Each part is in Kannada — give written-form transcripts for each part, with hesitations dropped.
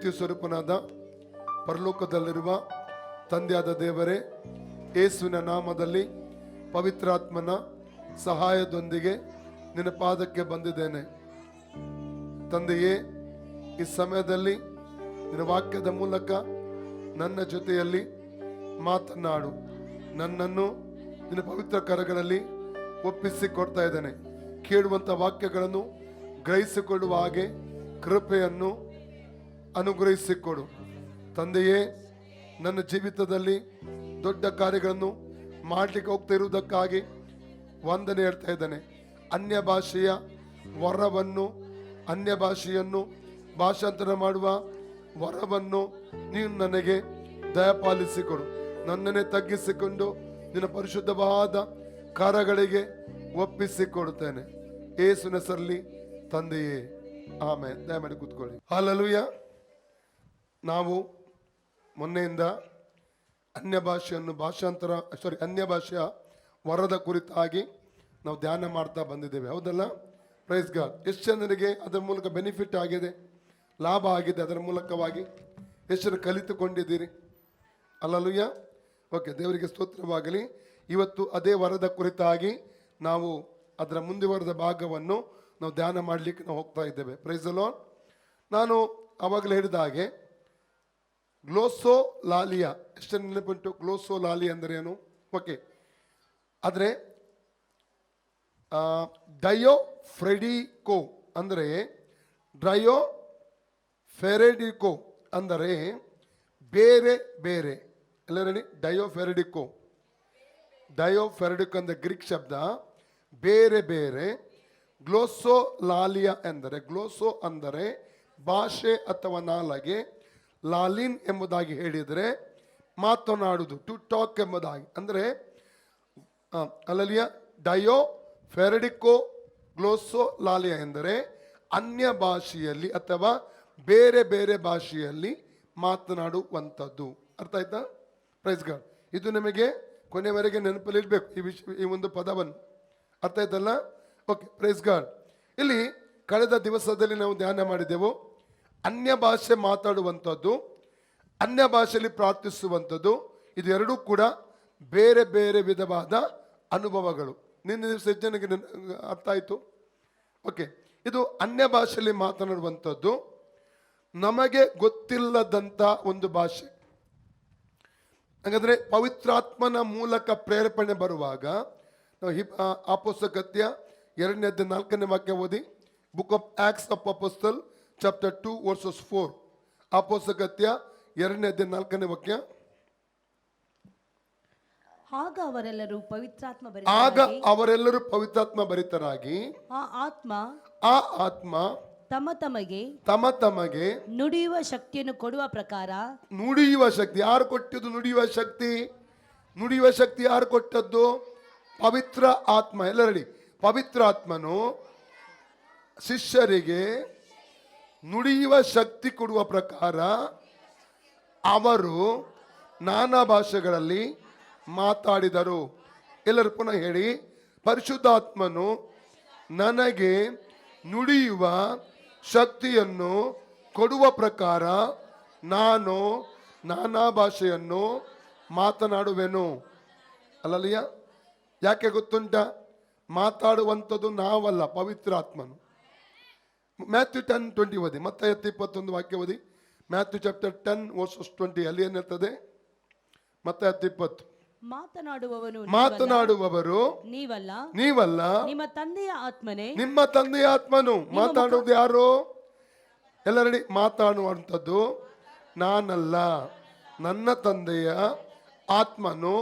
ಪ್ರೀತಿ ಸ್ವರೂಪನಾದ ಪರಲೋಕದಲ್ಲಿರುವ ತಂದೆಯಾದ ದೇವರೇ, ಯೇಸುವಿನ ನಾಮದಲ್ಲಿ ಪವಿತ್ರಾತ್ಮನ ಸಹಾಯದೊಂದಿಗೆ ನಿನ್ನ ಪಾದಕ್ಕೆ ಬಂದಿದ್ದೇನೆ. ತಂದೆಯೇ, ಈ ಸಮಯದಲ್ಲಿ ನಿನ್ನ ವಾಕ್ಯದ ಮೂಲಕ ನನ್ನ ಜೊತೆಯಲ್ಲಿ ಮಾತನಾಡು. ನನ್ನನ್ನು ನಿನ್ನ ಪವಿತ್ರ ಕರಗಳಲ್ಲಿ ಒಪ್ಪಿಸಿಕೊಡ್ತಾ ಇದ್ದೇನೆ. ಕೇಳುವಂಥ ವಾಕ್ಯಗಳನ್ನು ಗ್ರಹಿಸಿಕೊಳ್ಳುವ ಹಾಗೆ ಕೃಪೆಯನ್ನು ಅನುಗ್ರಹಿಸಿಕೊಡು. ತಂದೆಯೇ, ನನ್ನ ಜೀವಿತದಲ್ಲಿ ದೊಡ್ಡ ಕಾರ್ಯಗಳನ್ನು ಮಾಡಲಿಕ್ಕೆ ಹೋಗ್ತಾ ಇರುವುದಕ್ಕಾಗಿ ವಂದನೆ ಹೇಳ್ತಾ ಇದ್ದೇನೆ. ಅನ್ಯ ಭಾಷೆಯ ವರವನ್ನು, ಅನ್ಯ ಭಾಷೆಯನ್ನು ಭಾಷಾಂತರ ಮಾಡುವ ವರವನ್ನು ನೀನು ನನಗೆ ದಯಪಾಲಿಸಿಕೊಡು. ನನ್ನನ್ನೇ ತಗ್ಗಿಸಿಕೊಂಡು ನಿನ್ನ ಪರಿಶುದ್ಧವಾದ ಕಾರ್ಯಗಳಿಗೆ ಒಪ್ಪಿಸಿಕೊಡುತ್ತೇನೆ. ಯೇಸುವಿನ ಹೆಸರಲ್ಲಿ ತಂದೆಯೇ, ಆಮೆನ್. ದಯಮಾಡಿ ಕೂತ್ಕೊಳ್ಳಿ. ಹಲ್ಲೆಲೂಯಾ. ನಾವು ಮೊನ್ನೆಯಿಂದ ಅನ್ಯ ಭಾಷೆಯ ವರದ ಕುರಿತಾಗಿ ನಾವು ಧ್ಯಾನ ಮಾಡ್ತಾ ಬಂದಿದ್ದೇವೆ, ಹೌದಲ್ಲ? Praise God. ಎಷ್ಟು ಜನರಿಗೆ ಅದರ ಮೂಲಕ ಬೆನಿಫಿಟ್ ಆಗಿದೆ, ಲಾಭ ಆಗಿದೆ? ಅದರ ಮೂಲಕವಾಗಿ ಎಷ್ಟು ಜನ ಕಲಿತುಕೊಂಡಿದ್ದೀರಿ? ಹಲ್ಲೆಲೂಯಾ. ಓಕೆ, ದೇವರಿಗೆ ಸ್ತೋತ್ರವಾಗಲಿ. ಇವತ್ತು ಅದೇ ವರದ ಕುರಿತಾಗಿ ನಾವು ಅದರ ಮುಂದುವರೆದ ಭಾಗವನ್ನು ನಾವು ಧ್ಯಾನ ಮಾಡಲಿಕ್ಕೆ ನಾವು ಹೋಗ್ತಾ ಇದ್ದೇವೆ. Praise the Lord. ನಾನು ಆವಾಗಲೇ ಹೇಳಿದ ಹಾಗೆ ಗ್ಲೋಸೋಲಾಲಿಯಾ, ಎಷ್ಟು ನೆನಪುಂಟು? ಗ್ಲೋಸೋಲಾಲಿಯಾ ಅಂದರೆ ಏನು? ಓಕೆ, ಆದರೆ ಡಯೋಫ್ರೆಡಿಕೋ ಅಂದರೆ ಡಯೋಫೆರೆಡಿಕೋ ಅಂದರೆ ಬೇರೆ ಬೇರೆ. ಎಲ್ಲ ರೆಡಿ? ಡಯೋಫೆರೆಡಿಕೋ ಅಂದರೆ ಗ್ರೀಕ್ ಶಬ್ದ ಬೇರೆ ಬೇರೆ. ಗ್ಲೋಸೋಲಾಲಿಯಾ ಎಂದರೆ, ಗ್ಲೋಸೋ ಅಂದರೆ ಭಾಷೆ ಅಥವಾ ನಾಲಗೆ, ಲಾಲಿನ್ ಎಂಬುದಾಗಿ ಹೇಳಿದರೆ ಮಾತನಾಡುವುದು, ಟು ಟಾಕ್ ಎಂಬುದಾಗಿ. ಅಂದರೆ ಅಲ್ಲಲಿಯ ಡಯೋ ಫೆರಡಿಕೋ ಗ್ಲೋಸೋಲಾಲಿಯಾ ಎಂದರೆ ಅನ್ಯ ಭಾಷೆಯಲ್ಲಿ ಅಥವಾ ಬೇರೆ ಬೇರೆ ಭಾಷೆಯಲ್ಲಿ ಮಾತನಾಡುವಂಥದ್ದು. ಅರ್ಥ ಆಯ್ತಾ? Praise God. ಇದು ನಿಮಗೆ ಕೊನೆವರೆಗೆ ನೆನಪಲ್ಲಿ ಇರಬೇಕು, ಈ ಒಂದು ಪದವನ್ನು. ಅರ್ಥ ಆಯ್ತಲ್ಲ? Okay, praise God. ಇಲ್ಲಿ ಕಳೆದ ದಿವಸದಲ್ಲಿ ನಾವು ಧ್ಯಾನ ಮಾಡಿದೆವು. ಅನ್ಯ ಭಾಷೆ ಮಾತಾಡುವಂಥದ್ದು, ಅನ್ಯ ಭಾಷೆಯಲ್ಲಿ ಪ್ರಾರ್ಥಿಸುವಂಥದ್ದು, ಇದೆರಡೂ ಕೂಡ ಬೇರೆ ಬೇರೆ ವಿಧವಾದ ಅನುಭವಗಳು. ನಿನ್ನೆ ದಿವಸ ಎಷ್ಟು ಜನಕ್ಕೆ ಅರ್ಥ ಆಯಿತು? ಓಕೆ, ಇದು ಅನ್ಯ ಭಾಷೆಯಲ್ಲಿ ಮಾತನಾಡುವಂಥದ್ದು, ನಮಗೆ ಗೊತ್ತಿಲ್ಲದಂಥ ಒಂದು ಭಾಷೆ. ಹಾಗಾದರೆ ಪವಿತ್ರಾತ್ಮನ ಮೂಲಕ ಪ್ರೇರೇಪಣೆ ಬರುವಾಗ ನಾವು ಅಪೊಸ್ತಲಕೃತ್ಯ 2:4 ವಾಕ್ಯ ಓದಿ. Book of Acts of apostle chapter 2 verses 4. ಅಪೊಸ್ತಲಕೃತ್ಯ 2:4 ವಾಕ್ಯ. ಆಗ ಅವರೆಲ್ಲರೂ ಪವಿತ್ರಾತ್ಮ ಭರಿತರಾಗಿ ಆ ಆತ್ಮ ತಮ್ಮ ತಮಗೆ ನುಡಿಯುವ ಶಕ್ತಿಯನ್ನು ಕೊಡುವ ಪ್ರಕಾರ. ನುಡಿಯುವ ಶಕ್ತಿ ಯಾರು ಕೊಟ್ಟದ್ದು? ನುಡಿಯುವ ಶಕ್ತಿ ಯಾರು ಕೊಟ್ಟದ್ದು? ಪವಿತ್ರ ಆತ್ಮ. ಎಲ್ಲ ರೆಡಿ? ಪವಿತ್ರ ಆತ್ಮನು ಶಿಷ್ಯರಿಗೆ ನುಡಿಯುವ ಶಕ್ತಿ ಕೊಡುವ ಪ್ರಕಾರ ಅವರು ನಾನಾ ಭಾಷೆಗಳಲ್ಲಿ ಮಾತಾಡಿದರು. ಎಲ್ಲರೂ ಪುನಃ ಹೇಳಿ. ಪರಿಶುದ್ಧಾತ್ಮನು ನನಗೆ ನುಡಿಯುವ ಶಕ್ತಿಯನ್ನು ಕೊಡುವ ಪ್ರಕಾರ ನಾನು ನಾನಾ ಭಾಷೆಯನ್ನು ಮಾತನಾಡುವೆನು. ಅಲ್ಲಲಿಯ? ಯಾಕೆ ಗೊತ್ತುಂಟ? ಮಾತಾಡುವಂಥದ್ದು ನಾವಲ್ಲ, ಪವಿತ್ರಾತ್ಮನು. ಮ್ಯಾಥ್ಯೂ 10:20 ಓದಿ. ಮತ್ತಾಯ 21 ವಾಕ್ಯ ಓದಿ. Matthew chapter 10 verses 20. ಅಲ್ಲಿ ಏನಿರ್ತದೆ? ಮತ್ತಾಯ 20. ಮಾತನಾಡುವವರು ನೀವಲ್ಲ, ನಿಮ್ಮ ತಂದೆಯ ಆತ್ಮನು. ಮಾತಾಡುವುದು ಯಾರು? ಎಲ್ಲ ರೆಡಿ? ಮಾತಾಡುವಂಥದ್ದು ನಾನಲ್ಲ, ನನ್ನ ತಂದೆಯ ಆತ್ಮನು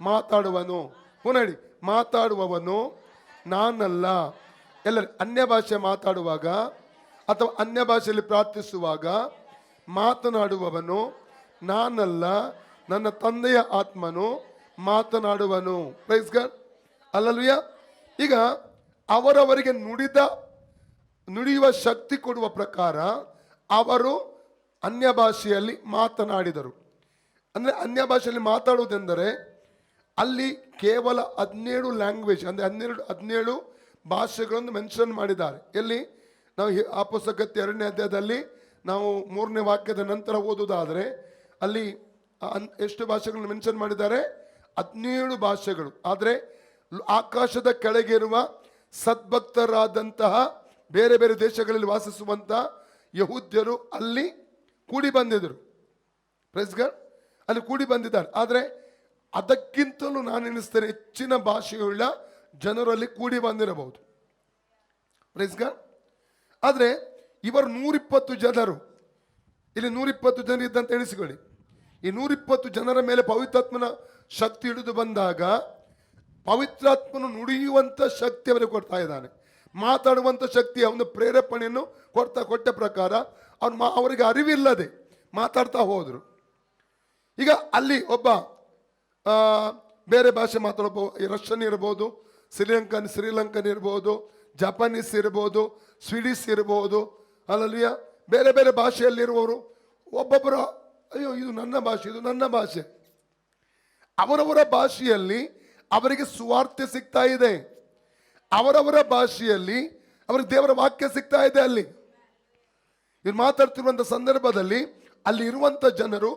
ಮಾತಾಡುವನು. ಪುನಡಿ, ಮಾತಾಡುವವನು ನಾನಲ್ಲ. ಎಲ್ಲರೂ ಅನ್ಯ ಭಾಷೆ ಮಾತಾಡುವಾಗ ಅಥವಾ ಅನ್ಯ ಭಾಷೆಯಲ್ಲಿ ಪ್ರಾರ್ಥಿಸುವಾಗ ಮಾತನಾಡುವವನು ನಾನಲ್ಲ, ನನ್ನ ತಂದೆಯ ಆತ್ಮನು ಮಾತನಾಡುವನು. Praise God. ಹಲ್ಲೆಲೂಯಾ. ಈಗ ಅವರವರಿಗೆ ನುಡಿಯುವ ಶಕ್ತಿ ಕೊಡುವ ಪ್ರಕಾರ ಅವರು ಅನ್ಯ ಭಾಷೆಯಲ್ಲಿ ಮಾತನಾಡಿದರು. ಅಂದರೆ ಅನ್ಯ ಭಾಷೆಯಲ್ಲಿ ಮಾತಾಡುವುದೆಂದರೆ ಅಲ್ಲಿ ಕೇವಲ 17 ಲ್ಯಾಂಗ್ವೇಜ್, ಅಂದರೆ 17 ಭಾಷೆಗಳನ್ನು ಮೆನ್ಷನ್ ಮಾಡಿದ್ದಾರೆ. ಎಲ್ಲಿ? ನಾವು ಅಪೊಸ್ತಲಕೃತ್ಯ 2ನೇ ಅಧ್ಯಾಯದಲ್ಲಿ ನಾವು 3ನೇ ವಾಕ್ಯದ ನಂತರ ಓದುವುದಾದರೆ ಅಲ್ಲಿ ಎಷ್ಟು ಭಾಷೆಗಳನ್ನು ಮೆನ್ಷನ್ ಮಾಡಿದ್ದಾರೆ? 17 ಭಾಷೆಗಳು. ಆದರೆ ಆಕಾಶದ ಕೆಳಗೆ ಇರುವ ಸದ್ಭಕ್ತರಾದಂತಹ ಬೇರೆ ಬೇರೆ ದೇಶಗಳಲ್ಲಿ ವಾಸಿಸುವಂತಹ ಯಹೂದ್ಯರು ಅಲ್ಲಿ ಕೂಡಿ ಬಂದಿದ್ದರು. ಪ್ರೈಸ್ ಗಾಡ್, ಅಲ್ಲಿ ಕೂಡಿ ಬಂದಿದ್ದಾರೆ. ಆದರೆ ಅದಕ್ಕಿಂತಲೂ ನಾನು ಎಣಿಸ್ತೇನೆ ಹೆಚ್ಚಿನ ಭಾಷೆಯುಳ್ಳ ಜನರಲ್ಲಿ ಕೂಡಿ ಬಂದಿರಬಹುದು. Praise God. ಆದರೆ ಇವರು 120 ಜನರು, ಇಲ್ಲಿ 120 ಜನರು ಇದ್ದಂತ ಎಣಿಸಿಕೊಳ್ಳಿ. ಈ 120 ಜನರ ಮೇಲೆ ಪವಿತ್ರಾತ್ಮನ ಶಕ್ತಿ ಹಿಡಿದು ಬಂದಾಗ ಪವಿತ್ರಾತ್ಮನು ನುಡಿಯುವಂಥ ಶಕ್ತಿ ಅವರಿಗೆ ಕೊಡ್ತಾ ಇದ್ದಾನೆ, ಮಾತಾಡುವಂಥ ಶಕ್ತಿ, ಒಂದು ಪ್ರೇರೇಪಣೆಯನ್ನು ಕೊಟ್ಟ ಪ್ರಕಾರ ಅವರಿಗೆ ಅರಿವಿಲ್ಲದೆ ಮಾತಾಡ್ತಾ ಹೋದರು. ಈಗ ಅಲ್ಲಿ ಒಬ್ಬ ಬೇರೆ ಭಾಷೆ ಮಾತಾಡಬಹುದು, ರಷ್ಯನ್ ಇರ್ಬೋದು, ಶ್ರೀಲಂಕನ್ ಇರ್ಬೋದು, ಜಪಾನೀಸ್ ಇರ್ಬೋದು, ಸ್ವೀಡಿಶ್ ಇರ್ಬೋದು, ಅಲ್ಲಲ್ಲಿಯ ಬೇರೆ ಬೇರೆ ಭಾಷೆಯಲ್ಲಿರುವವರು ಒಬ್ಬೊಬ್ಬರು ಅಯ್ಯೋ ಇದು ನನ್ನ ಭಾಷೆ, ಇದು ನನ್ನ ಭಾಷೆ, ಅವರವರ ಭಾಷೆಯಲ್ಲಿ ಅವರಿಗೆ ಸುವಾರ್ತೆ ಸಿಗ್ತಾ ಇದೆ, ಅವರವರ ಭಾಷೆಯಲ್ಲಿ ಅವರಿಗೆ ದೇವರ ವಾಕ್ಯ ಸಿಗ್ತಾ ಇದೆ. ಅಲ್ಲಿ ಇವ್ರು ಮಾತಾಡ್ತಿರುವಂಥ ಸಂದರ್ಭದಲ್ಲಿ ಅಲ್ಲಿ ಇರುವಂಥ ಜನರು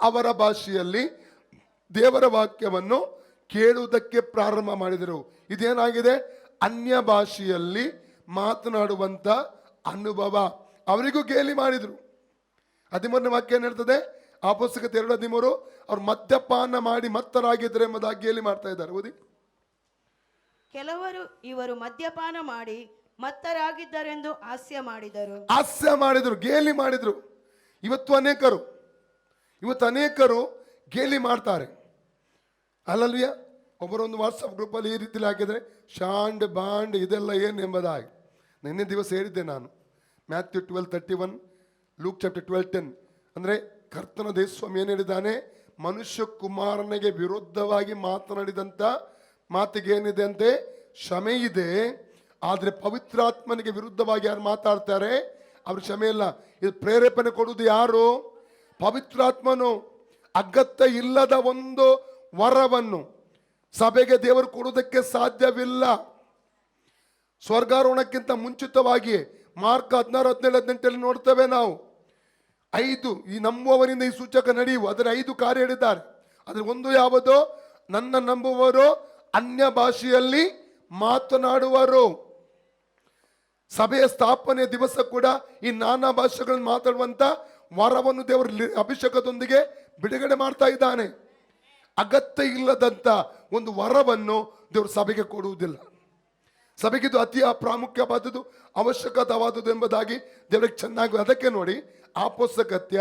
ಅವರ ಭಾಷೆಯಲ್ಲಿ ದೇವರ ವಾಕ್ಯವನ್ನು ಕೇಳುವುದಕ್ಕೆ ಪ್ರಾರಂಭ ಮಾಡಿದರು. ಇದೇನಾಗಿದೆ? ಅನ್ಯ ಭಾಷೆಯಲ್ಲಿ ಮಾತನಾಡುವಂಥ ಅನುಭವ ಅವರಿಗೂ ಗೇಲಿ ಮಾಡಿದರು. 13ನೇ ವಾಕ್ಯ ಏನ್ ಹೇಳ್ತದೆ? ಆ ಪುಸ್ತಕ 2:13, ಅವ್ರು ಮದ್ಯಪಾನ ಮಾಡಿ ಮತ್ತರಾಗಿದ್ದಾರೆ ಎಂಬುದಾಗಿ ಗೇಲಿ ಮಾಡ್ತಾ ಇದ್ದಾರೆ. ಓದಿ. ಕೆಲವರು ಇವರು ಮದ್ಯಪಾನ ಮಾಡಿ ಮತ್ತರಾಗಿದ್ದರೆಂದು ಹಾಸ್ಯ ಮಾಡಿದರು, ಗೇಲಿ ಮಾಡಿದ್ರು. ಇವತ್ತು ಅನೇಕರು ಗೇಲಿ ಮಾಡ್ತಾರೆ. ಅಲ್ಲಲ್ವಿಯ ಒಬ್ಬರೊಂದು ವಾಟ್ಸಪ್ ಗ್ರೂಪಲ್ಲಿ ಈ ರೀತಿಲಿ ಹಾಕಿದರೆ ಶಾಂಡ್ ಬಾಂಡ್ ಇದೆಲ್ಲ ಏನು ಎಂಬುದಾಗಿ ನಿನ್ನೆ ದಿವಸ ಹೇಳಿದ್ದೆ ನಾನು. Matthew 12:31, Luke chapter 12:10. ಅಂದರೆ ಕರ್ತನ ದೇವಸ್ವಾಮಿ ಏನು ಹೇಳಿದ್ದಾನೆ? ಮನುಷ್ಯ ಕುಮಾರನಿಗೆ ವಿರುದ್ಧವಾಗಿ ಮಾತನಾಡಿದಂಥ ಮಾತಿಗೆ ಏನಿದೆ ಅಂತೆ? ಕ್ಷಮೆ ಇದೆ. ಆದರೆ ಪವಿತ್ರಾತ್ಮನಿಗೆ ವಿರುದ್ಧವಾಗಿ ಯಾರು ಮಾತಾಡ್ತಾರೆ ಅವ್ರ ಕ್ಷಮೆ ಇಲ್ಲ. ಇದು ಪ್ರೇರೇಪಣೆ ಕೊಡುವುದು ಯಾರು? ಪವಿತ್ರಾತ್ಮನು. ಅಗತ್ಯ ಇಲ್ಲದ ಒಂದು ವರವನ್ನು ಸಭೆಗೆ ದೇವರು ಕೊಡುವುದಕ್ಕೆ ಸಾಧ್ಯವಿಲ್ಲ. ಸ್ವರ್ಗಾರೋಹಣಕ್ಕಿಂತ ಮುಂಚಿತವಾಗಿ ಮಾರ್ಕ 16:17-18 ನೋಡ್ತೇವೆ ನಾವು. 5 ಈ ನಂಬುವವರಿಂದ ಈ ಸೂಚಕ ನಡೆಯುವ, ಅದರ 5 ಕಾರ್ಯ ಹೇಳಿದ್ದಾರೆ. ಅದ್ರ ಒಂದು ಯಾವುದು? ನನ್ನ ನಂಬುವವರು ಅನ್ಯ ಭಾಷೆಯಲ್ಲಿ ಮಾತನಾಡುವರು. ಸಭೆಯ ಸ್ಥಾಪನೆಯ ದಿವಸ ಕೂಡ ಈ ನಾನಾ ಭಾಷೆಗಳನ್ನು ಮಾತಾಡುವಂತ ವರವನ್ನು ದೇವರ ಅಭಿಷೇಕದೊಂದಿಗೆ ಬಿಡುಗಡೆ ಮಾಡ್ತಾ ಇದ್ದಾನೆ. ಅಗತ್ಯ ಇಲ್ಲದಂತ ಒಂದು ವರವನ್ನು ದೇವರು ಸಭೆಗೆ ಕೊಡುವುದಿಲ್ಲ. ಸಭೆಗಿದು ಅತಿ ಪ್ರಾಮುಖ್ಯವಾದದ್ದು, ಅವಶ್ಯಕವಾದದ್ದು ಎಂಬುದಾಗಿ ದೇವರಿಗೆ ಚೆನ್ನಾಗಿ. ಅದಕ್ಕೆ ನೋಡಿ ಆ ಪುಸ್ತಕತ್ಯ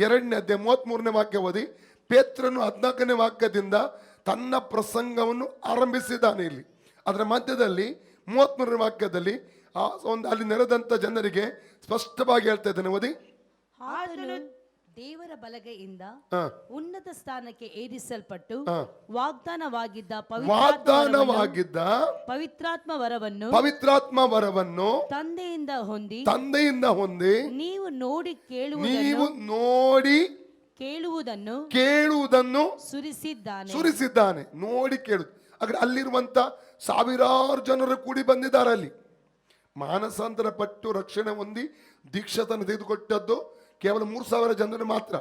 2ನೇ ಅಧ್ಯಾಯ 33ನೇ ವಾಕ್ಯ ಓದಿ. ಪೇತ್ರನು 14ನೇ ವಾಕ್ಯದಿಂದ ತನ್ನ ಪ್ರಸಂಗವನ್ನು ಆರಂಭಿಸಿದ್ದಾನೆ. ಇಲ್ಲಿ ಅದರ ಮಧ್ಯದಲ್ಲಿ 33ನೇ ವಾಕ್ಯದಲ್ಲಿ ಅಲ್ಲಿ ನೆರೆದಂತ ಜನರಿಗೆ ಸ್ಪಷ್ಟವಾಗಿ ಹೇಳ್ತಾ ಇದ್ದಾನೆ. ಓದಿ. ದೇವರ ಬಲಗೈಯಿಂದ ಉನ್ನತ ಸ್ಥಾನಕ್ಕೆ ಏರಿಸಲ್ಪಟ್ಟು ವಾಗ್ದಾನವಾಗಿದ್ದ ಪವಿತ್ರಾತ್ಮ ವರವನ್ನು ತಂದೆಯಿಂದ ಹೊಂದಿ ನೀವು ನೋಡಿ ಕೇಳುವುದನ್ನು ಸುರಿಸಿದ್ದಾನೆ. ನೋಡಿ ಕೇಳುದು. ಹಾಗಾದ್ರೆ ಅಲ್ಲಿರುವಂತ ಸಾವಿರಾರು ಜನರು ಕೂಡಿ ಬಂದಿದ್ದಾರೆ. ಅಲ್ಲಿ ಮಾನಸಾಂತರ ಪಟ್ಟು ರಕ್ಷಣೆ ಹೊಂದಿ ದೀಕ್ಷಾತನ ತೆಗೆದುಕೊಟ್ಟದ್ದು ಕೇವಲ 3,000 ಜನರು ಮಾತ್ರ.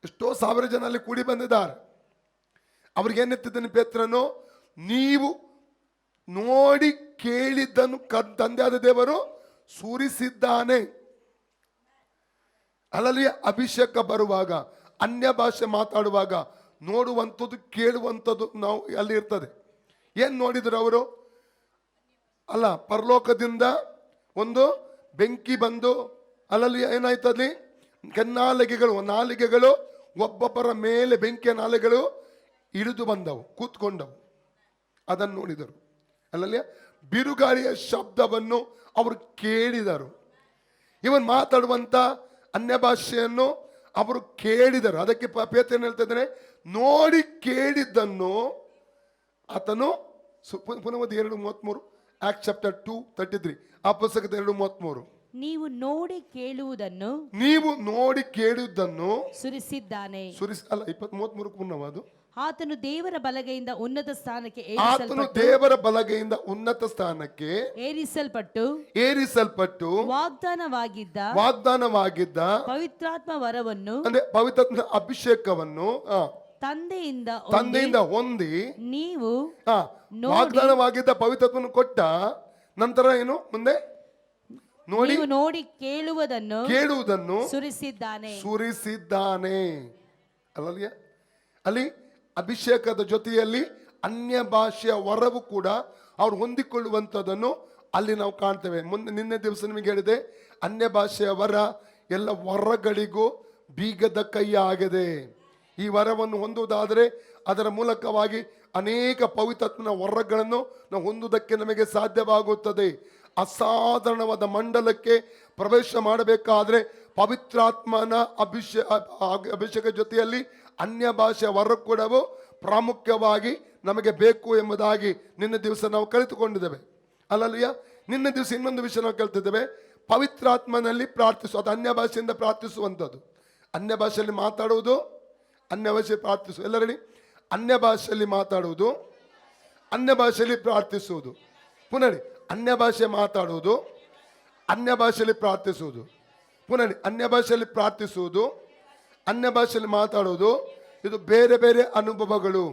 ಎಷ್ಟೋ ಸಾವಿರ ಜನ ಅಲ್ಲಿ ಕೂಡಿ ಬಂದಿದ್ದಾರೆ. ಅವ್ರಿಗೆ ಏನೆತ್ತಿದ್ದಾನೆ ಪೇತ್ರನು? ನೀವು ನೋಡಿ ಕೇಳಿದ್ದನ್ನು ತಂದೆಯಾದ ದೇವರು ಸುರಿಸಿದ್ದಾನೆ. ಅಲ್ಲಲ್ಲಿ ಅಭಿಷೇಕ ಬರುವಾಗ, ಅನ್ಯ ಭಾಷೆ ಮಾತಾಡುವಾಗ ನೋಡುವಂಥದ್ದು, ಕೇಳುವಂಥದ್ದು ನಾವು ಅಲ್ಲಿ ಇರ್ತದೆ. ಏನ್ ನೋಡಿದ್ರು ಅವರು? ಅಲ್ಲ, ಪರಲೋಕದಿಂದ ಒಂದು ಬೆಂಕಿ ಬಂದು ಅಲ್ಲಲ್ಲಿ ಏನಾಯ್ತಲ್ಲಿ ನಾಲಿಗೆಗಳು ಒಬ್ಬೊಬ್ಬರ ಮೇಲೆ ಬೆಂಕಿಯ ನಾಲೆಗಳು ಇಳಿದು ಬಂದವು, ಕೂತ್ಕೊಂಡವು. ಅದನ್ನು ನೋಡಿದರು. ಅಲ್ಲಲ್ಲಿ ಬಿರುಗಾಳಿಯ ಶಬ್ದವನ್ನು ಅವರು ಕೇಳಿದರು. ಇವನ್ ಮಾತಾಡುವಂತ ಅನ್ಯ ಭಾಷೆಯನ್ನು ಅವರು ಕೇಳಿದರು. ಅದಕ್ಕೆ ಪೇತ್ರ ಏನ್ ಹೇಳ್ತಾ ಇದ್ದಾನೆ? ನೋಡಿ ಕೇಳಿದ್ದನ್ನು ಆತನು ಪುನಃ 2:33, ಆಕ್ಟ್ ಚಾಪ್ಟರ್ 2:33, ಆ ಪುಸ್ತಕದ 2:33. ನೀವು ನೋಡಿ ಕೇಳುವುದನ್ನು ಸುರಿಸಿದ್ದಾನೆ. ಅಲ್ಲ 33 ಪುನಃ ಅದು. ಆತನು ದೇವರ ಬಲಗೈಯಿಂದ ಉನ್ನತ ಸ್ಥಾನಕ್ಕೆ ಆತನು ದೇವರ ಬಲಗೈಯಿಂದ ಉನ್ನತ ಸ್ಥಾನಕ್ಕೆ ಏರಿಸಲ್ಪಟ್ಟು ವಾಗ್ದಾನವಾಗಿದ್ದ ಪವಿತ್ರಾತ್ಮ ವರವನ್ನು ಅಂದ್ರೆ ಪವಿತ್ರಾತ್ಮ ಅಭಿಷೇಕವನ್ನು ತಂದೆಯಿಂದ ಹೊಂದಿ ನೀವು ವಾಗ್ದಾನವಾಗಿದ್ದ ಪವಿತ್ರತ್ವವನ್ನು ಕೊಟ್ಟ ನಂತರ ಏನು ಮುಂದೆ ನೋಡಿ ಕೇಳುವುದನ್ನು ಸುರಿಸಿದ್ದಾನೆ ಅಲ್ಲಲ್ಲಿಯ ಅಲ್ಲಿ ಅಭಿಷೇಕದ ಜೊತೆಯಲ್ಲಿ ಅನ್ಯ ಭಾಷೆಯ ವರವು ಕೂಡ ಅವ್ರು ಹೊಂದಿಕೊಳ್ಳುವಂಥದ್ದನ್ನು ಅಲ್ಲಿ ನಾವು ಕಾಣ್ತೇವೆ. ನಿನ್ನೆ ದಿವಸ ನಿಮಗೆ ಹೇಳಿದೆ, ಅನ್ಯ ಭಾಷೆಯ ವರ ಎಲ್ಲ ವರಗಳಿಗೂ ಬೀಗದ ಕೈ ಆಗಿದೆ. ಈ ವರವನ್ನು ಹೊಂದುವುದಾದರೆ ಅದರ ಮೂಲಕವಾಗಿ ಅನೇಕ ಪವಿತ್ರಾತ್ಮನ ವರಗಳನ್ನು ನಾವು ಹೊಂದುವುದಕ್ಕೆ ನಮಗೆ ಸಾಧ್ಯವಾಗುತ್ತದೆ. ಅಸಾಧಾರಣವಾದ ಮಂಡಲಕ್ಕೆ ಪ್ರವೇಶ ಮಾಡಬೇಕಾದ್ರೆ ಪವಿತ್ರಾತ್ಮನ ಅಭಿಷೇಕ ಜೊತೆಯಲ್ಲಿ ಅನ್ಯ ಭಾಷೆಯ ವರ ಕೂಡ ಪ್ರಾಮುಖ್ಯವಾಗಿ ನಮಗೆ ಬೇಕು ಎಂಬುದಾಗಿ ನಿನ್ನೆ ದಿವಸ ನಾವು ಕಲಿತುಕೊಂಡಿದ್ದೇವೆ. ಅಲ್ಲಲ್ಲಿಯ ನಿನ್ನೆ ದಿವಸ ಇನ್ನೊಂದು ವಿಷಯ ನಾವು ಕಲಿತಿದ್ದೇವೆ, ಪವಿತ್ರಾತ್ಮನಲ್ಲಿ ಪ್ರಾರ್ಥಿಸು. ಅದು ಅನ್ಯ ಭಾಷೆಯಿಂದ ಪ್ರಾರ್ಥಿಸುವಂಥದ್ದು. ಅನ್ಯ ಭಾಷೆಯಲ್ಲಿ ಮಾತಾಡುವುದು, ಅನ್ಯ ಭಾಷೆ ಪ್ರಾರ್ಥಿಸು. ಎಲ್ಲರಲ್ಲಿ ಅನ್ಯ ಭಾಷೆಯಲ್ಲಿ ಮಾತಾಡುವುದು, ಅನ್ಯ ಭಾಷೆಯಲ್ಲಿ ಪ್ರಾರ್ಥಿಸುವುದು. ಪುನಃ ಅನ್ಯ ಭಾಷೆ ಮಾತಾಡುವುದು, ಅನ್ಯ ಭಾಷೆಯಲ್ಲಿ ಪ್ರಾರ್ಥಿಸುವುದು. ಪುನಃ ಅನ್ಯ ಭಾಷೆಯಲ್ಲಿ ಪ್ರಾರ್ಥಿಸುವುದು, ಅನ್ಯ ಭಾಷೆಯಲ್ಲಿ ಮಾತಾಡುವುದು. ಇದು ಬೇರೆ ಬೇರೆ ಅನುಭವಗಳು,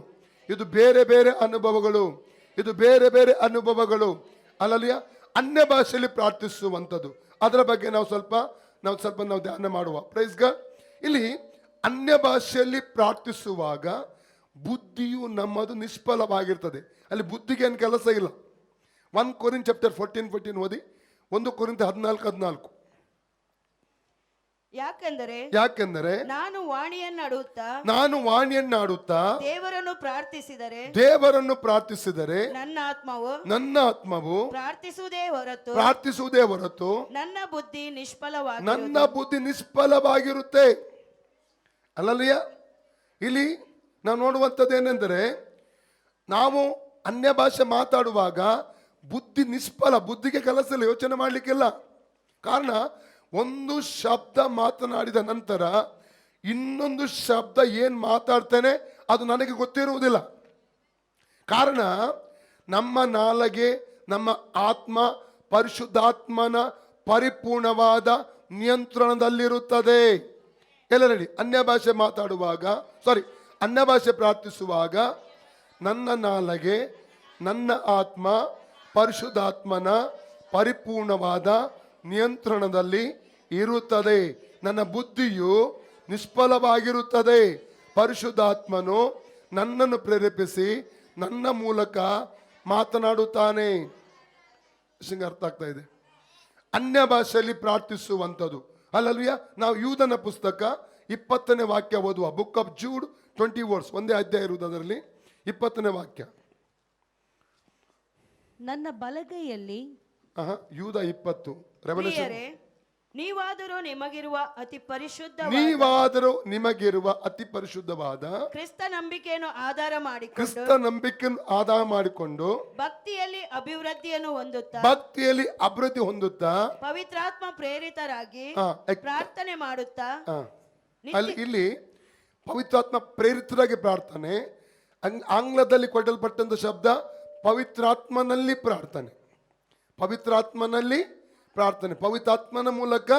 ಇದು ಬೇರೆ ಬೇರೆ ಅನುಭವಗಳು, ಇದು ಬೇರೆ ಬೇರೆ ಅನುಭವಗಳು. ಅಲ್ಲಲ್ಲಿಯ ಅನ್ಯ ಭಾಷೆಯಲ್ಲಿ ಪ್ರಾರ್ಥಿಸುವಂಥದ್ದು, ಅದರ ಬಗ್ಗೆ ನಾವು ಸ್ವಲ್ಪ ಧ್ಯಾನ ಮಾಡುವ. Praise God. ಇಲ್ಲಿ ಅನ್ಯ ಭಾಷೆಯಲ್ಲಿ ಪ್ರಾರ್ಥಿಸುವಾಗ ಬುದ್ಧಿಯು ನಮ್ಮದು ನಿಷ್ಫಲವಾಗಿರ್ತದೆ. ಅಲ್ಲಿ ಬುದ್ಧಿಗೆ ಏನು ಕೆಲಸ ಇಲ್ಲ. 1 ಕೊರಿಂಥ ಚಾಪ್ಟರ್ 14 ಓದಿ. 1 ಕೊರಿಂಥ 14:14. ಯಾಕೆಂದರೆ ನಾನು ವಾಣಿಯನ್ನಾಡುತ್ತಾ ದೇವರನ್ನು ಪ್ರಾರ್ಥಿಸಿದರೆ ನನ್ನ ಆತ್ಮವು ಪ್ರಾರ್ಥಿಸುವುದೇ ಹೊರತು ನನ್ನ ಬುದ್ಧಿ ನಿಷ್ಫಲವಾಗಿರುತ್ತೆ. ಅಲ್ಲಲ್ಲಿಯ ಇಲ್ಲಿ ನಾವು ನೋಡುವಂಥದ್ದು ಏನೆಂದರೆ, ನಾವು ಅನ್ಯ ಭಾಷೆ ಮಾತಾಡುವಾಗ ಬುದ್ಧಿ ನಿಷ್ಫಲ, ಬುದ್ಧಿಗೆ ಕೆಲಸ ಇಲ್ಲ, ಯೋಚನೆ ಮಾಡಲಿಕ್ಕಿಲ್ಲ. ಕಾರಣ, ಒಂದು ಶಬ್ದ ಮಾತನಾಡಿದ ನಂತರ ಇನ್ನೊಂದು ಶಬ್ದ ಏನು ಮಾತಾಡ್ತೇನೆ ಅದು ನನಗೆ ಗೊತ್ತಿರುವುದಿಲ್ಲ. ಕಾರಣ, ನಮ್ಮ ನಾಲಿಗೆ, ನಮ್ಮ ಆತ್ಮ ಪರಿಶುದ್ಧಾತ್ಮನ ಪರಿಪೂರ್ಣವಾದ ನಿಯಂತ್ರಣದಲ್ಲಿರುತ್ತದೆ. ಎಲ್ಲರಲ್ಲಿ ಅನ್ಯ ಭಾಷೆ ಅನ್ಯ ಭಾಷೆ ಪ್ರಾರ್ಥಿಸುವಾಗ ನನ್ನ ನಾಲಿಗೆ, ನನ್ನ ಆತ್ಮ ಪರಿಶುದ್ಧಾತ್ಮನ ಪರಿಪೂರ್ಣವಾದ ನಿಯಂತ್ರಣದಲ್ಲಿ ಇರುತ್ತದೆ. ನನ್ನ ಬುದ್ಧಿಯು ನಿಷ್ಫಲವಾಗಿರುತ್ತದೆ. ಪರಿಶುದ್ಧಾತ್ಮನು ನನ್ನನ್ನು ಪ್ರೇರೇಪಿಸಿ ನನ್ನ ಮೂಲಕ ಮಾತನಾಡುತ್ತಾನೆ. ಅರ್ಥ ಆಗ್ತಾ ಇದೆ? ಅನ್ಯ ಭಾಷೆಯಲ್ಲಿ ಪ್ರಾರ್ಥಿಸುವಂಥದ್ದು. ಅಲ್ಲಲ್ವಿಯ ನಾವು ಯೂದನ ಪುಸ್ತಕ 20ನೇ ವಾಕ್ಯ ಓದುವ. ಬುಕ್ ಆಫ್ ಜೂಡ್ 20 ವರ್ಸ್, ಒಂದೇ ಅಧ್ಯಾಯ ಇರುವುದು. ಅದರಲ್ಲಿ 20ನೇ ವಾಕ್ಯ. ನನ್ನ ಬಲಗೈಯಲ್ಲಿ ಯೂದ 20 ನೀವಾದರೂ ನಿಮಗಿರುವ ಅತಿ ಪರಿಶುದ್ಧವಾದ ಕ್ರಿಸ್ತ ನಂಬಿಕೆಯನ್ನು ಆಧಾರ ಮಾಡಿಕೊಂಡು ಭಕ್ತಿಯಲ್ಲಿ ಅಭಿವೃದ್ಧಿ ಹೊಂದುತ್ತಾ ಪವಿತ್ರಾತ್ಮ ಪ್ರೇರಿತರಾಗಿ ಪ್ರಾರ್ಥನೆ ಮಾಡುತ್ತಾ. ಇಲ್ಲಿ ಪವಿತ್ರಾತ್ಮ ಪ್ರೇರಿತರಾಗಿ ಪ್ರಾರ್ಥನೆ, ಆಂಗ್ಲದಲ್ಲಿ ಕೊಡಲ್ಪಟ್ಟಂತ ಶಬ್ದ ಪವಿತ್ರಾತ್ಮನಲ್ಲಿ ಪ್ರಾರ್ಥನೆ. ಪವಿತ್ರಾತ್ಮನಲ್ಲಿ ಪ್ರಾರ್ಥನೆ, ಪವಿತ್ರಾತ್ಮನ ಮೂಲಕ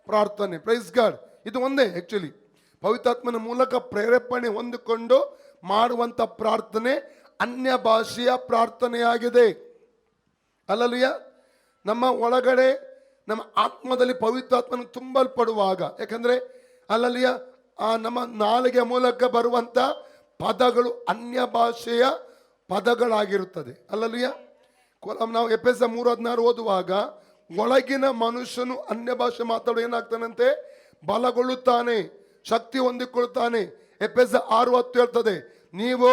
ಪ್ರಾರ್ಥನೆ. Praise God. ಇದು ಒಂದೇ ಆಕ್ಚುಲಿ ಪವಿತ್ರಾತ್ಮನ ಮೂಲಕ ಪ್ರೇರೇಪಣೆ ಹೊಂದಿಕೊಂಡು ಮಾಡುವಂತ ಪ್ರಾರ್ಥನೆ ಅನ್ಯ ಭಾಷೆಯ ಪ್ರಾರ್ಥನೆಯಾಗಿದೆ. ಅಲ್ಲಲ್ಲಿಯ ನಮ್ಮ ಒಳಗಡೆ, ನಮ್ಮ ಆತ್ಮದಲ್ಲಿ ಪವಿತ್ರಾತ್ಮನ ತುಂಬಲ್ಪಡುವಾಗ, ಯಾಕಂದ್ರೆ ಅಲ್ಲಲ್ಲಿಯ ನಮ್ಮ ನಾಲಿಗೆ ಮೂಲಕ ಬರುವಂತ ಪದಗಳು ಅನ್ಯ ಭಾಷೆಯ ಪದಗಳಾಗಿರುತ್ತದೆ. ಅಲ್ಲಲ್ಲಿಯ ನಾವು ಎಫೆಸ 3:16 ಓದುವಾಗ, ಒಳಗಿನ ಮನುಷ್ಯನು ಅನ್ಯ ಭಾಷೆ ಮಾತಾಡೋ ಏನಾಗ್ತಾನಂತೆ, ಬಲಗೊಳ್ಳುತ್ತಾನೆ, ಶಕ್ತಿ ಹೊಂದಿಕೊಳ್ಳುತ್ತಾನೆ. ಎಫೆಸ 6:10 ಹೇಳ್ತದೆ, ನೀವು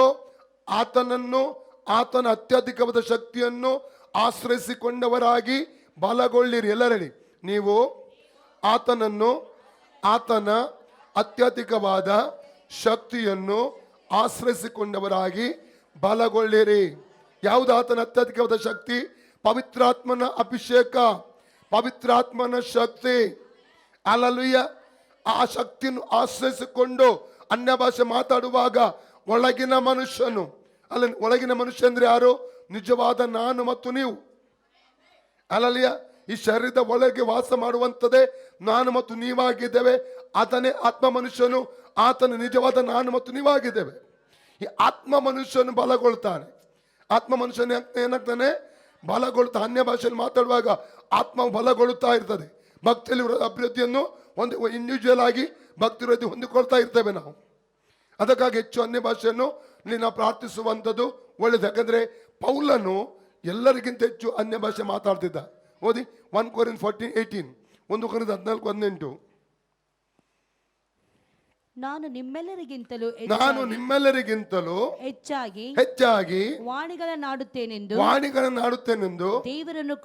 ಆತನ ಅತ್ಯಧಿಕವಾದ ಶಕ್ತಿಯನ್ನು ಆಶ್ರಯಿಸಿಕೊಂಡವರಾಗಿ ಬಲಗೊಳ್ಳಿರಿ. ಎಲ್ಲರಲ್ಲಿ ನೀವು ಆತನ ಅತ್ಯಧಿಕವಾದ ಶಕ್ತಿಯನ್ನು ಆಶ್ರಯಿಸಿಕೊಂಡವರಾಗಿ ಬಲಗೊಳ್ಳಿರಿ. ಯಾವುದು ಆತನ ಅತ್ಯಧಿಕವಾದ ಶಕ್ತಿ? ಪವಿತ್ರಾತ್ಮನ ಅಭಿಷೇಕ, ಪವಿತ್ರಾತ್ಮನ ಶಕ್ತಿ. ಅಲ್ಲಲ್ಲಿಯ ಆ ಶಕ್ತಿಯನ್ನು ಆಶ್ರಯಿಸಿಕೊಂಡು ಅನ್ಯ ಭಾಷೆ ಮಾತಾಡುವಾಗ ಒಳಗಿನ ಮನುಷ್ಯನು. ಅಲ್ಲ, ಒಳಗಿನ ಮನುಷ್ಯ ಅಂದ್ರೆ ಯಾರು? ನಿಜವಾದ ನಾನು ಮತ್ತು ನೀವು. ಅಲ್ಲಲ್ಲಿಯ ಈ ಶರೀರದ ಒಳಗೆ ವಾಸ ಮಾಡುವಂಥದ್ದೇ ನಾನು ಮತ್ತು ನೀವಾಗಿದ್ದೇವೆ. ಆತನೇ ಆತ್ಮ ಮನುಷ್ಯನು, ಆತನ ನಿಜವಾದ ನಾನು ಮತ್ತು ನೀವಾಗಿದ್ದೇವೆ. ಈ ಆತ್ಮ ಮನುಷ್ಯನು ಬಲಗೊಳ್ತಾನೆ. ಆತ್ಮ ಮನುಷ್ಯನ ಏನಾಗ್ತಾನೆ? ಬಲಗೊಳ್ತಾ. ಅನ್ಯ ಭಾಷೆಯಲ್ಲಿ ಮಾತಾಡುವಾಗ ಆತ್ಮ ಬಲಗೊಳ್ಳುತ್ತಾ ಇರ್ತದೆ. ಭಕ್ತಿಯಲ್ಲಿ ಅಭಿವೃದ್ಧಿಯನ್ನು ಇಂಡಿವಿಜುವಲ್ ಆಗಿ ಭಕ್ತಿ ವೃದ್ಧಿ ಹೊಂದಿಕೊಳ್ತಾ ಇರ್ತೇವೆ ನಾವು. ಅದಕ್ಕಾಗಿ ಹೆಚ್ಚು ಅನ್ಯ ಭಾಷೆಯನ್ನು ನಾವು ಪ್ರಾರ್ಥಿಸುವಂಥದ್ದು ಒಳ್ಳೆಯದು. ಯಾಕಂದ್ರೆ ಪೌಲನು ಎಲ್ಲರಿಗಿಂತ ಹೆಚ್ಚು ಅನ್ಯ ಭಾಷೆ ಮಾತಾಡ್ತಿದ್ದ. ಓದಿ 1 Corinthians 14:18, 1 Corinthians 14:18. ನಾನು ನಿಮ್ಮೆಲ್ಲರಿಗಿಂತಲೂ ಹೆಚ್ಚಾಗಿ ವಾಣಿಗಳನ್ನಾಡುತ್ತೇನೆಂದು ದೇವರನ್ನು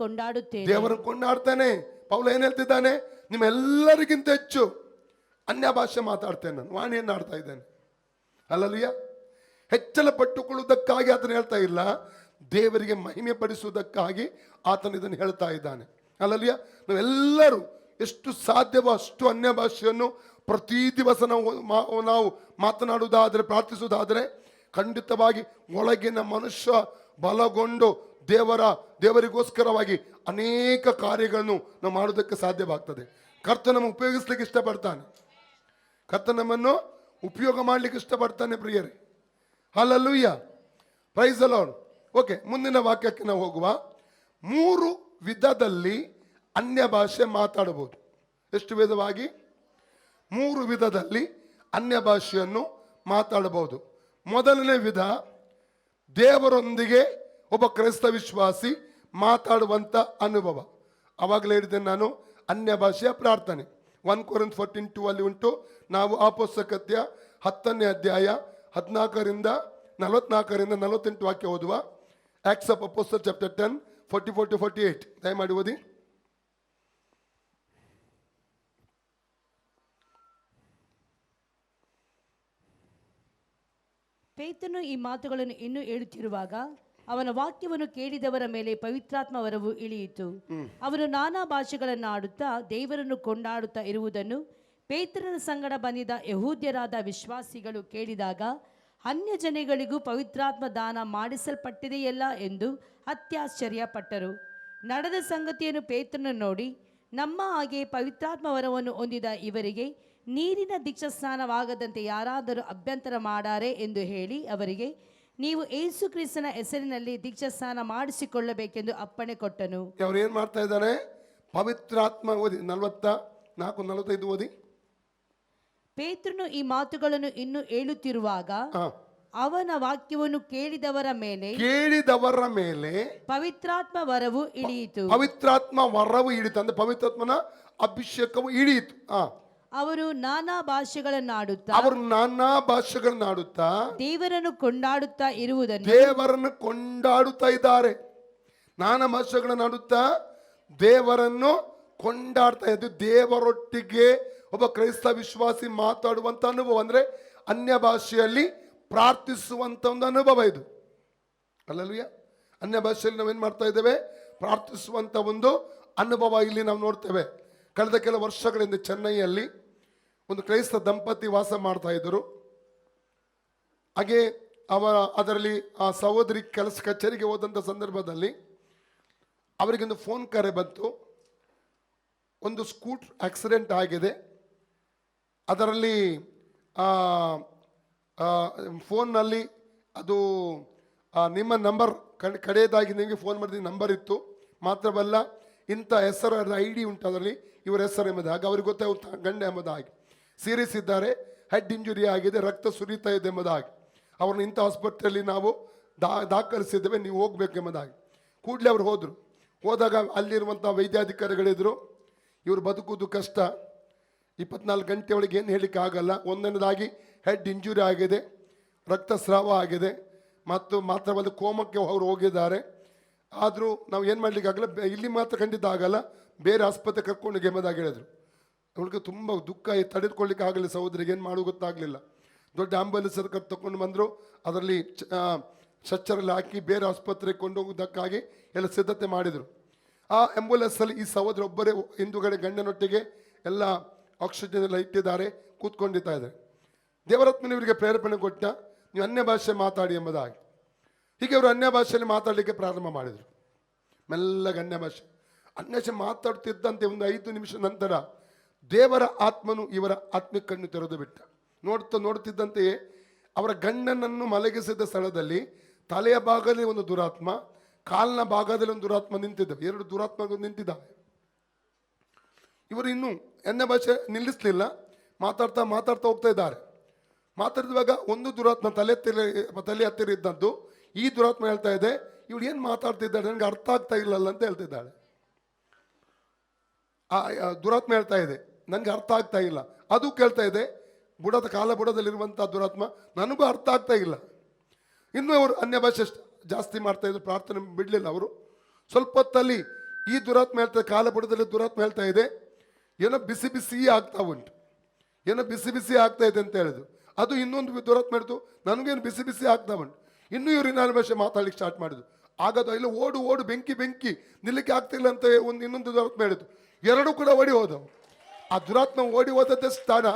ಕೊಂಡಾಡ್ತಾನೆ. ಪೌಲ ಏನ್ ಹೇಳ್ತಿದ್ದಾನೆ? ನಿಮ್ಮೆಲ್ಲರಿಗಿಂತ ಹೆಚ್ಚು ಅನ್ಯ ಭಾಷೆ ಮಾತಾಡ್ತೇನೆ ನಾನು, ವಾಣಿಯನ್ನು ಆಡ್ತಾ ಇದ್ದೇನೆ. ಅಲ್ಲಲ್ಲಿಯ ಹೆಚ್ಚಳ ಪಟ್ಟುಕೊಳ್ಳುವುದಕ್ಕಾಗಿ ಆತನು ಹೇಳ್ತಾ ಇಲ್ಲ, ದೇವರಿಗೆ ಮಹಿಮೆ ಪಡಿಸುವುದಕ್ಕಾಗಿ ಆತನು ಇದನ್ನು ಹೇಳ್ತಾ ಇದ್ದಾನೆ. ಅಲ್ಲಲ್ಲಿಯ ನಾವೆಲ್ಲರೂ ಎಷ್ಟು ಸಾಧ್ಯವೋ ಅಷ್ಟು ಅನ್ಯ ಭಾಷೆಯನ್ನು ಪ್ರತಿ ದಿವಸ ನಾವು ಮಾತನಾಡುವುದಾದರೆ, ಪ್ರಾರ್ಥಿಸುವುದಾದರೆ ಖಂಡಿತವಾಗಿ ಒಳಗಿನ ಮನುಷ್ಯ ಬಲಗೊಂಡು ದೇವರಿಗೋಸ್ಕರವಾಗಿ ಅನೇಕ ಕಾರ್ಯಗಳನ್ನು ನಾವು ಮಾಡೋದಕ್ಕೆ ಸಾಧ್ಯವಾಗ್ತದೆ. ಕರ್ತ ನಮ್ಮನ್ನು ಉಪಯೋಗಿಸ್ಲಿಕ್ಕೆ ಇಷ್ಟಪಡ್ತಾನೆ. ಕರ್ತ ನಮ್ಮನ್ನು ಉಪಯೋಗ ಮಾಡಲಿಕ್ಕೆ ಇಷ್ಟಪಡ್ತಾನೆ ಪ್ರಿಯರೇ. Hallelujah, praise the Lord. Okay, ಮುಂದಿನ ವಾಕ್ಯಕ್ಕೆ ನಾವು ಹೋಗುವ. 3 ವಿಧದಲ್ಲಿ ಅನ್ಯ ಭಾಷೆ ಮಾತಾಡಬಹುದು. ಎಷ್ಟು ವಿಧವಾಗಿ? 3 ವಿಧದಲ್ಲಿ ಅನ್ಯ ಭಾಷೆಯನ್ನು ಮಾತಾಡಬಹುದು. ಮೊದಲನೇ ವಿಧ, ದೇವರೊಂದಿಗೆ ಒಬ್ಬ ಕ್ರೈಸ್ತ ವಿಶ್ವಾಸಿ ಮಾತಾಡುವಂಥ ಅನುಭವ. ಅವಾಗಲೇ ಹೇಳಿದ್ದೇನೆ ನಾನು, ಅನ್ಯ ಭಾಷೆಯ ಪ್ರಾರ್ಥನೆ. 1 Corinthians 14:2 ಅಲ್ಲಿ ಉಂಟು. ನಾವು ಅಪೊಸ್ತಲಕೃತ್ಯ 10ನೇ ಅಧ್ಯಾಯ 14ರಿಂದ 48 ವಾಕ್ಯ ಓದುವ. ಆಕ್ಟ್ಸ್ ಆಫ್ ಅಪೊಸ್ತಲ್ಸ್ ಚಾಪ್ಟರ್ 10 44-48 ದಯಮಾಡಿ ಓದಿ. ಪೇತ್ರನು ಈ ಮಾತುಗಳನ್ನು ಇನ್ನೂ ಹೇಳುತ್ತಿರುವಾಗ ಅವನ ವಾಕ್ಯವನ್ನು ಕೇಳಿದವರ ಮೇಲೆ ಪವಿತ್ರಾತ್ಮ ವರವು ಇಳಿಯಿತು. ಅವನು ನಾನಾ ಭಾಷೆಗಳನ್ನಾಡುತ್ತಾ ದೇವರನ್ನು ಕೊಂಡಾಡುತ್ತಾ ಇರುವುದನ್ನು ಪೇತ್ರನ ಸಂಗಡ ಬಂದಿದ್ದ ಯಹೂದ್ಯರಾದ ವಿಶ್ವಾಸಿಗಳು ಕೇಳಿದಾಗ, ಅನ್ಯ ಜನಗಳಿಗೂ ಪವಿತ್ರಾತ್ಮ ದಾನ ಮಾಡಿಸಲ್ಪಟ್ಟಿದೆಯಲ್ಲ ಎಂದು ಅತ್ಯಾಶ್ಚರ್ಯಪಟ್ಟರು. ನಡೆದ ಸಂಗತಿಯನ್ನು ಪೇತ್ರನು ನೋಡಿ, ನಮ್ಮ ಹಾಗೆ ಪವಿತ್ರಾತ್ಮ ವರವನ್ನು ಹೊಂದಿದ ಇವರಿಗೆ ನೀರಿನ ದೀಕ್ಷಾಸ್ನಾನವಾಗದಂತೆ ಯಾರಾದರೂ ಅಭ್ಯಂತರ ಮಾಡಾರೆ ಎಂದು ಹೇಳಿ ಅವರಿಗೆ, ನೀವು ಯೇಸು ಕ್ರಿಸ್ತನ ಹೆಸರಿನಲ್ಲಿ ದೀಕ್ಷಾಸ್ನಾನ ಮಾಡಿಸಿಕೊಳ್ಳಬೇಕೆಂದು ಅಪ್ಪಣೆ ಕೊಟ್ಟನು. ಅವ್ರು ಏನ್ ಮಾಡ್ತಾ ಇದ್ದಾರೆ? ಪವಿತ್ರಾತ್ಮ. ಓದಿ 44-45 ಓದಿ. ಪೇತ್ರನು ಈ ಮಾತುಗಳನ್ನು ಇನ್ನೂ ಹೇಳುತ್ತಿರುವಾಗ ಅವನ ವಾಕ್ಯವನ್ನು ಕೇಳಿದವರ ಮೇಲೆ ಪವಿತ್ರಾತ್ಮ ವರವು ಇಳಿಯಿತು. ಪವಿತ್ರಾತ್ಮ ವರವು ಇಳಿತು ಅಂದ್ರೆ ಪವಿತ್ರಾತ್ಮನ ಅಭಿಷೇಕವು ಇಳಿಯಿತು. ಅವರು ನಾನಾ ಭಾಷೆಗಳನ್ನಾಡುತ್ತಾ ದೇವರನ್ನು ಕೊಂಡಾಡುತ್ತಾ ಇದ್ದಾರೆ. ನಾನಾ ಭಾಷೆಗಳನ್ನಾಡುತ್ತಾ ದೇವರನ್ನು ಕೊಂಡಾಡ್ತಾ ಇದ್ದು, ದೇವರೊಟ್ಟಿಗೆ ಒಬ್ಬ ಕ್ರೈಸ್ತ ವಿಶ್ವಾಸಿ ಮಾತಾಡುವಂತ ಅನುಭವ ಅಂದ್ರೆ ಅನ್ಯ ಭಾಷೆಯಲ್ಲಿ ಪ್ರಾರ್ಥಿಸುವಂತ ಒಂದು ಅನುಭವ ಇದು. ಅಲ್ಲಲ್ವಿಯ, ಅನ್ಯ ಭಾಷೆಯಲ್ಲಿ ನಾವೇನ್ ಮಾಡ್ತಾ ಇದ್ದೇವೆ? ಪ್ರಾರ್ಥಿಸುವಂತ ಒಂದು ಅನುಭವ ಇಲ್ಲಿ ನಾವು ನೋಡ್ತೇವೆ. ಕಳೆದ ಕೆಲ ವರ್ಷಗಳಿಂದ ಚೆನ್ನೈಯಲ್ಲಿ ಒಂದು ಕ್ರೈಸ್ತ ದಂಪತಿ ವಾಸ ಮಾಡ್ತಾ ಇದ್ದರು. ಹಾಗೆ ಅದರಲ್ಲಿ ಆ ಸಹೋದರಿ ಕೆಲಸ ಕಚೇರಿಗೆ ಹೋದಂಥ ಸಂದರ್ಭದಲ್ಲಿ ಅವರಿಗೊಂದು ಫೋನ್ ಕರೆ ಬಂತು. ಒಂದು ಸ್ಕೂಟರ್ ಆಕ್ಸಿಡೆಂಟ್ ಆಗಿದೆ. ಅದರಲ್ಲಿ ಫೋನ್ನಲ್ಲಿ ಅದು ನಿಮ್ಮ ನಂಬರ್ ಕಡೆಯದಾಗಿ ನಿಮಗೆ ಫೋನ್ ಮಾಡಿದ ನಂಬರ್ ಇತ್ತು. ಮಾತ್ರವಲ್ಲ, ಇಂಥ ಹೆಸರ ID ಉಂಟು, ಅದರಲ್ಲಿ ಇವರ ಹೆಸರು ಎಂಬುದಾಗಿ ಅವ್ರಿಗೆ ಗೊತ್ತಾಗುತ್ತೆ, ಗಂಡ ಎಂಬುದಾಗಿ. ಸೀರಿಯಸ್ ಇದ್ದಾರೆ, ಹೆಡ್ ಇಂಜುರಿ ಆಗಿದೆ, ರಕ್ತ ಸುರಿತಾ ಇದೆ ಎಂಬುದಾಗಿ. ಅವ್ರನ್ನ ಇಂಥ ಆಸ್ಪತ್ರೆಯಲ್ಲಿ ನಾವು ದಾಖಲಿಸಿದ್ದೇವೆ, ನೀವು ಹೋಗ್ಬೇಕು ಎಂಬುದಾಗಿ. ಕೂಡಲೇ ಅವ್ರು ಹೋದರು. ಹೋದಾಗ ಅಲ್ಲಿರುವಂಥ ವೈದ್ಯಾಧಿಕಾರಿಗಳಿದ್ರು, ಇವರು ಬದುಕುವುದು ಕಷ್ಟ, 24 ಗಂಟೆ ಒಳಗೆ ಏನು ಹೇಳಲಿಕ್ಕೆ ಆಗಲ್ಲ. ಒಂದನೇದಾಗಿ ಹೆಡ್ ಇಂಜುರಿ ಆಗಿದೆ, ರಕ್ತಸ್ರಾವ ಆಗಿದೆ, ಮತ್ತು ಮಾತ್ರವಲ್ಲ ಕೋಮಕ್ಕೆ ಅವರು ಹೋಗಿದ್ದಾರೆ. ಆದರೂ ನಾವು ಏನು ಮಾಡಲಿಕ್ಕೆ ಆಗಲ್ಲ, ಇಲ್ಲಿ ಮಾತ್ರ ಖಂಡಿತ ಆಗಲ್ಲ, ಬೇರೆ ಆಸ್ಪತ್ರೆ ಕರ್ಕೊಂಡು ಎಂಬುದಾಗಿ ಹೇಳಿದ್ರು. ಅವಳಿಗೆ ತುಂಬ ದುಃಖ ತಡೆದುಕೊಳ್ಳಿಕ್ಕೆ ಆಗಲಿಲ್ಲ. ಸಹೋದರಿಗೆ ಏನು ಮಾಡೋದು ಗೊತ್ತಾಗಲಿಲ್ಲ. ದೊಡ್ಡ ಆಂಬುಲೆನ್ಸ್ ತಗೊಂಡು ಬಂದರು. ಅದರಲ್ಲಿ ಸ್ಟ್ರೆಚರಲ್ಲಿ ಹಾಕಿ ಬೇರೆ ಆಸ್ಪತ್ರೆಗೆ ಕೊಂಡೋಗೋದಕ್ಕಾಗಿ ಎಲ್ಲ ಸಿದ್ಧತೆ ಮಾಡಿದರು. ಆ ಆಂಬುಲೆನ್ಸಲ್ಲಿ ಈ ಸಹೋದರ ಒಬ್ಬರೇ ಹಿಂದುಗಡೆ ಗಂಡನೊಟ್ಟಿಗೆ ಎಲ್ಲ ಆಕ್ಸಿಜನ್ ಎಲ್ಲ ಇಟ್ಟಿದ್ದಾರೆ, ಕೂತ್ಕೊಂಡಿರ್ತಾ ಇದ್ದಾರೆ. ದೇವರಾತ್ಮನ ಇವರಿಗೆ ಪ್ರೇರೇಪಣೆ ಕೊಟ್ಟ, ನೀವು ಅನ್ಯ ಭಾಷೆ ಮಾತಾಡಿ ಎಂಬುದಾಗಿ. ಹೀಗೆ ಅವರು ಅನ್ಯ ಭಾಷೆಯಲ್ಲಿ ಮಾತಾಡಲಿಕ್ಕೆ ಪ್ರಾರಂಭ ಮಾಡಿದರು. ಮೆಲ್ಲಗೆ ಅನ್ಯ ಭಾಷೆ ಮಾತಾಡ್ತಿದ್ದಂತೆ ಒಂದು 5 ನಿಮಿಷ ನಂತರ ದೇವರ ಆತ್ಮನು ಇವರ ಆತ್ಮಕ್ಕಣ್ಣು ತೆರೆದು ಬಿಟ್ಟ. ನೋಡ್ತಿದ್ದಂತೆಯೇ ಅವರ ಗಂಡನನ್ನು ಮಲಗಿಸಿದ ಸ್ಥಳದಲ್ಲಿ ತಲೆಯ ಭಾಗದಲ್ಲಿ ಒಂದು ದುರಾತ್ಮ, ಕಾಲಿನ ಭಾಗದಲ್ಲಿ ಒಂದು ದುರಾತ್ಮ ನಿಂತಿದ್ದಾವೆ. 2 ದುರಾತ್ಮಗಳು ನಿಂತಿದ್ದಾವೆ. ಇವರು ಇನ್ನೂ ಅನ್ಯ ಭಾಷೆ ನಿಲ್ಲಿಸಲಿಲ್ಲ, ಮಾತಾಡ್ತಾ ಹೋಗ್ತಾ ಇದ್ದಾರೆ. ಮಾತಾಡಿದಾಗ ಒಂದು ದುರಾತ್ಮ ತಲೆ ಹತ್ತಿರ ಇದ್ದದ್ದು ಈ ದುರಾತ್ಮ ಹೇಳ್ತಾ ಇದೆ, ಇವಳು ಏನು ಮಾತಾಡ್ತಿದ್ದಾಳೆ ನನಗೆ ಅರ್ಥ ಆಗ್ತಾ ಇಲ್ಲಲ್ಲ ಅಂತ ಹೇಳ್ತಿದ್ದಾಳೆ. ಆ ದುರಾತ್ಮ ಹೇಳ್ತಾ ಇದೆ ನನಗೆ ಅರ್ಥ ಆಗ್ತಾ ಇಲ್ಲ. ಅದು ಕೇಳ್ತಾ ಇದೆ, ಬುಡದಲ್ಲಿರುವಂಥ ದುರಾತ್ಮ ನನಗೂ ಅರ್ಥ ಆಗ್ತಾ ಇಲ್ಲ. ಇನ್ನೂ ಅವರು ಅನ್ಯ ಭಾಷೆ ಜಾಸ್ತಿ ಮಾಡ್ತಾ ಇದ್ರು, ಪ್ರಾರ್ಥನೆ ಬಿಡಲಿಲ್ಲ ಅವರು. ಸ್ವಲ್ಪ ಹೊತ್ತಲ್ಲಿ ಈ ದುರಾತ್ಮ ಹೇಳ್ತಾ ಇದೆ, ಕಾಲಬುಡದಲ್ಲಿ ದುರಾತ್ಮ ಹೇಳ್ತಾ ಇದೆ, ಏನೋ ಬಿಸಿ ಆಗ್ತಾ ಉಂಟು, ಏನೋ ಬಿಸಿ ಆಗ್ತಾ ಇದೆ ಅಂತ ಹೇಳಿದ್ರು. ಅದು ಇನ್ನೊಂದು ದುರಾತ್ಮ ಹೇಳಿತು, ನನಗೇನು ಬಿಸಿ ಆಗ್ತಾ ಉಂಟು. ಇನ್ನೂ ಇವರು ಅನ್ಯ ಭಾಷೆ ಮಾತಾಡ್ಲಿಕ್ಕೆ ಸ್ಟಾರ್ಟ್ ಮಾಡಿದ್ರು. ಆಗದು ಇಲ್ಲ ಓಡು ಬೆಂಕಿ ನಿಲ್ಲಕ್ಕೆ ಆಗ್ತಿಲ್ಲ ಅಂತ ಇನ್ನೊಂದು ದುರಾತ್ಮ ಹೇಳಿತು. 2 ಕೂಡ ಓಡಿ ಹೋದವು. ಆ ದುರಾತ್ಮ ಓಡಿ ಹೋದದ್ದೇ ಸ್ಥಾನ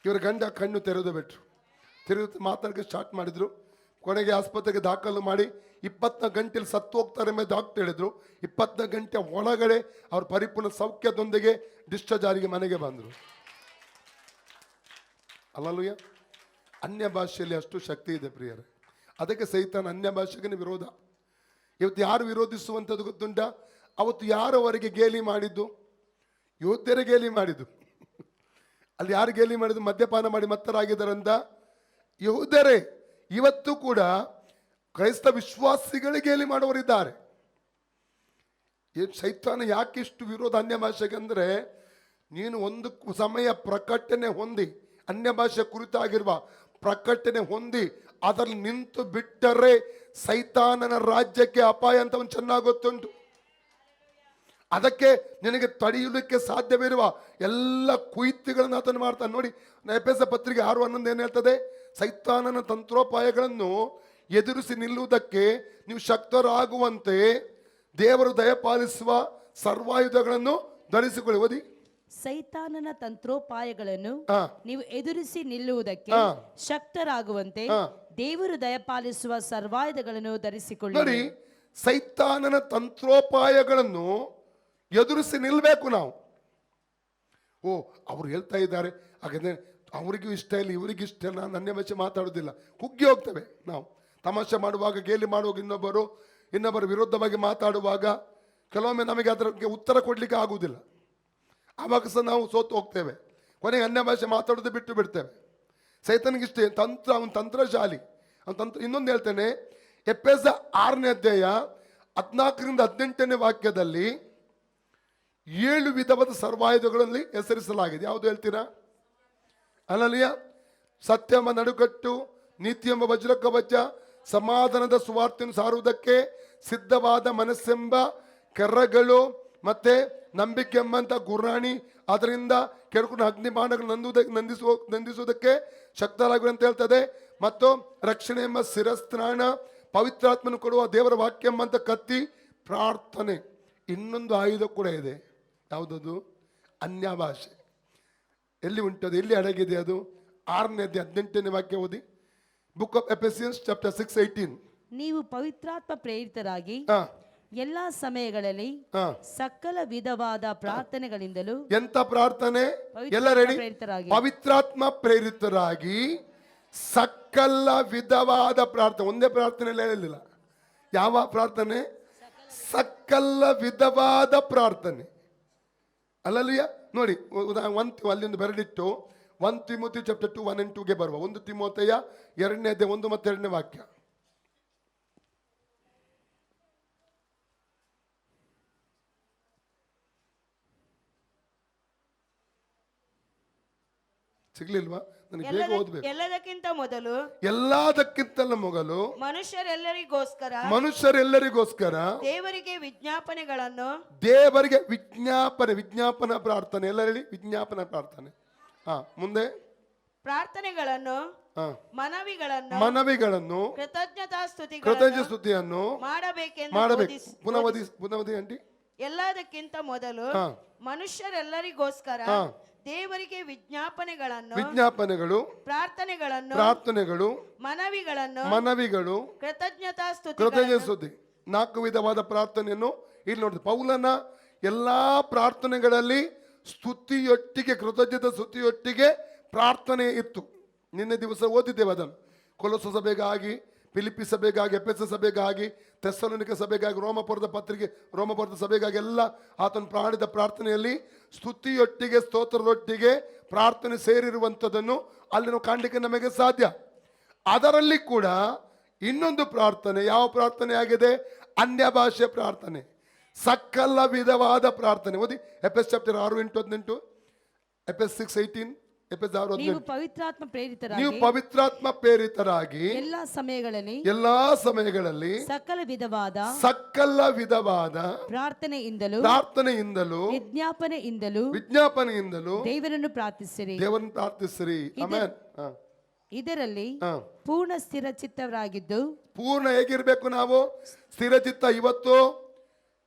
ಇವರ ಗಂಡ ಕಣ್ಣು ತೆರೆದು ಮಾತಾಡಕ್ಕೆ ಸ್ಟಾರ್ಟ್ ಮಾಡಿದ್ರು. ಕೊನೆಗೆ ಆಸ್ಪತ್ರೆಗೆ ದಾಖಲು ಮಾಡಿ 24 ಗಂಟೆಲಿ ಸತ್ತು ಹೋಗ್ತಾರೆ ಎಂಬ ಡಾಕ್ಟರ್ ಹೇಳಿದ್ರು. 24 ಗಂಟೆ ಒಳಗಡೆ ಅವ್ರ ಪರಿಪೂರ್ಣ ಸೌಖ್ಯದೊಂದಿಗೆ ಡಿಸ್ಚಾರ್ಜ್ ಆಗಿ ಮನೆಗೆ ಬಂದರು. ಅಲ್ಲೂಯ, ಅನ್ಯ ಭಾಷೆಯಲ್ಲಿ ಅಷ್ಟು ಶಕ್ತಿ ಇದೆ ಪ್ರಿಯರೇ. ಅದಕ್ಕೆ ಸೈತಾನ ಅನ್ಯ ಭಾಷೆಗೆ ವಿರೋಧ. ಇವತ್ತು ಯಾರು ವಿರೋಧಿಸುವಂಥದ್ದು ಗೊತ್ತುಂಟ? ಅವತ್ತು ಯಾರವರೆಗೆ ಗೇಲಿ ಮಾಡಿದ್ದು? ಯೋಧರ ಗೇಲಿ ಮಾಡಿದ್ದು. ಅಲ್ಲಿ ಯಾರು ಗೇಲಿ ಮಾಡಿದ್ದು? ಮದ್ಯಪಾನ ಮಾಡಿ ಮತ್ತರಾಗಿದ್ದಾರಂತ ಯೋಧರೇ. ಇವತ್ತು ಕೂಡ ಕ್ರೈಸ್ತ ವಿಶ್ವಾಸಿಗಳಿಗೆ ಗೇಲಿ ಮಾಡುವರಿದ್ದಾರೆ. ಸೈತಾನ ಯಾಕಿಷ್ಟು ವಿರೋಧ ಅನ್ಯ ಭಾಷೆಗೆ ಅಂದರೆ, ನೀನು ಒಂದು ಸಮಯ ಪ್ರಕಟಣೆ ಹೊಂದಿ, ಅನ್ಯ ಭಾಷೆ ಕುರಿತಾಗಿರುವ ಪ್ರಕಟಣೆ ಹೊಂದಿ ಅದರಲ್ಲಿ ನಿಂತು ಬಿಟ್ಟರೆ ಸೈತಾನನ ರಾಜ್ಯಕ್ಕೆ ಅಪಾಯ ಅಂತ ಒಂದು ಚೆನ್ನಾಗಿ ಗೊತ್ತುಂಟು. ಅದಕ್ಕೆ ನಿನಗೆ ತಡೆಯಲಿಕ್ಕೆ ಸಾಧ್ಯವಿರುವ ಎಲ್ಲ ಕುಯ್ತಿಗಳನ್ನು ಆತನು ಮಾಡ್ತಾನೆ. ನೋಡಿ, ಎಫೆಸ ಪತ್ರಿಕೆ 6:11 ಏನು ಹೇಳ್ತದೆ? ಸೈತಾನನ ತಂತ್ರೋಪಾಯಗಳನ್ನು ಎದುರಿಸಿ ನಿಲ್ಲುವುದಕ್ಕೆ ನೀವು ಶಕ್ತರಾಗುವಂತೆ ದೇವರು ದಯಪಾಲಿಸುವ ಸರ್ವಾಯುಧಗಳನ್ನು ಧರಿಸಿಕೊಳ್ಳಿ. ಓದಿ. ಸೈತಾನನ ತಂತ್ರೋಪಾಯಗಳನ್ನು ನೀವು ಎದುರಿಸಿ ನಿಲ್ಲುವುದಕ್ಕೆ ಶಕ್ತರಾಗುವಂತೆ ದೇವರು ದಯಪಾಲಿಸುವ ಸರ್ವಾಯುಧಗಳನ್ನು ಧರಿಸಿಕೊಳ್ಳಿ. ನೋಡಿ, ಸೈತಾನನ ತಂತ್ರೋಪಾಯಗಳನ್ನು ಎದುರಿಸಿ ನಿಲ್ಲಬೇಕು ನಾವು. ಅವ್ರು ಹೇಳ್ತಾ ಇದ್ದಾರೆ, ಹಾಗಾದ್ರೆ ಅವರಿಗೂ ಇಷ್ಟ ಇಲ್ಲ, ಇವರಿಗೂ ಇಷ್ಟ ಇಲ್ಲ, ನಾನು ಅನ್ಯ ಭಾಷೆ ಮಾತಾಡೋದಿಲ್ಲ, ಕುಗ್ಗಿ ಹೋಗ್ತೇವೆ ನಾವು. ತಮಾಷೆ ಮಾಡುವಾಗ, ಗೇಲಿ ಮಾಡುವಾಗ, ಇನ್ನೊಬ್ಬರ ವಿರುದ್ಧವಾಗಿ ಮಾತಾಡುವಾಗ ಕೆಲವೊಮ್ಮೆ ನಮಗೆ ಅದಕ್ಕೆ ಉತ್ತರ ಕೊಡಲಿಕ್ಕೆ ಆಗುವುದಿಲ್ಲ. ಆವಾಗ ಸಹ ನಾವು ಸೋತು ಹೋಗ್ತೇವೆ. ಕೊನೆಗೆ ಅನ್ಯ ಭಾಷೆ ಮಾತಾಡೋದು ಬಿಟ್ಟು ಬಿಡ್ತೇವೆ. ಸೈತನಿಗಿಷ್ಟೇ ಅವನ ತಂತ್ರಶಾಲಿ. ಇನ್ನೊಂದು ಹೇಳ್ತೇನೆ, ಎಫೆಸ 6ನೇ ಅಧ್ಯಾಯ 14-18 ವಾಕ್ಯದಲ್ಲಿ 7 ವಿಧವಾದ ಸರ್ವಾಯುಧಗಳಲ್ಲಿ ಹೆಸರಿಸಲಾಗಿದೆ. ಯಾವುದು ಹೇಳ್ತೀರಾ? ಅಲ್ಲಲಿಯ ಸತ್ಯಂಬ ನಡುಕಟ್ಟು, ನೀತಿಯೆಂಬ ವಜ್ರಕವಚ, ಸಮಾಧಾನದ ಸುವಾರ್ತೆಯನ್ನು ಸಾರುವುದಕ್ಕೆ ಸಿದ್ಧವಾದ ಮನಸ್ಸೆಂಬ ಕರ್ರಗಳು, ಮತ್ತೆ ನಂಬಿಕೆ ಎಂಬಂತ ಗುರಾಣಿ, ಅದರಿಂದ ಕೆರಕುನ ಅಗ್ನಿಬಾಣಗಳು ನಂದಿಸುವುದಕ್ಕೆ ಶಕ್ತರಾಗುವ ಅಂತ ಹೇಳ್ತದೆ. ಮತ್ತು ರಕ್ಷಣೆ ಎಂಬ ಶಿರಸ್ತ್ರಾಣ, ಪವಿತ್ರಾತ್ಮನು ಕೊಡುವ ದೇವರ ವಾಕ್ಯ ಎಂಬಂತ ಕತ್ತಿ, ಪ್ರಾರ್ಥನೆ. ಇನ್ನೊಂದು ಆಯುಧ ಕೂಡ ಇದೆ. ಯಾವುದದು? ಅನ್ಯ ಭಾಷೆ. ಎಲ್ಲಿ ಉಂಟದು? ಎಲ್ಲಿ ಅಡಗಿದೆ ಅದು? 6ನೇ ಅಧ್ಯಾಯ 18ನೇ ವಾಕ್ಯ ಓದಿ. Book of Ephesians chapter 6:18. ನೀವು ಪವಿತ್ರಾತ್ಮ ಪ್ರೇರಿತರಾಗಿ ಎಲ್ಲಾ ಸಮಯಗಳಲ್ಲಿ ಸಕಲ ವಿಧವಾದ ಪ್ರಾರ್ಥನೆಗಳಿಂದಲೂ. ಎಂತ ಪ್ರಾರ್ಥನೆ? ಎಲ್ಲ ರೆಡಿ? ಪವಿತ್ರಾತ್ಮ ಪ್ರೇರಿತರಾಗಿ ಸಕಲ ವಿಧವಾದ ಪ್ರಾರ್ಥನೆ. ಒಂದೇ ಪ್ರಾರ್ಥನೆ ಹೇಳಲಿಲ್ಲ. ಯಾವ ಪ್ರಾರ್ಥನೆ? ಸಕಲ ವಿಧವಾದ ಪ್ರಾರ್ಥನೆ. ಅಲ್ಲಲ್ಲಿಯ ನೋಡಿ, ಅಲ್ಲಿಂದ ಬರಲಿಟ್ಟು 1 ತಿಮೋಥಿ ಚಾಪ್ಟರ್ 2 1 and 2ಗೆ ಬರುವ. 1 ತಿಮೋಥೆಯ 2ನೇ ಅಧ್ಯಾಯ 1 ಮತ್ತು 2ನೇ ವಾಕ್ಯ. ಸಿಗ್ಲಿಲ್ವಾ? ನನಗೆ ಬೇಗ ಓದಬೇಕು. ಎಲ್ಲದಕ್ಕಿಂತಲೂ ಮೊದಲು ಮನುಷ್ಯರೆಲ್ಲರಿಗೋಸ್ಕರ ದೇವರಿಗೆ ವಿಜ್ಞಾಪನಾ ಪ್ರಾರ್ಥನೆ. ಎಲ್ಲ ಹೇಳಿ, ವಿಜ್ಞಾಪನಾ ಪ್ರಾರ್ಥನೆ. ಮುಂದೆ ಪ್ರಾರ್ಥನೆಗಳನ್ನು, ಮನವಿಗಳನ್ನು, ಕೃತಜ್ಞತಾ ಸ್ತುತಿಯನ್ನು ಮಾಡಬೇಕು. ಪುನಃ ಓದಿ ಆಂಟಿ. ಎಲ್ಲದಕ್ಕಿಂತ ಮೊದಲು ಹಾ. ಮನುಷ್ಯರೆಲ್ಲರಿಗೋಸ್ಕರ ಹಾ. ದೇವರಿಗೆ ವಿಜ್ಞಾಪನೆಗಳು, ಪ್ರಾರ್ಥನೆಗಳನ್ನು, ಮನವಿಗಳು, ಕೃತಜ್ಞತಾ ಕೃತಜ್ಞ ಸ್ತುತಿ, 4 ವಿಧವಾದ ಪ್ರಾರ್ಥನೆಯನ್ನು ಇಲ್ಲಿ ನೋಡಿದೆ. ಪೌಲನ ಎಲ್ಲಾ ಪ್ರಾರ್ಥನೆಗಳಲ್ಲಿ ಸ್ತುತಿಯೊಟ್ಟಿಗೆ, ಕೃತಜ್ಞತಾ ಸ್ತುತಿಯೊಟ್ಟಿಗೆ ಪ್ರಾರ್ಥನೆ ಇತ್ತು. ನಿನ್ನೆ ದಿವಸ ಓದಿದ್ದೇವೆ ಅದನ್ನು. ಕೊಲೊಸ ಸಭೆಗಾಗಿ, ಫಿಲಿಪ್ಪಿ ಸಭೆಗಾಗಿ, ಎಫೆಸ ಸಭೆಗಾಗಿ, ಥೆಸಲೋನಿಕ ಸಭೆಗಾಗಿ, ರೋಮಪುರದ ಸಭೆಗಾಗಿ ಎಲ್ಲ ಆತನು ಮಾಡಿದ ಪ್ರಾರ್ಥನೆಯಲ್ಲಿ ಸ್ತುತಿಯೊಟ್ಟಿಗೆ, ಸ್ತೋತ್ರದೊಟ್ಟಿಗೆ ಪ್ರಾರ್ಥನೆ ಸೇರಿರುವಂಥದ್ದನ್ನು ಅಲ್ಲಿ ನಾವು ಕಾಣಲಿಕ್ಕೆ ನಮಗೆ ಸಾಧ್ಯ. ಅದರಲ್ಲಿ ಕೂಡ ಇನ್ನೊಂದು ಪ್ರಾರ್ಥನೆ, ಯಾವ ಪ್ರಾರ್ಥನೆ ಆಗಿದೆ? ಅನ್ಯ ಭಾಷೆ ಪ್ರಾರ್ಥನೆ, ಸಕಲ ವಿಧವಾದ ಪ್ರಾರ್ಥನೆ. ಓದಿ ಎಫೆಸ್ ಚಾಪ್ಟರ್ 6:8-18, ಎಫೆಸ್ 6:18, ಎಫೆಸ್ 6:18. ನೀವು ಪವಿತ್ರಾತ್ಮ ಪ್ರೇರಿತರಾಗಿ ಎಲ್ಲಾ ಸಮಯಗಳಲ್ಲಿ ಸಕಲ ವಿಧವಾದ ಪ್ರಾರ್ಥನೆಯಿಂದಲೂ ವಿಜ್ಞಾಪನೆಯಿಂದಲೂ ದೇವರನ್ನು ಪ್ರಾರ್ಥಿಸಿರಿ. ಆಮೆನ್. ಇದರಲ್ಲಿ ಪೂರ್ಣ ಸ್ಥಿರಚಿತ್ತರಾಗಿದ್ದು, ಪೂರ್ಣ ಹೇಗಿರ್ಬೇಕು ನಾವು? ಸ್ಥಿರಚಿತ್ತ. ಇವತ್ತು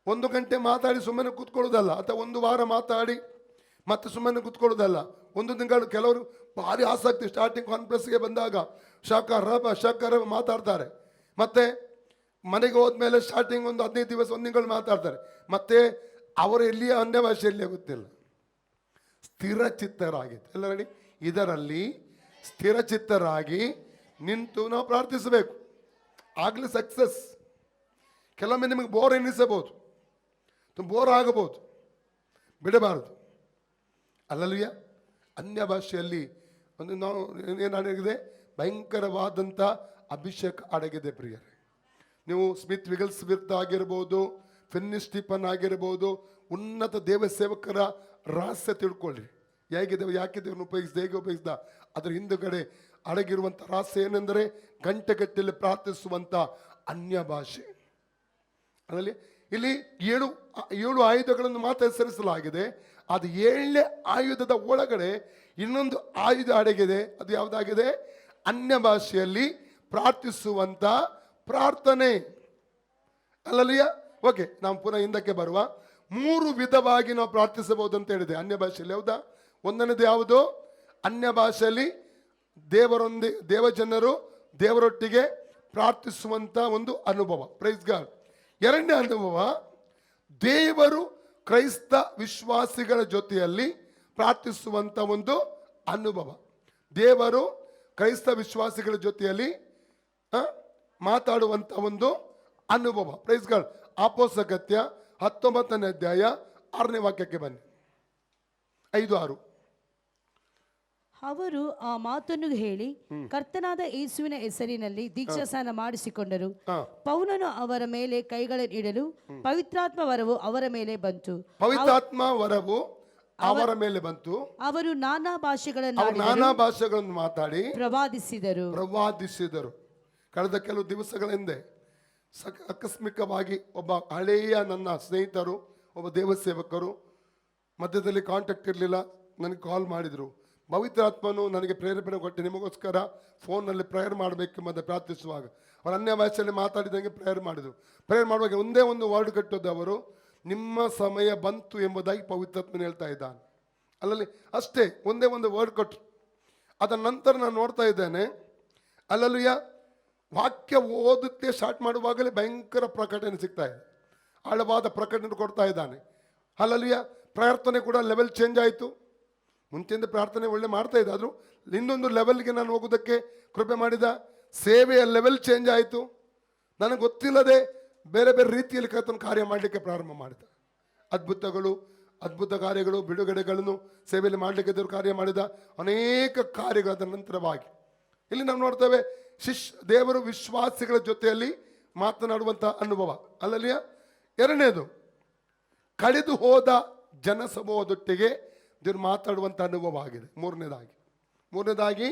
1 ಗಂಟೆ ಮಾತಾಡಿ ಸುಮ್ಮನೆ ಕೂತ್ಕೊಳ್ಳೋದಲ್ಲ, ಅಥವಾ 1 ವಾರ ಮಾತಾಡಿ ಮತ್ತೆ ಸುಮ್ಮನೆ ಕೂತ್ಕೊಳ್ಳೋದಲ್ಲ. 1 ತಿಂಗಳು ಕೆಲವರು ಭಾರಿ ಆಸಕ್ತಿ, ಸ್ಟಾರ್ಟಿಂಗ್ ಕಾನ್ಫರೆನ್ಸ್ಗೆ ಬಂದಾಗ ಶಕ ರಬ ಮಾತಾಡ್ತಾರೆ. ಮತ್ತೆ ಮನೆಗೆ ಹೋದ್ಮೇಲೆ ಸ್ಟಾರ್ಟಿಂಗ್ 15 ದಿವಸ 1 ತಿಂಗಳು ಮಾತಾಡ್ತಾರೆ. ಮತ್ತೆ ಅವರು ಎಲ್ಲಿಯೇ ಅನ್ಯ ಭಾಷೆಯಲ್ಲಿಯೇ ಗೊತ್ತಿಲ್ಲ. ಸ್ಥಿರಚಿತ್ತರಾಗಿತ್ತು ಎಲ್ಲ ರೆಡಿ. ಇದರಲ್ಲಿ ಸ್ಥಿರಚಿತ್ತರಾಗಿ ನಿಂತು ನಾವು ಪ್ರಾರ್ಥಿಸಬೇಕು, ಆಗಲಿ ಸಕ್ಸಸ್. ಕೆಲವೊಮ್ಮೆ ನಿಮಗೆ ಬೋರ್ ಎನ್ನಿಸಬಹುದು, ಬೋರ್ ಆಗಬಹುದು, ಬಿಡಬಾರದು. ಅಲ್ಲಲ್ವಿಯ ಅನ್ಯ ಭಾಷೆಯಲ್ಲಿ ಒಂದು ನಾವು ಏನು ಅಡಗಿದೆ? ಭಯಂಕರವಾದಂಥ ಅಭಿಷೇಕ ಅಡಗಿದೆ ಪ್ರಿಯರೇ. ನೀವು ಸ್ಮಿತ್ ವಿಗಲ್ಸ್ವಿರ್ತ್ ಆಗಿರ್ಬೋದು, ಫಿನ್ನಿಸ್ ಸ್ಟೀಫನ್ ಆಗಿರ್ಬೋದು, ಉನ್ನತ ದೇವ ಸೇವಕರ ರಹಸ್ಯ ತಿಳ್ಕೊಳ್ಳಿ. ಯಾಕೆ ದೇವರನ್ನು ಉಪಯೋಗಿಸಿದ, ಹೇಗೆ ಉಪಯೋಗಿಸಿದ, ಅದರ ಹಿಂದುಗಡೆ ಅಡಗಿರುವಂಥ ರಹಸ್ಯ ಏನೆಂದರೆ ಗಂಟೆಗಟ್ಟಲೆ ಪ್ರಾರ್ಥಿಸುವಂಥ ಅನ್ಯ ಭಾಷೆ. ಅದರಲ್ಲಿ ಇಲ್ಲಿ 7 ಆಯುಧಗಳನ್ನು ಮಾತ್ರ ಹೆಸರಿಸಲಾಗಿದೆ. ಅದು 7ನೇ ಆಯುಧದ ಒಳಗಡೆ ಇನ್ನೊಂದು ಆಯುಧ ಅಡಗಿದೆ. ಅದು ಯಾವುದಾಗಿದೆ? ಅನ್ಯ ಭಾಷೆಯಲ್ಲಿ ಪ್ರಾರ್ಥಿಸುವಂಥ ಪ್ರಾರ್ಥನೆ. ಅಲ್ಲಲ್ಲಿಯ ಓಕೆ, ನಾವು ಪುನಃ ಹಿಂದಕ್ಕೆ ಬರುವ. 3 ವಿಧವಾಗಿ ನಾವು ಪ್ರಾರ್ಥಿಸಬಹುದು ಅಂತ ಹೇಳಿದೆ ಅನ್ಯ ಭಾಷೆಯಲ್ಲಿ. ಹೌದಾ? ಒಂದನೇದು ಯಾವುದು? ಅನ್ಯ ಭಾಷೆಯಲ್ಲಿ ದೇವಜನರು ದೇವರೊಟ್ಟಿಗೆ ಪ್ರಾರ್ಥಿಸುವಂಥ ಒಂದು ಅನುಭವ. Praise God. 2ನೇ ಅನುಭವ, ದೇವರು ಕ್ರೈಸ್ತ ವಿಶ್ವಾಸಿಗಳ ಜೊತೆಯಲ್ಲಿ ಪ್ರಾರ್ಥಿಸುವಂಥ ಒಂದು ಅನುಭವ. ದೇವರು ಕ್ರೈಸ್ತ ವಿಶ್ವಾಸಿಗಳ ಜೊತೆಯಲ್ಲಿ ಮಾತಾಡುವಂಥ ಒಂದು ಅನುಭವ. Praise God. ಅಪೊಸ್ತಲಕೃತ್ಯ 19ನೇ ಅಧ್ಯಾಯ 6ನೇ ವಾಕ್ಯಕ್ಕೆ ಬನ್ನಿ. 5-6. ಅವರು ಆ ಮಾತನ್ನು ಹೇಳಿ ಕರ್ತನಾದ ಯೇಸುವಿನ ಹೆಸರಿನಲ್ಲಿ ದೀಕ್ಷಾಸ್ನಾನ ಮಾಡಿಸಿಕೊಂಡರು. ಪೌಲನು ಅವರ ಮೇಲೆ ಕೈಗಳನ್ನು ಇಡಲು ಪವಿತ್ರಾತ್ಮ ವರವು ಅವರ ಮೇಲೆ ಬಂತು. ಅವರು ನಾನಾ ಭಾಷೆಗಳನ್ನು ಮಾತಾಡಿ ಪ್ರವಾದಿಸಿದರು. ಕಳೆದ ಕೆಲವು ದಿವಸಗಳ ಹಿಂದೆ ಆಕಸ್ಮಿಕವಾಗಿ ಒಬ್ಬ ಹಳೆಯ ನನ್ನ ಸ್ನೇಹಿತರು, ಒಬ್ಬ ದೇವ ಸೇವಕರು, ಮಧ್ಯದಲ್ಲಿ ಕಾಂಟ್ಯಾಕ್ಟ್ ಇರಲಿಲ್ಲ, ನನಗೆ ಕಾಲ್ ಮಾಡಿದರು. ಪವಿತ್ರಾತ್ಮನು ನನಗೆ ಪ್ರೇರೇಪಣೆ ಕೊಟ್ಟು ನಿಮಗೋಸ್ಕರ ಫೋನ್ನಲ್ಲಿ ಪ್ರೇಯರ್ ಮಾಡಬೇಕು ಮತ್ತು ಪ್ರಾರ್ಥಿಸುವಾಗ ಅವರು ಅನ್ಯ ಭಾಷೆಯಲ್ಲಿ ಮಾತಾಡಿದಂಗೆ ಪ್ರೇಯರ್ ಮಾಡಿದರು. ಪ್ರೇಯರ್ ಮಾಡುವಾಗ ಒಂದೇ ಒಂದು ವರ್ಡ್ ಕಟ್ಟೋದು ಅವರು, ನಿಮ್ಮ ಸಮಯ ಬಂತು ಎಂಬುದಾಗಿ ಪವಿತ್ರಾತ್ಮನ ಹೇಳ್ತಾ ಇದ್ದಾನೆ. ಅಲ್ಲಲ್ಲಿ ಅಷ್ಟೇ, ಒಂದೇ ಒಂದು ವರ್ಡ್ ಕೊಟ್ಟರು. ಅದರ ನಂತರ ನಾನು ನೋಡ್ತಾ ಇದ್ದೇನೆ, ಅಲ್ಲಲ್ಲಿಯ ವಾಕ್ಯ ಓದುತ್ತೆ ಸ್ಟಾರ್ಟ್ ಮಾಡುವಾಗಲೇ ಭಯಂಕರ ಪ್ರಕಟಣೆ ಸಿಗ್ತಾ ಇದೆ, ಆಳವಾದ ಪ್ರಕಟಣೆ ಕೊಡ್ತಾ ಇದ್ದಾನೆ. ಅಲ್ಲಲ್ಲಿಯ ಪ್ರಾರ್ಥನೆ ಕೂಡ ಲೆವೆಲ್ ಚೇಂಜ್ ಆಯಿತು. ಮುಂಚೆಯಿಂದ ಪ್ರಾರ್ಥನೆ ಒಳ್ಳೆ ಮಾಡ್ತಾ ಇದ್ದ, ಆದರೂ ಇನ್ನೊಂದು ಲೆವೆಲ್ಗೆ ನಾನು ಹೋಗೋದಕ್ಕೆ ಕೃಪೆ ಮಾಡಿದ. ಸೇವೆಯ ಲೆವೆಲ್ ಚೇಂಜ್ ಆಯಿತು. ನನಗೆ ಗೊತ್ತಿಲ್ಲದೆ ಬೇರೆ ಬೇರೆ ರೀತಿಯಲ್ಲಿ ಕರ್ತನ ಕಾರ್ಯ ಮಾಡಲಿಕ್ಕೆ ಪ್ರಾರಂಭ ಮಾಡಿದ. ಅದ್ಭುತ ಕಾರ್ಯಗಳು, ಬಿಡುಗಡೆಗಳನ್ನು ಸೇವೆಯಲ್ಲಿ ಮಾಡಲಿಕ್ಕೆ ದೇವರು ಕಾರ್ಯ ಮಾಡಿದ. ಅನೇಕ ಕಾರ್ಯಗಳಾದ ನಂತರವಾಗಿ ಇಲ್ಲಿ ನಾವು ನೋಡ್ತೇವೆ, ದೇವರು ವಿಶ್ವಾಸಿಗಳ ಜೊತೆಯಲ್ಲಿ ಮಾತನಾಡುವಂಥ ಅನುಭವ. ಅಲ್ಲಲ್ಲಿಯ 2ನೇದು, ಕಳೆದು ಹೋದ ಜನಸಮೂಹದೊಟ್ಟಿಗೆ ದೇವರು ಮಾತಾಡುವಂಥ ಅನುಭವ ಆಗಿದೆ. 3ನೇದಾಗಿ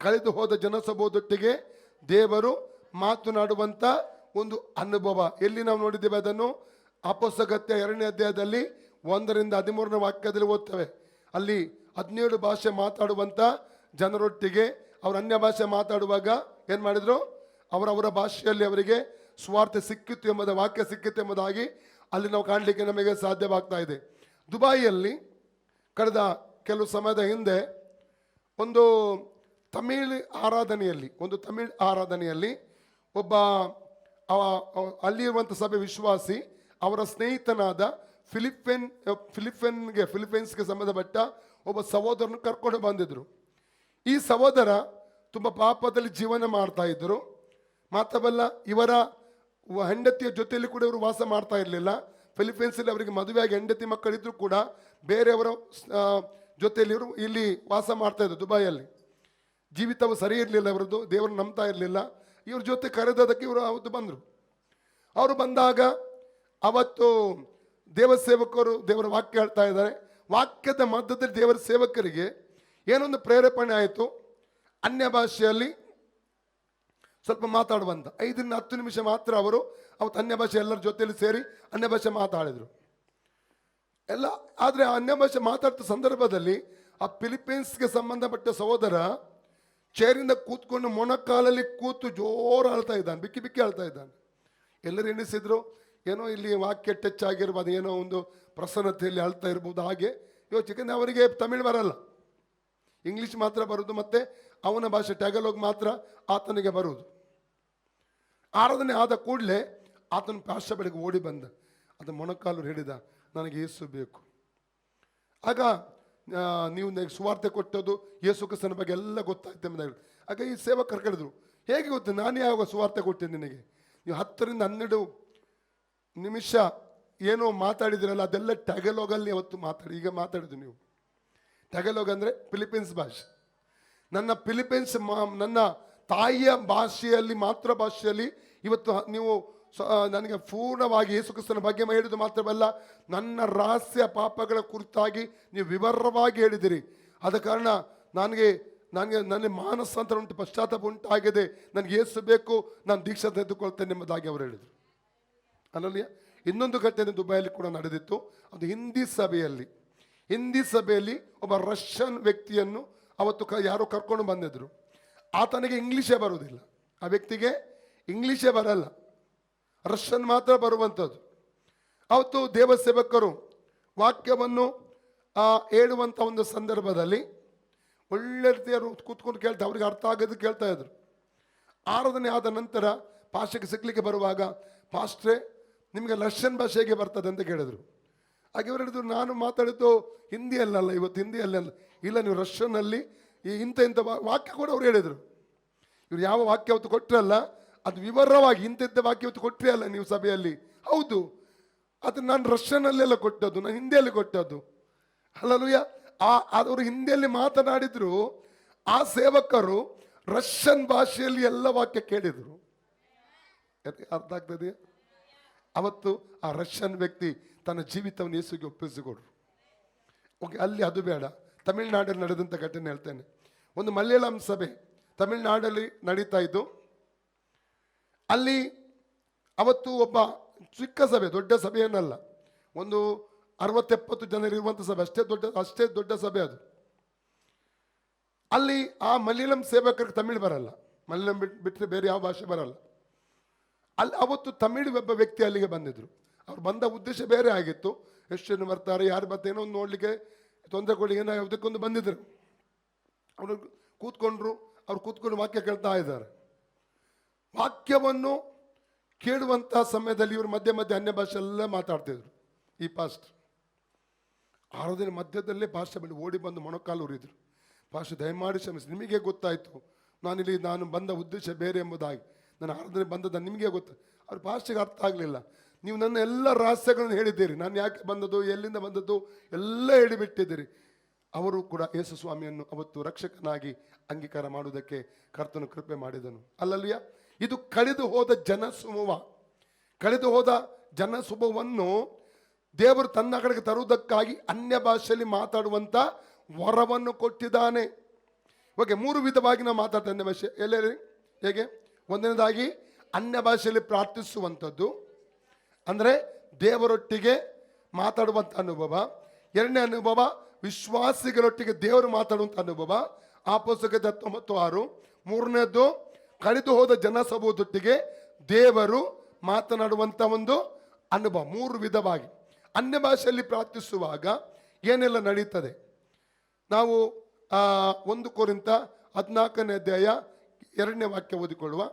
ಕಳೆದು ಹೋದ ಜನಸಮೂಹದೊಟ್ಟಿಗೆ ದೇವರು ಮಾತನಾಡುವಂಥ ಒಂದು ಅನುಭವ. ಎಲ್ಲಿ ನಾವು ನೋಡಿದ್ದೇವೆ ಅದನ್ನು? ಅಪೊಸ್ತಲಕೃತ್ಯ 2ನೇ ಅಧ್ಯಾಯದಲ್ಲಿ 1ರಿಂದ 13ನೇ ವಾಕ್ಯದಲ್ಲಿ ಓದ್ತೇವೆ. ಅಲ್ಲಿ 17 ಭಾಷೆ ಮಾತಾಡುವಂಥ ಜನರೊಟ್ಟಿಗೆ ಅವರು ಅನ್ಯ ಭಾಷೆ ಮಾತಾಡುವಾಗ ಏನು ಮಾಡಿದ್ರು? ಅವರವರ ಭಾಷೆಯಲ್ಲಿ ಅವರಿಗೆ ಸ್ವಾರ್ಥ ಸಿಕ್ಕಿತ್ತು ಎಂಬುದ ವಾಕ್ಯ ಸಿಕ್ಕಿತ್ತು ಎಂಬುದಾಗಿ ಅಲ್ಲಿ ನಾವು ಕಾಣಲಿಕ್ಕೆ ನಮಗೆ ಸಾಧ್ಯವಾಗ್ತಾ ಇದೆ. ದುಬಾಯಿಯಲ್ಲಿ ಕಳೆದ ಕೆಲವು ಸಮಯದ ಹಿಂದೆ ಒಂದು ತಮಿಳ್ ಆರಾಧನೆಯಲ್ಲಿ ಒಬ್ಬ ಅಲ್ಲಿರುವಂಥ ಸಭೆ ವಿಶ್ವಾಸಿ ಅವರ ಸ್ನೇಹಿತನಾದ ಫಿಲಿಪೈನ್ಸ್ಗೆ ಸಂಬಂಧಪಟ್ಟ ಒಬ್ಬ ಸಹೋದರನ್ನು ಕರ್ಕೊಂಡು ಬಂದಿದ್ರು. ಈ ಸಹೋದರ ತುಂಬ ಪಾಪದಲ್ಲಿ ಜೀವನ ಮಾಡ್ತಾ ಇದ್ದರು. ಮಾತ್ರವಲ್ಲ, ಇವರ ಹೆಂಡತಿಯ ಜೊತೆಯಲ್ಲಿ ಕೂಡ ಇವರು ವಾಸ ಮಾಡ್ತಾ ಇರಲಿಲ್ಲ. ಫಿಲಿಪೈನ್ಸಲ್ಲಿ ಅವರಿಗೆ ಮದುವೆಯಾಗಿ ಹೆಂಡತಿ ಮಕ್ಕಳಿದ್ರು ಕೂಡ ಬೇರೆಯವರ ಜೊತೆಯಲ್ಲಿ ಇವರು ಇಲ್ಲಿ ವಾಸ ಮಾಡ್ತಾ ಇದ್ರು ದುಬೈಯಲ್ಲಿ. ಜೀವಿತವು ಸರಿ ಇರಲಿಲ್ಲ ಇವರದ್ದು, ದೇವರು ನಂಬ್ತಾ ಇರಲಿಲ್ಲ. ಇವ್ರ ಜೊತೆ ಕರೆದೋದಕ್ಕೆ ಇವರು ಅವತ್ತು ಬಂದರು. ಅವರು ಬಂದಾಗ ಅವತ್ತು ದೇವಸೇವಕರು ದೇವರ ವಾಕ್ಯ ಹೇಳ್ತಾ ಇದ್ದಾರೆ. ವಾಕ್ಯದ ಮಧ್ಯದಲ್ಲಿ ದೇವರ ಸೇವಕರಿಗೆ ಏನೊಂದು ಪ್ರೇರೇಪಣೆ ಆಯಿತು. ಅನ್ಯ ಭಾಷೆಯಲ್ಲಿ ಸ್ವಲ್ಪ ಮಾತಾಡುವಂತ 5-10 ನಿಮಿಷ ಮಾತ್ರ ಅವರು ಅವತ್ತು ಅನ್ಯ ಭಾಷೆ ಎಲ್ಲರ ಜೊತೆಯಲ್ಲಿ ಸೇರಿ ಅನ್ಯ ಭಾಷೆ ಮಾತಾಡಿದರು ಎಲ್ಲ. ಆದರೆ ಆ ಅನ್ಯ ಭಾಷೆ ಮಾತಾಡ್ತ ಸಂದರ್ಭದಲ್ಲಿ ಆ ಫಿಲಿಪೈನ್ಸ್ಗೆ ಸಂಬಂಧಪಟ್ಟ ಸಹೋದರ ಚೇರಿಂದ ಕೂತ್ಕೊಂಡು ಮೊಣಕಾಲಲ್ಲಿ ಕೂತು ಜೋರು ಅಳ್ತಾ ಇದ್ದಾನೆ, ಬಿಕ್ಕಿ ಬಿಕ್ಕಿ ಅಳ್ತಾ ಇದ್ದಾನೆ. ಎಲ್ಲರೂ ಎಣಿಸಿದ್ರು ಏನೋ ಇಲ್ಲಿ ವಾಕ್ಯ ಟಚ್ ಆಗಿರ್ಬೋದು, ಏನೋ ಒಂದು ಪ್ರಸನ್ನತೆಯಲ್ಲಿ ಅಳ್ತಾ ಇರ್ಬೋದು. ಹಾಗೆ ಯೋಚಿಕೆ ಅವರಿಗೆ ತಮಿಳು ಬರಲ್ಲ, ಇಂಗ್ಲೀಷ್ ಮಾತ್ರ ಬರುವುದು, ಮತ್ತು ಅವನ ಭಾಷೆ ಟ್ಯಾಗಲೋಗ್ ಮಾತ್ರ ಆತನಿಗೆ ಬರುವುದು. ಆರಾಧನೆ ಆದ ಕೂಡಲೇ ಆತನ ಪಾಶ್ಚ ಬೆಳಗ್ಗೆ ಓಡಿ ಬಂದ. ಅದು ಮೊಣಕಾಲು ಹೇಳಿದ, ನನಗೆ ಯೇಸು ಬೇಕು. ಆಗ ನೀವು ಸುವಾರ್ತೆ ಕೊಟ್ಟದ್ದು ಯೇಸು ಕ್ರಿಸ್ತನ ಬಗ್ಗೆ ಎಲ್ಲ ಗೊತ್ತಾಯ್ತು ಎಂಬುದಾಗಿ. ಆಗ ಈ ಸೇವಕರು ಕೇಳಿದ್ರು, ಹೇಗೆ ಗೊತ್ತು, ನಾನು ಯಾವಾಗ ಸುವಾರ್ತೆ ಕೊಟ್ಟೆ ನಿನಗೆ? ನೀವು 10-12 ನಿಮಿಷ ಏನೋ ಮಾತಾಡಿದಿರಲ್ಲ, ಅದೆಲ್ಲ ಟ್ಯಾಗಲೋಗಲ್ಲಿ ಅವತ್ತು ಈಗ ಮಾತಾಡಿದ್ದು ನೀವು. ಟ್ಯಾಗಲೋಗ್ ಅಂದರೆ ಫಿಲಿಪೈನ್ಸ್ ಭಾಷೆ. ನನ್ನ ತಾಯಿಯ ಭಾಷೆಯಲ್ಲಿ, ಮಾತೃ ಭಾಷೆಯಲ್ಲಿ ಇವತ್ತು ನೀವು ನನಗೆ ಪೂರ್ಣವಾಗಿ ಯೇಸು ಕ್ರಿಸ್ತನ ಬಗ್ಗೆ ಹೇಳಿದ್ದು ಮಾತ್ರವಲ್ಲ, ನನ್ನ ರಹಸ್ಯ ಪಾಪಗಳ ಕುರಿತಾಗಿ ನೀವು ವಿವರವಾಗಿ ಹೇಳಿದಿರಿ. ಆದ ಕಾರಣ ನನಗೆ ಮಾನಸಾಂತರ ಉಂಟು, ಪಶ್ಚಾತ್ತಾಪ ಉಂಟಾಗಿದೆ, ನನಗೆ ಯೇಸು ಬೇಕು, ನಾನು ದೀಕ್ಷೆ ತೆಗೆದುಕೊಳ್ತೇನೆ ಎಂಬುದಾಗಿ ಅವರು ಹೇಳಿದರು. ಅಲ್ಲಲ್ಲಿಯ ಇನ್ನೊಂದು ಘಟನೆ ದುಬೈಯಲ್ಲಿ ಕೂಡ ನಡೆದಿತ್ತು. ಅದು ಹಿಂದಿ ಸಭೆಯಲ್ಲಿ ಒಬ್ಬ ರಷ್ಯನ್ ವ್ಯಕ್ತಿಯನ್ನು ಅವತ್ತು ಯಾರೋ ಕರ್ಕೊಂಡು ಬಂದಿದ್ರು. ಆತನಿಗೆ ಇಂಗ್ಲೀಷೇ ಬರುವುದಿಲ್ಲ, ಆ ವ್ಯಕ್ತಿಗೆ ಇಂಗ್ಲೀಷೇ ಬರಲ್ಲ, ರಷ್ಯನ್ ಮಾತ್ರ ಬರುವಂಥದ್ದು. ಅವತ್ತು ದೇವಸೇವಕರು ವಾಕ್ಯವನ್ನು ಹೇಳುವಂಥ ಒಂದು ಸಂದರ್ಭದಲ್ಲಿ ಒಳ್ಳೆ ರೀತಿಯವರು ಕೂತ್ಕೊಂಡು ಕೇಳ್ತಾ, ಅವ್ರಿಗೆ ಅರ್ಥ ಆಗೋದು ಕೇಳ್ತಾ ಇದ್ರು. ಆರಾಧನೆ ಆದ ನಂತರ ಪಾಸ್ಟರ್ಗೆ ಸಿಗ್ಲಿಕ್ಕೆ ಬರುವಾಗ, ಪಾಸ್ಟ್ರೇ ನಿಮಗೆ ರಷ್ಯನ್ ಭಾಷೆ ಹೇಗೆ ಬರ್ತದೆ ಅಂತ ಕೇಳಿದ್ರು. ಹಾಗೆ ಇವರು ಹೇಳಿದ್ರು, ನಾನು ಮಾತಾಡಿದ್ದು ಹಿಂದಿಯಲ್ಲ, ಇವತ್ತು ಹಿಂದಿಯಲ್ಲ. ಇಲ್ಲ, ನೀವು ರಷ್ಯನ್ನಲ್ಲಿ ಇಂಥ ವಾಕ್ಯ ಕೂಡ ಅವ್ರು ಹೇಳಿದರು. ಇವ್ರು ಯಾವ ವಾಕ್ಯ ಅವತ್ತು ಕೊಟ್ಟರಲ್ಲ, ಅದು ವಿವರವಾಗಿ ಇಂಥದ್ದ ವಾಕ್ಯ ಇವತ್ತು ಕೊಟ್ಟರೆ ಅಲ್ಲ ನೀವು ಸಭೆಯಲ್ಲಿ. ಹೌದು, ಅದು ನಾನು ರಷ್ಯನ್ನಲ್ಲೆಲ್ಲ ಕೊಟ್ಟದ್ದು, ನಾನು ಹಿಂದಿಯಲ್ಲಿ ಕೊಟ್ಟದ್ದು. ಅಲ್ಲೂಯ್ಯ, ಅವರು ಹಿಂದಿಯಲ್ಲಿ ಮಾತನಾಡಿದ್ರು. ಆ ಸೇವಕರು ರಷ್ಯನ್ ಭಾಷೆಯಲ್ಲಿ ಎಲ್ಲ ವಾಕ್ಯ ಕೇಳಿದರು. ಅರ್ಥ ಆಗ್ತದೆ? ಅವತ್ತು ಆ ರಷ್ಯನ್ ವ್ಯಕ್ತಿ ತನ್ನ ಜೀವಿತವನ್ನು ಯೇಸುವಿಗೆ ಒಪ್ಪಿಸಿಕೊಡ್ರು. ಓಕೆ, ಅಲ್ಲಿ ಅದು ಬೇಡ, ತಮಿಳುನಾಡಲ್ಲಿ ನಡೆದಂಥ ಘಟನೆ ಹೇಳ್ತೇನೆ. ಒಂದು ಮಲಯಾಳಂ ಸಭೆ ತಮಿಳುನಾಡಲ್ಲಿ ನಡೀತಾ ಇದ್ದು. ಅಲ್ಲಿ ಅವತ್ತು ಒಬ್ಬ ಚಿಕ್ಕ ಸಭೆ, ದೊಡ್ಡ ಸಭೆ ಏನಲ್ಲ, ಒಂದು 60-70 ಜನರಿರುವಂಥ ಸಭೆ, ಅಷ್ಟೇ ದೊಡ್ಡ ಸಭೆ ಅದು. ಅಲ್ಲಿ ಆ ಮಲಯಾಳಂ ಸೇವಕರಿಗೆ ತಮಿಳು ಬರಲ್ಲ, ಮಲಯಾಳಂ ಬಿಟ್ಟರೆ ಬೇರೆ ಯಾವ ಭಾಷೆ ಬರಲ್ಲ. ಅಲ್ಲಿ ಅವತ್ತು ತಮಿಳು ಒಬ್ಬ ವ್ಯಕ್ತಿ ಅಲ್ಲಿಗೆ ಬಂದಿದ್ರು. ಅವ್ರು ಬಂದ ಉದ್ದೇಶ ಬೇರೆ ಆಗಿತ್ತು. ಎಷ್ಟು ಜನ ಬರ್ತಾರೆ, ಯಾರು ಬರ್ತಾರೆ, ಏನೋ ಒಂದು ನೋಡಲಿಕ್ಕೆ, ತೊಂದರೆ ಕೊಡಿ, ಏನೋ ಯಾವುದಕ್ಕೊಂದು ಬಂದಿದ್ರು. ಅವರು ಕೂತ್ಕೊಂಡು ವಾಕ್ಯ ಕೇಳ್ತಾ ಇದ್ದಾರೆ. ವಾಕ್ಯವನ್ನು ಕೇಳುವಂಥ ಸಮಯದಲ್ಲಿ ಇವರು ಮಧ್ಯೆ ಅನ್ಯ ಭಾಷೆ ಎಲ್ಲ ಮಾತಾಡ್ತಿದ್ರು. ಈ ಪಾಸ್ಟ್ ಆರಾಧನೆ ಮಧ್ಯದಲ್ಲೇ ಭಾಷೆ ಮೇಲೆ ಓಡಿ ಬಂದು ಮೊಣಕಾಲು ಉರಿದ್ರು. ಭಾಷೆ ದಯಮಾಡಿ ಕ್ಷಮಿಸಿ, ನಿಮಗೆ ಗೊತ್ತಾಯಿತು ನಾನು ಬಂದ ಉದ್ದೇಶ ಬೇರೆ ಎಂಬುದಾಗಿ, ನನ್ನ ಆರಾಧನೆ ಬಂದದ ನಿಮಗೆ ಗೊತ್ತು. ಅವ್ರ ಭಾಷೆಗೆ ಅರ್ಥ ಆಗಲಿಲ್ಲ. ನೀವು ನನ್ನ ಎಲ್ಲ ರಹಸ್ಯಗಳನ್ನು ಹೇಳಿದ್ದೀರಿ, ನಾನು ಯಾಕೆ ಬಂದದ್ದು, ಎಲ್ಲಿಂದ ಬಂದದ್ದು ಎಲ್ಲ ಹೇಳಿಬಿಟ್ಟಿದ್ದೀರಿ. ಅವರು ಕೂಡ ಯೇಸು ಸ್ವಾಮಿಯನ್ನು ಅವತ್ತು ರಕ್ಷಕನಾಗಿ ಅಂಗೀಕಾರ ಮಾಡುವುದಕ್ಕೆ ಕರ್ತನು ಕೃಪೆ ಮಾಡಿದನು. ಅಲ್ಲಲ್ಲಿಯ ಇದು ಕಳೆದು ಹೋದ ಜನಸುಭವನ್ನು ದೇವರು ತನ್ನ ಕಡೆಗೆ ತರುವುದಕ್ಕಾಗಿ ಅನ್ಯ ಭಾಷೆಯಲ್ಲಿ ಮಾತಾಡುವಂಥ ವರವನ್ನು ಕೊಟ್ಟಿದ್ದಾನೆ. ಓಕೆ, 3 ವಿಧವಾಗಿ ನಾವು ಮಾತಾಡ್ತೇವೆ ಅನ್ಯ ಭಾಷೆ. ಎಲ್ಲರಿ ಹೇಗೆ? ಒಂದನೇದಾಗಿ ಅನ್ಯ ಭಾಷೆಯಲ್ಲಿ ಪ್ರಾರ್ಥಿಸುವಂಥದ್ದು, ಅಂದರೆ ದೇವರೊಟ್ಟಿಗೆ ಮಾತಾಡುವಂಥ ಅನುಭವ. ಎರಡನೇ ಅನುಭವ, ವಿಶ್ವಾಸಿಗಳೊಟ್ಟಿಗೆ ದೇವರು ಮಾತಾಡುವಂಥ ಅನುಭವ, ಅಪೊಸ್ತಲರ 19:6. ಮೂರನೇದು, ಕಳೆದು ಹೋದ ಜನಸಮೂಹದೊಟ್ಟಿಗೆ ದೇವರು ಮಾತನಾಡುವಂಥ ಒಂದು ಅನುಭವ. 3 ವಿಧವಾಗಿ ಅನ್ಯ ಭಾಷೆಯಲ್ಲಿ ಪ್ರಾರ್ಥಿಸುವಾಗ ಏನೆಲ್ಲ ನಡೀತದೆ ನಾವು 1 ಕೊರಿಂಥ 14ನೇ ಅಧ್ಯಾಯ 2ನೇ ವಾಕ್ಯ ಓದಿಕೊಳ್ಳುವ.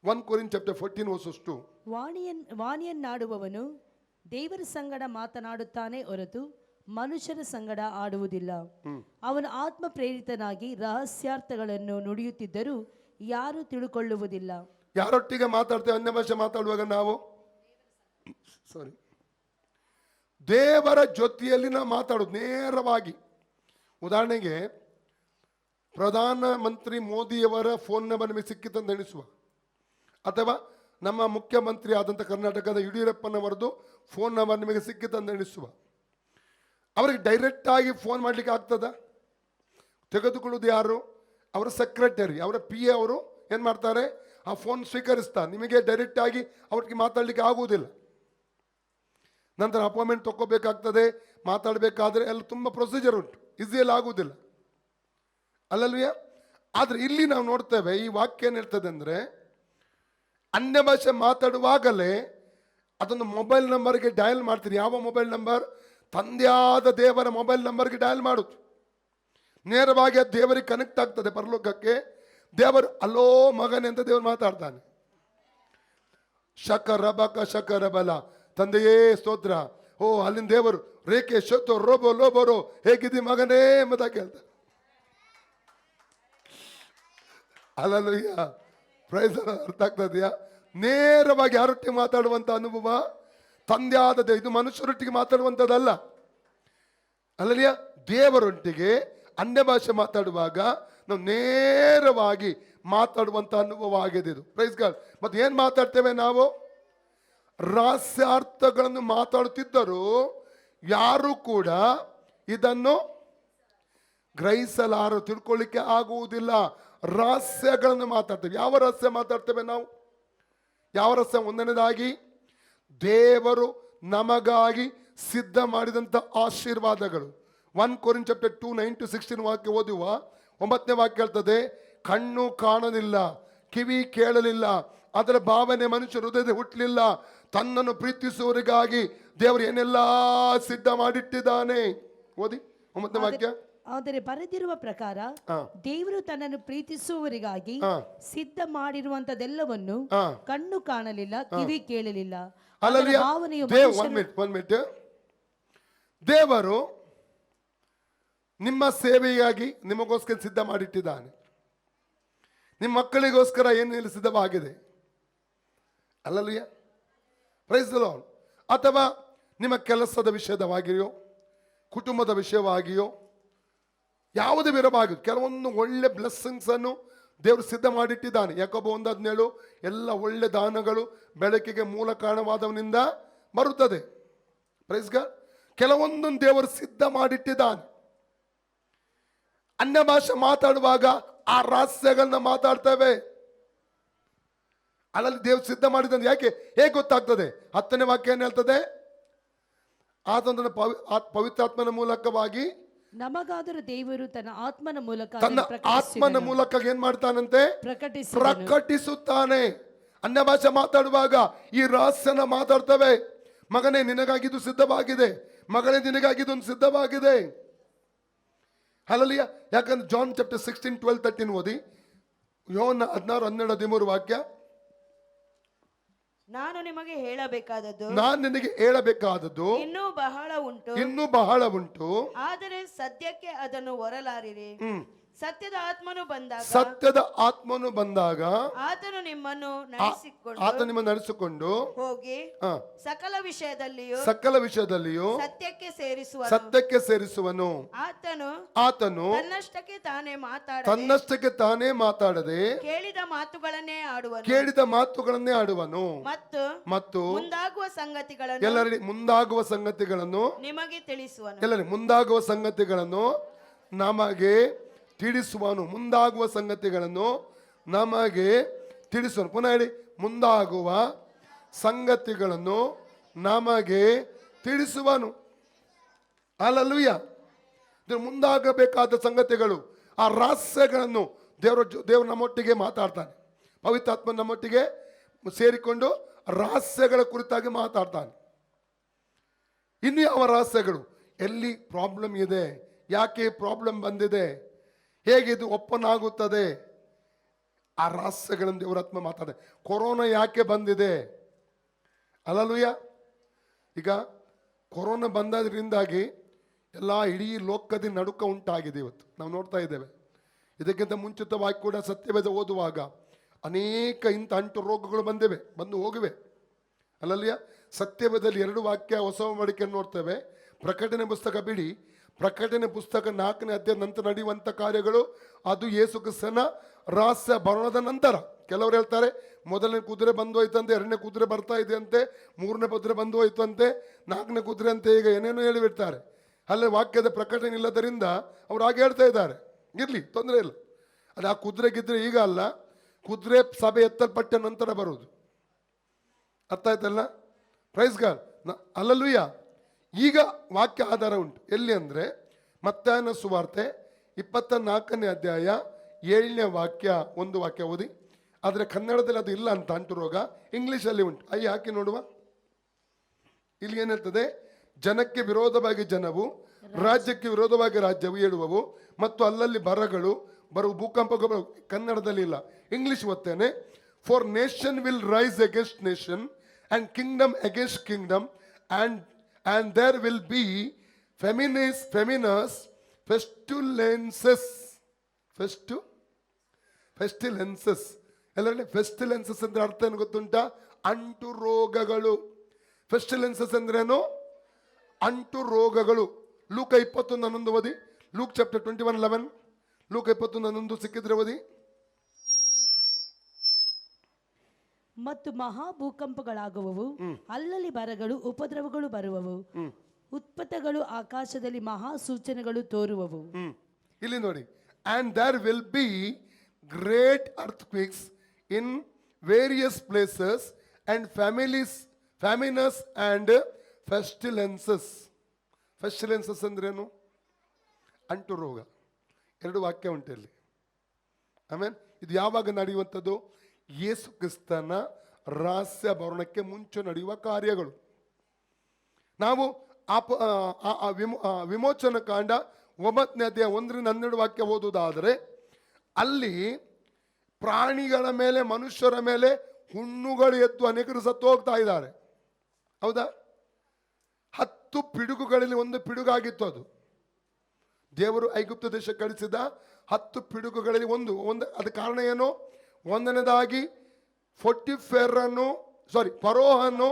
1 Corinthians chapter 14 verses 2. ವಾಣಿಯನ್ನಾಡುವವನು ದೇವರ ಸಂಗಡ ಮಾತನಾಡುತ್ತಾನೆ ಹೊರತು ಮನುಷ್ಯರ ಸಂಗಡ ಆಡುವುದಿಲ್ಲ. ಅವನು ಆತ್ಮ ಪ್ರೇರಿತನಾಗಿ ರಹಸ್ಯಾರ್ಥಗಳನ್ನು ನುಡಿಯುತ್ತಿದ್ದರೂ ಯಾರು ತಿಳುಕೊಳ್ಳುವುದಿಲ್ಲ. ಯಾರೊಟ್ಟಿಗೆ ಮಾತಾಡ್ತೇವೆ ಅನ್ಯ ಭಾಷೆ ಮಾತಾಡುವಾಗ ನಾವು? ದೇವರ ಜೊತೆಯಲ್ಲಿ ನಾವು ಮಾತಾಡೋದು ನೇರವಾಗಿ. ಉದಾಹರಣೆಗೆ ಪ್ರಧಾನಮಂತ್ರಿ ಮೋದಿಯವರ ಫೋನ್ ನಂಬರ್ ನಿಮಗೆ ಸಿಕ್ಕಿತಂತ ಎಣಿಸುವ, ಅಥವಾ ನಮ್ಮ ಮುಖ್ಯಮಂತ್ರಿ ಆದಂಥ ಕರ್ನಾಟಕದ ಯಡಿಯೂರಪ್ಪನವರದು ಫೋನ್ ನಂಬರ್ ನಿಮಗೆ ಸಿಕ್ಕಿತಂತ ಎಣಿಸುವ. ಅವರಿಗೆ ಡೈರೆಕ್ಟ್ ಆಗಿ ಫೋನ್ ಮಾಡಲಿಕ್ಕೆ ಆಗ್ತದ? ತೆಗೆದುಕೊಳ್ಳೋದು ಯಾರು? ಅವರ ಸೆಕ್ರೆಟರಿ, ಅವರ PA ಅವರು ಏನು ಮಾಡ್ತಾರೆ, ಆ ಫೋನ್ ಸ್ವೀಕರಿಸ್ತಾರೆ. ನಿಮಗೆ ಡೈರೆಕ್ಟ್ ಆಗಿ ಅವ್ರಿಗೆ ಮಾತಾಡಲಿಕ್ಕೆ ಆಗುವುದಿಲ್ಲ. ನಂತರ ಅಪಾಯಿಂಟ್ಮೆಂಟ್ ತಗೋಬೇಕಾಗ್ತದೆ, ಮಾತಾಡಬೇಕಾದ್ರೆ ಎಲ್ಲ ತುಂಬ ಪ್ರೊಸೀಜರ್ ಉಂಟು, ಈಸಿಯಲ್ಲಿ ಆಗುವುದಿಲ್ಲ ಅಲ್ಲಲ್ವಿಯ. ಆದರೆ ಇಲ್ಲಿ ನಾವು ನೋಡ್ತೇವೆ, ಈ ವಾಕ್ಯ ಏನು ಹೇಳ್ತದೆ ಅಂದರೆ, ಅನ್ಯ ಭಾಷೆ ಮಾತಾಡುವಾಗಲೇ ಅದನ್ನು ಮೊಬೈಲ್ ನಂಬರ್ಗೆ ಡಯಲ್ ಮಾಡ್ತೀರಿ. ಯಾವ ಮೊಬೈಲ್ ನಂಬರ್? ತಂದೆಯಾದ ದೇವರ ಮೊಬೈಲ್ ನಂಬರ್ಗೆ ಡಯಲ್ ಮಾಡುದು. ನೇರವಾಗಿ ಅದು ದೇವರಿಗೆ ಕನೆಕ್ಟ್ ಆಗ್ತದೆ, ಪರಲೋಕಕ್ಕೆ. ದೇವರು ಅಲೋ ಮಗನೇ ಅಂತ ದೇವರು ಮಾತಾಡ್ತಾನೆ. ಶಕರ ಬಲ, ತಂದೆಯೇ ಸ್ತೋತ್ರ. ಓ ಅಲ್ಲಿನ ದೇವರು ರೇಖೆ ಶೋತೋ ರೋಬೋ ಲೋಬೋರೋ, ಹೇಗಿದ್ದಿ ಮಗನೇ ಎಂಬುದಾಗಿ ಹೇಳ್ತಾರೆ. ಅಲ್ಲಲ್ವಯ್ಯ, ಪ್ರೈಸ್ ಅರ್ಥ ಆಗ್ತದೆಯಾ? ನೇರವಾಗಿ ಯಾರೊಟ್ಟಿಗೆ ಮಾತಾಡುವಂಥ ಅನುಭವ ತಂದೆ ಆದದೆ. ಇದು ಮನುಷ್ಯರೊಟ್ಟಿಗೆ ಮಾತಾಡುವಂಥದ್ದಲ್ಲ ಅಲ್ಲಲ್ಯ. ದೇವರೊಟ್ಟಿಗೆ ಅನ್ಯ ಭಾಷೆ ಮಾತಾಡುವಾಗ ನಾವು ನೇರವಾಗಿ ಮಾತಾಡುವಂಥ ಅನುಭವ ಆಗಿದೆ ಇದು. Praise God. ಮತ್ತೆ ಏನು ಮಾತಾಡ್ತೇವೆ ನಾವು? ರಹಸ್ಯಾರ್ಥಗಳನ್ನು ಮಾತಾಡುತ್ತಿದ್ದರೂ ಯಾರು ಕೂಡ ಇದನ್ನು ಗ್ರಹಿಸಲಾರು, ತಿಳ್ಕೊಳ್ಳಿಕ್ಕೆ ಆಗುವುದಿಲ್ಲ. ರಹಸ್ಯಗಳನ್ನು ಮಾತಾಡ್ತೇವೆ. ಯಾವ ರಹಸ್ಯ ಮಾತಾಡ್ತೇವೆ ನಾವು? ಯಾವ ರಹಸ್ಯ? ಒಂದನೇದಾಗಿ ದೇವರು ನಮಗಾಗಿ ಸಿದ್ಧ ಮಾಡಿದಂಥ ಆಶೀರ್ವಾದಗಳು. 1 Corinthians chapter 2 9-16 ವಾಕ್ಯ ಓದುವ. 9ನೇ ವಾಕ್ಯ ಹೇಳ್ತದೆ, ಕಣ್ಣು ಕಾಣಲಿಲ್ಲ, ಕಿವಿ ಕೇಳಲಿಲ್ಲ, ಅದರ ಭಾವನೆ ಮನುಷ್ಯ ಹೃದಯದ ಹುಟ್ಟಲಿಲ್ಲ, ತನ್ನನ್ನು ಪ್ರೀತಿಸುವವರಿಗಾಗಿ ದೇವರು ಏನೆಲ್ಲ ಸಿದ್ಧ ಮಾಡಿಟ್ಟಿದ್ದಾನೆ. ಓದಿ 9ನೇ ವಾಕ್ಯ. ಆದರೆ ಬರೆದಿರುವ ಪ್ರಕಾರ ದೇವರು ತನ್ನನ್ನು ಪ್ರೀತಿಸುವವರಿಗಾಗಿ ಸಿದ್ಧ ಮಾಡಿರುವಂತದೆಲ್ಲವನ್ನು ಕಣ್ಣು ಕಾಣಲಿಲ್ಲ, ಕಿವಿ ಕೇಳಲಿಲ್ಲ, ಭಾವನೆಯು ದೇವರು ನಿಮ್ಮ ಸೇವೆಗಾಗಿ ನಿಮಗೋಸ್ಕರ ಸಿದ್ಧ ಮಾಡಿಟ್ಟಿದ್ದಾನೆ. ನಿಮ್ಮ ಮಕ್ಕಳಿಗೋಸ್ಕರ ಏನೇನು ಸಿದ್ಧವಾಗಿದೆ ಅಲ್ಲಲ್ಯ. Price the lord. ಅಥವಾ ನಿಮ್ಮ ಕೆಲಸದ ವಿಷಯವಾಗಿಯೋ ಕುಟುಂಬದ ವಿಷಯವಾಗಿಯೋ ಯಾವುದೇ ವಿರಬಹುದು ಕೆಲವೊಂದು ಒಳ್ಳೆ ಬ್ಲೆಸ್ಸಿಂಗ್ಸ್ ಅನ್ನು ದೇವರು ಸಿದ್ಧ ಮಾಡಿಟ್ಟಿದ್ದಾನೆ. ಯಾಕೋಬ 1:17 ಎಲ್ಲ ಒಳ್ಳೆ ದಾನಗಳು ಬೆಳಕಿಗೆ ಮೂಲ ಕಾರಣವಾದವನಿಂದ ಬರುತ್ತದೆ. Praise God. ಕೆಲವೊಂದನ್ನು ದೇವರು ಸಿದ್ಧ ಮಾಡಿಟ್ಟಿದ್ದಾನೆ. ಅನ್ಯ ಭಾಷೆ ಮಾತಾಡುವಾಗ ಆ ರಹಸ್ಯಗಳನ್ನ ಮಾತಾಡ್ತೇವೆ. ಅಲ್ಲಲ್ಲಿ ದೇವರು ಸಿದ್ಧ ಮಾಡಿದಂತೆ ಯಾಕೆ ಹೇಗೆ ಗೊತ್ತಾಗ್ತದೆ? 10ನೇ ವಾಕ್ಯ ಏನು ಹೇಳ್ತದೆ? ಆತನ ಪವಿತ್ರಾತ್ಮನ ಮೂಲಕವಾಗಿ ನಮಗಾದರೂ ದೇವರು ತನ್ನ ಆತ್ಮನ ಮೂಲಕ ಏನ್ ಮಾಡ್ತಾನಂತೆ? ಪ್ರಕಟಿಸುತ್ತಾನೆ. ಅನ್ಯ ಭಾಷೆ ಮಾತಾಡುವಾಗ ಈ ರಹಸ್ಯನ ಮಾತಾಡ್ತವೆ. ಮಗನೇ ನಿನಗಾಗಿದ್ದು ಸಿದ್ಧವಾಗಿದೆ, ಮಗಳೇ ನಿನಗಾಗಿದ್ದು ಸಿದ್ಧವಾಗಿದೆ. ಹಲ್ಲೆಲೂಯಾ. ಯಾಕಂದ್ರೆ ಜಾನ್ ಚಾಪ್ಟರ್ 16 12 13 ಓದಿ. ಯೋಹನ್ನ 16 12 13 ವಾಕ್ಯ. ನಾನು ನಿಮಗೆ ಹೇಳಬೇಕಾದದ್ದು, ನಾನು ನಿನಗೆ ಹೇಳಬೇಕಾದದ್ದು ಇನ್ನೂ ಬಹಳ ಉಂಟು, ಆದರೆ ಸದ್ಯಕ್ಕೆ ಅದನ್ನು ಹೊರಲಾರಿರಿ. ಸತ್ಯದ ಆತ್ಮನು ಬಂದಾಗ ಆತನು ನಿಮ್ಮನ್ನು ನಡೆಸಿಕೊಂಡು ಹೋಗಿ ಸಕಲ ವಿಷಯದಲ್ಲಿಯೂ ಸತ್ಯಕ್ಕೆ ಸೇರಿಸುವನು. ಆತನು ತನ್ನಷ್ಟಕ್ಕೆ ತಾನೇ ಮಾತಾಡದೆ ಕೇಳಿದ ಮಾತುಗಳನ್ನೇ ಆಡುವನು ಮತ್ತು ಮುಂದಾಗುವ ಸಂಗತಿಗಳನ್ನು ನಮಗೆ ತಿಳಿಸುವನು. ಮುಂದಾಗುವ ಸಂಗತಿಗಳನ್ನು ನಮಗೆ ತಿಳಿಸುವನು. ಪುನಃ ಹೇಳಿ, ಮುಂದಾಗುವ ಸಂಗತಿಗಳನ್ನು ನಮಗೆ ತಿಳಿಸುವನು. ಹಲ್ಲೆಲೂಯಾ. ಮುಂದಾಗಬೇಕಾದ ಸಂಗತಿಗಳು, ಆ ರಹಸ್ಯಗಳನ್ನು ದೇವರು ನಮ್ಮೊಟ್ಟಿಗೆ ಮಾತಾಡ್ತಾನೆ. ಪವಿತ್ರಾತ್ಮ ನಮ್ಮೊಟ್ಟಿಗೆ ಸೇರಿಕೊಂಡು ರಹಸ್ಯಗಳ ಕುರಿತಾಗಿ ಮಾತಾಡ್ತಾನೆ. ಇನ್ನು ಯಾವ ರಹಸ್ಯಗಳು, ಎಲ್ಲಿ ಪ್ರಾಬ್ಲಮ್ ಇದೆ, ಯಾಕೆ ಪ್ರಾಬ್ಲಮ್ ಬಂದಿದೆ, ಹೇಗೆ ಇದು ಓಪನ್ ಆಗುತ್ತದೆ, ಆ ರಹಸ್ಯಗಳನ್ನು ದೇವರ ಆತ್ಮ ಮಾತಾಡ. ಕೊರೋನಾ ಯಾಕೆ ಬಂದಿದೆ, ಅಲ್ಲಲೂಯ. ಈಗ ಕೊರೋನಾ ಬಂದದ್ರಿಂದಾಗಿ ಎಲ್ಲ ಇಡೀ ಲೋಕದ ನಡುಕ ಉಂಟಾಗಿದೆ. ಇವತ್ತು ನಾವು ನೋಡ್ತಾ ಇದ್ದೇವೆ. ಇದಕ್ಕಿಂತ ಮುಂಚಿತವಾಗಿ ಕೂಡ ಸತ್ಯವೇದ ಓದುವಾಗ ಅನೇಕ ಇಂಥ ಅಂಟು ರೋಗಗಳು ಬಂದು ಹೋಗಿವೆ, ಅಲ್ಲಲ್ಲಿಯ. ಸತ್ಯವೇದದಲ್ಲಿ 2 ವಾಕ್ಯ ಹೊಸ ಒಡಂಬಡಿಕೆಯನ್ನು ನೋಡ್ತೇವೆ. ಪ್ರಕಟಣೆ ಪುಸ್ತಕ ಬಿಡಿ, ಪ್ರಕಟಣೆ ಪುಸ್ತಕ 4ನೇ ಅಧ್ಯಾಯ ನಂತರ ನಡೆಯುವಂಥ ಕಾರ್ಯಗಳು ಅದು ಯೇಸು ಕ್ರಿಸ್ತನ ರಹಸ್ಯ ಬರಣದ ನಂತರ. ಕೆಲವರು ಹೇಳ್ತಾರೆ ಮೊದಲನೇ ಕುದುರೆ ಬಂದು ಹೋಯ್ತಂತೆ, 2ನೇ ಕುದುರೆ ಬರ್ತಾ ಇದೆ ಅಂತೆ, 3ನೇ ಕುದುರೆ ಬಂದು ಹೋಯ್ತು ಅಂತೆ, 4ನೇ ಕುದುರೆ ಅಂತೆ, ಈಗ ಏನೇನೋ ಹೇಳಿಬಿಡ್ತಾರೆ. ಅಲ್ಲೇ ವಾಕ್ಯದ ಪ್ರಕಟಣೆ ಇಲ್ಲದರಿಂದ ಅವ್ರು ಹಾಗೆ ಹೇಳ್ತಾ ಇದ್ದಾರೆ. ಇರಲಿ, ತೊಂದರೆ ಇಲ್ಲ. ಅದು ಆ ಕುದುರೆ ಗಿದ್ರೆ ಈಗ ಅಲ್ಲ, ಕುದುರೆ ಸಭೆ ಎತ್ತಲ್ಪಟ್ಟ ನಂತರ ಬರುವುದು. ಅರ್ಥ ಆಯ್ತಲ್ಲ? Praise God. ಅಲ್ಲಲ್ಲೂಯ್ಯ. ಈಗ ವಾಕ್ಯ ಆಧಾರ ಉಂಟು. ಎಲ್ಲಿ ಅಂದರೆ ಮತ್ತಾಯನ ಸುವಾರ್ತೆ 24ನೇ ಅಧ್ಯಾಯ 7ನೇ ವಾಕ್ಯ, ಒಂದು ವಾಕ್ಯ ಓದಿ. ಆದರೆ ಕನ್ನಡದಲ್ಲಿ ಅದು ಇಲ್ಲ ಅಂತ, ಅಂಟು ರೋಗ. ಇಂಗ್ಲೀಷಲ್ಲಿ ಉಂಟು. ಹಾಕಿ ನೋಡುವ. ಇಲ್ಲಿ ಏನು ಹೇಳ್ತದೆ, ಜನಕ್ಕೆ ವಿರೋಧವಾಗಿ ಜನವು, ರಾಜ್ಯಕ್ಕೆ ವಿರೋಧವಾಗಿ ರಾಜ್ಯವು ಹೇಳುವವು, ಮತ್ತು ಅಲ್ಲಲ್ಲಿ ಬರಗಳು ಬರುವ, ಭೂಕಂಪಗಳು. ಕನ್ನಡದಲ್ಲಿ ಇಲ್ಲ, ಇಂಗ್ಲಿಷ್ ಓದ್ತೇನೆ. For nation will rise against nation and kingdom against kingdom and there will be feminous pestilences. ಎಲ್ಲರಲ್ಲಿ ಫೆಸ್ಟಿಲೆನ್ಸಸ್ ಅಂದ್ರೆ ಅರ್ಥ ಏನು ಗೊತ್ತುಂಟಾ? ಅಂಟು ರೋಗಗಳು. ಫೆಸ್ಟಿಲೆನ್ಸಸ್ ಅಂದ್ರೇನು? ಅಂಟು ರೋಗಗಳು. ಲೂಕ 21:11 ಓದಿ. Luke chapter 21:11. ಲೂಕ 21:11 ಸಿಕ್ಕಿದ್ರೆ ಓದಿ. ಮತ್ತು ಮಹಾಭೂಕಂಪಗಳಾಗುವವು, ಅಲ್ಲಲ್ಲಿ ಬರಗಳು, ಉಪದ್ರವಗಳು ಬರುವವು, ಉತ್ಪತ್ತಗಳು, ಆಕಾಶದಲ್ಲಿ ಮಹಾ ಸೂಚನೆಗಳು ತೋರುವವು. ಇಲ್ಲಿ ನೋಡಿ, and there will be great earthquakes in various places and famines and pestilences. Pestilences ಅಂದ್ರೇನು? ಅಂಟು ರೋಗ. 2 ವಾಕ್ಯ ಉಂಟು ಇಲ್ಲಿ. ಆಮೇಲೆ ಇದು ಯಾವಾಗ ನಡೆಯುವಂಥದ್ದು? ಯೇಸು ಕ್ರಿಸ್ತನ ರಹಸ್ಯ ಭರಣಕ್ಕೆ ಮುಂಚೆ ನಡೆಯುವ ಕಾರ್ಯಗಳು. ನಾವು ವಿಮೋಚನ ಕಾಂಡ 9ನೇ ಅಧ್ಯಾಯ 1-12 ವಾಕ್ಯ ಓದುವುದಾದರೆ, ಅಲ್ಲಿ ಪ್ರಾಣಿಗಳ ಮೇಲೆ, ಮನುಷ್ಯರ ಮೇಲೆ ಹುಣ್ಣುಗಳು ಎದ್ದು ಅನೇಕರು ಸತ್ತು ಹೋಗ್ತಾ ಇದ್ದಾರೆ. ಹೌದಾ? 10 ಪಿಡುಗುಗಳಲ್ಲಿ 1 ಪಿಡುಗಾಗಿತ್ತು ಅದು. ದೇವರು ಐಗುಪ್ತ ದೇಶ ಕಳಿಸಿದ 10 ಪಿಡುಗುಗಳಲ್ಲಿ ಒಂದು. ಅದ ಕಾರಣ ಏನು? 1ನೇದಾಗಿ ಫರೋಹನು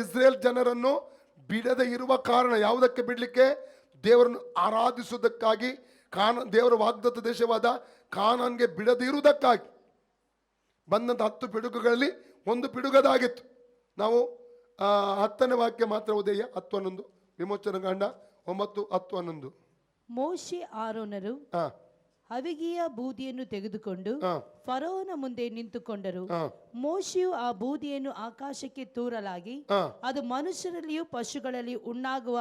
ಇಸ್ರೇಲ್ ಜನರನ್ನು ಬಿಡದೆ ಇರುವ ಕಾರಣ. ಯಾವುದಕ್ಕೆ ಬಿಡಲಿಕ್ಕೆ? ದೇವರನ್ನು ಆರಾಧಿಸುವುದಕ್ಕಾಗಿ, ದೇವರ ವಾಗ್ದತ್ತ ದೇಶವಾದ ಕಾನಾನ್ಗೆ ಬಿಡದೆ ಇರುವುದಕ್ಕಾಗಿ ಬಂದಂಥ 10 ಪಿಡುಗುಗಳಲ್ಲಿ 1 ಪಿಡುಗದಾಗಿತ್ತು. ನಾವು 10ನೇ ವಾಕ್ಯ ಮಾತ್ರ ಓದೆಯ. 10:11 ವಿಮೋಚನ ಕಾಂಡ 9:10-11. ಮೋಶೆ ಆರೋನರು ಹವಿಗೆಯ ಬೂದಿಯನ್ನು ತೆಗೆದುಕೊಂಡು ಫರೋಹನ ಮುಂದೆ ನಿಂತುಕೊಂಡರು. ಮೋಶೆಯು ಆ ಬೂದಿಯನ್ನು ಆಕಾಶಕ್ಕೆ ತೂರಲಾಗಿ ಅದು ಮನುಷ್ಯರಲ್ಲಿಯೂ ಪಶುಗಳಲ್ಲಿಯೂ ಉಣ್ಣಾಗುವ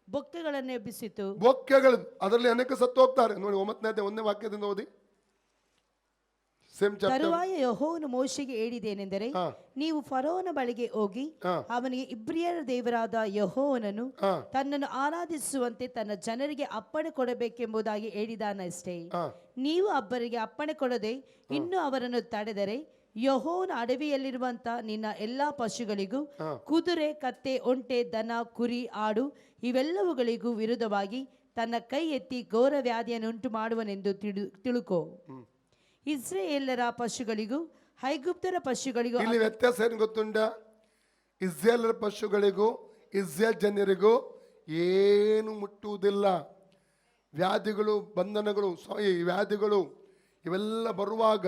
ಬೊಕ್ಕೆಗಳನ್ನು ಎಬ್ಬಿಸಿತು. ಬೊಕ್ಕೆಗಳು, ಅದರಲ್ಲಿ ಅನೇಕ ಸತ್ತು ಹೋಗ್ತಾರೆ. ನೋಡಿ 9ನೇ ಅಧ್ಯಾಯ 1ನೇ ವಾಕ್ಯದಿಂದ ಓದಿ. ತರುವಾಯ ಯೆಹೋವನು ಮೋಶೆಗೆ ಹೇಳಿದ್ದೇನೆಂದರೆ, ನೀವು ಫರೋಹನ ಬಳಿಗೆ ಹೋಗಿ ಅವನಿಗೆ ಇಬ್ರಿಯರ ದೇವರಾದ ಯೆಹೋವನನ್ನು ತನ್ನನ್ನು ಆರಾಧಿಸುವಂತೆ ತನ್ನ ಜನರಿಗೆ ಅಪ್ಪಣೆ ಕೊಡಬೇಕೆಂಬುದಾಗಿ ಹೇಳಿದಾನಷ್ಟೇ. ನೀವು ಒಬ್ಬರಿಗೆ ಅಪ್ಪಣೆ ಕೊಡದೆ ಇನ್ನು ಅವರನ್ನು ತಡೆದರೆ, ಯೆಹೋವನ ಅಡವಿಯಲ್ಲಿರುವಂತ ನಿನ್ನ ಎಲ್ಲಾ ಪಶುಗಳಿಗೂ, ಕುದುರೆ, ಕತ್ತೆ, ಒಂಟೆ, ದನ, ಕುರಿ, ಆಡು ಇವೆಲ್ಲವುಗಳಿಗೂ ವಿರುದ್ಧವಾಗಿ ತನ್ನ ಕೈ ಎತ್ತಿ ಘೋರ ವ್ಯಾಧಿಯನ್ನು ಉಂಟು ಮಾಡುವನೆಂದು ತಿಳುಕೋ. ಇಸ್ರೇಲರ ಪಶುಗಳಿಗೂ ಐಗುಪ್ತರ ಪಶುಗಳಿಗೂ. ಇಲ್ಲಿ ವ್ಯತ್ಯಾಸ ಏನು ಗೊತ್ತುಂಟ? ಇಸ್ರೇಲರ ಪಶುಗಳಿಗೂ ಇಸ್ರೇಲ್ ಜನರಿಗೂ ಏನು ಮುಟ್ಟುವುದಿಲ್ಲ. ವ್ಯಾಧಿಗಳು, ಬಂಧನಗಳು, ವ್ಯಾಧಿಗಳು ಇವೆಲ್ಲ ಬರುವಾಗ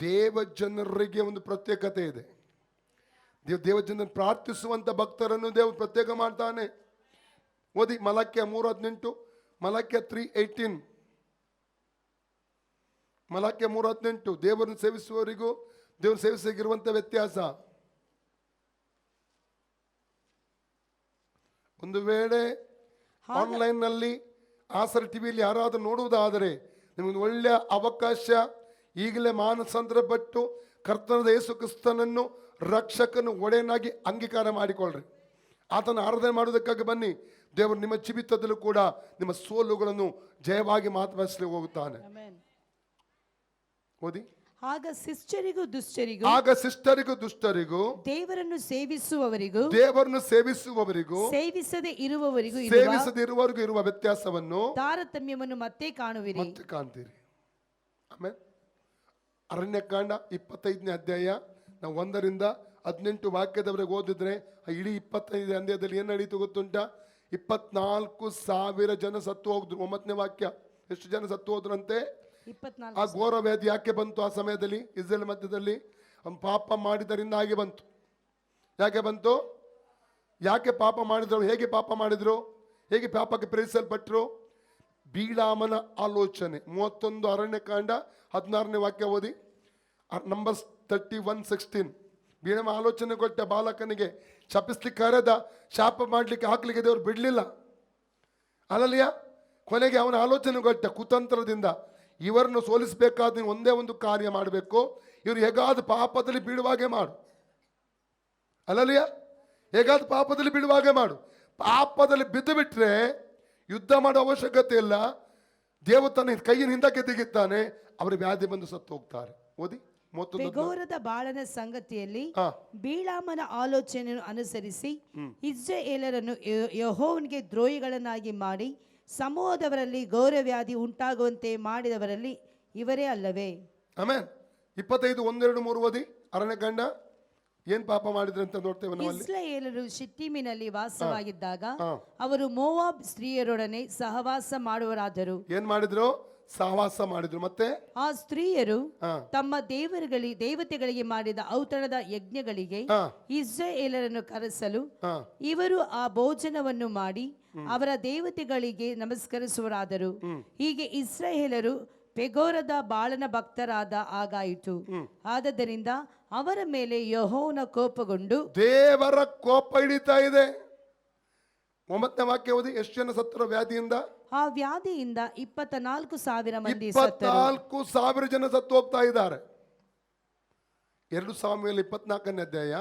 ದೇವ ಜನರಿಗೆ ಒಂದು ಪ್ರತ್ಯೇಕತೆ ಇದೆ. ದೇವ ಜನರನ್ನು ಪ್ರಾರ್ಥಿಸುವಂತ ಭಕ್ತರನ್ನು ದೇವರು ಪ್ರತ್ಯೇಕ ಮಾಡ್ತಾನೆ. ಓದಿ ಮಲಕ್ಯ 3:18, ಮಲಕ್ಯ 3:18. ಮಲಕ್ಯ 3:18. ದೇವರನ್ನು ಸೇವಿಸುವವರಿಗೂ ದೇವರು ಸೇವಿಸಿರುವಂತ ವ್ಯತ್ಯಾಸ. ಒಂದು ವೇಳೆ ಆನ್ಲೈನ್ ನಲ್ಲಿ ಆಸರ್ ಟಿವಿಯಲ್ಲಿ ಯಾರಾದರೂ ನೋಡುವುದಾದರೆ ನಿಮಗೆ ಒಳ್ಳೆಯ ಅವಕಾಶ. ಈಗಲೇ ಮಾನಸಾಂತರ ಪಟ್ಟು ಕರ್ತನಾದ ಯೇಸು ಕ್ರಿಸ್ತನನ್ನು ರಕ್ಷಕನು ಒಡೆಯನಾಗಿ ಅಂಗೀಕಾರ ಮಾಡಿಕೊಳ್ಳ್ರಿ. ಆತನ ಆರಾಧನೆ ಮಾಡುವುದಕ್ಕಾಗಿ ಬನ್ನಿ. ದೇವರು ನಿಮ್ಮ ಜೀವಿತದಲ್ಲೂ ಕೂಡ ನಿಮ್ಮ ಸೋಲುಗಳನ್ನು ಜಯವಾಗಿ ಮಾತನಾಡಿಸಲಿ ಹೋಗುತ್ತಾನೆ. ಆಮೆನ್. ಓದಿ. ಆಗ ಶಿಷ್ಟರಿಗೂ ದುಷ್ಟರಿಗೂ, ಆಗ ಶಿಷ್ಟರಿಗೂ ದುಷ್ಟರಿಗೂ, ದೇವರನ್ನು ಸೇವಿಸುವವರಿಗೂ ದೇವರನ್ನು ಸೇವಿಸುವವರಿಗೂ, ಸೇವಿಸದೆ ಇರುವವರಿಗೂ ಇರುವ ಸೇವಿಸದಿರುವವರಿಗೂ ಇರುವ ವ್ಯತ್ಯಾಸವನ್ನು ತಾರತಮ್ಯವನ್ನು ಮತ್ತೆ ಕಾಣುವಿರಿ. ಮತ್ತೆ ಕಾಣ್ತೀರಿ. ಆಮೇಲೆ ಅರಣ್ಯಕಾಂಡ 25ನೇ ಅಧ್ಯಾಯ ನಾವು 1ರಿಂದ 18 ವಾಕ್ಯದವರೆಗೆ ಓದಿದ್ರೆ ಆ ಇಡೀ 25 ಅಧ್ಯಾಯದಲ್ಲಿ ಏನು ನಡೀತು ಗೊತ್ತುಂಟ? 24,000 ಜನ ಸತ್ತು ಹೋದ್ರು. 9ನೇ ವಾಕ್ಯ, ಎಷ್ಟು ಜನ ಸತ್ತು ಹೋದ್ರಂತೆ? 24. ಆ ಘೋರ ವ್ಯಾಧಿ ಯಾಕೆ ಬಂತು ಆ ಸಮಯದಲ್ಲಿ ಇಸ್ರೇಲ್ ಮಧ್ಯದಲ್ಲಿ? ಅವ್ನು ಪಾಪ ಮಾಡಿದರಿಂದ ಹಾಗೆ ಬಂತು. ಯಾಕೆ ಬಂತು? ಯಾಕೆ ಪಾಪ ಮಾಡಿದ್ರು? ಹೇಗೆ ಪಾಪ ಮಾಡಿದ್ರು? ಹೇಗೆ ಪಾಪಕ್ಕೆ ಪ್ರೇರಿಸಲ್ಪಟ್ರು? ಬೀಳಾಮನ ಆಲೋಚನೆ. 31 ಅರಣ್ಯಕಾಂಡ 16ನೇ ವಾಕ್ಯ ಓದಿ. ನಂಬರ್ಸ್ 31:16. ಬೀಳಾಮ ಆಲೋಚನೆ ಕೊಟ್ಟ ಬಾಲಕನಿಗೆ ಶಪಿಸ್ಲಿಕ್ಕೆ ಕರೆದ, ಶಾಪ ಮಾಡ್ಲಿಕ್ಕೆ ಹಾಕ್ಲಿಕ್ಕೆ ದೇವರು ಬಿಡ್ಲಿಲ್ಲ. ಅಲ್ಲಲ್ಲಿಯ ಕೊನೆಗೆ ಅವನ ಆಲೋಚನೆ ಕೊಟ್ಟ ಕುತಂತ್ರದಿಂದ, ಇವರನ್ನು ಸೋಲಿಸಬೇಕಾದ ನೀವು ಒಂದೇ ಒಂದು ಕಾರ್ಯ ಮಾಡಬೇಕು, ಇವರು ಹೇಗಾದ ಪಾಪದಲ್ಲಿ ಬೀಳುವಾಗೆ ಮಾಡು. ಅಲ್ಲಲ್ಲಿಯ ಹೇಗಾದ ಪಾಪದಲ್ಲಿ ಬೀಳುವಾಗೆ ಮಾಡು. ಪಾಪದಲ್ಲಿ ಬಿದ್ದು ಬಿಟ್ರೆ ಯುದ್ಧ ಮಾಡೋ ಅವಶ್ಯಕತೆ ಇಲ್ಲ. ದೇವ ತನ್ನ ಕೈಯಿಂದ ಹಿಂದಕ್ಕೆ ತೆಗಿತಾನೆ, ಅವರು ವ್ಯಾಧಿ ಬಂದು ಸತ್ತು ಹೋಗ್ತಾರೆ. ಓದಿ. ಪೆಗೋರದ ಬಾಳನ ಸಂಗತಿಯಲ್ಲಿ ಹಾ. ಬೀಳಾಮನ ಆಲೋಚನೆಯನ್ನು ಅನುಸರಿಸಿ ಇಸ್ರಾಯೇಲರನ್ನು ಯೆಹೋವನಿಗೆ ದ್ರೋಹಿಗಳನ್ನಾಗಿ ಮಾಡಿ ಸಮೂಹದವರಲ್ಲಿ ಘೋರವ್ಯಾಧಿ ಉಂಟಾಗುವಂತೆ ಮಾಡಿದವರಲ್ಲಿ ಇವರೇ ಅಲ್ಲವೇ? ಆಮೇಲೆ 25, 1, 2, 3 ಓದಿ. ಅರಣ್ಯಕಾಂಡ ಏನ್ ಪಾಪ ಮಾಡಿದ್ರೆ ಅಂತ ನೋಡ್ತೇವೆ ನಾವು ಅಲ್ಲಿ. ಇಸ್ರಾಯೇಲರು ಶಿಟ್ಟಿಮಿನಲ್ಲಿ ವಾಸವಾಗಿದ್ದಾಗ ಹಾ. ಅವರು ಮೋವಾಬ್ ಸ್ತ್ರೀಯರೊಡನೆ ಸಹವಾಸ ಮಾಡುವರಾದರು. ಏನ್ ಮಾಡಿದ್ರು? ಸಹವಾಸ ಮಾಡಿದ್ರು. ಮತ್ತೆ ಆ ಸ್ತ್ರೀಯರು ಹಾ. ತಮ್ಮ ದೇವತೆಗಳಿಗೆ ಮಾಡಿದ ಔತಣದ ಯಜ್ಞಗಳಿಗೆ ಹಾ. ಇಸ್ರಾಯೇಲರನ್ನು ಕರೆಸಲು ಹಾ. ಇವರು ಆ ಭೋಜನವನ್ನು ಮಾಡಿ ಅವರ ದೇವತೆಗಳಿಗೆ ನಮಸ್ಕರಿಸುವರಾದರು. ಹೀಗೆ ಇಸ್ರಾಯೇಲರು ಪೆಗೋರದ ಬಾಳನ ಭಕ್ತರಾದ ಆಗಾಯಿತು. ಆದದರಿಂದ ಅವರ ಮೇಲೆ ಯೆಹೋವನ ಕೋಪಗೊಂಡು, ದೇವರ ಕೋಪ ಹಿಡಿತಾ ಇದೆ. 9ನೇ ವಾಕ್ಯ ಓದಿ. ಎಷ್ಟು ಜನ ಸತ್ತರು ವ್ಯಾಧಿಯಿಂದ? ಆ ವ್ಯಾಧಿಯಿಂದ 24,000 ಮಂದಿ ಸತ್ತರು. 24,000 ಜನ ಸತ್ತು ಹೋಗ್ತಾ ಇದ್ದಾರೆ. 2 ಸಾಮುವೇಲ 24ನೇ ಅಧ್ಯಾಯ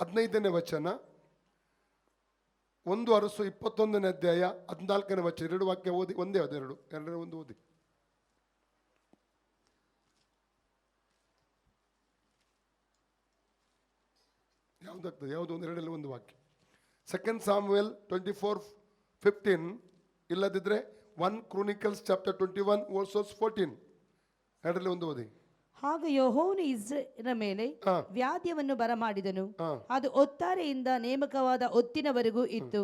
15ನೇ ವಚನ, 1 ಅರಸು 21ನೇ ಅಧ್ಯಾಯ 14ನೇ ವಚನ. 2 ವಾಕ್ಯ ಓದಿ. ಒಂದೇ ಅದು, ಎರಡನೇ ಒಂದು ಓದಿ. ಯಾವ್ದಾಗ್ತದೆ? ಯಾವುದು? ಒಂದು ಎರಡಲ್ಲಿ ಒಂದು ವಾಕ್ಯ. 2 ಸಾಮುವೇಲ್ 24:15. ಇಲ್ಲದಿದ್ರೆ 1 ಕ್ರೋನಿಕಲ್ಸ್ ಚಾಪ್ಟರ್ 21 ವರ್ಸಸ್ 14. ಎರಡರಲ್ಲಿ ಒಂದು ಓದಿ. ಆಗ ಯೆಹೋವನು ಇಸ್ರಾಯೇಲರ ಮೇಲೆ ಹಾ. ವ್ಯಾಧಿಯನ್ನು ಬರಮಾಡಿದನು. ಹಾ. ಅದು ಒತ್ತಾರೆಯಿಂದ ನೇಮಕವಾದ ಹೊತ್ತಿನವರೆಗೂ ಇತ್ತು.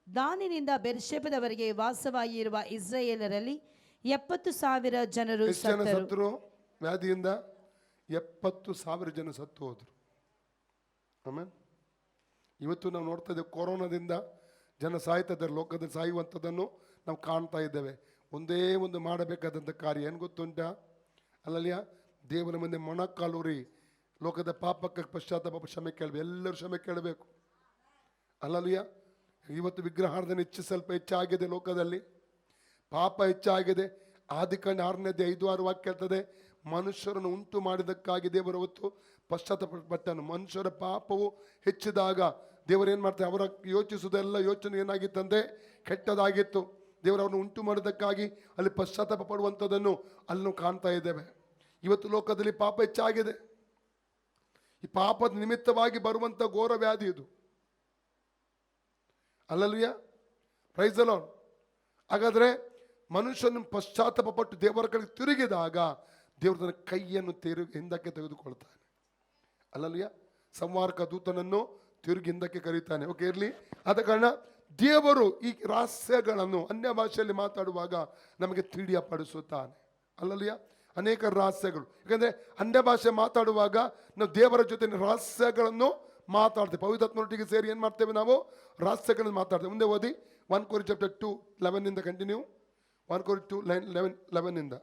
ದಾನಿನಿಂದ ಬೆರ್ಷೆಬದವರೆಗೆ ವಾಸವಾಗಿರುವ ಇಸ್ರಾಯೇಲರಲ್ಲಿ 70,000 ಜನರು ಎಷ್ಟು ಜನ ಸತ್ತರು. ಸತ್ತರು ವ್ಯಾಧಿಯಿಂದ? 70,000 ಜನ ಸತ್ತು ಹೋದ್ರು. ಆಮೇಲೆ ಇವತ್ತು ನಾವು ನೋಡ್ತಾ ಇದ್ದೇವೆ, ಕೊರೋನಾದಿಂದ ಜನ ಸಾಯ್ತಾ ಇದ್ದಾರೆ. ಲೋಕದಲ್ಲಿ ಸಾಯುವಂಥದ್ದನ್ನು ನಾವು ಕಾಣ್ತಾ ಇದ್ದೇವೆ. ಒಂದೇ ಒಂದು ಮಾಡಬೇಕಾದಂಥ ಕಾರ್ಯ ಏನು ಗೊತ್ತುಂಟ? ಅಲ್ಲಲ್ಲಿಯ ದೇವರ ಮುಂದೆ ಮೊಣಕಾಲೂರಿ ಲೋಕದ ಪಾಪಕ್ಕೆ ಪಶ್ಚಾತ್ತಾಪ ಕ್ಷಮೆ ಕೇಳಬೇಕು. ಎಲ್ಲರೂ ಕ್ಷಮೆ ಕೇಳಬೇಕು. ಅಲ್ಲಲ್ಲಿಯ ಇವತ್ತು ವಿಗ್ರಹಾರ್ಧನೆ ಸ್ವಲ್ಪ ಹೆಚ್ಚಾಗಿದೆ ಲೋಕದಲ್ಲಿ. ಪಾಪ ಹೆಚ್ಚಾಗಿದೆ. ಆದಿಕಾಂಡ 6ನೇ ಅಧ್ಯಾಯ 5-6 ವಾಕ್ಯ ಹೇಳ್ತದೆ, ಮನುಷ್ಯರನ್ನು ಉಂಟು ಮಾಡಿದ್ದಕ್ಕಾಗಿ ದೇವರು ಅವತ್ತು ಪಶ್ಚಾತ್ತಾಪಟ್ಟನು. ಮನುಷ್ಯರ ಪಾಪವು ಹೆಚ್ಚಿದಾಗ ದೇವರು ಏನು ಮಾಡ್ತಾರೆ? ಅವರ ಯೋಚಿಸುವುದೆಲ್ಲ ಯೋಚನೆ ಏನಾಗಿತ್ತಂತೆ? ಕೆಟ್ಟದಾಗಿತ್ತು. ದೇವರು ಅವರನ್ನು ಉಂಟು ಮಾಡಿದ್ದಕ್ಕಾಗಿ ಅಲ್ಲಿ ಪಶ್ಚಾತ್ತಾಪ ಪಡುವಂಥದ್ದನ್ನು ಅಲ್ಲಿ ನಾವು ಕಾಣ್ತಾ ಇದ್ದೇವೆ. ಇವತ್ತು ಲೋಕದಲ್ಲಿ ಪಾಪ ಹೆಚ್ಚಾಗಿದೆ. ಈ ಪಾಪದ ನಿಮಿತ್ತವಾಗಿ ಬರುವಂಥ ಘೋರ ವ್ಯಾಧಿ ಇದು. ಅಲ್ಲಲ್ವಿಯ ಪ್ರೈಸ್ ದಿ ಲಾರ್ಡ್. ಹಾಗಾದರೆ ಮನುಷ್ಯನ ಪಶ್ಚಾತ್ತಾಪ ಪಟ್ಟು ದೇವರ ಕಡೆಗೆ ತಿರುಗಿದಾಗ ದೇವರು ತನ್ನ ಕೈಯನ್ನು ಹಿಂದಕ್ಕೆ ತೆಗೆದುಕೊಳ್ತಾನೆ. ಅಲ್ಲಲ್ವಿಯ ಸಂವಾರಕ ದೂತನನ್ನು ತಿರುಗಿ ಹಿಂದಕ್ಕೆ ಕರೀತಾನೆ. ಓಕೆ, ಇರಲಿ. ಆದ ಕಾರಣ ದೇವರು ಈ ರಹಸ್ಯಗಳನ್ನು ಅನ್ಯ ಭಾಷೆಯಲ್ಲಿ ಮಾತಾಡುವಾಗ ನಮಗೆ ತಿಳಿಯಪಡಿಸುತ್ತಾನೆ. ಅಲ್ಲಲ್ವಿಯ ಅನೇಕ ರಹಸ್ಯಗಳು. ಯಾಕಂದರೆ ಅನ್ಯ ಭಾಷೆ ಮಾತಾಡುವಾಗ ನಾವು ದೇವರ ಜೊತೆ ರಹಸ್ಯಗಳನ್ನು ಮಾತಾಡ್ತೇವೆ. ಪವಿತ್ರಾತ್ಮರೊಟ್ಟಿಗೆ ಸೇರಿ ಏನು ಮಾಡ್ತೇವೆ? ನಾವು ರಹಸ್ಯಗಳನ್ನು ಮಾತಾಡ್ತೇವೆ. ಮುಂದೆ ಓದಿ. 1 Corinthians chapter 2:11 ಕಂಟಿನ್ಯೂ. 1 Corinthians 2:11.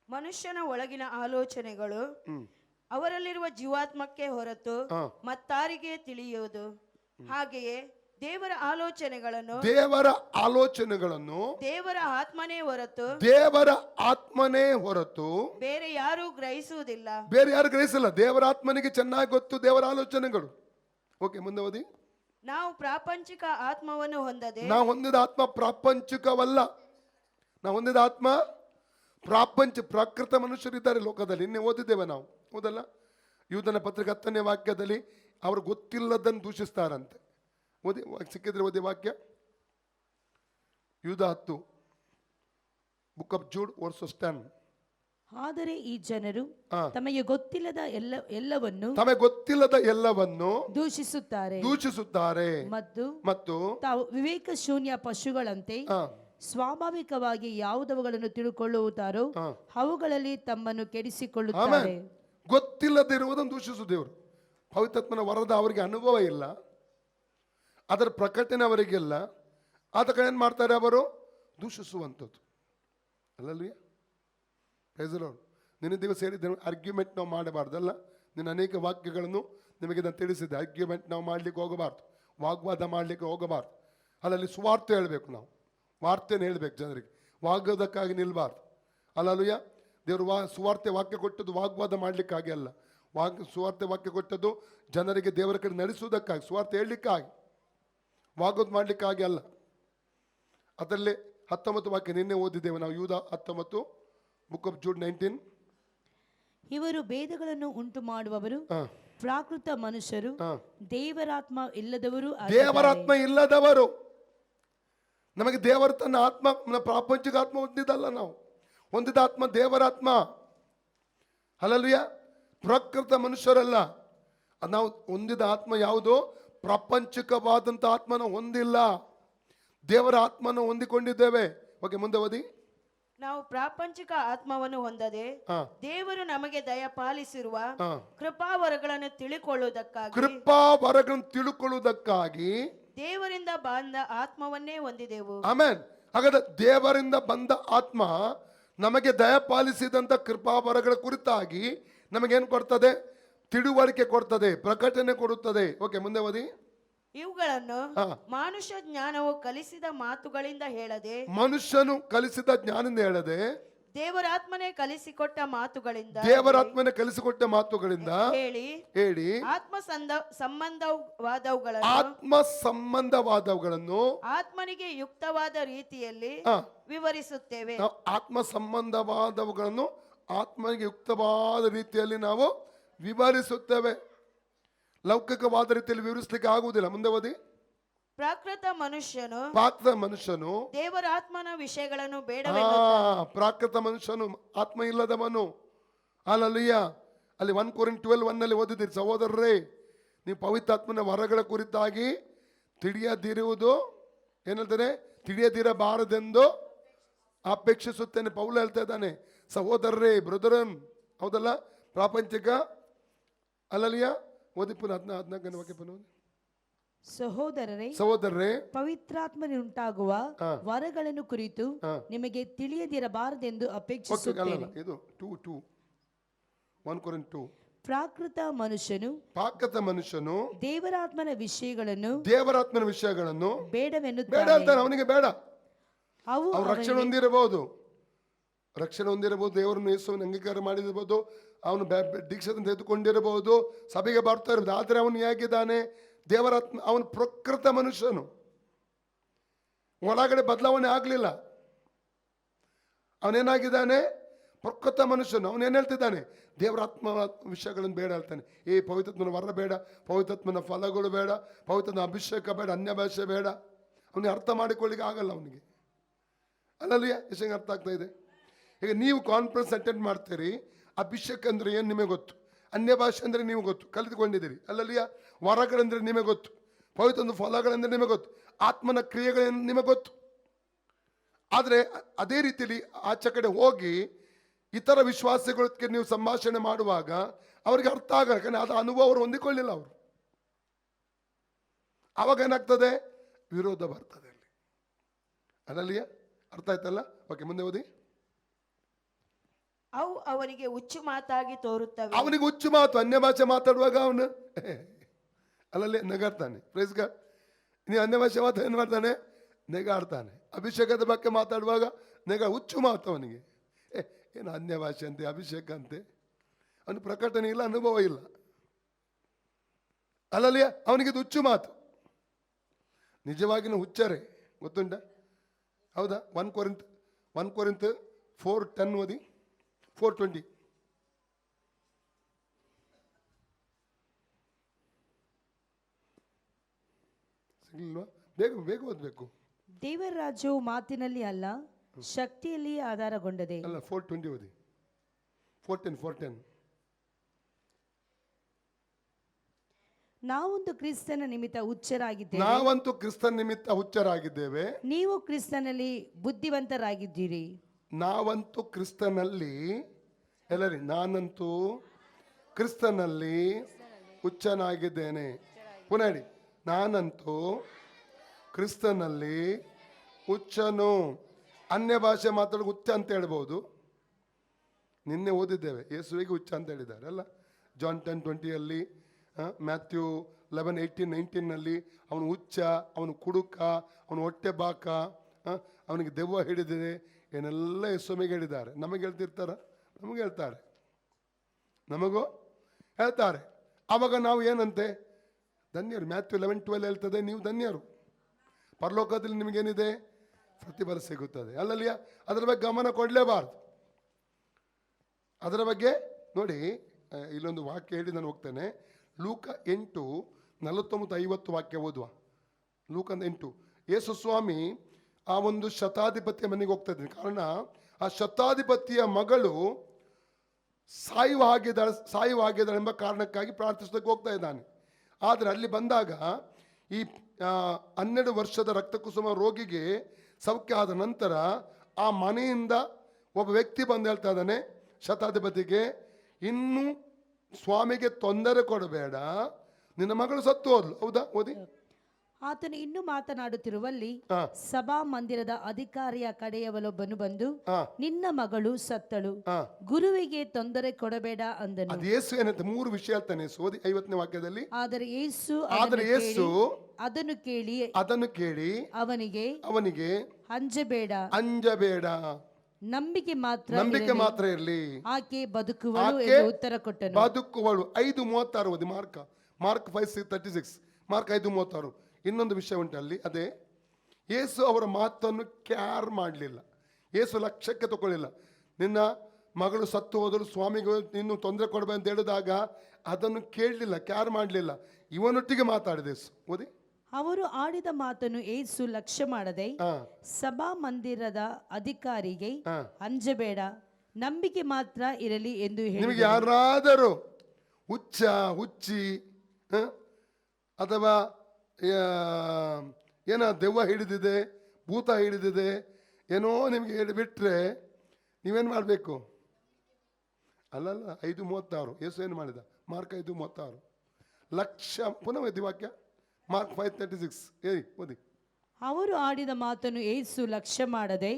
ಮನುಷ್ಯನ ಒಳಗಿನ ಆಲೋಚನೆಗಳು ಅವರಲ್ಲಿರುವ ಜೀವಾತ್ಮಕ್ಕೆ ಹೊರತು ಮತ್ತಾರಿಗೆ ತಿಳಿಯುವುದು. ಹಾಗೆಯೇ ದೇವರ ಆಲೋಚನೆಗಳನ್ನು ದೇವರ ಆಲೋಚನೆಗಳನ್ನು ದೇವರ ಆತ್ಮನೇ ಹೊರತು ದೇವರ ಆತ್ಮನೇ ಹೊರತು ಬೇರೆ ಯಾರೂ ಗ್ರಹಿಸುವುದಿಲ್ಲ. ಬೇರೆ ಯಾರು ಗ್ರಹಿಸಲ್ಲ. ದೇವರ ಆತ್ಮನಿಗೆ ಚೆನ್ನಾಗಿ ಗೊತ್ತು ದೇವರ ಆಲೋಚನೆಗಳು. ಓಕೆ, ಮುಂದೆ ಓದಿ. ನಾವು ಪ್ರಾಪಂಚಿಕ ಆತ್ಮವನ್ನು ಹೊಂದದೆ ನಾವು ಹೊಂದಿದ ಆತ್ಮ ಪ್ರಾಪಂಚಿಕವಲ್ಲ. ನಾವು ಹೊಂದಿದ ಆತ್ಮ ಪ್ರಾಕೃತ ಮನುಷ್ಯರಿದ್ದಾರೆ ಲೋಕದಲ್ಲಿ. ನಿನ್ನೆ ಓದಿದ್ದೇವೆ ನಾವು, ಹೌದಲ್ಲ? ಯೂದನ ಪತ್ರಿಕೆ 10ನೇ ವಾಕ್ಯದಲ್ಲಿ ಅವರು ಗೊತ್ತಿಲ್ಲದನ್ನು ದೂಷಿಸ್ತಾರಂತೆ. ಓದಿ, ಸಿಕ್ಕಿದ್ರೆ ಓದಿ ವಾಕ್ಯ. ಯೂದ 10, ಬುಕ್ ಆಫ್ ಜೂಡ್ ವರ್ಸಸ್ 10. ಆದರೆ ಈ ಜನರು ಹಾ. ತಮಗೆ ಗೊತ್ತಿಲ್ಲದ ಎಲ್ಲವನ್ನು ತಮಗೆ ಗೊತ್ತಿಲ್ಲದ ಎಲ್ಲವನ್ನು ದೂಷಿಸುತ್ತಾರೆ ಮತ್ತು ತಾವು ವಿವೇಕ ಶೂನ್ಯ ಪಶುಗಳಂತೆ ಆ, ಸ್ವಾಭಾವಿಕವಾಗಿ ಯಾವುದವುಗಳನ್ನು ತಿಳುಕೊಳ್ಳುತ್ತಾರೋ ಹಾ. ಅವುಗಳಲ್ಲಿ ತಮ್ಮನ್ನು ಕೆಡಿಸಿಕೊಳ್ಳುತ್ತಾರೆ. ಗೊತ್ತಿಲ್ಲದಿರುವುದನ್ನು ದೂಷಿಸು ದೇವರು. ಪವಿತ್ರಾತ್ಮನ ವರದ ಅವರಿಗೆ ಅನುಭವ ಇಲ್ಲ, ಅದರ ಪ್ರಕಟಣೆ ಅವರಿಗೆಲ್ಲ. ಆದ ಕಡೆ ಏನು ಮಾಡ್ತಾರೆ ಅವರು? ದೂಷಿಸುವಂಥದ್ದು. ಅಲ್ಲಲ್ವೇ? ನಿನ್ನೆ ದಿವಸ ಹೇಳಿದ್ದೆ, ಆರ್ಗ್ಯುಮೆಂಟ್ ನಾವು ಮಾಡಬಾರ್ದಲ್ಲ. ನಿನ್ನ ಅನೇಕ ವಾಕ್ಯಗಳನ್ನು ನಿಮಗೆ ನಾನು ತಿಳಿಸಿದ್ದೆ. ಆರ್ಗ್ಯುಮೆಂಟ್ ನಾವು ಮಾಡಲಿಕ್ಕೆ ಹೋಗಬಾರ್ದು, ವಾಗ್ವಾದ ಮಾಡಲಿಕ್ಕೆ ಹೋಗಬಾರ್ದು. ಅಲ್ಲಲ್ಲಿ ಸುವಾರ್ತೆ ಹೇಳಬೇಕು. ನಾವು ವಾರ್ತೆನ ಹೇಳಬೇಕು ಜನರಿಗೆ, ವಾಗ್ವಾದಕ್ಕಾಗಿ ನಿಲ್ಬಾರ್ದು. ಅಲ್ಲಲ್ವಯ್ಯ? ದೇವರು ಸುವಾರ್ತೆ ವಾಕ್ಯ ಕೊಟ್ಟದ್ದು ವಾಗ್ವಾದ ಮಾಡಲಿಕ್ಕಾಗಿ ಅಲ್ಲ. ಸುವಾರ್ತೆ ವಾಕ್ಯ ಕೊಟ್ಟದ್ದು ಜನರಿಗೆ ದೇವರ ಕಡೆ ನಡೆಸುವುದಕ್ಕಾಗಿ, ಸುವಾರ್ತೆ ಹೇಳಲಿಕ್ಕಾಗಿ, ವಾಗ್ವಾದ ಮಾಡಲಿಕ್ಕಾಗಿ ಅಲ್ಲ. ಅದರಲ್ಲಿ 19 ವಾಕ್ಯ ನಿನ್ನೆ ಓದಿದ್ದೇವೆ ನಾವು. ಯೂದ 19, ಬುಕ್ ಆಫ್ ಜೂಡ್ 19. ಇವರು ಭೇದಗಳನ್ನು ಉಂಟು ಮಾಡುವವರು, ಪ್ರಾಕೃತ ಮನುಷ್ಯರು, ದೇವರಾತ್ಮ ಇಲ್ಲದವರು ದೇವರಾತ್ಮ ಇಲ್ಲದವರು. ನಮಗೆ ದೇವರ ತನ್ನ ಆತ್ಮ, ಪ್ರಾಪಂಚಿಕ ಆತ್ಮ ಹೊಂದಿದಲ್ಲ. ನಾವು ಹೊಂದಿದ ಆತ್ಮ ದೇವರಾತ್ಮ. ಹಲ್ಲೆಲೂಯಾ. ಪ್ರಕೃತ ಮನುಷ್ಯರಲ್ಲ. ನಾವು ಹೊಂದಿದ ಆತ್ಮ ಯಾವುದು? ಪ್ರಾಪಂಚಿಕವಾದಂಥ ಆತ್ಮನ ಹೊಂದಿಲ್ಲ, ದೇವರ ಆತ್ಮನ ಹೊಂದಿಕೊಂಡಿದ್ದೇವೆ. ಓಕೆ, ಮುಂದೆ ಓದಿ. ನಾವು ಪ್ರಾಪಂಚಿಕ ಆತ್ಮವನ್ನು ಹೊಂದದೆ ದೇವರು ನಮಗೆ ದಯ ಪಾಲಿಸಿರುವ ಕೃಪಾವರಗಳನ್ನು ತಿಳುಕೊಳ್ಳುವುದಕ್ಕಾಗಿ ದೇವರಿಂದ ಬಂದ ಆತ್ಮವನ್ನೇ ಹೊಂದಿದೆವು. ಆಮೆನ್. ಹಾಗಾದ್ರೆ ದೇವರಿಂದ ಬಂದ ಆತ್ಮ ನಮಗೆ ದಯ ಪಾಲಿಸಿದಂತ ಕೃಪಾವರಗಳ ಕುರಿತಾಗಿ ನಮಗೇನು ಕೊಡ್ತದೆ? ತಿಳುವಳಿಕೆ ಕೊಡ್ತದೆ, ಪ್ರಕಟಣೆ ಕೊಡುತ್ತದೆ. ಓಕೆ, ಮುಂದೆ ಓದಿ. ಇವುಗಳನ್ನು ಮನುಷ್ಯ ಜ್ಞಾನವು ಕಲಿಸಿದ ಮಾತುಗಳಿಂದ ಹೇಳದೆ, ಮನುಷ್ಯನು ಕಲಿಸಿದ ಜ್ಞಾನದಿಂದ ಹೇಳದೆ, ದೇವರಾತ್ಮನೇ ಕಲಿಸಿಕೊಟ್ಟ ಮಾತುಗಳಿಂದ ಹೇಳಿ ಆತ್ಮ ಸಂಬಂಧವಾದವುಗಳನ್ನು ಆತ್ಮನಿಗೆ ಯುಕ್ತವಾದ ರೀತಿಯಲ್ಲಿ ವಿವರಿಸುತ್ತೇವೆ. ಆತ್ಮ ಸಂಬಂಧವಾದವುಗಳನ್ನು ಆತ್ಮನಿಗೆ ಯುಕ್ತವಾದ ರೀತಿಯಲ್ಲಿ ನಾವು ವಿವರಿಸುತ್ತೇವೆ. ಲೌಕಿಕವಾದ ರೀತಿಯಲ್ಲಿ ವಿವರಿಸಲಿಕ್ಕೆ ಆಗುವುದಿಲ್ಲ. ಮುಂದೆ ಓದಿ. ಪ್ರಾಕೃತ ಮನುಷ್ಯನು ದೇವರ ಆತ್ಮನ ವಿಷಯಗಳನ್ನು ಪ್ರಾಕೃತ ಮನುಷ್ಯನು ಆತ್ಮ ಇಲ್ಲದವನು. ಅಲ್ಲಯ್ಯ, ಅಲ್ಲಿ 1 Corinthians 12:1 ಓದಿದ್ದೀರಿ ಸಹೋದರರೇ. ನೀವು ಪವಿತ್ರಾತ್ಮನ ವರಗಳ ಕುರಿತಾಗಿ ತಿಳಿಯದಿರುವುದು ಏನಂತಾರೆ? ತಿಳಿಯದಿರಬಾರದೆಂದು ಅಪೇಕ್ಷಿಸುತ್ತೇನೆ. ಪೌಲ ಹೇಳ್ತಾ ಇದ್ದಾನೆ, ಸಹೋದರರೇ, ಬ್ರದರನ್. ಹೌದಲ್ಲ? ಪ್ರಾಪಂಚಿಕ ಅಲ್ಲಯ್ಯ. ಓದಿ ಪುನಃ 14ನೇ ವಾಕ್ಯ ಪುನಃ. ಸಹೋದರರೇ, ಪವಿತ್ರಾತ್ಮನುಂಟಾಗುವ ವರಗಳನ್ನು ಕುರಿತು ನಿಮಗೆ ತಿಳಿಯದಿರಬಾರದೆಂದು ಅಪೇಕ್ಷಿಸುತ್ತೇನೆ. ಇದು 1 Corinthians 2. ಪ್ರಾಕೃತ ಮನುಷ್ಯನು ದೇವರಾತ್ಮನ ವಿಷಯಗಳನ್ನು ಬೇಡವೆನ್ನುತ್ತಾನೆ. ಅವನಿಗೆ ಬೇಡ. ಅವನು ರಕ್ಷಣೆ ಹೊಂದಿರಬಹುದು, ದೇವರನ್ನು ಯೇಸುವನ್ನು ಅಂಗೀಕಾರ ಮಾಡಿರಬಹುದು, ಅವನು ದೀಕ್ಷೆಯನ್ನು ತೆಗೆದುಕೊಂಡಿರಬಹುದು, ಸಭೆಗೆ ಬರ್ತಾ ಇರಬಹುದು. ಆದರೆ ಅವನು ಹೇಗಿದ್ದಾನೆ? ದೇವರಾತ್ಮ. ಅವನು ಪ್ರಕೃತ ಮನುಷ್ಯನು, ಒಳಗಡೆ ಬದಲಾವಣೆ ಆಗಲಿಲ್ಲ. ಅವನೇನಾಗಿದ್ದಾನೆ? ಪ್ರಕೃತ ಮನುಷ್ಯನು. ಅವನೇನು ಹೇಳ್ತಿದ್ದಾನೆ? ದೇವರಾತ್ಮ ವಿಷಯಗಳನ್ನು ಬೇಡ ಹೇಳ್ತಾನೆ. ಪವಿತ್ರಾತ್ಮನ ವರ ಬೇಡ, ಪವಿತ್ರಾತ್ಮನ ಫಲಗಳು ಬೇಡ, ಪವಿತ್ರಾತ್ಮನ ಅಭಿಷೇಕ ಬೇಡ, ಅನ್ಯ ಭಾಷೆ ಬೇಡ. ಅವನಿಗೆ ಅರ್ಥ ಮಾಡಿಕೊಳ್ಳಿಕ್ಕೆ ಆಗಲ್ಲ ಅವನಿಗೆ. ಅಲ್ಲಲ್ಲಿಯ ಎಷ್ಟು ಅರ್ಥ ಆಗ್ತಾ ಇದೆ? ಈಗ ನೀವು ಕಾನ್ಫರೆನ್ಸ್ ಅಟೆಂಡ್ ಮಾಡ್ತೀರಿ, ಅಭಿಷೇಕ ಅಂದ್ರೆ ಏನು ನಿಮಗೆ ಗೊತ್ತು, ಅನ್ಯ ಭಾಷೆ ಅಂದರೆ ನೀವು ಗೊತ್ತು, ಕಲಿತುಕೊಂಡಿದ್ದೀರಿ. ಅಲ್ಲಲ್ಲಿಯ ವರಗಳೆಂದರೆ ನಿಮಗೆ ಗೊತ್ತು, ಪವಿತ್ರ ಫಲಗಳೆಂದರೆ ನಿಮಗೆ ಗೊತ್ತು, ಆತ್ಮನ ಕ್ರಿಯೆಗಳೆಂದು ನಿಮಗೆ ಗೊತ್ತು. ಆದರೆ ಅದೇ ರೀತಿಯಲ್ಲಿ ಆಚೆ ಕಡೆ ಹೋಗಿ ಇತರ ವಿಶ್ವಾಸಿಗಳಿಗೆ ನೀವು ಸಂಭಾಷಣೆ ಮಾಡುವಾಗ ಅವ್ರಿಗೆ ಅರ್ಥ ಆಗಲ್ಲ. ಯಾಕಂದರೆ ಅದು ಅನುಭವ ಅವರು ಹೊಂದಿಕೊಳ್ಳಿಲ್ಲ. ಅವರು ಆವಾಗ ಏನಾಗ್ತದೆ? ವಿರೋಧ ಬರ್ತದೆ ಅಲ್ಲಿ. ಅಲ್ಲಲ್ಲಿಯ ಅರ್ಥ ಆಯ್ತಲ್ಲ? ಓಕೆ, ಮುಂದೆ ಓದಿ. ಅವು ಅವನಿಗೆ ಹುಚ್ಚು ಮಾತಾಗಿ ತೋರುತ್ತವೆ. ಅವನಿಗೆ ಹುಚ್ಚು ಮಾತು, ಅನ್ಯ ಭಾಷೆ ಮಾತಾಡುವಾಗ ಅವನು ಅಲ್ಲಲ್ಲಿ ನಗಾಡ್ತಾನೆ. Praise God. ನೀವು ಅನ್ಯ ಭಾಷೆ ಮಾತು ಏನು ಮಾಡ್ತಾನೆ? ನೆಗಾಡ್ತಾನೆ. ಅಭಿಷೇಕದ ಬಗ್ಗೆ ಮಾತಾಡುವಾಗ ಹುಚ್ಚು ಮಾತು ಅವನಿಗೆ. ಏನು ಅನ್ಯ ಭಾಷೆ ಅಂತೆ, ಅಭಿಷೇಕ ಅಂತೆ, ಅವನ ಪ್ರಕಟಣೆ ಇಲ್ಲ, ಅನುಭವ ಇಲ್ಲ. ಅಲ್ಲಲ್ಲಿಯ ಅವನಿಗೆ ಹುಚ್ಚು ಮಾತು. ನಿಜವಾಗಿನ ಹುಚ್ಚರೇ, ಗೊತ್ತುಂಟ? ಹೌದಾ? 1 ಕೊರಿಂಥ 4:10 ಓದಿ. 4:20. ಸಿಗ್ಲಿಲ್ವಾ? ಬೇಗ ಓದಬೇಕು. ದೇವರ ರಾಜ್ಯವು ಮಾತಿನಲ್ಲಿ ಅಲ್ಲ, ಶಕ್ತಿಯಲ್ಲಿ ಆಧಾರಗೊಂಡದೆ. ಅಲ್ಲ, 4:20 ಓದಿ. 4:10. ನಾವೊಂದು ಕ್ರಿಸ್ತನ ನಿಮಿತ್ತ ಹುಚ್ಚರಾಗಿದ್ದೇವೆ. ನಾವಂತೂ ಕ್ರಿಸ್ತನ ನಿಮಿತ್ತ ಹುಚ್ಚರಾಗಿದ್ದೇವೆ. ನೀವು ಕ್ರಿಸ್ತನಲ್ಲಿ ಬುದ್ಧಿವಂತರಾಗಿದ್ದೀರಿ. ನಾವಂತೂ ಕ್ರಿಸ್ತನಲ್ಲಿ, ಎಲ್ಲರಿ ನಾನಂತೂ ಕ್ರಿಸ್ತನಲ್ಲಿ ಹುಚ್ಚನಾಗಿದ್ದೇನೆ. ಪುನಃ ಹೇಳಿ, ನಾನಂತೂ ಕ್ರಿಸ್ತನಲ್ಲಿ ಹುಚ್ಚನು. ಅನ್ಯ ಭಾಷೆ ಮಾತಾಡೋ ಹುಚ್ಚ ಅಂತ ಹೇಳ್ಬೋದು. ನಿನ್ನೆ ಓದಿದ್ದೇವೆ, ಯೇಸುವಿಗೆ ಹುಚ್ಚ ಅಂತ ಹೇಳಿದ್ದಾರೆ ಅಲ್ಲ. ಜಾನ್ 10:20 ಮ್ಯಾಥ್ಯೂ 11:18-19 ಅವನು ಹುಚ್ಚ, ಅವನು ಕುಡುಕ, ಅವನು ಹೊಟ್ಟೆ ಬಾಕ, ಅವನಿಗೆ ದೆವ್ವ ಹಿಡಿದಿದೆ, ಏನೆಲ್ಲ ಯೇಸುವಿಗೆ ಹೇಳಿದ್ದಾರೆ. ನಮಗೆ ಹೇಳ್ತಿರ್ತಾರ? ನಮಗೆ ಹೇಳ್ತಾರೆ, ನಮಗೂ ಹೇಳ್ತಾರೆ. ಆವಾಗ ನಾವು ಏನಂತೆ? ಧನ್ಯರು. ಮ್ಯಾಥ್ಯೂ 11:12 ಹೇಳ್ತದೆ, ನೀವು ಧನ್ಯರು, ಪರಲೋಕದಲ್ಲಿ ನಿಮಗೇನಿದೆ? ಪ್ರತಿಫಲ ಸಿಗುತ್ತದೆ. ಅಲ್ಲಲ್ಲಿಯ ಅದರ ಬಗ್ಗೆ ಗಮನ ಕೊಡಲೇಬಾರ್ದು. ಅದರ ಬಗ್ಗೆ ನೋಡಿ, ಇಲ್ಲೊಂದು ವಾಕ್ಯ ಹೇಳಿ ನಾನು ಹೋಗ್ತೇನೆ. ಲೂಕ 8:49-50 ವಾಕ್ಯ ಓದುವ. ಲೂಕ 8. ಯೇಸು ಸ್ವಾಮಿ ಆ ಒಂದು ಶತಾಧಿಪತಿಯ ಮನೆಗೆ ಹೋಗ್ತಾ ಇದ್ದಾನೆ. ಕಾರಣ ಆ ಶತಾಧಿಪತಿಯ ಮಗಳು ಸಾಯುವ ಹಾಗಿದ್ದಾಳೆ ಎಂಬ ಕಾರಣಕ್ಕಾಗಿ ಪ್ರಾರ್ಥಿಸೋದಕ್ಕೆ ಹೋಗ್ತಾ ಇದ್ದಾನೆ. ಆದರೆ ಅಲ್ಲಿ ಬಂದಾಗ ಈ 12 ವರ್ಷದ ರಕ್ತಕುಸುಮ ರೋಗಿಗೆ ಸೌಖ್ಯ ಆದ ನಂತರ ಆ ಮನೆಯಿಂದ ಒಬ್ಬ ವ್ಯಕ್ತಿ ಬಂದು ಹೇಳ್ತಾ ಇದ್ದಾನೆ ಶತಾಧಿಪತಿಗೆ, ಇನ್ನು ಸ್ವಾಮಿಗೆ ತೊಂದರೆ ಕೊಡಬೇಡ, ನಿನ್ನ ಮಗಳು ಸತ್ತು ಹೋದ್ಲು. ಹೌದಾ? ಓದಿ. ಆತನು ಇನ್ನೂ ಮಾತನಾಡುತ್ತಿರುವಲ್ಲಿ ಸಭಾ ಮಂದಿರದ ಅಧಿಕಾರಿಯ ಕಡೆಯವಳೊಬ್ಬನು ಬಂದು, ನಿನ್ನ ಮಗಳು ಸತ್ತಳು, ಗುರುವಿಗೆ ತೊಂದರೆ ಕೊಡಬೇಡ ಅಂದನು. ಅದು ಯೇಸು ಏನಂತ 3 ವಿಷಯ ಹೇಳ್ತಾನೆ. ಓದಿ 50ನೇ ವಾಕ್ಯದಲ್ಲಿ. ಆದರೆ ಯೇಸು ಅದನ್ನು ಕೇಳಿ ಅವನಿಗೆ ಅಂಜಬೇಡ, ನಂಬಿಕೆ ಮಾತ್ರ ಇರಲಿ, ಆಕೆ ಬದುಕುವಳು ಎಂದು ಉತ್ತರ ಕೊಟ್ಟನು. 5:36 ಓದಿ. ಮಾರ್ಕ್ 5:36. ಮಾರ್ಕ್ 5:36. ಇನ್ನೊಂದು ವಿಷಯ ಉಂಟು ಅಲ್ಲಿ. ಅದೇ ಯೇಸು ಅವರ ಮಾತನ್ನು ಕ್ಯಾರ್ ಮಾಡಲಿಲ್ಲ. ಯೇಸು ಲಕ್ಷ್ಯಕ್ಕೆ ತಗೊಳ್ಳಿಲ್ಲ. ನಿನ್ನ ಮಗಳು ಸತ್ತು ಹೋದರು, ಸ್ವಾಮಿಗೆ ಇನ್ನು ತೊಂದರೆ ಕೊಡಬೇಡ ಅಂತ ಹೇಳಿದಾಗ ಅದನ್ನು ಕೇಳಲಿಲ್ಲ, ಕ್ಯಾರ್ ಮಾಡಲಿಲ್ಲ. ಇವನೊಟ್ಟಿಗೆ ಮಾತಾಡಿದ ಯೇಸು. ಓದಿ. ಅವರು ಆಡಿದ ಮಾತನ್ನು ಯೇಸು ಲಕ್ಷ್ಯ ಮಾಡದೆ ಸಭಾ ಮಂದಿರದ ಅಧಿಕಾರಿಗೆ ಅಂಜಬೇಡ, ನಂಬಿಕೆ ಮಾತ್ರ ಇರಲಿ ಎಂದು ಹೇಳಿ. ನಿಮಗೆ ಯಾರಾದರೂ ಹುಚ್ಚಿ ಅಥವಾ ಏನೋ ದೆವ್ವ ಹಿಡಿದಿದೆ, ಭೂತ ಹಿಡಿದಿದೆ, ಏನೋ ನಿಮಗೆ ಹೇಳಿಬಿಟ್ರೆ ನೀವೇನು ಮಾಡಬೇಕು? ಅಲ್ಲಲ್ಲ, 5:36 ಯೇಸು ಏನು ಮಾಡಿದ? ಮಾರ್ಕ್ 5:36. ಲಕ್ಷ್ಯ. ಪುನಃ ಓದಿ ವಾಕ್ಯ. ಮಾರ್ಕ್ 5:36 ಹೇಳಿ ಓದಿ. ಅವರು ಆಡಿದ ಮಾತನ್ನು ಯೇಸು ಲಕ್ಷ್ಯ ಮಾಡದೆ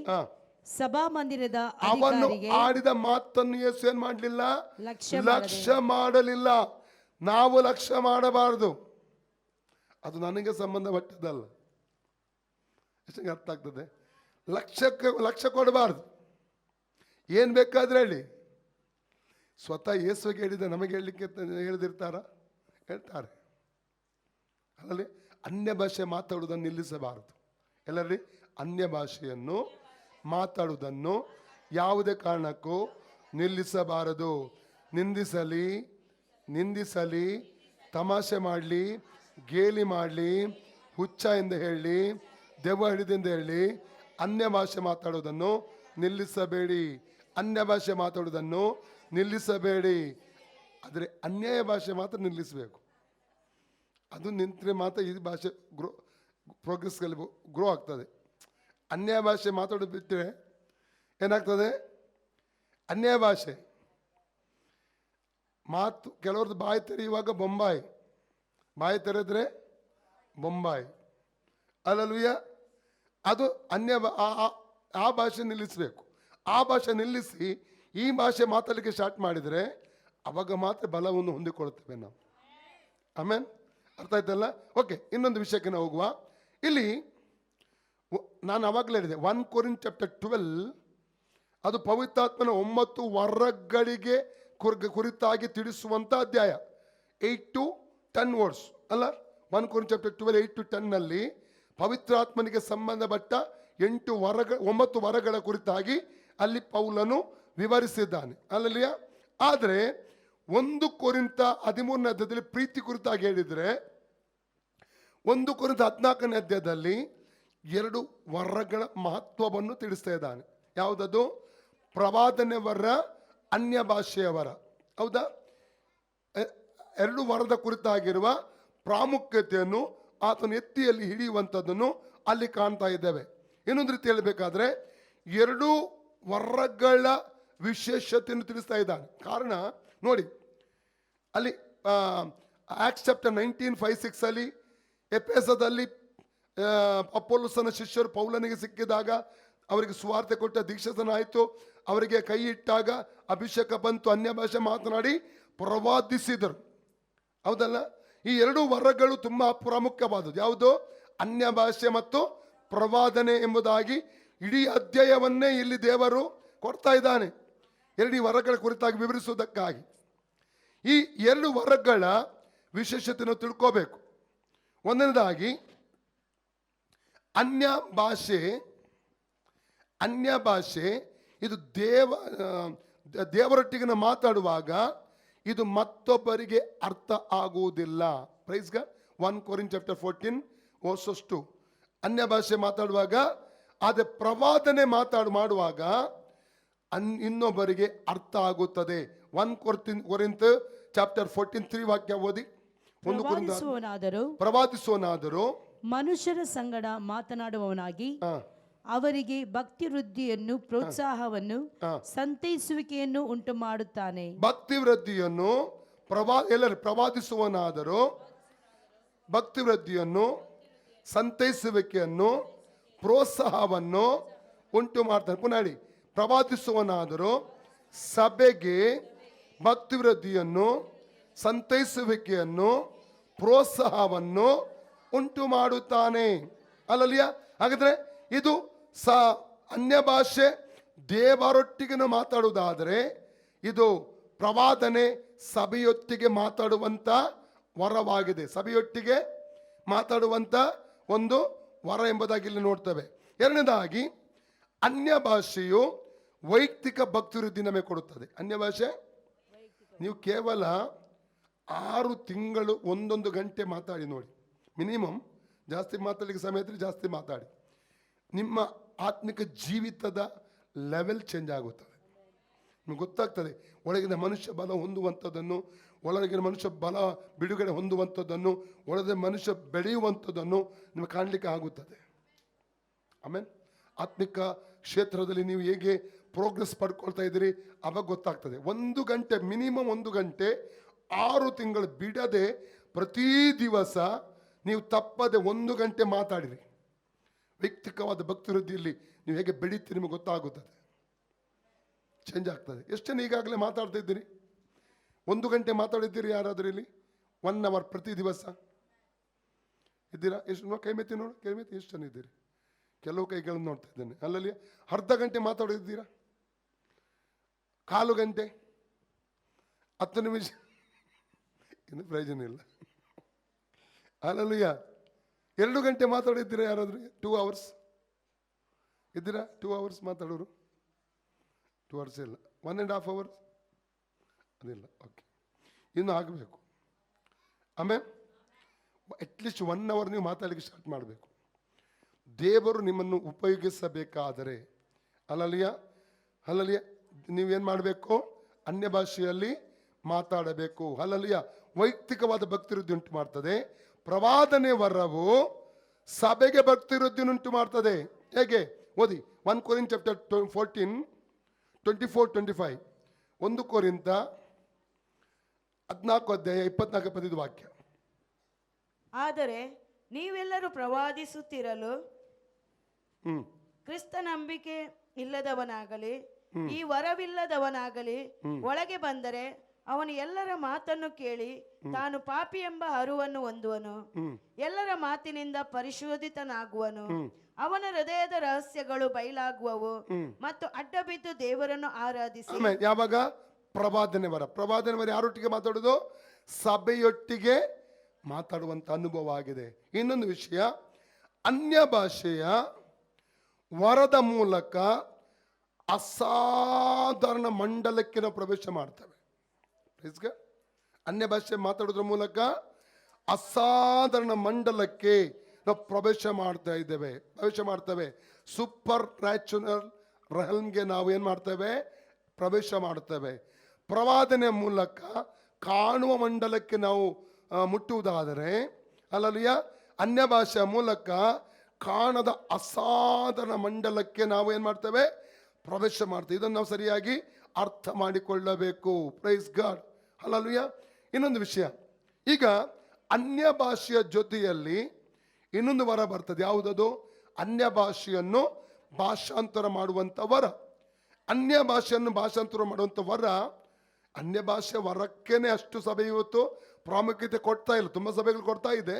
ಸಭಾ ಮಂದಿರದ ಅವನು ಆಡಿದ ಮಾತನ್ನು ಯೇಸು ಏನ್ ಮಾಡಲಿಲ್ಲ? ಲಕ್ಷ್ಯ ಮಾಡಲಿಲ್ಲ. ನಾವು ಲಕ್ಷ್ಯ ಮಾಡಬಾರದು. ಅದು ನನಗೆ ಸಂಬಂಧಪಟ್ಟದಲ್ಲ. ಎಷ್ಟು ಅರ್ಥ ಆಗ್ತದೆ? ಲಕ್ಷ್ಯ ಕೊಡಬಾರ್ದು. ಏನ್ ಬೇಕಾದ್ರೆ ಹೇಳಿ. ಸ್ವತಃ ಯೇಸುವಿಗೆ ಹೇಳಿದ ನಮಗೆ ಹೇಳಲಿಕ್ಕೆ ಹೇಳಿದಿರ್ತಾರ? ಹೇಳ್ತಾರೆ. ಅಲ್ಲಲ್ಲಿ ಅನ್ಯ ಭಾಷೆ ಮಾತಾಡುವುದನ್ನು ನಿಲ್ಲಿಸಬಾರದು. ಎಲ್ಲರಲ್ಲಿ ಅನ್ಯ ಭಾಷೆಯನ್ನು ಮಾತಾಡುವುದನ್ನು ಯಾವುದೇ ಕಾರಣಕ್ಕೂ ನಿಲ್ಲಿಸಬಾರದು. ನಿಂದಿಸಲಿ, ತಮಾಷೆ ಮಾಡಲಿ, ಗೇಲಿ ಮಾಡಲಿ, ಹುಚ್ಚ ಎಂದು ಹೇಳಿ, ದೆವ್ವ ಹಿಡಿದೆಂದು ಹೇಳಿ ಅನ್ಯ ಭಾಷೆ ಮಾತಾಡುವುದನ್ನು ನಿಲ್ಲಿಸಬೇಡಿ. ಅನ್ಯ ಭಾಷೆ ಮಾತಾಡುವುದನ್ನು ನಿಲ್ಲಿಸಬೇಡಿ. ಆದರೆ ಅನ್ಯಾಯ ಭಾಷೆ ಮಾತ್ರ ನಿಲ್ಲಿಸಬೇಕು. ಅದು ನಿಂತರೆ ಮಾತ್ರ ಈ ಭಾಷೆ ಪ್ರೋಗ್ರೆಸ್ನಲ್ಲಿ ಗ್ರೋ ಆಗ್ತದೆ. ಅನ್ಯಾಯ ಭಾಷೆ ಮಾತಾಡೋದು ಬಿಟ್ಟರೆ ಏನಾಗ್ತದೆ? ಅನ್ಯಾಯ ಭಾಷೆ ಮಾತು ಕೆಲವ್ರದ್ದು ಬಾಯಿ ತೆರೆಯುವಾಗ ಬೊಂಬಾಯಿ, ಬಾಯಿ ತೆರೆದ್ರೆ ಬೊಂಬಾಯಿ. ಅಲ್ಲಲ್ವಿಯ ಅದು ಆ ಭಾಷೆ ನಿಲ್ಲಿಸಬೇಕು. ಆ ಭಾಷೆ ನಿಲ್ಲಿಸಿ ಈ ಭಾಷೆ ಮಾತಾಡಲಿಕ್ಕೆ ಸ್ಟಾರ್ಟ್ ಮಾಡಿದರೆ ಅವಾಗ ಮಾತ್ರ ಬಲವನ್ನು ಹೊಂದಿಕೊಳ್ಳುತ್ತೇವೆ ನಾವು. ಆಮೇಲೆ ಅರ್ಥ ಆಯ್ತಲ್ಲ? ಓಕೆ, ಇನ್ನೊಂದು ವಿಷಯಕ್ಕೆ ನಾವು ಹೋಗುವ. ಇಲ್ಲಿ ನಾನು ಅವಾಗಲೇ ಹೇಳಿದೆ 1 Corinthians chapter 12 ಅದು ಪವಿತ್ರಾತ್ಮನ 9 ವರಗಳಿಗೆ ಕುರಿತಾಗಿ ತಿಳಿಸುವಂಥ ಅಧ್ಯಾಯ. 8 to 10 ವರ್ಡ್ಸ್ ಅಲ್ಲ. 1 Corinthians chapter 12 8 to 10 ನಲ್ಲಿ ಪವಿತ್ರಾತ್ಮನಿಗೆ ಸಂಬಂಧಪಟ್ಟ 9 ವರಗಳ ಕುರಿತಾಗಿ ಅಲ್ಲಿ ಪೌಲನು ವಿವರಿಸಿದ್ದಾನೆ. ಅಲ್ಲಲ್ಲಿಯ ಆದರೆ 1 ಕೊರಿಂಥ 13ನೇ ಅಧ್ಯಾಯದಲ್ಲಿ ಪ್ರೀತಿ ಕುರಿತಾಗಿ ಹೇಳಿದರೆ 1 ಕೊರಿಂಥ 14ನೇ ಅಧ್ಯಾಯದಲ್ಲಿ 2 ವರಗಳ ಮಹತ್ವವನ್ನು ತಿಳಿಸ್ತಾ ಇದ್ದಾನೆ. ಯಾವುದದು? ಪ್ರವಾದನೆ ವರ, ಅನ್ಯ ಭಾಷೆಯ ವರ. ಹೌದಾ? 2 ವರದ ಕುರಿತಾಗಿರುವ ಪ್ರಾಮುಖ್ಯತೆಯನ್ನು ಆತನ ಎತ್ತಿಯಲ್ಲಿ ಹಿಡಿಯುವಂಥದ್ದನ್ನು ಅಲ್ಲಿ ಕಾಣ್ತಾ ಇದ್ದೇವೆ. ಇನ್ನೊಂದು ರೀತಿ ಹೇಳಬೇಕಾದ್ರೆ 2 ವರಗಳ ವಿಶೇಷತೆಯನ್ನು ತಿಳಿಸ್ತಾ ಇದ್ದಾನೆ. ಕಾರಣ ನೋಡಿ, ಅಲ್ಲಿ ಆಕ್ಟ್ಸ್ ಚಾಪ್ಟರ್ 19:5-6 ಅಲ್ಲಿ ಎಫೆಸದಲ್ಲಿ ಅಪೊಲ್ಲೋಸನ ಶಿಷ್ಯರು ಪೌಲನಿಗೆ ಸಿಕ್ಕಿದಾಗ ಅವರಿಗೆ ಸುವಾರ್ತೆ ಕೊಟ್ಟ, ದೀಕ್ಷಿತನಾಯಿತು, ಅವರಿಗೆ ಕೈ ಇಟ್ಟಾಗ ಅಭಿಷೇಕ ಬಂತು, ಅನ್ಯ ಭಾಷೆ ಮಾತನಾಡಿ ಪ್ರವಾದಿಸಿದರು. ಹೌದಲ್ಲ? ಈ 2 ವರಗಳು ತುಂಬಾ ಪ್ರಾಮುಖ್ಯವಾದದ್ದು. ಯಾವುದು? ಅನ್ಯ ಭಾಷೆ ಮತ್ತು ಪ್ರವಾದನೆ ಎಂಬುದಾಗಿ ಇಡೀ ಅಧ್ಯಾಯವನ್ನೇ ಇಲ್ಲಿ ದೇವರು ಕೊಡ್ತಾ ಇದ್ದಾನೆ, 2 ವರಗಳ ಕುರಿತಾಗಿ ವಿವರಿಸುವುದಕ್ಕಾಗಿ. ಈ 2 ವರಗಳ ವಿಶೇಷತೆಯನ್ನು ತಿಳ್ಕೋಬೇಕು. ಒಂದನೇದಾಗಿ ಅನ್ಯ ಭಾಷೆ ಇದು ದೇವರೊಟ್ಟಿಗೆ ನಾವು ಮಾತಾಡುವಾಗ ಇದು ಮತ್ತೊಬ್ಬರಿಗೆ ಅರ್ಥ ಆಗುವುದಿಲ್ಲ. Praise God. 1 Corinthians chapter 14 verses 2. ಅನ್ಯ ಭಾಷೆ ಮಾತಾಡುವಾಗ, ಆದರೆ ಪ್ರವಾದನೆ ಮಾಡುವಾಗ ಇನ್ನೊಬ್ಬರಿಗೆ ಅರ್ಥ ಆಗುತ್ತದೆ. 1 Corinthians chapter 14:3 ವಾಕ್ಯ ಓದಿ. ಪ್ರವಾದಿಸುವನಾದರೂ ಮನುಷ್ಯರ ಸಂಗಡ ಮಾತನಾಡುವವನಾಗಿ ಅವರಿಗೆ ಭಕ್ತಿ ವೃದ್ಧಿಯನ್ನು, ಪ್ರೋತ್ಸಾಹವನ್ನು, ಸಂತೈಸುವಿಕೆಯನ್ನು ಉಂಟು ಮಾಡುತ್ತಾನೆ. ಭಕ್ತಿ ವೃದ್ಧಿಯನ್ನು ಪ್ರವಾದಿಸುವನಾದರೂ ಭಕ್ತಿ ವೃದ್ಧಿಯನ್ನು, ಸಂತೈಸುವಿಕೆಯನ್ನು, ಪ್ರೋತ್ಸಾಹವನ್ನು ಉಂಟು ಮಾಡ್ತಾನೆ. ಪುನಃ ಹೇಳಿ. ಪ್ರವಾದಿಸುವನಾದರೂ ಸಭೆಗೆ ಭಕ್ತಿ ವೃದ್ಧಿಯನ್ನು, ಸಂತೈಸುವಿಕೆಯನ್ನು, ಪ್ರೋತ್ಸಾಹವನ್ನು ಉಂಟು ಮಾಡುತ್ತಾನೆ. ಅಲ್ಲಲ್ಲಿಯ ಹಾಗಾದ್ರೆ ಇದು ಅನ್ಯ ಭಾಷೆ ದೇವರೊಟ್ಟಿಗೆ ಮಾತಾಡುವುದಾದರೆ, ಇದು ಪ್ರವಾದನೆ ಸಭೆಯೊಟ್ಟಿಗೆ ಮಾತಾಡುವಂತ ವರವಾಗಿದೆ. ಸಭೆಯೊಟ್ಟಿಗೆ ಮಾತಾಡುವಂತ ಒಂದು ವರ ಎಂಬುದಾಗಿ ಇಲ್ಲಿ ನೋಡ್ತೇವೆ. ಎರಡನೇದಾಗಿ ಅನ್ಯ ಭಾಷೆಯು ವೈಯಕ್ತಿಕ ಭಕ್ತಿ ವೃದ್ಧಿ ನಮಗೆ ಕೊಡುತ್ತದೆ. ಅನ್ಯ ಭಾಷೆ ನೀವು ಕೇವಲ 6 ತಿಂಗಳು 1 ಗಂಟೆ ಮಾತಾಡಿ ನೋಡಿ. ಮಿನಿಮಮ್. ಜಾಸ್ತಿ ಮಾತಾಡಲಿಕ್ಕೆ ಸಮಯ ಇದ್ರೆ ಜಾಸ್ತಿ ಮಾತಾಡಿ. ನಿಮ್ಮ ಆತ್ಮಿಕ ಜೀವಿತದ ಲೆವೆಲ್ ಚೇಂಜ್ ಆಗುತ್ತದೆ. ನಿಮಗೆ ಗೊತ್ತಾಗ್ತದೆ ಒಳಗಿನ ಮನುಷ್ಯ ಬಲ ಹೊಂದುವಂಥದ್ದನ್ನು, ಒಳಗಿನ ಮನುಷ್ಯ ಬಲ ಬಿಡುಗಡೆ ಹೊಂದುವಂಥದ್ದನ್ನು, ಒಳಗಿನ ಮನುಷ್ಯ ಬೆಳೆಯುವಂಥದ್ದನ್ನು ನಿಮಗೆ ಕಾಣಲಿಕ್ಕೆ ಆಗುತ್ತದೆ. ಆಮೇಲೆ ಆತ್ಮಿಕ ಕ್ಷೇತ್ರದಲ್ಲಿ ನೀವು ಹೇಗೆ ಪ್ರೋಗ್ರೆಸ್ ಪಡ್ಕೊಳ್ತಾ ಇದ್ದೀರಿ ಅವಾಗ ಗೊತ್ತಾಗ್ತದೆ. 1 ಗಂಟೆ ಮಿನಿಮಮ್ 1 ಗಂಟೆ 6 ತಿಂಗಳು ಬಿಡದೆ ಪ್ರತಿ ದಿವಸ ನೀವು ತಪ್ಪದೆ 1 ಗಂಟೆ ಮಾತಾಡಿರಿ. ವೈಯಕ್ತಿಕವಾದ ಭಕ್ತಿ ವೃದ್ಧಿಯಲ್ಲಿ ನೀವು ಹೇಗೆ ಬೆಳೀತೀರಿ ನಿಮಗೆ ಗೊತ್ತಾಗುತ್ತದೆ, ಚೇಂಜ್ ಆಗ್ತದೆ. ಎಷ್ಟು ಜನ ಈಗಾಗಲೇ ಮಾತಾಡ್ತಾ ಇದ್ದೀರಿ? 1 ಗಂಟೆ ಮಾತಾಡಿದ್ದೀರಿ ಯಾರಾದರೂ ಇಲ್ಲಿ? 1 hour ಪ್ರತಿ ದಿವಸ ಇದ್ದೀರಾ? ಎಷ್ಟು ಕೈ ಮೆತ್ತಿ ನೋಡು, ಕೈ ಮೆತ್ತಿ ಎಷ್ಟು ಜನ ಇದ್ದೀರಿ? ಕೆಲವು ಕೈಗಳನ್ನು ನೋಡ್ತಾ ಇದ್ದೇನೆ. ಅಲ್ಲಲ್ಲಿ ಅರ್ಧ ಗಂಟೆ ಮಾತಾಡಿದ್ದೀರಾ? 1/4 ಗಂಟೆ, 10 ನಿಮಿಷ, ಇನ್ನು ಪ್ರಯೋಜನ ಇಲ್ಲ. ಅಲ್ಲಲ್ಲಿಯ 2 ಗಂಟೆ ಮಾತಾಡಿದ್ದೀರಾ ಯಾರಾದ್ರೂ? 2 hours ಇದ್ದೀರಾ? 2 hours ಮಾತಾಡೋರು? 2 hours ಇಲ್ಲ. 1.5 hours ಅದಿಲ್ಲ. ಓಕೆ, ಇನ್ನು ಆಗಬೇಕು. ಆಮೇಲೆ ಅಟ್ಲೀಸ್ಟ್ 1 hour ನೀವು ಮಾತಾಡಲಿಕ್ಕೆ ಸ್ಟಾರ್ಟ್ ಮಾಡಬೇಕು. ದೇವರು ನಿಮ್ಮನ್ನು ಉಪಯೋಗಿಸಬೇಕಾದರೆ ಅಲ್ಲಲ್ಲಿಯ ನೀವೇನು ಮಾಡಬೇಕು? ಅನ್ಯ ಭಾಷೆಯಲ್ಲಿ ಮಾತಾಡಬೇಕು. ಅಲ್ಲಲ್ಲಿಯ ವೈಯಕ್ತಿಕವಾದ ಭಕ್ತಿ ವೃದ್ಧಿ ಉಂಟು ಮಾಡ್ತದೆ. ಪ್ರವಾದನೆ ವರವು ಸಭೆಗೆ ಭಕ್ತಿ ವೃದ್ಧಿ ಉಂಟು ಮಾಡ್ತದೆ. ಹೇಗೆ? ಓದಿ. 1 Corinthians chapter 14 24-25. 1 ಕೊರಿಂಥ 14 ಅಧ್ಯಾಯ 24 ವಾಕ್ಯ. ಆದರೆ ನೀವೆಲ್ಲರೂ ಪ್ರವಾದಿಸುತ್ತಿರಲು ಕ್ರಿಸ್ತ ನಂಬಿಕೆ ಇಲ್ಲದವನಾಗಲಿ ಈ ವರವಿಲ್ಲದವನಾಗಲಿ ಒಳಗೆ ಬಂದರೆ ಅವನು ಎಲ್ಲರ ಮಾತನ್ನು ಕೇಳಿ ತಾನು ಪಾಪಿ ಎಂಬ ಅರುವನ್ನು ಹೊಂದುವನು. ಎಲ್ಲರ ಮಾತಿನಿಂದ ಪರಿಶೋಧಿತನಾಗುವನು. ಅವನ ಹೃದಯದ ರಹಸ್ಯಗಳು ಬಯಲಾಗುವವು ಮತ್ತು ಅಡ್ಡ ಬಿದ್ದು ದೇವರನ್ನು ಆರಾಧಿಸಿ. ಆಮೇಲೆ ಯಾವಾಗ ಪ್ರವಾದನೆ ವರ ಯಾರೊಟ್ಟಿಗೆ ಮಾತಾಡೋದು? ಸಭೆಯೊಟ್ಟಿಗೆ ಮಾತಾಡುವಂತ ಅನುಭವ ಆಗಿದೆ. ಇನ್ನೊಂದು ವಿಷಯ, ಅನ್ಯ ಭಾಷೆಯ ವರದ ಮೂಲಕ ಅಸಾಧಾರಣ ಮಂಡಲಕ್ಕೆ ನಾವು ಪ್ರವೇಶ ಮಾಡ್ತೇವೆ. ಅನ್ಯ ಭಾಷೆ ಮಾತಾಡೋದ್ರ ಮೂಲಕ ಅಸಾಧಾರಣ ಮಂಡಲಕ್ಕೆ ನಾವು ಪ್ರವೇಶ ಮಾಡ್ತೇವೆ. ಸೂಪರ್ ನ್ಯಾಚುರಲ್ ರೆಹಲ್ಮ್ಗೆ ನಾವು ಏನು ಮಾಡ್ತೇವೆ? ಪ್ರವೇಶ ಮಾಡ್ತೇವೆ. ಪ್ರವಾದನೆ ಮೂಲಕ ಕಾಣುವ ಮಂಡಲಕ್ಕೆ ನಾವು ಮುಟ್ಟುವುದಾದರೆ, ಅಲ್ಲಲ್ಲಿಯ ಅನ್ಯ ಭಾಷೆಯ ಮೂಲಕ ಕಾಣದ ಅಸಾಧಾರಣ ಮಂಡಲಕ್ಕೆ ನಾವು ಏನು ಮಾಡ್ತೇವೆ? ಪ್ರವೇಶ ಮಾಡ್ತೇವೆ. ಇದನ್ನು ನಾವು ಸರಿಯಾಗಿ ಅರ್ಥ ಮಾಡಿಕೊಳ್ಳಬೇಕು. Praise God. ಅಲ್ಲಲ್ಲಿಯ ಇನ್ನೊಂದು ವಿಷಯ, ಈಗ ಅನ್ಯ ಭಾಷೆಯ ಜೊತೆಯಲ್ಲಿ ಇನ್ನೊಂದು ವರ ಬರ್ತದೆ. ಯಾವುದದು? ಅನ್ಯ ಭಾಷೆಯನ್ನು ಭಾಷಾಂತರ ಮಾಡುವಂಥ ವರ. ಅನ್ಯ ಭಾಷೆಯನ್ನು ಭಾಷಾಂತರ ಮಾಡುವಂಥ ವರ, ಅನ್ಯ ಭಾಷೆ ವರಕ್ಕೇನೆ ಅಷ್ಟು ಸಭೆ ಇವತ್ತು ಪ್ರಾಮುಖ್ಯತೆ ಕೊಡ್ತಾ ಇಲ್ಲ. ತುಂಬ ಸಭೆಗಳು ಕೊಡ್ತಾ ಇದೆ,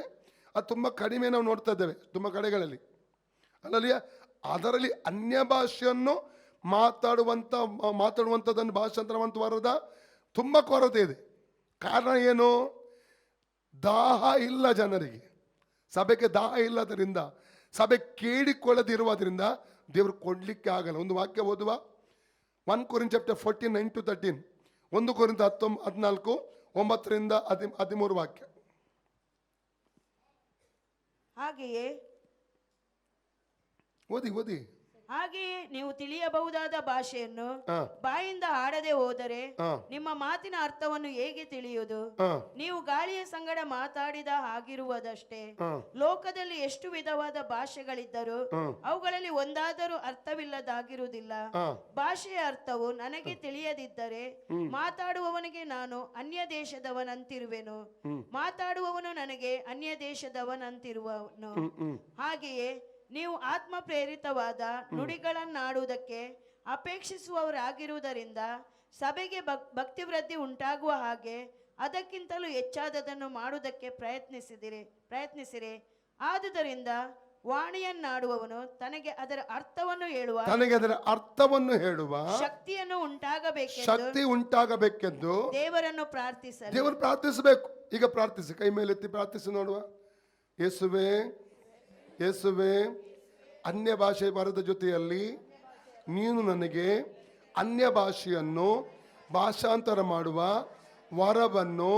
ಅದು ತುಂಬ ಕಡಿಮೆ ನಾವು ನೋಡ್ತಾ ಇದ್ದೇವೆ ತುಂಬ ಕಡೆಗಳಲ್ಲಿ. ಅಲ್ಲಲ್ಲಿಯ ಅದರಲ್ಲಿ ಅನ್ಯ ಭಾಷೆಯನ್ನು ಮಾತಾಡುವಂಥದ್ದನ್ನು ಭಾಷಾಂತರ ಮಾಡುವಂಥ ವರದ ತುಂಬ ಕೊರತೆ ಇದೆ. ಕಾರಣ ಏನು? ದಾಹ ಇಲ್ಲ ಜನರಿಗೆ, ಸಭೆಗೆ ದಾಹ ಇಲ್ಲದರಿಂದ, ಸಭೆ ಕೇಳಿಕೊಳ್ಳದಿರುವುದರಿಂದ ದೇವರು ಕೊಡಲಿಕ್ಕೆ ಆಗಲ್ಲ. ಒಂದು ವಾಕ್ಯ ಓದುವ, 1 Corinthians chapter 14, 9-13. 1 Corinthians 14, 9-13 ವಾಕ್ಯ. ಹಾಗೆಯೇ ಓದಿ. ಹಾಗೆಯೇ ನೀವು ತಿಳಿಯಬಹುದಾದ ಭಾಷೆಯನ್ನು ಬಾಯಿಂದ ಆಡದೆ ಹೋದರೆ ನಿಮ್ಮ ಮಾತಿನ ಅರ್ಥವನ್ನು ಹೇಗೆ ತಿಳಿಯುವುದು? ನೀವು ಗಾಳಿಯ ಸಂಗಡ ಮಾತಾಡಿದ ಹಾಗಿರುವುದಷ್ಟೇ. ಲೋಕದಲ್ಲಿ ಎಷ್ಟು ವಿಧವಾದ ಭಾಷೆಗಳಿದ್ದರೂ ಅವುಗಳಲ್ಲಿ ಒಂದಾದರೂ ಅರ್ಥವಿಲ್ಲದಾಗಿರುವುದಿಲ್ಲ. ಭಾಷೆಯ ಅರ್ಥವು ನನಗೆ ತಿಳಿಯದಿದ್ದರೆ ಮಾತಾಡುವವನಿಗೆ ನಾನು ಅನ್ಯ ದೇಶದವನಂತಿರುವೆನು, ಮಾತಾಡುವವನು ನನಗೆ ಅನ್ಯ ದೇಶದವನಂತಿರುವನು. ಹಾಗೆಯೇ ನೀವು ಆತ್ಮ ಪ್ರೇರಿತವಾದ ನುಡಿಗಳನ್ನಾಡುವುದಕ್ಕೆ ಅಪೇಕ್ಷಿಸುವವರಾಗಿರುವುದರಿಂದ ಸಭೆಗೆ ಭಕ್ತಿ ವೃದ್ಧಿ ಉಂಟಾಗುವ ಹಾಗೆ ಅದಕ್ಕಿಂತಲೂ ಹೆಚ್ಚಾದದನ್ನು ಮಾಡುವುದಕ್ಕೆ ಪ್ರಯತ್ನಿಸಿರಿ. ಆದುದರಿಂದ ವಾಣಿಯನ್ನಾಡುವವನು ತನಗೆ ಅದರ ಅರ್ಥವನ್ನು ಹೇಳುವ ಶಕ್ತಿ ಉಂಟಾಗಬೇಕೆಂದು ದೇವರನ್ನು ಪ್ರಾರ್ಥಿಸಬೇಕು. ಈಗ ಪ್ರಾರ್ಥಿಸಿ, ಕೈ ಮೇಲೆತ್ತಿ ಪ್ರಾರ್ಥಿಸಿ ನೋಡುವ. ಯೇಸುವೆ, ಅನ್ಯ ಭಾಷೆ ಬರದ ಜೊತೆಯಲ್ಲಿ ನೀನು ನನಗೆ ಅನ್ಯ ಭಾಷೆಯನ್ನು ಭಾಷಾಂತರ ಮಾಡುವ ವರವನ್ನು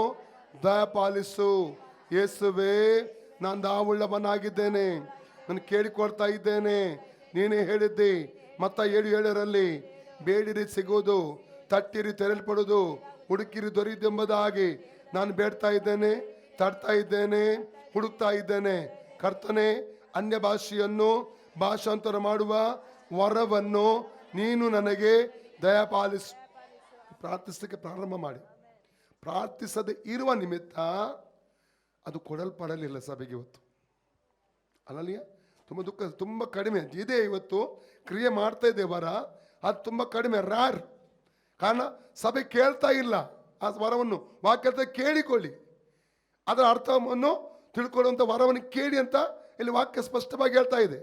ದಯಪಾಲಿಸು. ಯೇಸುವೆ, ನಾನು ದಾವುಳ್ಳವನಾಗಿದ್ದೇನೆ, ನಾನು ಕೇಳಿಕೊಳ್ತಾ ಇದ್ದೇನೆ. ನೀನೇ ಹೇಳಿದ್ದಿ ಮತ್ತ 7:7 ಬೇಡಿರಿ ಸಿಗುವುದು, ತಟ್ಟಿರಿ ತೆರಲ್ಪಡುವುದು, ಹುಡುಕಿರಿ ದೊರೆಯುವುದೆಂಬುದಾಗಿ ನಾನು ಬೇಡ್ತಾ ಇದ್ದೇನೆ, ತಡ್ತಾ ಇದ್ದೇನೆ, ಹುಡುಕ್ತಾ ಇದ್ದೇನೆ. ಕರ್ತನೆ, ಅನ್ಯ ಭಾಷೆಯನ್ನು ಭಾಷಾಂತರ ಮಾಡುವ ವರವನ್ನು ನೀನು ನನಗೆ ದಯಪಾಲಿಸು. ಪ್ರಾರ್ಥಿಸಲಿಕ್ಕೆ ಪ್ರಾರಂಭ ಮಾಡಿ. ಪ್ರಾರ್ಥಿಸದೆ ಇರುವ ನಿಮಿತ್ತ ಅದು ಕೊಡಲ್ಪಡಲಿಲ್ಲ ಸಭೆಗೆ ಇವತ್ತು. ಅಲ್ಲಲ್ಲಿಯ ತುಂಬ ದುಃಖ, ತುಂಬ ಕಡಿಮೆ ಇದೆ. ಇವತ್ತು ಕ್ರಿಯೆ ಮಾಡ್ತಾ ಇದೆ ವರ, ಅದು ತುಂಬ ಕಡಿಮೆ, ರ್ಯಾರ್. ಕಾರಣ ಸಭೆ ಕೇಳ್ತಾ ಇಲ್ಲ ಆ ವರವನ್ನು. ವಾಕ್ಯ ಕೇಳಿಕೊಳ್ಳಿ, ಅದರ ಅರ್ಥವನ್ನು ತಿಳ್ಕೊಳ್ಳುವಂಥ ವರವನ್ನು ಕೇಳಿ ಅಂತ ಇಲ್ಲಿ ವಾಕ್ಯ ಸ್ಪಷ್ಟವಾಗಿ ಹೇಳ್ತಾ ಇದೆ.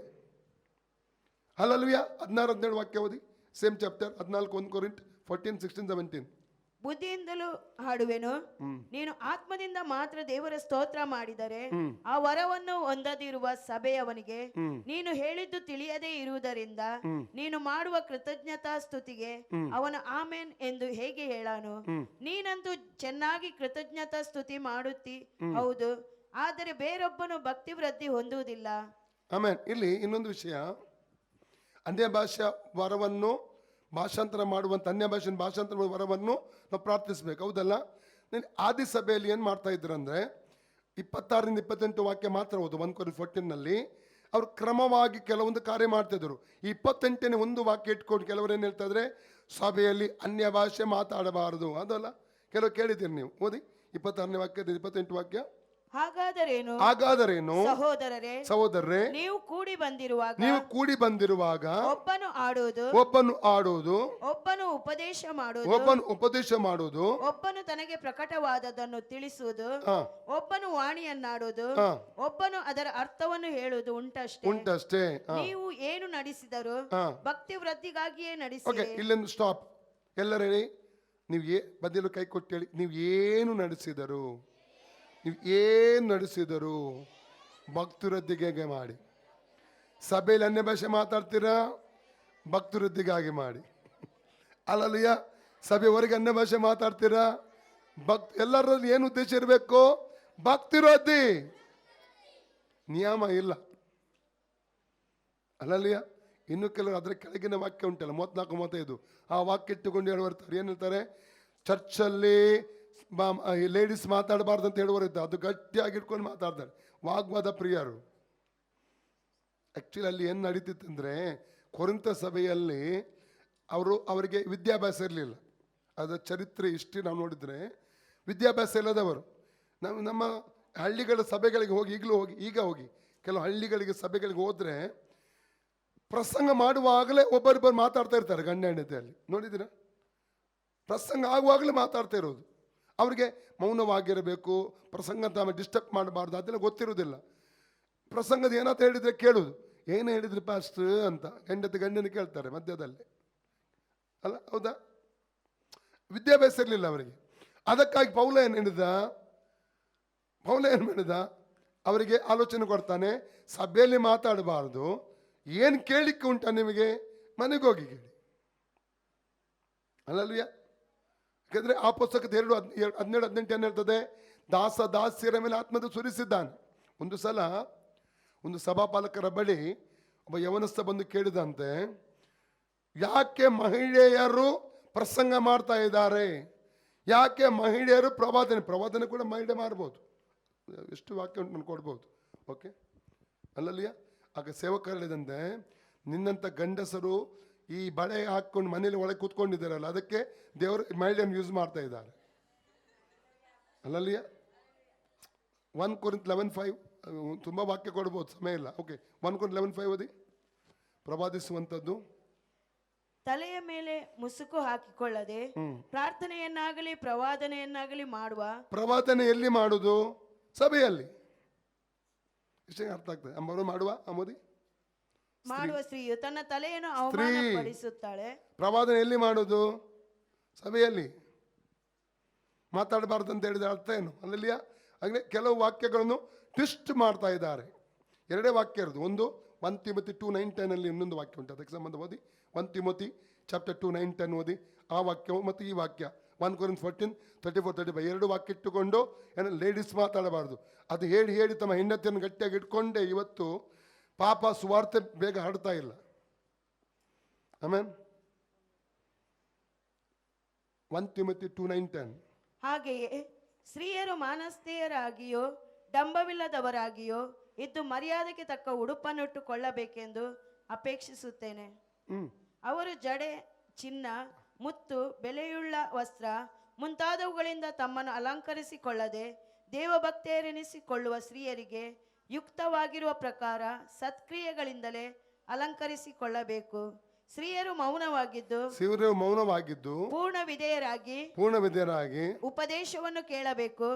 ಹಲ್ಲೆಲೂಯಾ. 16-17 ವಾಕ್ಯ ಓದಿ. Same chapter 14, 1 Corinthians 14, 16, 17. ಬುದ್ಧಿಯಿಂದಲೂ ಹಾಡುವೆನು, ನೀನು ಆತ್ಮದಿಂದ ಮಾತ್ರ ದೇವರ ಸ್ತೋತ್ರ ಮಾಡಿದರೆ ಆ ವರವನ್ನು ಹೊಂದದಿರುವ ಸಭೆಯವನಿಗೆ ನೀನು ಹೇಳಿದ್ದು ತಿಳಿಯದೇ ಇರುವುದರಿಂದ ನೀನು ಮಾಡುವ ಕೃತಜ್ಞತಾ ಸ್ತುತಿಗೆ ಅವನು ಆಮೇನ್ ಎಂದು ಹೇಗೆ ಹೇಳಾನು? ನೀನಂತೂ ಚೆನ್ನಾಗಿ ಕೃತಜ್ಞತಾ ಸ್ತುತಿ ಮಾಡುತ್ತಿ, ಹೌದು, ಆದರೆ ಬೇರೊಬ್ಬನು ಭಕ್ತಿ ವೃದ್ಧಿ ಹೊಂದುವುದಿಲ್ಲ. ಆಮೇನ್. ಇಲ್ಲಿ ಇನ್ನೊಂದು ವಿಷಯ, ಅನ್ಯ ಭಾಷಾ ವರವನ್ನು ಭಾಷಾಂತರ ಮಾಡುವಂಥ ಅನ್ಯ ಭಾಷೆ ಭಾಷಾಂತರ ಮಾಡುವ ವರವನ್ನು ನಾವು ಪ್ರಾರ್ಥಿಸ್ಬೇಕು, ಹೌದಲ್ಲ? ಆದಿ ಸಭೆಯಲ್ಲಿ ಏನು ಮಾಡ್ತಾ ಇದ್ರು ಅಂದರೆ 26-28 ವಾಕ್ಯ ಮಾತ್ರ ಓದು. 1 Corinthians 14 ಅವ್ರು ಕ್ರಮವಾಗಿ ಕೆಲವೊಂದು ಕಾರ್ಯ ಮಾಡ್ತಿದ್ರು. 28ನೇ ಒಂದು ವಾಕ್ಯ ಇಟ್ಕೊಂಡು ಕೆಲವರು ಏನು ಹೇಳ್ತಾ ಇದ್ರೆ, ಸಭೆಯಲ್ಲಿ ಅನ್ಯ ಭಾಷೆ ಮಾತಾಡಬಾರದು, ಅದಲ್ಲ? ಕೆಲವು ಕೇಳಿದ್ದೀರಿ ನೀವು. ಓದಿ 26ನೇ ವಾಕ್ಯ, 28 ವಾಕ್ಯ. ಹಾಗಾದರೇನು ಸಹೋದರರೇ, ಸಹೋದರರೇ, ನೀವು ಕೂಡಿ ಬಂದಿರುವಾಗ ನೀವು ಕೂಡಿ ಬಂದಿರುವಾಗ ಒಬ್ಬನು ಆಡುವುದು, ಒಬ್ಬನು ಆಡುವುದು, ಒಬ್ಬನು ಉಪದೇಶ ಮಾಡುವುದು, ಒಬ್ಬನು ಉಪದೇಶ ಮಾಡುವುದು, ಒಬ್ಬನು ತನಗೆ ಪ್ರಕಟವಾದದ್ದನ್ನು ತಿಳಿಸುವುದು, ಹಾ, ಒಬ್ಬನು ವಾಣಿಯನ್ನಾಡುವುದು, ಹಾ, ಒಬ್ಬನು ಅದರ ಅರ್ಥವನ್ನು ಹೇಳುವುದು ಉಂಟಷ್ಟೇ. ಹಾ. ನೀವು ಏನು ನಡೆಸಿದರು ಹಾ. ಭಕ್ತಿ ವೃದ್ಧಿಗಾಗಿಯೇ ಓಕೆ, ನಡೆಸಿರಿ. ಇಲ್ಲೊಂದು ಸ್ಟಾಪ್. ಎಲ್ಲರೂ ಹೇಳಿ, ನೀವು ಬದಿಲು ಕೈ ಕೊಟ್ಟು ಹೇಳಿ, ನೀವು ಏನು ನಡೆಸಿದರು, ನೀವು ಏನು ನಡೆಸಿದರು ಭಕ್ತವೃದ್ಧಿಗೆ ಮಾಡಿ. ಸಭೆಯಲ್ಲಿ ಅನ್ಯ ಭಾಷೆ ಮಾತಾಡ್ತೀರಾ, ಭಕ್ತವೃದ್ಧಿಗಾಗಿ ಮಾಡಿ. ಅಲ್ಲಲ್ಲಿಯ ಸಭೆ ಹೊರಗೆ ಅನ್ಯ ಭಾಷೆ ಮಾತಾಡ್ತೀರಾ, ಎಲ್ಲರಲ್ಲಿ ಏನು ಉದ್ದೇಶ ಇರಬೇಕು, ಭಕ್ತಿವೃದ್ಧಿ. ನಿಯಮ ಇಲ್ಲ ಅಲ್ಲಲ್ಲಿಯ. ಇನ್ನು ಕೆಲವರು ಅದರ ಕೆಳಗಿನ ವಾಕ್ಯ ಉಂಟಲ್ಲ, 34-35, ಆ ವಾಕ್ಯ ಇಟ್ಟುಕೊಂಡು ಹೇಳುವರ್ತಾರೆ. ಏನು ಹೇಳ್ತಾರೆ, ಚರ್ಚಲ್ಲಿ ಲೇಡೀಸ್ ಮಾತಾಡಬಾರ್ದು ಅಂತ ಹೇಳುವರು ಇದ್ದಾರೆ. ಅದು ಗಟ್ಟಿಯಾಗಿ ಇಟ್ಕೊಂಡು ಮಾತಾಡ್ತಾರೆ, ವಾಗ್ವಾದ ಪ್ರಿಯರು. ಆ್ಯಕ್ಚುಲಿ ಅಲ್ಲಿ ಏನು ನಡೀತಿತ್ತಂದರೆ, ಕೊರಿಂಥ ಸಭೆಯಲ್ಲಿ ಅವರಿಗೆ ವಿದ್ಯಾಭ್ಯಾಸ ಇರಲಿಲ್ಲ. ಅದರ ಚರಿತ್ರೆ ಇಷ್ಟು ನಾವು ನೋಡಿದರೆ, ವಿದ್ಯಾಭ್ಯಾಸ ಇಲ್ಲದವರು. ನಮ್ಮ ಹಳ್ಳಿಗಳ ಸಭೆಗಳಿಗೆ ಹೋಗಿ, ಈಗ ಹೋಗಿ ಕೆಲವು ಹಳ್ಳಿಗಳಿಗೆ ಸಭೆಗಳಿಗೆ ಹೋದರೆ ಪ್ರಸಂಗ ಮಾಡುವಾಗಲೇ ಒಬ್ಬರಿಬ್ಬರು ಮಾತಾಡ್ತಾ ಇರ್ತಾರೆ, ಗಂಡ ಹೆಂಡತಿಯಲ್ಲಿ. ನೋಡಿದ್ದೀರಾ? ಪ್ರಸಂಗ ಆಗುವಾಗಲೇ ಮಾತಾಡ್ತಾ ಇರೋದು. ಅವ್ರಿಗೆ ಮೌನವಾಗಿರಬೇಕು, ಪ್ರಸಂಗ ಅಂತ ಡಿಸ್ಟರ್ಬ್ ಮಾಡಬಾರ್ದು, ಅದೆಲ್ಲ ಗೊತ್ತಿರೋದಿಲ್ಲ. ಪ್ರಸಂಗದ ಏನಂತ ಹೇಳಿದರೆ ಕೇಳೋದು, ಏನು ಹೇಳಿದ್ರಿ ಪಾಸ್ಟರ್ ಅಂತ ಗಂಡನ ಕೇಳ್ತಾರೆ ಮಧ್ಯದಲ್ಲಿ. ಅಲ್ಲ, ಹೌದಾ? ವಿದ್ಯಾಭ್ಯಾಸ ಇರಲಿಲ್ಲ ಅವರಿಗೆ. ಅದಕ್ಕಾಗಿ ಪೌಲ ಏನು ಮಾಡಿದ, ಅವರಿಗೆ ಆಲೋಚನೆ ಕೊಡ್ತಾನೆ, ಸಭೆಯಲ್ಲಿ ಮಾತಾಡಬಾರ್ದು, ಏನು ಕೇಳಲಿಕ್ಕೆ ಉಂಟ ನಿಮಗೆ, ಮನೆಗೋಗಿ ಕೇಳಿ. ಅಲ್ಲಲ್ವಿಯ? ಯಾಕಂದರೆ ಆ ಪುಸ್ತಕದ 2:17-18 ಏನು ಹೇಳ್ತದೆ, ದಾಸ್ಯರ ಮೇಲೆ ಆತ್ಮದ ಸುರಿಸಿದ್ದಾನೆ. ಒಂದು ಸಲ ಒಂದು ಸಭಾಪಾಲಕರ ಬಳಿ ಒಬ್ಬ ಯವನಸ್ಥ ಬಂದು ಕೇಳಿದಂತೆ, ಯಾಕೆ ಮಹಿಳೆಯರು ಪ್ರಸಂಗ ಮಾಡ್ತಾ ಇದ್ದಾರೆ, ಯಾಕೆ ಮಹಿಳೆಯರು ಪ್ರವಾದನೆ ಕೂಡ ಮಹಿಳೆ ಮಾಡ್ಬೋದು, ಎಷ್ಟು ವಾಕ್ಯ ಉಂಟು ಕೊಡ್ಬೋದು. ಓಕೆ, ಅಲ್ಲಲ್ಲಿಯ? ಆಗ ಸೇವಕ ಹೇಳಿದಂತೆ, ನಿನ್ನಂಥ ಗಂಡಸರು ಈ ಬಳೆ ಹಾಕ್ಕೊಂಡು ಮನೇಲಿ ಒಳಗೆ ಕೂತ್ಕೊಂಡಿದ್ದಾರಲ್ಲ, ಅದಕ್ಕೆ ದೇವರು ಮಹಿಳೆಯನ್ನು ಯೂಸ್ ಮಾಡ್ತಾ ಇದ್ದಾರೆ. ಅಲ್ಲಲ್ಲಿಯ? 1 Corinthians 11:5 ತುಂಬ ವಾಕ್ಯ ಕೊಡ್ಬೋದು, ಸಮಯ ಇಲ್ಲ. ಓಕೆ, 1 Corinthians 11:5 ಓದಿ. ಪ್ರವಾದಿಸುವಂಥದ್ದು, ತಲೆಯ ಮೇಲೆ ಮುಸುಕು ಹಾಕಿಕೊಳ್ಳದೆ ಪ್ರಾರ್ಥನೆಯನ್ನಾಗಲಿ ಪ್ರವಾದನೆಯನ್ನಾಗಲಿ ಮಾಡುವ. ಪ್ರವಾದನೆ ಎಲ್ಲಿ ಮಾಡುವುದು? ಸಭೆಯಲ್ಲಿ. ಇಷ್ಟೇ ಅರ್ಥ ಆಗ್ತದೆ. ಮಾಡುವ ಮೋದಿ ಮಾಡುವ ಸ್ತ್ರೀಯು ತನ್ನ ತಲೆಯನ್ನು ಅವಮಾನಪಡಿಸುತ್ತಾಳೆ. ಪ್ರವಾದನೆ ಎಲ್ಲಿ ಮಾಡುವುದು? ಸಭೆಯಲ್ಲಿ. ಮಾತಾಡಬಾರ್ದು ಅಂತ ಹೇಳಿದ್ರೆ ಅರ್ಥ ಏನು? ಅಲ್ಲಲ್ಲಿಯ? ಹಾಗೆ ಕೆಲವು ವಾಕ್ಯಗಳನ್ನು ಟ್ವಿಸ್ಟ್ ಮಾಡ್ತಾ ಇದ್ದಾರೆ. 2 ವಾಕ್ಯ ಇರೋದು. ಒಂದು 1 Timothy 2:9-10 ಇನ್ನೊಂದು ವಾಕ್ಯ ಉಂಟು, ಅದಕ್ಕೆ ಸಂಬಂಧ ಓದಿ. 1 Timothy chapter 2:9-10 ಓದಿ. ಆ ವಾಕ್ಯವು ಮತ್ತು ಈ ವಾಕ್ಯ 1 Corinthians 14:34-35 2 ವಾಕ್ಯ ಇಟ್ಟುಕೊಂಡು ಏನು ಲೇಡೀಸ್ ಮಾತಾಡಬಾರ್ದು. ಅದು ಹೇಳಿ ತಮ್ಮ ಹೆಂಡತಿಯನ್ನು ಗಟ್ಟಿಯಾಗಿ ಇಟ್ಕೊಂಡೆ ಇವತ್ತು ಪಾಪ ಸುವಾರ್ತೆ ಬೇಗ ಹರಡ್ತಾ ಇಲ್ಲ. ಆಮೇಲೆ 1 Timothy 2:9-10. ಹಾಗೆಯೇ ಸ್ತ್ರೀಯರು ಮಾನಸ್ಥೆಯರಾಗಿಯೋ ಡಂಬವಿಲ್ಲದವರಾಗಿಯೋ ಇದ್ದು ಮರ್ಯಾದೆಗೆ ತಕ್ಕ ಉಡುಪನ್ನುಟ್ಟುಕೊಳ್ಳಬೇಕೆಂದು ಅಪೇಕ್ಷಿಸುತ್ತೇನೆ. ಅವರು ಜಡೆ, ಚಿನ್ನ, ಮುತ್ತು, ಬೆಲೆಯುಳ್ಳ ವಸ್ತ್ರ ಮುಂತಾದವುಗಳಿಂದ ತಮ್ಮನ್ನು ಅಲಂಕರಿಸಿಕೊಳ್ಳದೆ ದೇವಭಕ್ತೆಯರೆನಿಸಿಕೊಳ್ಳುವ ಸ್ತ್ರೀಯರಿಗೆ ಯುಕ್ತವಾಗಿರುವ ಪ್ರಕಾರ ಸತ್ಕ್ರಿಯೆಗಳಿಂದಲೇ ಅಲಂಕರಿಸಿಕೊಳ್ಳಬೇಕು. ಸ್ತ್ರೀಯರು ಮೌನವಾಗಿದ್ದು ಪೂರ್ಣ ವಿಧೇಯರಾಗಿ ಉಪದೇಶವನ್ನು ಕೇಳಬೇಕು.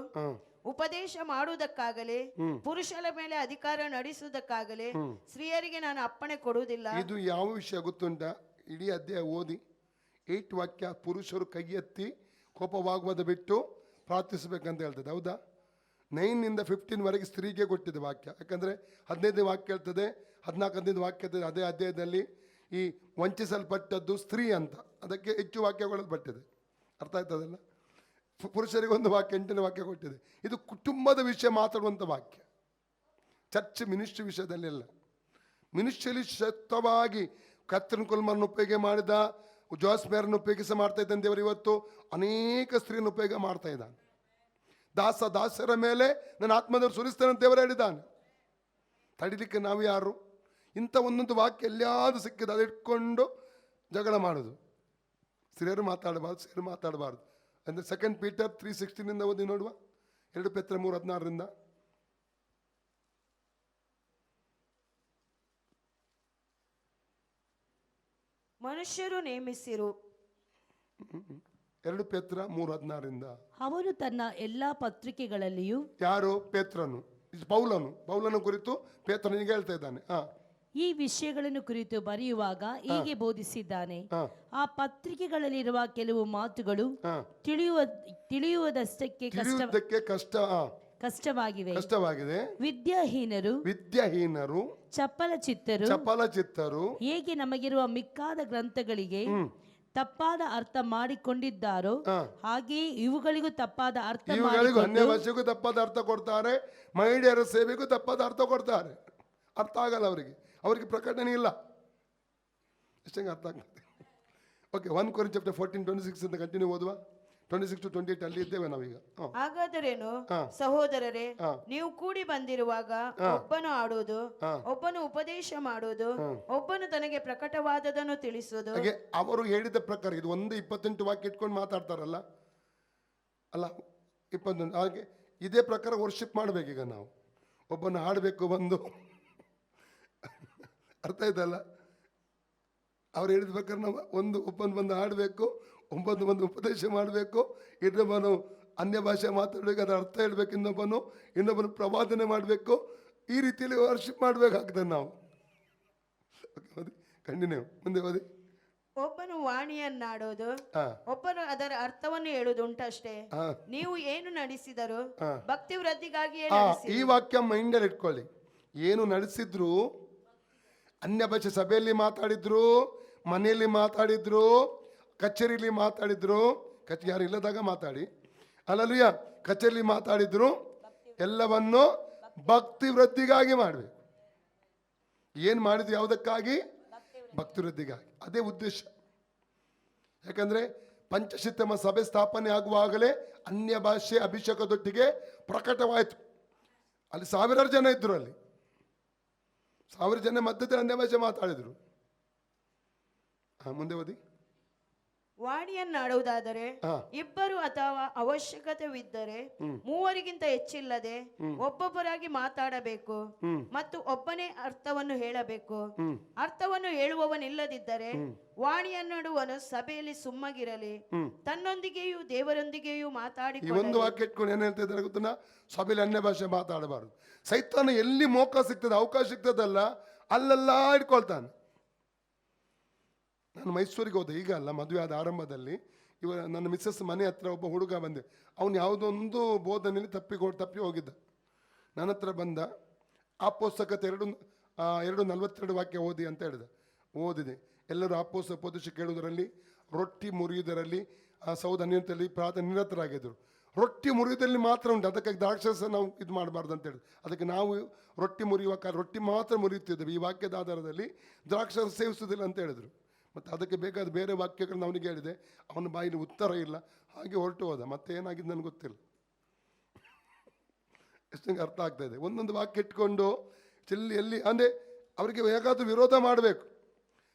ಉಪದೇಶ ಮಾಡುವುದಕ್ಕಾಗಲಿ ಪುರುಷರ ಮೇಲೆ ಅಧಿಕಾರ ನಡೆಸುವುದಕ್ಕಾಗಲಿ ಸ್ತ್ರೀಯರಿಗೆ ನಾನು ಅಪ್ಪಣೆ ಕೊಡುವುದಿಲ್ಲ. ಇದು ಯಾವ ವಿಷಯ ಗೊತ್ತುಂಟ? ಇಡೀ ಅಧ್ಯಾಯ ಓದಿ 8 ವಾಕ್ಯ ಪುರುಷರು ಕೈ ಎತ್ತಿ ಕೋಪವಾಗುವುದು ಬಿಟ್ಟು ಪ್ರಾರ್ಥಿಸಬೇಕಂತ ಹೇಳ್ತದೆ. ಹೌದಾ? 9-15 ಸ್ತ್ರೀಗೆ ಕೊಟ್ಟಿದೆ ವಾಕ್ಯ. ಯಾಕಂದರೆ 15ನೇ ವಾಕ್ಯ ಹೇಳ್ತದೆ, 14ನೇ ವಾಕ್ಯ ಹೇಳ್ತದೆ ಅದೇ ಅಧ್ಯಾಯದಲ್ಲಿ ಈ ವಂಚಿಸಲ್ಪಟ್ಟದ್ದು ಸ್ತ್ರೀ ಅಂತ, ಅದಕ್ಕೆ ಹೆಚ್ಚು ವಾಕ್ಯಗಳು ಬಟ್ಟಿದೆ. ಅರ್ಥ ಆಯ್ತದಲ್ಲ? ಪುರುಷರಿಗೆ ಒಂದು ವಾಕ್ಯ 8ನೇ ವಾಕ್ಯ ಕೊಟ್ಟಿದೆ. ಇದು ಕುಟುಂಬದ ವಿಷಯ ಮಾತಾಡುವಂಥ ವಾಕ್ಯ, ಚರ್ಚ್ ಮಿನಿಸ್ಟ್ರಿ ವಿಷಯದಲ್ಲೆಲ್ಲ. ಮಿನಿಸ್ಟ್ರಿಯಲ್ಲಿ ಶಕ್ತವಾಗಿ ಕತ್ತರಿನ ಕುಲ್ಮನ್ನು ಉಪಯೋಗ ಮಾಡಿದ, ಜಾಸ್ ಮೇರನ್ನು ಉಪಯೋಗಿಸಿ ಮಾಡ್ತಾ ಇದ್ದಾನೆ ದೇವರು. ಇವತ್ತು ಅನೇಕ ಸ್ತ್ರೀಯನ್ನು ಉಪಯೋಗ ಮಾಡ್ತಾ ಇದ್ದಾನೆ. ದಾಸರ ಮೇಲೆ ನನ್ನ ಆತ್ಮದೇವರು ಸುರಿಸ್ತೇನೆ ಅಂತ ದೇವರು ಹೇಳಿದ್ದಾನೆ. ತಡಿಲಿಕ್ಕೆ ನಾವು ಯಾರು? ಇಂಥ ಒಂದೊಂದು ವಾಕ್ಯ ಎಲ್ಲಿಯಾದರೂ ಸಿಕ್ಕಿದೆ ಅದು ಇಟ್ಕೊಂಡು ಜಗಳ ಮಾಡೋದು. ಸ್ತ್ರೀಯರು ಮಾತಾಡಬಾರ್ದು ಅಂದರೆ 2 Peter 3:16 ಓದಿ ನೋಡುವ. 2 Peter 3:16 ಮನುಷ್ಯರು ನೇಮಿಸಿರು. 2 ಪೇತ್ರ 3:16 ಅವನು ತನ್ನ ಎಲ್ಲಾ ಪತ್ರಿಕೆಗಳಲ್ಲಿಯೂ ಯಾರು? ಪೇತ್ರನು, ಪೌಲನು ಕುರಿತು ಪೇತ್ರನಿಗೆ ಹೇಳ್ತಾ ಇದ್ದಾನೆ. ಈ ವಿಷಯಗಳನ್ನು ಕುರಿತು ಬರೆಯುವಾಗ ಹೀಗೆ ಬೋಧಿಸಿದ್ದಾನೆ. ಆ ಪತ್ರಿಕೆಗಳಲ್ಲಿರುವ ಕೆಲವು ಮಾತುಗಳು ತಿಳಿಯುವುದಷ್ಟಕ್ಕೆ ಕಷ್ಟವಾಗಿದೆ. ವಿದ್ಯಾಹೀನರು ಚಪಲ ಚಿತ್ತರು ಹೇಗೆ ನಮಗಿರುವ ಮಿಕ್ಕಾದ ಗ್ರಂಥಗಳಿಗೆ ತಪ್ಪಾದ ಅರ್ಥ ಮಾಡಿಕೊಂಡಿದ್ದಾರೋ ಹಾಗೆಯೇ ಇವುಗಳಿಗೂ ತಪ್ಪಾದ ಅರ್ಥ ಅನ್ಯ ಭಾಷೆಗೂ ತಪ್ಪಾದ ಅರ್ಥ ಕೊಡ್ತಾರೆ, ಮಹಿಳೆಯರ ಸೇವೆಗೂ ತಪ್ಪಾದ ಅರ್ಥ ಕೊಡ್ತಾರೆ. ಅರ್ಥ ಆಗಲ್ಲ ಅವರಿಗೆ ಪ್ರಕಟಣೆ ಇಲ್ಲ. ಎಷ್ಟಂಗೆ ಅರ್ಥ ಆಗ್ತದೆ? ಓಕೆ, 1 Corinthians chapter 14:26 ಅಂತ ಕಂಟಿನ್ಯೂ ಓದುವ. 26 to 28 ಅಲ್ಲಿ ಇದ್ದೇವೆ ನಾವೀಗ. ಹಾಗಾದರೇನು ಸಹೋದರರೇ, ನೀವು ಕೂಡಿ ಬಂದಿರುವಾಗ ಒಬ್ಬನು ಆಡುವುದು, ಒಬ್ಬನು ಉಪದೇಶ ಮಾಡುವುದು, ಒಬ್ಬನು ತನಗೆ ಪ್ರಕಟವಾದದನ್ನು ತಿಳಿಸುವುದು. ಹಾಗೆ ಅವರು ಹೇಳಿದ ಪ್ರಕಾರ ಇದು 1:28 ವಾಕ್ಯ ಇಟ್ಕೊಂಡು ಮಾತಾಡ್ತಾರಲ್ಲ, ಅಲ್ಲ 21. ಹಾಗೆ ಇದೇ ಪ್ರಕಾರ ವರ್ಷಿಪ್ ಮಾಡ್ಬೇಕೀಗ ನಾವು. ಒಬ್ಬನು ಹಾಡಬೇಕು ಬಂದು, ಅರ್ಥ ಆಯ್ತಲ್ಲ? ಅವ್ರು ಹೇಳಿದ ಪ್ರಕಾರ ನಾವು ಒಬ್ಬನು ಬಂದು ಹಾಡಬೇಕು, ಒಬ್ಬನು ಉಪದೇಶ ಮಾಡಬೇಕು, ಇನ್ನೊಬ್ಬನು ಅನ್ಯ ಭಾಷೆ ಮಾತಾಡಬೇಕು, ಅದರ ಅರ್ಥ ಹೇಳ್ಬೇಕು, ಇನ್ನೊಬ್ಬನು ಪ್ರವಾದನೆ ಮಾಡಬೇಕು. ಈ ರೀತಿಯಲ್ಲಿ ವರ್ಷಿಪ್ ಮಾಡಬೇಕಾಗ್ತದೆ ನಾವು. ಕಂಟಿನ್ಯೂ, ಮುಂದೆ ಓದಿ. ಒಬ್ಬನು ವಾಣಿಯನ್ನಾಡೋದು, ಒಬ್ಬನು ಅದರ ಅರ್ಥವನ್ನು ಹೇಳುವುದು ಉಂಟಷ್ಟೇ. ನೀವು ಏನು ನಡೆಸಿದರು ಭಕ್ತಿ ವೃದ್ಧಿಗಾಗಿಯೇ ನಡೆಸಿರಿ. ಈ ವಾಕ್ಯ ಮೈಂಡಲ್ಲಿ ಇಟ್ಕೊಳ್ಳಿ. ಏನು ನಡೆಸಿದ್ರು, ಅನ್ಯ ಭಾಷೆ ಸಭೆಯಲ್ಲಿ ಮಾತಾಡಿದ್ರು, ಮನೆಯಲ್ಲಿ ಮಾತಾಡಿದ್ರು, ಕಚೇರಿಯಲ್ಲಿ ಮಾತಾಡಿದ್ರು, ಯಾರು ಇಲ್ಲದಾಗ ಮಾತಾಡಿ ಅಲ್ಲಲ್ವಿಯ ಕಚೇರಿಯಲ್ಲಿ ಮಾತಾಡಿದ್ರು, ಎಲ್ಲವನ್ನು ಭಕ್ತಿ ವೃದ್ಧಿಗಾಗಿ ಮಾಡಬೇಕು. ಏನು ಮಾಡಿದ್ರು? ಯಾವುದಕ್ಕಾಗಿ? ಭಕ್ತಿ ವೃದ್ಧಿಗಾಗಿ. ಅದೇ ಉದ್ದೇಶ. ಯಾಕಂದ್ರೆ ಪಂಚಶಿತ್ತಮ ಸಭೆ ಸ್ಥಾಪನೆ ಆಗುವಾಗಲೇ ಅನ್ಯ ಭಾಷೆ ಅಭಿಷೇಕದೊಟ್ಟಿಗೆ ಪ್ರಕಟವಾಯಿತು. ಅಲ್ಲಿ 1000 ಜನ ಇದ್ರು. ಅಲ್ಲಿ 1000 ಜನ ಮಧ್ಯದಲ್ಲಿ ಅನ್ಯ ಭಾಷೆ ಮಾತಾಡಿದ್ರು. ಮುಂದೆ ಓದಿ. ವಾಣಿಯನ್ನಾಡುವುದಾದರೆ ಇಬ್ಬರು ಅಥವಾ ಅವಶ್ಯಕತೆವಿದ್ದರೆ 3 ಹೆಚ್ಚಿಲ್ಲದೆ ಒಬ್ಬೊಬ್ಬರಾಗಿ ಮಾತಾಡಬೇಕು ಮತ್ತು ಒಬ್ಬನೇ ಅರ್ಥವನ್ನು ಹೇಳಬೇಕು. ಅರ್ಥವನ್ನು ಹೇಳುವವನಿಲ್ಲದಿದ್ದರೆ ವಾಣಿಯನ್ನಾಡುವನು ಸಭೆಯಲ್ಲಿ ಸುಮ್ಮಗಿರಲಿ, ತನ್ನೊಂದಿಗೆಯೂ ದೇವರೊಂದಿಗೆಯೂ ಮಾತಾಡಿ. ಒಂದು ವಾಕ್ಯ ಇಟ್ಕೊಂಡು ಏನ್ ಹೇಳ್ತಾ ಇದ್ದಾರೆ ಗೊತ್ತಾ? ಸಭೆಯಲ್ಲಿ ಅನ್ಯ ಭಾಷೆ ಮಾತಾಡಬಾರದು. ಸೈತಾನ ಎಲ್ಲಿ ಮೋಕ ಸಿಗ್ತದೆ, ಅವಕಾಶ ಸಿಗ್ತದಲ್ಲ, ಅಲ್ಲೆಲ್ಲ ಇಟ್ಕೊಳ್ತಾನೆ. ನಾನು ಮೈಸೂರಿಗೆ ಹೋದೆ, ಈಗ ಅಲ್ಲ, ಮದುವೆ ಆದ ಆರಂಭದಲ್ಲಿ. ನನ್ನ ಮಿಸ್ಸಸ್ ಮನೆ ಹತ್ರ ಒಬ್ಬ ಹುಡುಗ ಬಂದೆ. ಅವನು ಯಾವುದೊಂದು ಬೋಧನೆಯಲ್ಲಿ ತಪ್ಪಿ ಹೋಗಿದ್ದ. ನನ್ನ ಹತ್ರ ಬಂದ, ಅಪೊಸ್ತಲಕತೆ 2:42 ವಾಕ್ಯ ಓದಿ ಅಂತ ಹೇಳಿದ. ಓದಿದೆ. ಎಲ್ಲರೂ ಅಪೊಸ್ತಲ ಕೇಳುವುದರಲ್ಲಿ, ರೊಟ್ಟಿ ಮುರಿಯುವುದರಲ್ಲಿ, ಸೌದ ಅನ್ಯತೆಯಲ್ಲಿ ಪ್ರಾರ್ಥನೆ ನಿರತರಾಗಿದ್ದರು. ರೊಟ್ಟಿ ಮುರಿಯುವುದರಲ್ಲಿ ಮಾತ್ರ ಉಂಟು, ಅದಕ್ಕಾಗಿ ದ್ರಾಕ್ಷಾರಸ ನಾವು ಇದು ಮಾಡಬಾರ್ದು ಅಂತ ಹೇಳಿದ್ರು. ಅದಕ್ಕೆ ನಾವು ರೊಟ್ಟಿ ಮುರಿಯುವ ಕಾಲ ರೊಟ್ಟಿ ಮಾತ್ರ ಮುರಿಯುತ್ತಿದ್ದೇವೆ, ಈ ವಾಕ್ಯದ ಆಧಾರದಲ್ಲಿ ದ್ರಾಕ್ಷಾರಸ ಸೇವಿಸುವುದಿಲ್ಲ ಅಂತ ಹೇಳಿದರು. ಮತ್ತು ಅದಕ್ಕೆ ಬೇಕಾದ ಬೇರೆ ವಾಕ್ಯಗಳನ್ನ ಅವನಿಗೆ ಹೇಳಿದೆ. ಅವನ ಬಾಯಲ್ಲಿ ಉತ್ತರ ಇಲ್ಲ, ಹಾಗೆ ಹೊರಟು ಹೋದ. ಮತ್ತೆ ಏನಾಗಿದೆ ನನಗೆ ಗೊತ್ತಿಲ್ಲ. ಎಷ್ಟಂಗೆ ಅರ್ಥ ಆಗ್ತಾ ಇದೆ. ಒಂದೊಂದು ವಾಕ್ಯ ಇಟ್ಕೊಂಡು ಎಲ್ಲಿ ಅಂದರೆ ಅವರಿಗೆ ಹೇಗಾದರೂ ವಿರೋಧ ಮಾಡಬೇಕು.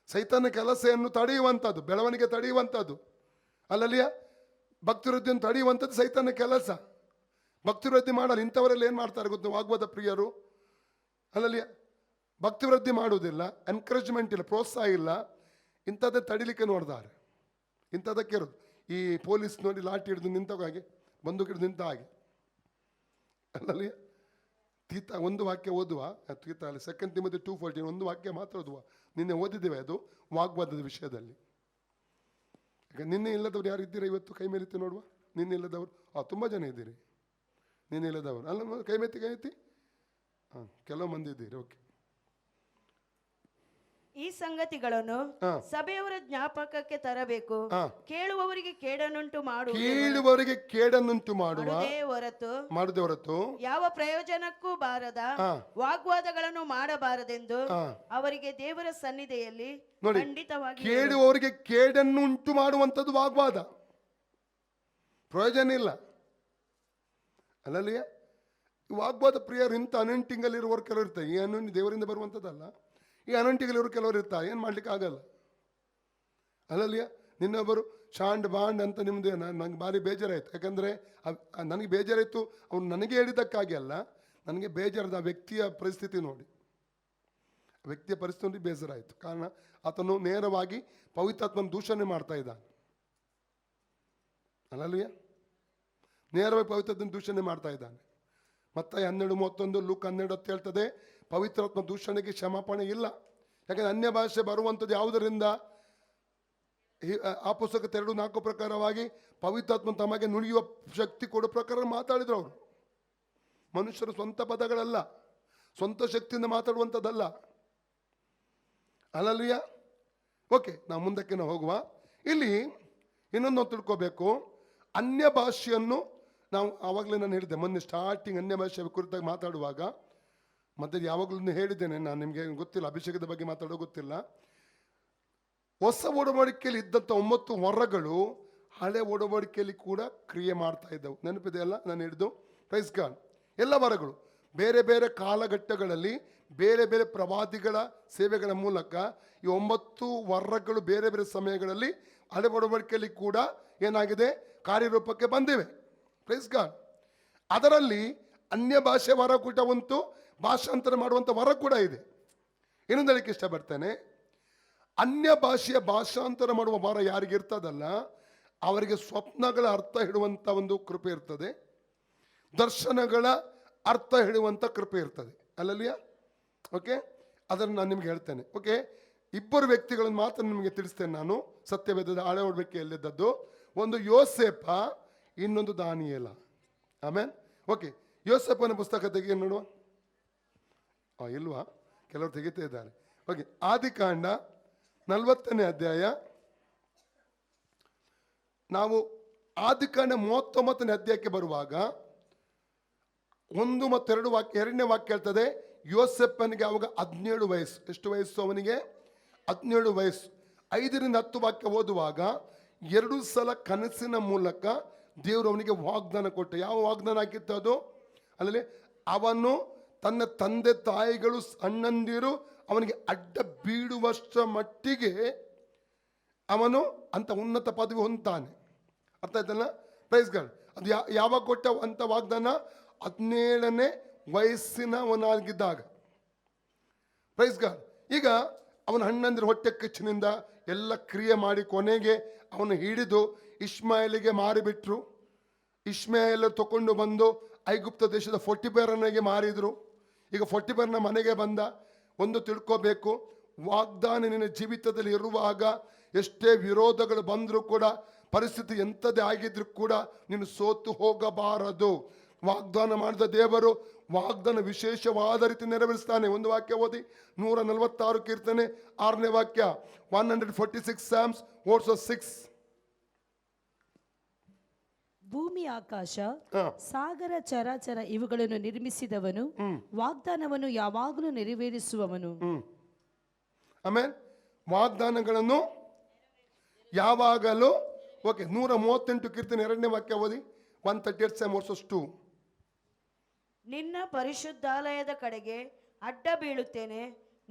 ಸೈತಾನ ಕೆಲಸವನ್ನು ತಡೆಯುವಂಥದ್ದು, ಬೆಳವಣಿಗೆ ತಡೆಯುವಂಥದ್ದು ಅಲ್ಲಲ್ಲಿಯ ಭಕ್ತಿವೃದ್ಧಿಯನ್ನು ತಡೆಯುವಂಥದ್ದು ಸೈತಾನ ಕೆಲಸ. ಭಕ್ತಿವೃದ್ಧಿ ಮಾಡಲ್ಲ. ಇಂಥವರೆಲ್ಲ ಏನು ಮಾಡ್ತಾರೆ ಗೊತ್ತು? ವಾಗ್ವಾದ ಪ್ರಿಯರು ಅಲ್ಲಲ್ಲಿಯ ಭಕ್ತಿವೃದ್ಧಿ ಮಾಡುವುದಿಲ್ಲ, ಎನ್ಕರೇಜ್ಮೆಂಟ್ ಇಲ್ಲ, ಪ್ರೋತ್ಸಾಹ ಇಲ್ಲ. ಇಂಥದ್ದೇ ತಡಿಲಿಕ್ಕೆ ನೋಡ್ತಾರೆ. ಇಂಥದಕ್ಕೆ ಇರೋದು. ಈ ಪೊಲೀಸ್ ನೋಡಿ ಲಾಠಿ ಹಿಡಿದು ನಿಂತ ಹಾಗೆ, ಬಂದೂಕು ಹಿಡಿದು ನಿಂತ ಹಾಗೆ ಅಲ್ಲಲ್ಲಿ. ಒಂದು ವಾಕ್ಯ ಓದುವ ತೀತ ಅಲ್ಲಿ 2 Timothy 2:14 ಒಂದು ವಾಕ್ಯ ಮಾತ್ರ ಓದುವ. ನಿನ್ನೆ ಓದಿದ್ದೇವೆ, ಅದು ವಾಗ್ವಾದದ ವಿಷಯದಲ್ಲಿ. ಈಗ ನಿನ್ನೆ ಇಲ್ಲದವ್ರು ಯಾರು ಇದ್ದೀರಾ ಇವತ್ತು? ಕೈ ಮೇಲೆತ್ತಿ ನೋಡುವ. ನಿನ್ನೆ ಇಲ್ಲದವರು ತುಂಬ ಜನ ಇದ್ದೀರಿ. ನಿನ್ನೆ ಇಲ್ಲದವರು ಅಲ್ಲ, ಕೈ ಮೆತ್ತಿ. ಕೆಲವು ಮಂದಿ ಇದ್ದೀರಿ. ಓಕೆ. ಈ ಸಂಗತಿಗಳನ್ನು ಸಭೆಯವರ ಜ್ಞಾಪಕಕ್ಕೆ ತರಬೇಕು. ಕೇಳುವವರಿಗೆ ಕೇಡನ್ನುಂಟು ಮಾಡುವುದೇ ಹೊರತು ಯಾವ ಪ್ರಯೋಜನಕ್ಕೂ ಬಾರದ ವಾಗ್ವಾದಗಳನ್ನು ಮಾಡಬಾರದೆಂದು ಅವರಿಗೆ ದೇವರ ಸನ್ನಿಧಿಯಲ್ಲಿ ಖಂಡಿತವಾಗಿ. ಕೇಳುವವರಿಗೆ ಕೇಡನ್ನು ಉಂಟು ಮಾಡುವಂಥದ್ದು ವಾಗ್ವಾದ, ಪ್ರಯೋಜನ ಇಲ್ಲ ಅಲ್ಲಲ್ಲಿಯ. ವಾಗ್ವಾದ ಪ್ರಿಯರು ಇಂಥ ಅನಂಟಿಂಗಲ್ಲಿ ಇರುವವರು ಕೆಲವರು ಇರ್ತಾರೆ. ಈ ಅನಂಟಿ ದೇವರಿಂದ ಬರುವಂಥದ್ದಲ್ಲ. ಈ ಅನಂಟಿಗಳಿವರು ಕೆಲವರು ಇರ್ತಾರೆ, ಏನು ಮಾಡ್ಲಿಕ್ಕೆ ಆಗಲ್ಲ ಅಲ್ಲಲ್ಲಿಯ. ನಿನ್ನೊಬ್ಬರು ಶಾಂಡ್ ಬಾಂಡ್ ಅಂತ ನಿಮ್ಮದು ನನಗೆ ಭಾರಿ ಬೇಜಾರಾಯಿತು. ಯಾಕಂದರೆ ನನಗೆ ಬೇಜಾರಾಯಿತು ಅವನು ನನಗೆ ಹೇಳಿದ್ದಕ್ಕಾಗಿ ಅಲ್ಲ, ನನಗೆ ಬೇಜಾರದ ಆ ವ್ಯಕ್ತಿಯ ಪರಿಸ್ಥಿತಿ ನೋಡಿ. ವ್ಯಕ್ತಿಯ ಪರಿಸ್ಥಿತಿ ಬೇಸರ ಆಯಿತು. ಕಾರಣ ಆತನು ನೇರವಾಗಿ ಪವಿತ್ರಾತ್ಮನ ದೂಷಣೆ ಮಾಡ್ತಾ ಇದ್ದಾನೆ. ಅಲ್ಲಲ್ವೇ? ನೇರವಾಗಿ ಪವಿತ್ರಾತ್ಮನ ದೂಷಣೆ ಮಾಡ್ತಾ ಇದ್ದಾನೆ. ಮತ್ತೆ 12:31 ಲೂಕ 12 ಹೇಳ್ತದೆ, ಪವಿತ್ರಾತ್ಮ ದೂಷಣೆಗೆ ಕ್ಷಮಾಪಣೆ ಇಲ್ಲ. ಯಾಕಂದ್ರೆ ಅನ್ಯ ಭಾಷೆ ಬರುವಂಥದ್ದು ಯಾವುದರಿಂದ? ಆ ಪುಸ್ತಕ 2:4 ಪ್ರಕಾರವಾಗಿ ಪವಿತ್ರಾತ್ಮ ತಮಗೆ ನುಡಿಯುವ ಶಕ್ತಿ ಕೊಡೋ ಪ್ರಕಾರ ಮಾತಾಡಿದ್ರು ಅವರು. ಮನುಷ್ಯರು ಸ್ವಂತ ಪದಗಳಲ್ಲ, ಸ್ವಂತ ಶಕ್ತಿಯಿಂದ ಮಾತಾಡುವಂಥದ್ದಲ್ಲ. ಅಲ್ಲಲ್ವಿಯ? ಓಕೆ, ನಾವು ಮುಂದಕ್ಕೆ ಹೋಗುವ. ಇಲ್ಲಿ ಇನ್ನೊಂದು ನಾವು ತಿಳ್ಕೋಬೇಕು. ಅನ್ಯ ಭಾಷೆಯನ್ನು ನಾವು ಆವಾಗಲೇ ನಾನು ಹೇಳಿದ್ದೆ ಮೊನ್ನೆ ಸ್ಟಾರ್ಟಿಂಗ್ ಅನ್ಯ ಭಾಷೆ ಕುರಿತಾಗಿ ಮಾತಾಡುವಾಗ, ಮತ್ತೆ ಯಾವಾಗಲೂ ಹೇಳಿದ್ದೇನೆ ನಾನು, ನಿಮಗೆ ಗೊತ್ತಿಲ್ಲ, ಅಭಿಷೇಕದ ಬಗ್ಗೆ ಮಾತಾಡೋ ಗೊತ್ತಿಲ್ಲ. ಹೊಸ ಒಡಂಬಡಿಕೆಯಲ್ಲಿ ಇದ್ದಂಥ 9 ವರಗಳು ಹಳೆ ಒಡಂಬಡಿಕೆಯಲ್ಲಿ ಕೂಡ ಕ್ರಿಯೆ ಮಾಡ್ತಾ ಇದ್ದವು. ನೆನಪಿದೆಯಲ್ಲ ನಾನು ಹಿಡಿದು? Praise God. ಎಲ್ಲ ವರಗಳು ಬೇರೆ ಬೇರೆ ಕಾಲಘಟ್ಟಗಳಲ್ಲಿ ಬೇರೆ ಬೇರೆ ಪ್ರವಾದಿಗಳ ಸೇವೆಗಳ ಮೂಲಕ ಈ 9 ವರಗಳು ಬೇರೆ ಬೇರೆ ಸಮಯಗಳಲ್ಲಿ ಹಳೆ ಒಡಂಬಡಿಕೆಯಲ್ಲಿ ಕೂಡ ಏನಾಗಿದೆ? ಕಾರ್ಯರೂಪಕ್ಕೆ ಬಂದಿವೆ. Praise God. ಅದರಲ್ಲಿ ಅನ್ಯ ಭಾಷೆ ವರ ಕೂಡ ಉಂಟು, ಭಾಷಾಂತರ ಮಾಡುವಂಥ ವರ ಕೂಡ ಇದೆ. ಇನ್ನೊಂದು ಹೇಳಕ್ಕೆ ಇಷ್ಟಪಡ್ತೇನೆ, ಅನ್ಯ ಭಾಷೆಯ ಭಾಷಾಂತರ ಮಾಡುವ ವರ ಯಾರಿಗೆ ಇರ್ತದಲ್ಲ ಅವರಿಗೆ ಸ್ವಪ್ನಗಳ ಅರ್ಥ ಹಿಡುವಂಥ ಒಂದು ಕೃಪೆ ಇರ್ತದೆ, ದರ್ಶನಗಳ ಅರ್ಥ ಹಿಡುವಂಥ ಕೃಪೆ ಇರ್ತದೆ. ಅಲ್ಲಲ್ಲಿಯ? ಓಕೆ, ಅದನ್ನು ನಾನು ನಿಮ್ಗೆ ಹೇಳ್ತೇನೆ. ಓಕೆ, 2 ವ್ಯಕ್ತಿಗಳನ್ನು ಮಾತ್ರ ನಿಮಗೆ ತಿಳಿಸ್ತೇನೆ ನಾನು, ಸತ್ಯವೇದದ ಹಳೆ ಒಡಂಬಡಿಕೆಯಲ್ಲಿದ್ದದ್ದು. ಒಂದು ಯೋಸೇಪ, ಇನ್ನೊಂದು ದಾನಿಯೇಲ. ಆಮೇಲೆ ಓಕೆ, ಯೋಸೇಪನ ಪುಸ್ತಕ ತೆಗಿ ನೋಡುವ. ಇಲ್ವಾ? ಕೆಲವರು ತೆಗಿತಾ ಇದ್ದಾರೆ. ಓಕೆ, ಆದಿಕಾಂಡ 40ನೇ ಅಧ್ಯಾಯ. ನಾವು ಆದಿಕಾಂಡ 39ನೇ ಅಧ್ಯಾಯಕ್ಕೆ ಬರುವಾಗ 1 ಮತ್ತು 2 ವಾಕ್ಯ, 2ನೇ ವಾಕ್ಯ ಹೇಳ್ತದೆ, ಯೋಸೆಪ್ಪನಿಗೆ ಅವಾಗ 17 ವಯಸ್ಸು. ಎಷ್ಟು ವಯಸ್ಸು ಅವನಿಗೆ? 17 ವಯಸ್ಸು. 5ರಿಂದ 10 ವಾಕ್ಯ ಓದುವಾಗ 2 ಸಲ ಕನಸಿನ ಮೂಲಕ ದೇವರು ಅವನಿಗೆ ವಾಗ್ದಾನ ಕೊಟ್ಟ. ಯಾವ ವಾಗ್ದಾನ ಹಾಕಿತ್ತು ಅದು? ಅಲ್ಲಿ ಅವನು ತನ್ನ ತಂದೆ ತಾಯಿಗಳು ಅಣ್ಣಂದಿರು ಅವನಿಗೆ ಅಡ್ಡ ಬೀಳುವಷ್ಟರ ಮಟ್ಟಿಗೆ ಅವನು ಅಂತ ಉನ್ನತ ಪದವಿ ಹೊಂದ್ತಾನೆ. ಅರ್ಥ ಆಯ್ತಲ್ಲ? Praise God. ಅದು ಯಾವಾಗ ಕೊಟ್ಟ ಅಂತ ವಾಗ್ದಾನ? 17ನೇ ವಯಸ್ಸಿನವನಾಗಿದ್ದಾಗ. Praise God. ಈಗ ಅವನ ಅಣ್ಣಂದಿರು ಹೊಟ್ಟೆ ಕಿಚ್ಚಿನಿಂದ ಎಲ್ಲ ಕ್ರಿಯೆ ಮಾಡಿ ಕೊನೆಗೆ ಅವನು ಹಿಡಿದು ಇಷ್ಮಾಯಲಿಗೆ ಮಾರಿಬಿಟ್ರು. ಇಷ್ಮಾಯಲ್ ತಗೊಂಡು ಬಂದು ಐಗುಪ್ತ ದೇಶದ ಫೊಟಿಫೆರನಿಗೆ ಮಾರಿದ್ರು. ಈಗ ಫೊಟಿಫೆರನ ಮನೆಗೆ ಬಂದ. ಒಂದು ತಿಳ್ಕೋಬೇಕು, ವಾಗ್ದಾನ ನಿನ್ನ ಜೀವಿತದಲ್ಲಿ ಇರುವಾಗ ಎಷ್ಟೇ ವಿರೋಧಗಳು ಬಂದರೂ ಕೂಡ, ಪರಿಸ್ಥಿತಿ ಎಂಥದೇ ಆಗಿದ್ರು ಕೂಡ ನೀನು ಸೋತು ಹೋಗಬಾರದು. ವಾಗ್ದಾನ ಮಾಡಿದ ದೇವರು ವಾಗ್ದಾನ ವಿಶೇಷವಾದ ರೀತಿ ನೆರವೇರಿಸ್ತಾನೆ. ಒಂದು ವಾಕ್ಯ ಓದಿ, 146 ಕೀರ್ತನೆ 6ನೇ ವಾಕ್ಯ, 146 Psalms verse 6. ಭೂಮಿ ಆಕಾಶ ಸಾಗರ ಚರಾಚರ ಇವುಗಳನ್ನು ನಿರ್ಮಿಸಿದವನು, ವಾಗ್ದಾನವನ್ನು ಯಾವಾಗಲೂ ನೆರವೇರಿಸುವವನು. ಆಮೇಲೆ ವಾಗ್ದಾನಗಳನ್ನು ಯಾವಾಗಲೂ. ಓಕೆ, 138 ಕೀರ್ತನೆ 2ನೇ ವಾಕ್ಯ ಓದಿ, 138 Psalms verse 2. ನಿನ್ನ ಪರಿಶುದ್ಧಾಲಯದ ಕಡೆಗೆ ಅಡ್ಡ ಬೀಳುತ್ತೇನೆ,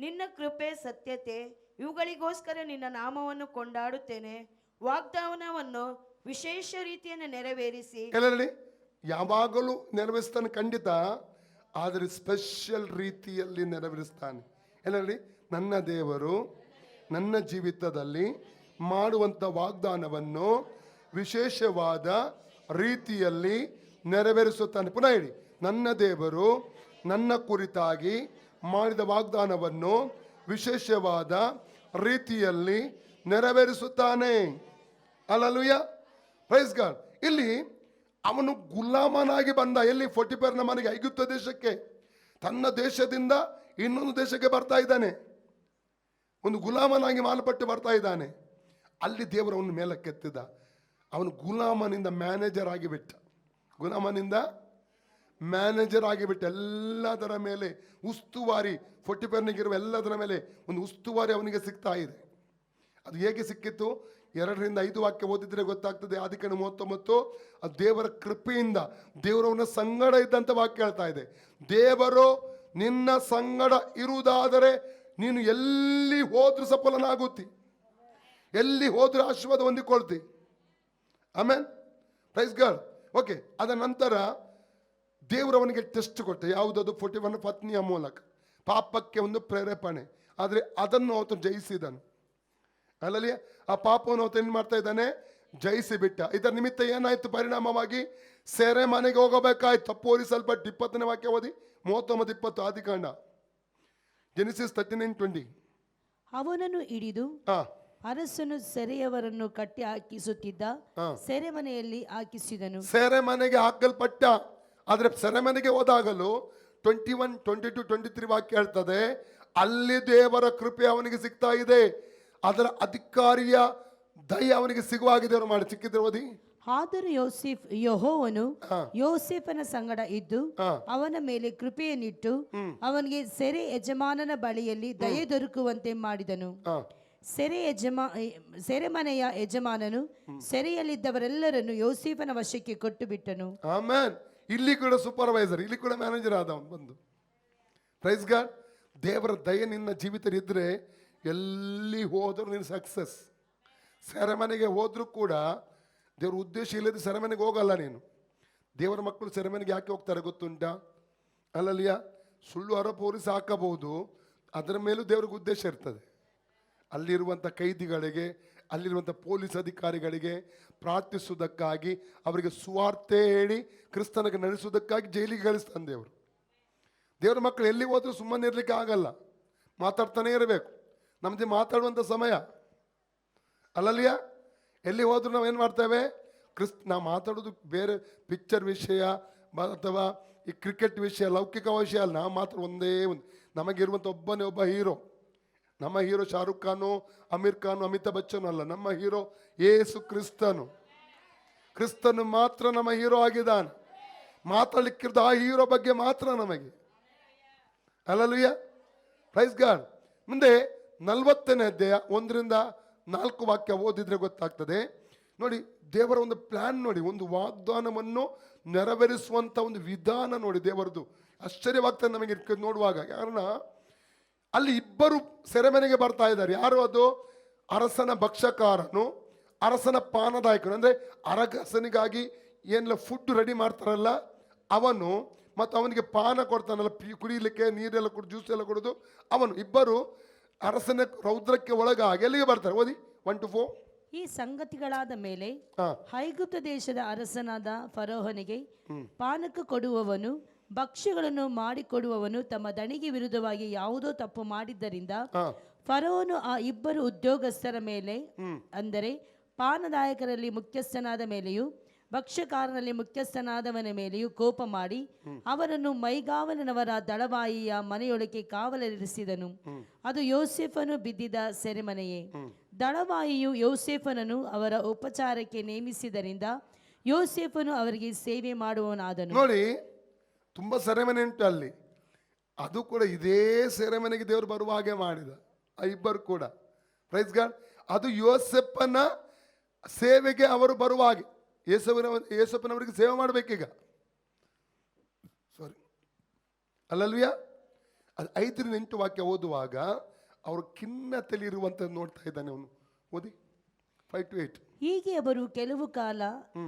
ನಿನ್ನ ಕೃಪೆ ಸತ್ಯತೆ ಇವುಗಳಿಗೋಸ್ಕರ ನಿನ್ನ ನಾಮವನ್ನು ಕೊಂಡಾಡುತ್ತೇನೆ. ವಾಗ್ದಾನವನ್ನು ವಿಶೇಷ ರೀತಿಯನ್ನು ನೆರವೇರಿಸಿ. ಎಲ್ಲರಲ್ಲಿ ಯಾವಾಗಲೂ ನೆರವೇರಿಸ್ತಾನೆ ಖಂಡಿತ, ಆದರೆ ಸ್ಪೆಷಲ್ ರೀತಿಯಲ್ಲಿ ನೆರವೇರಿಸ್ತಾನೆ. ಎಲ್ಲರಲ್ಲಿ ನನ್ನ ದೇವರು ನನ್ನ ಜೀವಿತದಲ್ಲಿ ಮಾಡುವಂಥ ವಾಗ್ದಾನವನ್ನು ವಿಶೇಷವಾದ ರೀತಿಯಲ್ಲಿ ನೆರವೇರಿಸುತ್ತಾನೆ. ಪುನಃ ಹೇಳಿ, ನನ್ನ ದೇವರು ನನ್ನ ಕುರಿತಾಗಿ ಮಾಡಿದ ವಾಗ್ದಾನವನ್ನು ವಿಶೇಷವಾದ ರೀತಿಯಲ್ಲಿ ನೆರವೇರಿಸುತ್ತಾನೆ. ಅಲ್ಲಲುಯ್ಯ, ಪ್ರೈಸ್ ಗಾಡ್. ಇಲ್ಲಿ ಅವನು ಗುಲಾಮನಾಗಿ ಬಂದ. ಎಲ್ಲಿ? ಫೊಟಿಫೆರನ ಮನೆಗೆ, ಐಗುಪ್ತ ದೇಶಕ್ಕೆ. ತನ್ನ ದೇಶದಿಂದ ಇನ್ನೊಂದು ದೇಶಕ್ಕೆ ಬರ್ತಾ ಇದ್ದಾನೆ. ಒಂದು ಗುಲಾಮನಾಗಿ ಮಾಲ್ಪಟ್ಟು ಬರ್ತಾ ಇದ್ದಾನೆ. ಅಲ್ಲಿ ದೇವರು ಅವನ ಮೇಲಕ್ಕೆತ್ತಿದ. ಅವನು ಗುಲಾಮನಿಂದ ಮ್ಯಾನೇಜರ್ ಆಗಿಬಿಟ್ಟ. ಗುಲಾಮನಿಂದ ಮ್ಯಾನೇಜರ್ ಆಗಿಬಿಟ್ಟ. ಎಲ್ಲದರ ಮೇಲೆ ಉಸ್ತುವಾರಿ, ಫೊಟಿಫೆರನಿಗಿರುವ ಎಲ್ಲದರ ಮೇಲೆ ಒಂದು ಉಸ್ತುವಾರಿ ಅವನಿಗೆ ಸಿಗ್ತಾ ಇದೆ. ಅದು ಹೇಗೆ ಸಿಕ್ಕಿತ್ತು? 2ರಿಂದ 5 ವಾಕ್ಯ ಓದಿದ್ರೆ ಗೊತ್ತಾಗ್ತದೆ. ಆದಿಕಾಂಡ 39 ಅದು ದೇವರ ಕೃಪೆಯಿಂದ, ದೇವರವನ ಸಂಗಡ ಇದ್ದಂಥ ವಾಕ್ಯ ಹೇಳ್ತಾ ಇದೆ. ದೇವರು ನಿನ್ನ ಸಂಗಡ ಇರುವುದಾದರೆ ನೀನು ಎಲ್ಲಿ ಹೋದ್ರೂ ಸಫಲನಾಗುತ್ತಿ, ಎಲ್ಲಿ ಹೋದ್ರೂ ಆಶೀರ್ವಾದ ಹೊಂದಿಕೊಳ್ತಿ. ಆಮೇನ್, ಪ್ರೈಸ್ ಗಾಡ್. ಓಕೆ, ಅದ ನಂತರ ದೇವರು ಅವನಿಗೆ ಟೆಸ್ಟ್ ಕೊಟ್ಟ. ಯಾವುದದು? ಫೊಟಿಫೆರನ ಪತ್ನಿಯ ಮೂಲಕ ಪಾಪಕ್ಕೆ ಒಂದು ಪ್ರೇರೇಪಣೆ. ಆದರೆ ಅದನ್ನು ಆತನು ಜಯಿಸಿದನು. ಅಲ್ಲಲ್ಲಿ ಆ ಪಾಪವನ್ನು ಆತ ಏನು ಮಾಡ್ತಾ ಇದ್ದಾನೆ, ಜಯಿಸಿ ಬಿಟ್ಟ. ಇದರ ನಿಮಿತ್ತ ಏನಾಯ್ತು ಪರಿಣಾಮವಾಗಿ? ಸೆರೆಮನೆಗೆ ಹೋಗಬೇಕಾಯ್ತು. ತಪ್ಪೋಲಿಸಲ್ಪಟ್ಟು 20ನೇ ವಾಕ್ಯ ಓದಿ, 39-20 ಆದಿಕಾಂಡ. ಜೆನಿಸಿಸ್ 39:20. ಅವನನ್ನು ಹಿಡಿದು ಹಾ ಅರಸನು ಸೆರೆಯವರನ್ನು ಕಟ್ಟಿ ಹಾಕಿಸುತ್ತಿದ್ದ ಸೆರೆಮನೆಯಲ್ಲಿ ಹಾಕಿಸಿದನು. ಸೆರೆಮನೆಗೆ ಹಾಕಲ್ಪಟ್ಟ. ಆದ್ರೆ ಸೆರೆಮನೆಗೆ ಹೋದಾಗಲೂ 21, 22, 23 ವಾಕ್ಯ ಹೇಳ್ತದೆ, ಅಲ್ಲಿ ದೇವರ ಕೃಪೆ ಅವನಿಗೆ ಸಿಗ್ತಾ ಇದೆ, ಅದರ ಅಧಿಕಾರಿಯ ದಯ ಅವನಿಗೆ ಸಿಗುವಾಗಿದೆ. ಅವರು ಮಾಡಿ ಸಿಕ್ಕಿದ್ರೆ ಓದಿ. ಆದರೂ ಯೆಹೋವನು ಯೋಸೇಫನ ಸಂಗಡ ಇದ್ದು ಅವನ ಮೇಲೆ ಕೃಪೆಯನ್ನಿಟ್ಟು ಅವನಿಗೆ ಸೆರೆ ಯಜಮಾನನ ಬಳಿಯಲ್ಲಿ ದಯೆ ದೊರಕುವಂತೆ ಮಾಡಿದನು. ಸೆರೆಮನೆಯ ಯಜಮಾನನು ಸೆರೆಯಲ್ಲಿದ್ದವರೆಲ್ಲರನ್ನು ಯೋಸೇಫನ ವಶಕ್ಕೆ ಕೊಟ್ಟು ಬಿಟ್ಟನು. ಆಮೇನ್. ಇಲ್ಲಿ ಕೂಡ ಸೂಪರ್ವೈಸರ್, ಇಲ್ಲಿ ಕೂಡ ಮ್ಯಾನೇಜರ್ ಆದವನು ಬಂದು. Praise God. ದೇವರ ದಯೆ ನಿನ್ನ ಜೀವಿತ ಇದ್ರೆ ಎಲ್ಲಿ ಹೋದ್ರು ನೀನು ಸಕ್ಸಸ್. ಸೆರೆಮನೆಗೆ ಹೋದ್ರೂ ಕೂಡ ದೇವ್ರ ಉದ್ದೇಶ ಇಲ್ಲದೆ ಸೆರೆಮನೆಗೆ ಹೋಗಲ್ಲ ನೀನು. ದೇವರ ಮಕ್ಕಳು ಸೆರೆಮನೆಗೆ ಯಾಕೆ ಹೋಗ್ತಾರೆ ಗೊತ್ತುಂಟಾ? ಅಲ್ಲಲ್ಲಿಯ ಸುಳ್ಳು ಆರೋಪ ಹೊರಿಸಿ ಹಾಕಬಹುದು, ಅದರ ಮೇಲೂ ದೇವ್ರಿಗೆ ಉದ್ದೇಶ ಇರ್ತದೆ. ಅಲ್ಲಿರುವಂಥ ಕೈದಿಗಳಿಗೆ, ಅಲ್ಲಿರುವಂಥ ಪೊಲೀಸ್ ಅಧಿಕಾರಿಗಳಿಗೆ ಪ್ರಾರ್ಥಿಸುವುದಕ್ಕಾಗಿ, ಅವರಿಗೆ ಸುವಾರ್ತೆ ಹೇಳಿ ಕ್ರಿಸ್ತನಿಗೆ ನಡೆಸುವುದಕ್ಕಾಗಿ ಜೈಲಿಗೆ ಕಳಿಸ್ತಾನೆ ದೇವರು. ದೇವರ ಮಕ್ಕಳು ಎಲ್ಲಿ ಹೋದ್ರೂ ಸುಮ್ಮನೆ ಇರಲಿಕ್ಕೆ ಆಗಲ್ಲ, ಮಾತಾಡ್ತಾನೆ ಇರಬೇಕು. ನಮ್ಮದು ಮಾತಾಡುವಂಥ ಸಮಯ ಅಲ್ಲಲ್ಲಿಯ. ಎಲ್ಲಿ ಹೋದ್ರೂ ನಾವು ಏನು ಮಾಡ್ತೇವೆ, ನಾವು ಮಾತಾಡೋದು ಬೇರೆ ಪಿಕ್ಚರ್ ವಿಷಯ ಅಥವಾ ಈ ಕ್ರಿಕೆಟ್ ವಿಷಯ, ಲೌಕಿಕ ವಿಷಯ ಅಲ್ಲ. ನಾವು ಮಾತ್ರ ಒಂದೇ ಒಂದು, ನಮಗಿರುವಂಥ ಒಬ್ಬನೇ ಒಬ್ಬ ಹೀರೋ. ನಮ್ಮ ಹೀರೋ ಶಾರುಖ್ ಖಾನು, ಅಮೀರ್ ಖಾನು, ಅಮಿತಾಬ್ ಬಚ್ಚನ್ ಅಲ್ಲ. ನಮ್ಮ ಹೀರೋ ಯೇಸು ಕ್ರಿಸ್ತನು. ಕ್ರಿಸ್ತನು ಮಾತ್ರ ನಮ್ಮ ಹೀರೋ ಆಗಿದ್ದಾನೆ. ಮಾತಾಡಲಿಕ್ಕಿರ್ದ ಆ ಹೀರೋ ಬಗ್ಗೆ ಮಾತ್ರ ನಮಗೆ. ಅಲ್ಲಲ್ವಿಯ. Praise God. ಮುಂದೆ 40ನೇ ಅಧ್ಯಾಯ 1-4 ವಾಕ್ಯ ಓದಿದ್ರೆ ಗೊತ್ತಾಗ್ತದೆ. ನೋಡಿ, ದೇವರ ಒಂದು ಪ್ಲಾನ್ ನೋಡಿ, ಒಂದು ವಾಗ್ದಾನವನ್ನು ನೆರವೇರಿಸುವಂಥ ಒಂದು ವಿಧಾನ ನೋಡಿ ದೇವರದು. ಆಶ್ಚರ್ಯವಾಗ್ತದೆ ನಮಗೆ ನೋಡುವಾಗ. ಕಾರಣ ಅಲ್ಲಿ ಇಬ್ಬರು ಸೆರೆಮನೆಗೆ ಬರ್ತಾ ಇದ್ದಾರೆ. ಯಾರು ಅದು? ಅರಸನ ಭಕ್ಷಕಾರನು, ಅರಸನ ಪಾನದಾಯಕನು. ಅಂದರೆ ಅರಸನಿಗಾಗಿ ಏನೆಲ್ಲ ಫುಡ್ ರೆಡಿ ಮಾಡ್ತಾರಲ್ಲ ಅವನು, ಮತ್ತು ಅವನಿಗೆ ಪಾನ ಕೊಡ್ತಾನಲ್ಲ, ಕುಡಿಯಲಿಕ್ಕೆ ನೀರೆಲ್ಲ ಕೊಡು, ಜ್ಯೂಸ್ ಎಲ್ಲ ಕೊಡೋದು ಅವನು. ಇಬ್ಬರು ಅರಸನ ರೌದ್ರಕ್ಕೆ ಒಳಗಾಗಿ ಎಲ್ಲಿಗೆ ಬರ್ತಾರೆ ಓದಿ 1-4. ಈ ಸಂಗತಿಗಳಾದ ಮೇಲೆ ಐಗುಪ್ತ ದೇಶದ ಅರಸನಾದ ಫರೋಹನಿಗೆ ಪಾನಕ ಕೊಡುವವನು, ಭಕ್ಷ್ಯಗಳನ್ನು ಮಾಡಿಕೊಡುವವನು ತಮ್ಮ ದಣಿಗೆ ವಿರುದ್ಧವಾಗಿ ಯಾವುದೋ ತಪ್ಪು ಮಾಡಿದ್ದರಿಂದ ಫರೋಹನು ಆ ಇಬ್ಬರು ಉದ್ಯೋಗಸ್ಥರ ಮೇಲೆ, ಅಂದರೆ ಪಾನದಾಯಕರಲ್ಲಿ ಮುಖ್ಯಸ್ಥನಾದ ಮೇಲೆಯೂ ಭಕ್ಷ್ಯಕಾರನಲ್ಲಿ ಮುಖ್ಯಸ್ಥನಾದವನ ಮೇಲೆಯೂ ಕೋಪ ಮಾಡಿ ಅವರನ್ನು ಮೈಗಾವಲಿನವರ ದಳವಾಯಿಯ ಮನೆಯೊಳಗೆ ಕಾವಲಿರಿಸಿದನು. ಅದು ಯೋಸೇಫನು ಬಿದ್ದಿದ್ದ ಸೆರೆಮನೆಯೇ. ದಳವಾಯಿಯು ಯೋಸೇಫನನ್ನು ಅವರ ಉಪಚಾರಕ್ಕೆ ನೇಮಿಸಿದ್ದರಿಂದ ಯೋಸೇಫನು ಅವರಿಗೆ ಸೇವೆ ಮಾಡುವವನಾದನು. ನೋಡಿ, ತುಂಬ ಸೆರೆಮನೆ ಉಂಟು ಅಲ್ಲಿ. ಅದು ಕೂಡ ಇದೇ ಸೆರೆಮನೆಗೆ ದೇವರು ಬರುವ ಹಾಗೆ ಮಾಡಿದ ಆ ಇಬ್ಬರು ಕೂಡ. Price God. ಅದು ಯೋಸೆಫನ ಸೇವೆಗೆ ಅವರು ಬರುವ ಹಾಗೆ. ಯೇಸಪ್ಪನವರಿಗೆ ಸೇವೆ ಮಾಡಬೇಕೀಗ. ಸಾರಿ, ಅಲ್ಲಲ್ವಿಯ. ಅದು 5-8 ವಾಕ್ಯ ಓದುವಾಗ ಅವರು ಖಿನ್ನತೆಯಲ್ಲಿರುವಂಥದ್ದು ನೋಡ್ತಾ ಇದ್ದಾನೆ ಅವನು. ಓದಿ 5-8. ಹೀಗೆ ಅವರು ಕೆಲವು ಕಾಲ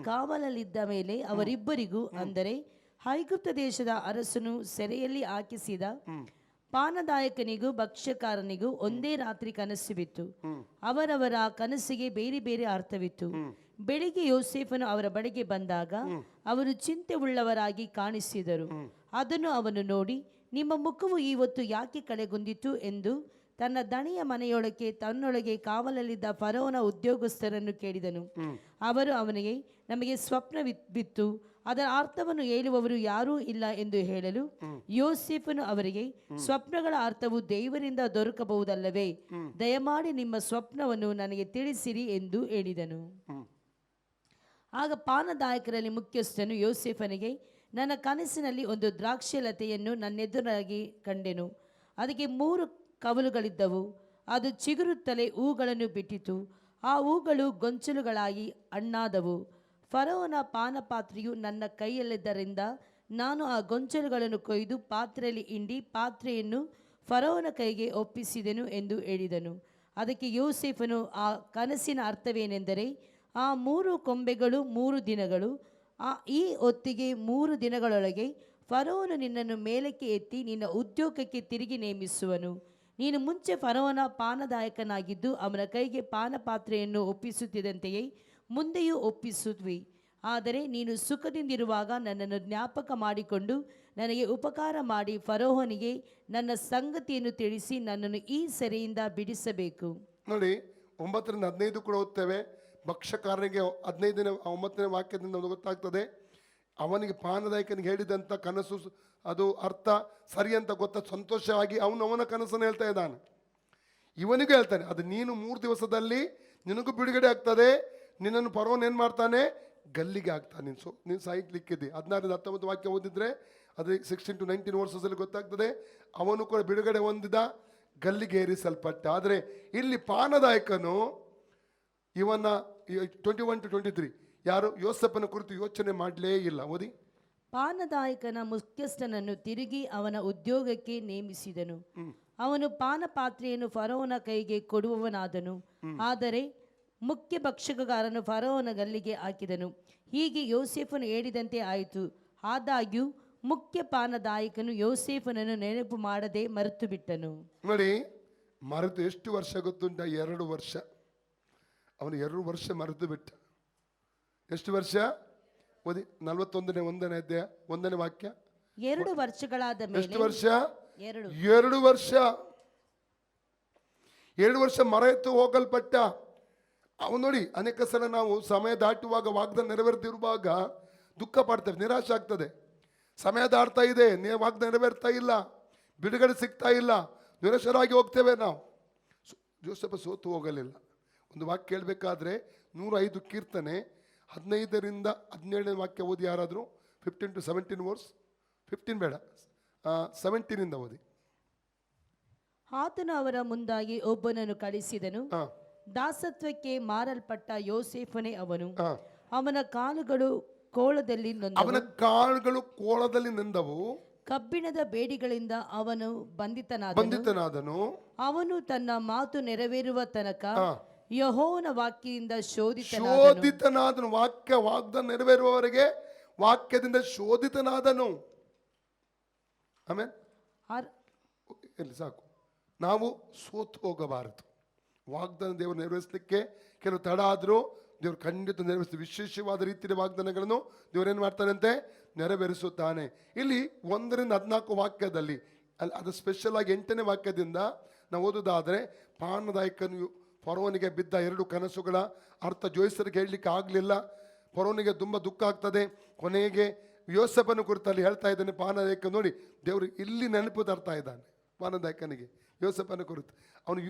ಕಾವಲಲ್ಲಿದ್ದ ಮೇಲೆ ಅವರಿಬ್ಬರಿಗೂ, ಅಂದರೆ ಐಗುಪ್ತ ದೇಶದ ಅರಸನು ಸೆರೆಯಲ್ಲಿ ಹಾಕಿಸಿದ ಪಾನದಾಯಕನಿಗೂ ಭಕ್ಷ್ಯಕಾರನಿಗೂ ಒಂದೇ ರಾತ್ರಿ ಕನಸು ಬಿತ್ತು. ಅವರವರ ಕನಸಿಗೆ ಬೇರೆ ಬೇರೆ ಅರ್ಥವಿತ್ತು. ಬೆಳಿಗ್ಗೆ ಯೋಸೇಫನು ಅವರ ಬಳಿಗೆ ಬಂದಾಗ ಅವರು ಚಿಂತೆ ಉಳ್ಳವರಾಗಿ ಕಾಣಿಸಿದರು. ಅದನ್ನು ಅವನು ನೋಡಿ, ನಿಮ್ಮ ಮುಖವು ಇವತ್ತು ಯಾಕೆ ಕಳೆಗುಂದಿತು ಎಂದು ತನ್ನ ದಣಿಯ ಮನೆಯೊಳಗೆ ತನ್ನೊಳಗೆ ಕಾವಲಲ್ಲಿದ್ದ ಫರೋಹನ ಉದ್ಯೋಗಸ್ಥರನ್ನು ಕೇಳಿದನು. ಅವರು ಅವನಿಗೆ, ನಮಗೆ ಸ್ವಪ್ನ ಬಿತ್ತು, ಅದರ ಅರ್ಥವನ್ನು ಹೇಳುವವರು ಯಾರೂ ಇಲ್ಲ ಎಂದು ಹೇಳಲು, ಯೋಸೇಫನು ಅವರಿಗೆ, ಸ್ವಪ್ನಗಳ ಅರ್ಥವು ದೇವರಿಂದ ದೊರಕಬಹುದಲ್ಲವೇ? ದಯಮಾಡಿ ನಿಮ್ಮ ಸ್ವಪ್ನವನ್ನು ನನಗೆ ತಿಳಿಸಿರಿ ಎಂದು ಹೇಳಿದನು. ಆಗ ಪಾನದಾಯಕರಲ್ಲಿ ಮುಖ್ಯಸ್ಥನು ಯೋಸೇಫನಿಗೆ, ನನ್ನ ಕನಸಿನಲ್ಲಿ ಒಂದು ದ್ರಾಕ್ಷಿಲತೆಯನ್ನು ನನ್ನೆದುರಾಗಿ ಕಂಡೆನು. ಅದಕ್ಕೆ 3 ಕವಲುಗಳಿದ್ದವು. ಅದು ಚಿಗುರುತ್ತಲೇ ಹೂಗಳನ್ನು ಬಿಟ್ಟಿತು. ಆ ಹೂಗಳು ಗೊಂಚಲುಗಳಾಗಿ ಹಣ್ಣಾದವು. ಫರೋಹನ ಪಾನಪಾತ್ರೆಯು ನನ್ನ ಕೈಯಲ್ಲಿದ್ದರಿಂದ ನಾನು ಆ ಗೊಂಚಲುಗಳನ್ನು ಕೊಯ್ದು ಪಾತ್ರೆಯಲ್ಲಿ ಹಿಂಡಿ ಪಾತ್ರೆಯನ್ನು ಫರೋಹನ ಕೈಗೆ ಒಪ್ಪಿಸಿದೆನು ಎಂದು ಹೇಳಿದನು. ಅದಕ್ಕೆ ಯೋಸೇಫನು, ಆ ಕನಸಿನ ಅರ್ಥವೇನೆಂದರೆ, ಆ 3 ಕೊಂಬೆಗಳು 3 ದಿನಗಳು, ಈ ಹೊತ್ತಿಗೆ 3 ದಿನಗಳೊಳಗೆ ಫರೋಹನು ನಿನ್ನನ್ನು ಮೇಲಕ್ಕೆ ಎತ್ತಿ ನಿನ್ನ ಉದ್ಯೋಗಕ್ಕೆ ತಿರುಗಿ ನೇಮಿಸುವನು. ನೀನು ಮುಂಚೆ ಫರೋವನ ಪಾನದಾಯಕನಾಗಿದ್ದು ಅವನ ಕೈಗೆ ಪಾನಪಾತ್ರೆಯನ್ನು ಒಪ್ಪಿಸುತ್ತಿದ್ದಂತೆಯೇ ಮುಂದೆಯೂ ಒಪ್ಪಿಸುತ್ವಿ. ಆದರೆ ನೀನು ಸುಖದಿಂದಿರುವಾಗ ನನ್ನನ್ನು ಜ್ಞಾಪಕ ಮಾಡಿಕೊಂಡು ನನಗೆ ಉಪಕಾರ ಮಾಡಿ ಫರೋಹನಿಗೆ ನನ್ನ ಸಂಗತಿಯನ್ನು ತಿಳಿಸಿ ನನ್ನನ್ನು ಈ ಸೆರೆಯಿಂದ ಬಿಡಿಸಬೇಕು. ನೋಡಿ, 9-15 ಕೂಡ ಓದ್ತೇವೆ. ಭಕ್ಷ್ಯಕಾರನಿಗೆ 15ನೇ 9ನೇ ವಾಕ್ಯದಿಂದ ನಮಗೆ ಗೊತ್ತಾಗ್ತದೆ, ಅವನಿಗೆ ಪಾನದಾಯಕನಿಗೆ ಹೇಳಿದಂಥ ಕನಸು ಅದು ಅರ್ಥ ಸರಿ ಅಂತ ಗೊತ್ತ ಸಂತೋಷವಾಗಿ ಅವನ ಕನಸನ್ನು ಹೇಳ್ತಾ ಇದ್ದಾನೆ. ಇವನಿಗೂ ಹೇಳ್ತಾನೆ, ಅದು ನೀನು 3 ದಿವಸದಲ್ಲಿ ನಿನಗೂ ಬಿಡುಗಡೆ ಆಗ್ತದೆ, ನಿನ್ನನ್ನು ಫರೋಹನ ಏನು ಮಾಡ್ತಾನೆ, ಗಲ್ಲಿಗೆ ಆಗ್ತಾನೆ. ನೀನು ಸಾಯ್ಲಿಕ್ಕಿದ್ದೆ. 16-19 ವಾಕ್ಯ ಓದಿದ್ರೆ ಅದು 16-19 ವರ್ಷದಲ್ಲಿ ಗೊತ್ತಾಗ್ತದೆ. ಅವನು ಕೂಡ ಬಿಡುಗಡೆ ಹೊಂದಿದ, ಗಲ್ಲಿಗೆ ಏರಿಸಲ್ಪಟ್ಟ. ಆದರೆ ಇಲ್ಲಿ ಪಾನದಾಯಕನು ಇವನ 21-23 ಯಾರು ಯೋಸೇಫನ ಕುರಿತು ಯೋಚನೆ ಮಾಡಲೇ ಇಲ್ಲ. ಓದಿ. ಪಾನದಾಯಕನ ಮುಖ್ಯಸ್ಥನನ್ನು ತಿರುಗಿ ಅವನ ಉದ್ಯೋಗಕ್ಕೆ ನೇಮಿಸಿದನು. ಅವನು ಪಾನಪಾತ್ರೆಯನ್ನು ಫರೋಹನ ಕೈಗೆ ಕೊಡುವವನಾದನು. ಆದರೆ ಮುಖ್ಯ ಭಕ್ಷಕಗಾರನು ಫರೋಹನ ಗಲ್ಲಿಗೆ ಹಾಕಿದನು. ಹೀಗೆ ಯೋಸೇಫನು ಹೇಳಿದಂತೆ ಆಯಿತು. ಆದಾಗ್ಯೂ ಮುಖ್ಯ ಪಾನದಾಯಕನು ಯೋಸೇಫನನ್ನು ನೆನಪು ಮಾಡದೆ ಮರೆತು ಬಿಟ್ಟನು. ನೋಡಿ, ಮರೆತು ಎಷ್ಟು ವರ್ಷ ಗೊತ್ತುಂಟ? 2 ವರ್ಷ. ಅವನು 2 ವರ್ಷ ಮರೆತು ಬಿಟ್ಟ. ಎಷ್ಟು ವರ್ಷ? ಓದಿ. 41ನೇ 1ನೇ ಅಧ್ಯಾಯ 1ನೇ ವಾಕ್ಯ. 2 ವರ್ಷಗಳಾದ ಮೇಲೆ ಎಷ್ಟು ವರ್ಷ? 2 2 ವರ್ಷ. 2 ವರ್ಷ ಮರೆತು ಹೋಗಲ್ಪಟ್ಟ. ಅವನು ನೋಡಿ, ಅನೇಕ ಸಲ ನಾವು ಸಮಯ ದಾಟುವಾಗ, ವಾಗ್ದಾನ ನೆರವೇರ್ತಿರುವಾಗ ದುಃಖ ಪಡ್ತೇವೆ, ನಿರಾಶೆ ಆಗ್ತದೆ. ಸಮಯ ದಾಟ್ತಾ ಇದೆ, ವಾಗ್ದಾನ ನೆರವೇರ್ತಾ ಇಲ್ಲ, ಬಿಡುಗಡೆ ಸಿಗ್ತಾ ಇಲ್ಲ, ನಿರಾಶರಾಗಿ ಹೋಗ್ತೇವೆ ನಾವು. ಜೋಸೆಫ ಸೋತು ಹೋಗಲಿಲ್ಲ. ಒಂದು ವಾಕ್ಯ ಕೇಳಬೇಕಾದ್ರೆ 105 ಕೀರ್ತನೆ 15-17 ವಾಕ್ಯ ಓದಿ ಯಾರಾದರೂ. 15-17 ವರ್ಸ್. 15 ಬೇಡ, 17 ಓದಿ. ಆತನು ಅವರ ಮುಂದಾಗಿ ಒಬ್ಬನನ್ನು ಕಳಿಸಿದನು. ದಾಸತ್ವಕ್ಕೆ ಮಾರಲ್ಪಟ್ಟ ಯೋಸೇಫನೇ ಅವನು. ಅವನ ಕಾಲುಗಳು ಕೋಳದಲ್ಲಿ ನೊಂದವು. ಕಬ್ಬಿಣದ ಬೇಡಿಗಳಿಂದ ಅವನು ಬಂಧಿತನಾದನು. ಅವನು ತನ್ನ ಮಾತು ನೆರವೇರುವ ತನಕ ಯೆಹೋವನ ವಾಕ್ಯದಿಂದ ಶೋಧಿತನಾದನು. ವಾಗ್ದಾನ ನೆರವೇರುವವರೆಗೆ ವಾಕ್ಯದಿಂದ ಶೋಧಿತನಾದನು. ಆಮೇಲೆ ಎಲ್ಲಿ ಸಾಕು. ನಾವು ಸೋತು ಹೋಗಬಾರದು. ವಾಗ್ದಾನ ದೇವರು ನೆರವೇರಿಸಲಿಕ್ಕೆ ಕೆಲವು ತಡ ಆದರೂ ದೇವರು ಖಂಡಿತ ನೆರವೇರಿಸ್ತಾರೆ. ವಿಶೇಷವಾದ ರೀತಿಯ ವಾಗ್ದಾನಗಳನ್ನು ದೇವರೇನು ಮಾಡ್ತಾನಂತೆ, ನೆರವೇರಿಸುತ್ತಾನೆ. ಇಲ್ಲಿ 1-14 ವಾಕ್ಯದಲ್ಲಿ ಅದು ಸ್ಪೆಷಲ್ ಆಗಿ 8ನೇ ವಾಕ್ಯದಿಂದ ನಾವು ಓದೋದಾದರೆ, ಪಾನದಾಯಕನು ಫರೋಹನಿಗೆ ಬಿದ್ದ 2 ಕನಸುಗಳ ಅರ್ಥ ಜೋಯಿಸರಿಗೆ ಹೇಳಲಿಕ್ಕೆ ಆಗಲಿಲ್ಲ. ಫರೋಹನಿಗೆ ತುಂಬ ದುಃಖ ಆಗ್ತದೆ. ಕೊನೆಗೆ ಯೋಸೇಫನ ಕುರಿತಲ್ಲಿ ಹೇಳ್ತಾ ಇದ್ದಾನೆ ಪಾನದಾಯಕ. ನೋಡಿ, ದೇವರು ಇಲ್ಲಿ ನೆನಪು ತರ್ತಾ ಇದ್ದಾನೆ ಪಾನದಾಯಕನಿಗೆ ಯೋಸೇಫನ ಕುರಿತು. ಅವನು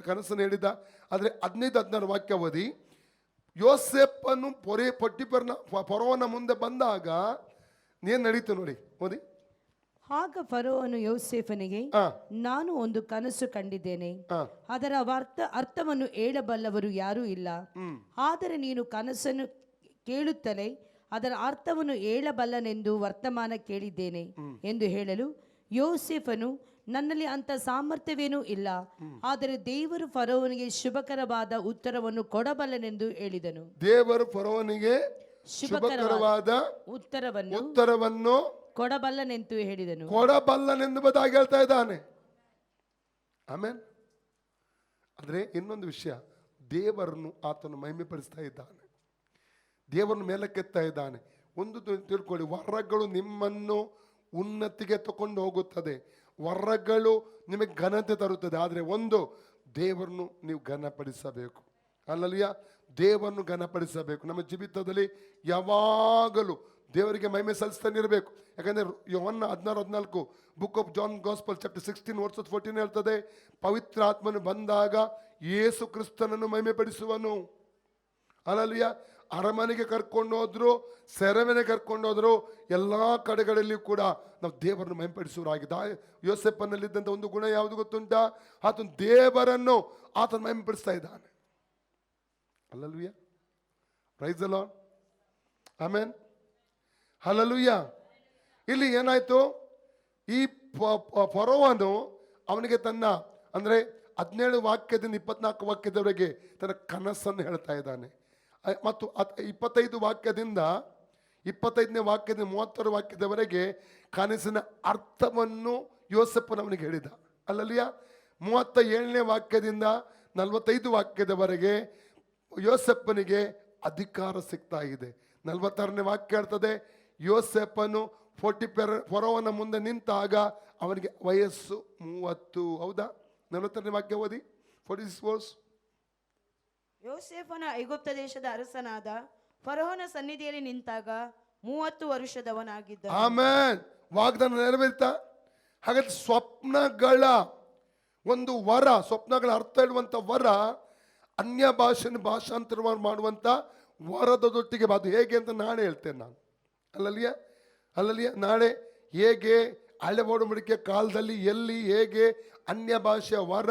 ಕನಸನ್ನು ಹೇಳಿದ. ಆದರೆ 15-16 ವಾಕ್ಯ ಓದಿ. ಯೋಸೇಫನು ಫರೋಹನ ಮುಂದೆ ಬಂದಾಗ ಏನು ನಡೀತು ನೋಡಿ, ಓದಿ. ಆಗ ಫರೋಹನು ಯೋಸೇಫನಿಗೆ, ನಾನು ಒಂದು ಕನಸು ಕಂಡಿದ್ದೇನೆ, ಅದರ ಅರ್ಥವನ್ನು ಹೇಳಬಲ್ಲವರು ಯಾರೂ ಇಲ್ಲ. ಆದರೆ ನೀನು ಕನಸನ್ನು ಕೇಳುತ್ತಲೇ ಅದರ ಅರ್ಥವನ್ನು ಹೇಳಬಲ್ಲನೆಂದು ವರ್ತಮಾನ ಕೇಳಿದ್ದೇನೆ ಎಂದು ಹೇಳಲು, ಯೋಸೇಫನು, ನನ್ನಲ್ಲಿ ಅಂತ ಸಾಮರ್ಥ್ಯವೇನೂ ಇಲ್ಲ, ಆದರೆ ದೇವರು ಫರೋಹನಿಗೆ ಶುಭಕರವಾದ ಉತ್ತರವನ್ನು ಕೊಡಬಲ್ಲನೆಂದು ಹೇಳಿದನು. ದೇವರು ಫರೋಹನಿಗೆ ಶುಭಕರವಾದ ಉತ್ತರವನ್ನು ಕೊಡಬಲ್ಲನೆಂದು ಹೇಳಿದನು. ಕೊಡಬಲ್ಲನೆಂಬುದಾಗಿ ಹೇಳ್ತಾ ಇದ್ದಾನೆ. ಆಮೇಲೆ ಆದರೆ ಇನ್ನೊಂದು ವಿಷಯ, ದೇವರನ್ನು ಆತನು ಮಹಿಮೆಪಡಿಸ್ತಾ ಇದ್ದಾನೆ, ದೇವರನ್ನು ಮೇಲಕ್ಕೆತ್ತಾ ಇದ್ದಾನೆ. ಒಂದು ತಿಳ್ಕೊಳ್ಳಿ, ವರಗಳು ನಿಮ್ಮನ್ನು ಉನ್ನತಿಗೆ ತಗೊಂಡು ಹೋಗುತ್ತದೆ, ವರಗಳು ನಿಮಗೆ ಘನತೆ ತರುತ್ತದೆ. ಆದರೆ ಒಂದು, ದೇವರನ್ನು ನೀವು ಘನಪಡಿಸಬೇಕು. ಅಲ್ಲಲ್ಲಿಯ ದೇವರನ್ನು ಘನಪಡಿಸಬೇಕು. ನಮ್ಮ ಜೀವಿತದಲ್ಲಿ ಯಾವಾಗಲೂ ದೇವರಿಗೆ ಮಹಿಮೆ ಸಲ್ಲಿಸ್ತಾನೆ ಇರಬೇಕು. ಯಾಕಂದರೆ ಯೋಹನ್ನ 16-14 book of John gospel chapter 16:14 ಹೇಳ್ತದೆ, ಪವಿತ್ರ ಆತ್ಮನು ಬಂದಾಗ ಯೇಸು ಕ್ರಿಸ್ತನನ್ನು ಮಹಿಮೆ ಪಡಿಸುವನು. ಅಲ್ಲಲ್ಲಿಯ ಅರಮನೆಗೆ ಕರ್ಕೊಂಡು ಹೋದ್ರು, ಸೆರೆಮನೆ ಕರ್ಕೊಂಡು ಹೋದ್ರು, ಎಲ್ಲ ಕಡೆಗಳಲ್ಲಿ ಕೂಡ ನಾವು ದೇವರನ್ನು ಮಹಿಮೆಪಡಿಸುವರಾಗಿದ್ದ. ಯೋಸೇಫನಲ್ಲಿದ್ದಂಥ ಒಂದು ಗುಣ ಯಾವುದು ಗೊತ್ತುಂಟ? ಆತನು ದೇವರನ್ನು ಆತನು ಮಹಿಮೆಪಡಿಸ್ತಾ ಇದ್ದಾನೆ. Hallelujah, praise the Lord, amen, hallelujah. ಇಲ್ಲಿ ಏನಾಯ್ತು? ಈ ಫರೋಹನು ಅವನಿಗೆ ತನ್ನ ಅಂದರೆ 17 ವಾಕ್ಯದಿಂದ 24 ವಾಕ್ಯದವರೆಗೆ ತನ್ನ ಕನಸನ್ನು ಹೇಳ್ತಾ ಇದ್ದಾನೆ. ಮತ್ತು 25 ವಾಕ್ಯದಿಂದ 25ನೇ ವಾಕ್ಯದಿಂದ 36 ವಾಕ್ಯದವರೆಗೆ ಕನಸಿನ ಅರ್ಥವನ್ನು ಯೋಸೇಫನವನಿಗೆ ಹೇಳಿದ. ಅಲ್ಲಲ್ಲಿಯ 37ನೇ ವಾಕ್ಯದಿಂದ 45 ವಾಕ್ಯದವರೆಗೆ ಯೋಸೆಫನಿಗೆ ಅಧಿಕಾರ ಸಿಗ್ತಾ ಇದೆ. 46ನೇ ವಾಕ್ಯ ಹೇಳ್ತದೆ, ಯೋಸೆಫನು ಫರೋವನ ಮುಂದೆ ನಿಂತಾಗ ಅವನಿಗೆ ವಯಸ್ಸು 30. ಹೌದಾ? 46ನೇ ವಾಕ್ಯ ಓದಿ. 46 ವರ್ಸ್. ಯೋಸೇಫನ ಐಗುಪ್ತ ದೇಶದ ಅರಸನಾದ ಫರೋಹನ ಸನ್ನಿಧಿಯಲ್ಲಿ ನಿಂತಾಗ 30 ವರ್ಷದವನಾಗಿದ್ದ. ಆಮೇನ್. ವಾಗ್ದಾನ ನೆರವೇರ್ತಾ? ಹಾಗಾದ್ರೆ ಸ್ವಪ್ನಗಳ ಒಂದು ವರ, ಸ್ವಪ್ನಗಳ ಅರ್ಥ ಹೇಳುವಂತ ವರ, ಅನ್ಯ ಭಾಷೆಯನ್ನು ಭಾಷಾಂತರ ಮಾಡುವಂತ ವರದೊಟ್ಟಿಗೆ ಅದು ಹೇಗೆ ಅಂತ ನಾಳೆ ಹೇಳ್ತೇನೆ ನಾನು. ಅಲ್ಲಲ್ಲಿಯ ನಾಳೆ ಹೇಗೆ ಹಳೆ ಒಡಂಬಡಿಕೆ ಕಾಲದಲ್ಲಿ ಎಲ್ಲಿ ಹೇಗೆ ಅನ್ಯ ಭಾಷೆಯ ವರ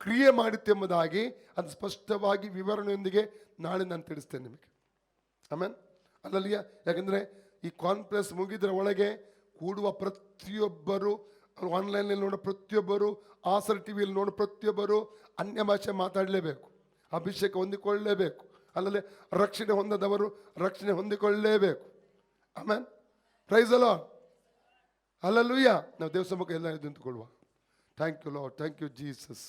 ಕ್ರಿಯೆ ಮಾಡಿತ್ತೆಂಬುದಾಗಿ ಅದು ಸ್ಪಷ್ಟವಾಗಿ ವಿವರಣೆಯೊಂದಿಗೆ ನಾಳೆ ನಾನು ತಿಳಿಸ್ತೇನೆ ನಿಮಗೆ. ಆಮೇನ್. ಅಲ್ಲಲ್ಲಿಯ ಯಾಕಂದರೆ ಈ ಕಾನ್ಫರೆನ್ಸ್ ಮುಗಿದ್ರ ಒಳಗೆ ಕೂಡುವ ಪ್ರತಿಯೊಬ್ಬರು, ಆನ್ಲೈನಲ್ಲಿ ನೋಡೋ ಪ್ರತಿಯೊಬ್ಬರು, ಆಸರ್ ಟಿ ವಿಯಲ್ಲಿ ನೋಡೋ ಪ್ರತಿಯೊಬ್ಬರು ಅನ್ಯ ಭಾಷೆ ಮಾತಾಡಲೇಬೇಕು, ಅಭಿಷೇಕ ಹೊಂದಿಕೊಳ್ಳಲೇಬೇಕು. ಅಲ್ಲಲ್ಲಿ ರಕ್ಷಣೆ ಹೊಂದದವರು ರಕ್ಷಣೆ ಹೊಂದಿಕೊಳ್ಳಲೇಬೇಕು. ಆಮೇನ್. ಪ್ರೈಸ್ ಅಲ್ಲ. ಅಲ್ಲಲ್ಲೂಯ್ಯ. ನಾವು ದೇವರ ಸಮ್ಮುಖ ಎಲ್ಲ ನಿಂತುಕೊಳ್ಳುವ. Thank you Lord, thank you Jesus.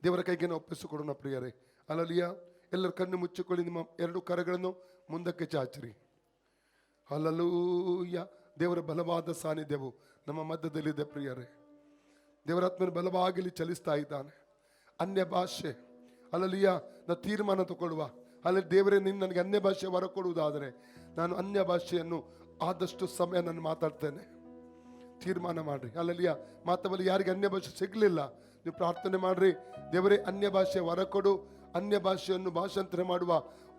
ದೇವರ ಕೈಗೆ ನಾವು ಒಪ್ಪಿಸಿಕೊಡೋಣ ಪ್ರಿಯರೇ. ಅಲ್ಲಲ್ಲಿಯ. ಎಲ್ಲರ ಕಣ್ಣು ಮುಚ್ಚಿಕೊಳ್ಳಿ, ನಿಮ್ಮ 2 ಕರಗಳನ್ನು ಮುಂದಕ್ಕೆ ಚಾಚಿರಿ. ಅಲ್ಲಲ್ಲೂಯ್ಯ. ದೇವರ ಬಲವಾದ ಸಾನ್ನಿಧ್ಯವು ನಮ್ಮ ಮಧ್ಯದಲ್ಲಿದೆ ಪ್ರಿಯರೇ. ದೇವರಾತ್ಮನ ಬಲವಾಗಿ ಚಲಿಸ್ತಾ ಇದ್ದಾನೆ. ಅನ್ಯ ಭಾಷೆ ಅಲ್ಲಲ್ಲಿಯ ನಾವು ತೀರ್ಮಾನ ತಗೊಳ್ಳುವ. ಅಲ್ಲಿ ದೇವರೇ ನೀನು ನನಗೆ ಅನ್ಯ ಭಾಷೆ ಹೊರ ಕೊಡುವುದಾದರೆ ನಾನು ಅನ್ಯ ಭಾಷೆಯನ್ನು ಆದಷ್ಟು ಸಮಯ ನಾನು ಮಾತಾಡ್ತೇನೆ. ತೀರ್ಮಾನ ಮಾಡ್ರಿ. ಅಲ್ಲಲ್ಲಿಯ ಮಾತವಲ್ಲಿ ಯಾರಿಗೆ ಅನ್ಯ ಭಾಷೆ ಸಿಗಲಿಲ್ಲ, ನೀವು ಪ್ರಾರ್ಥನೆ ಮಾಡ್ರಿ, ದೇವರೇ ಅನ್ಯ ಭಾಷೆ ಹೊರ ಕೊಡು, ಅನ್ಯ ಭಾಷೆಯನ್ನು ಭಾಷಾಂತರ ಮಾಡುವ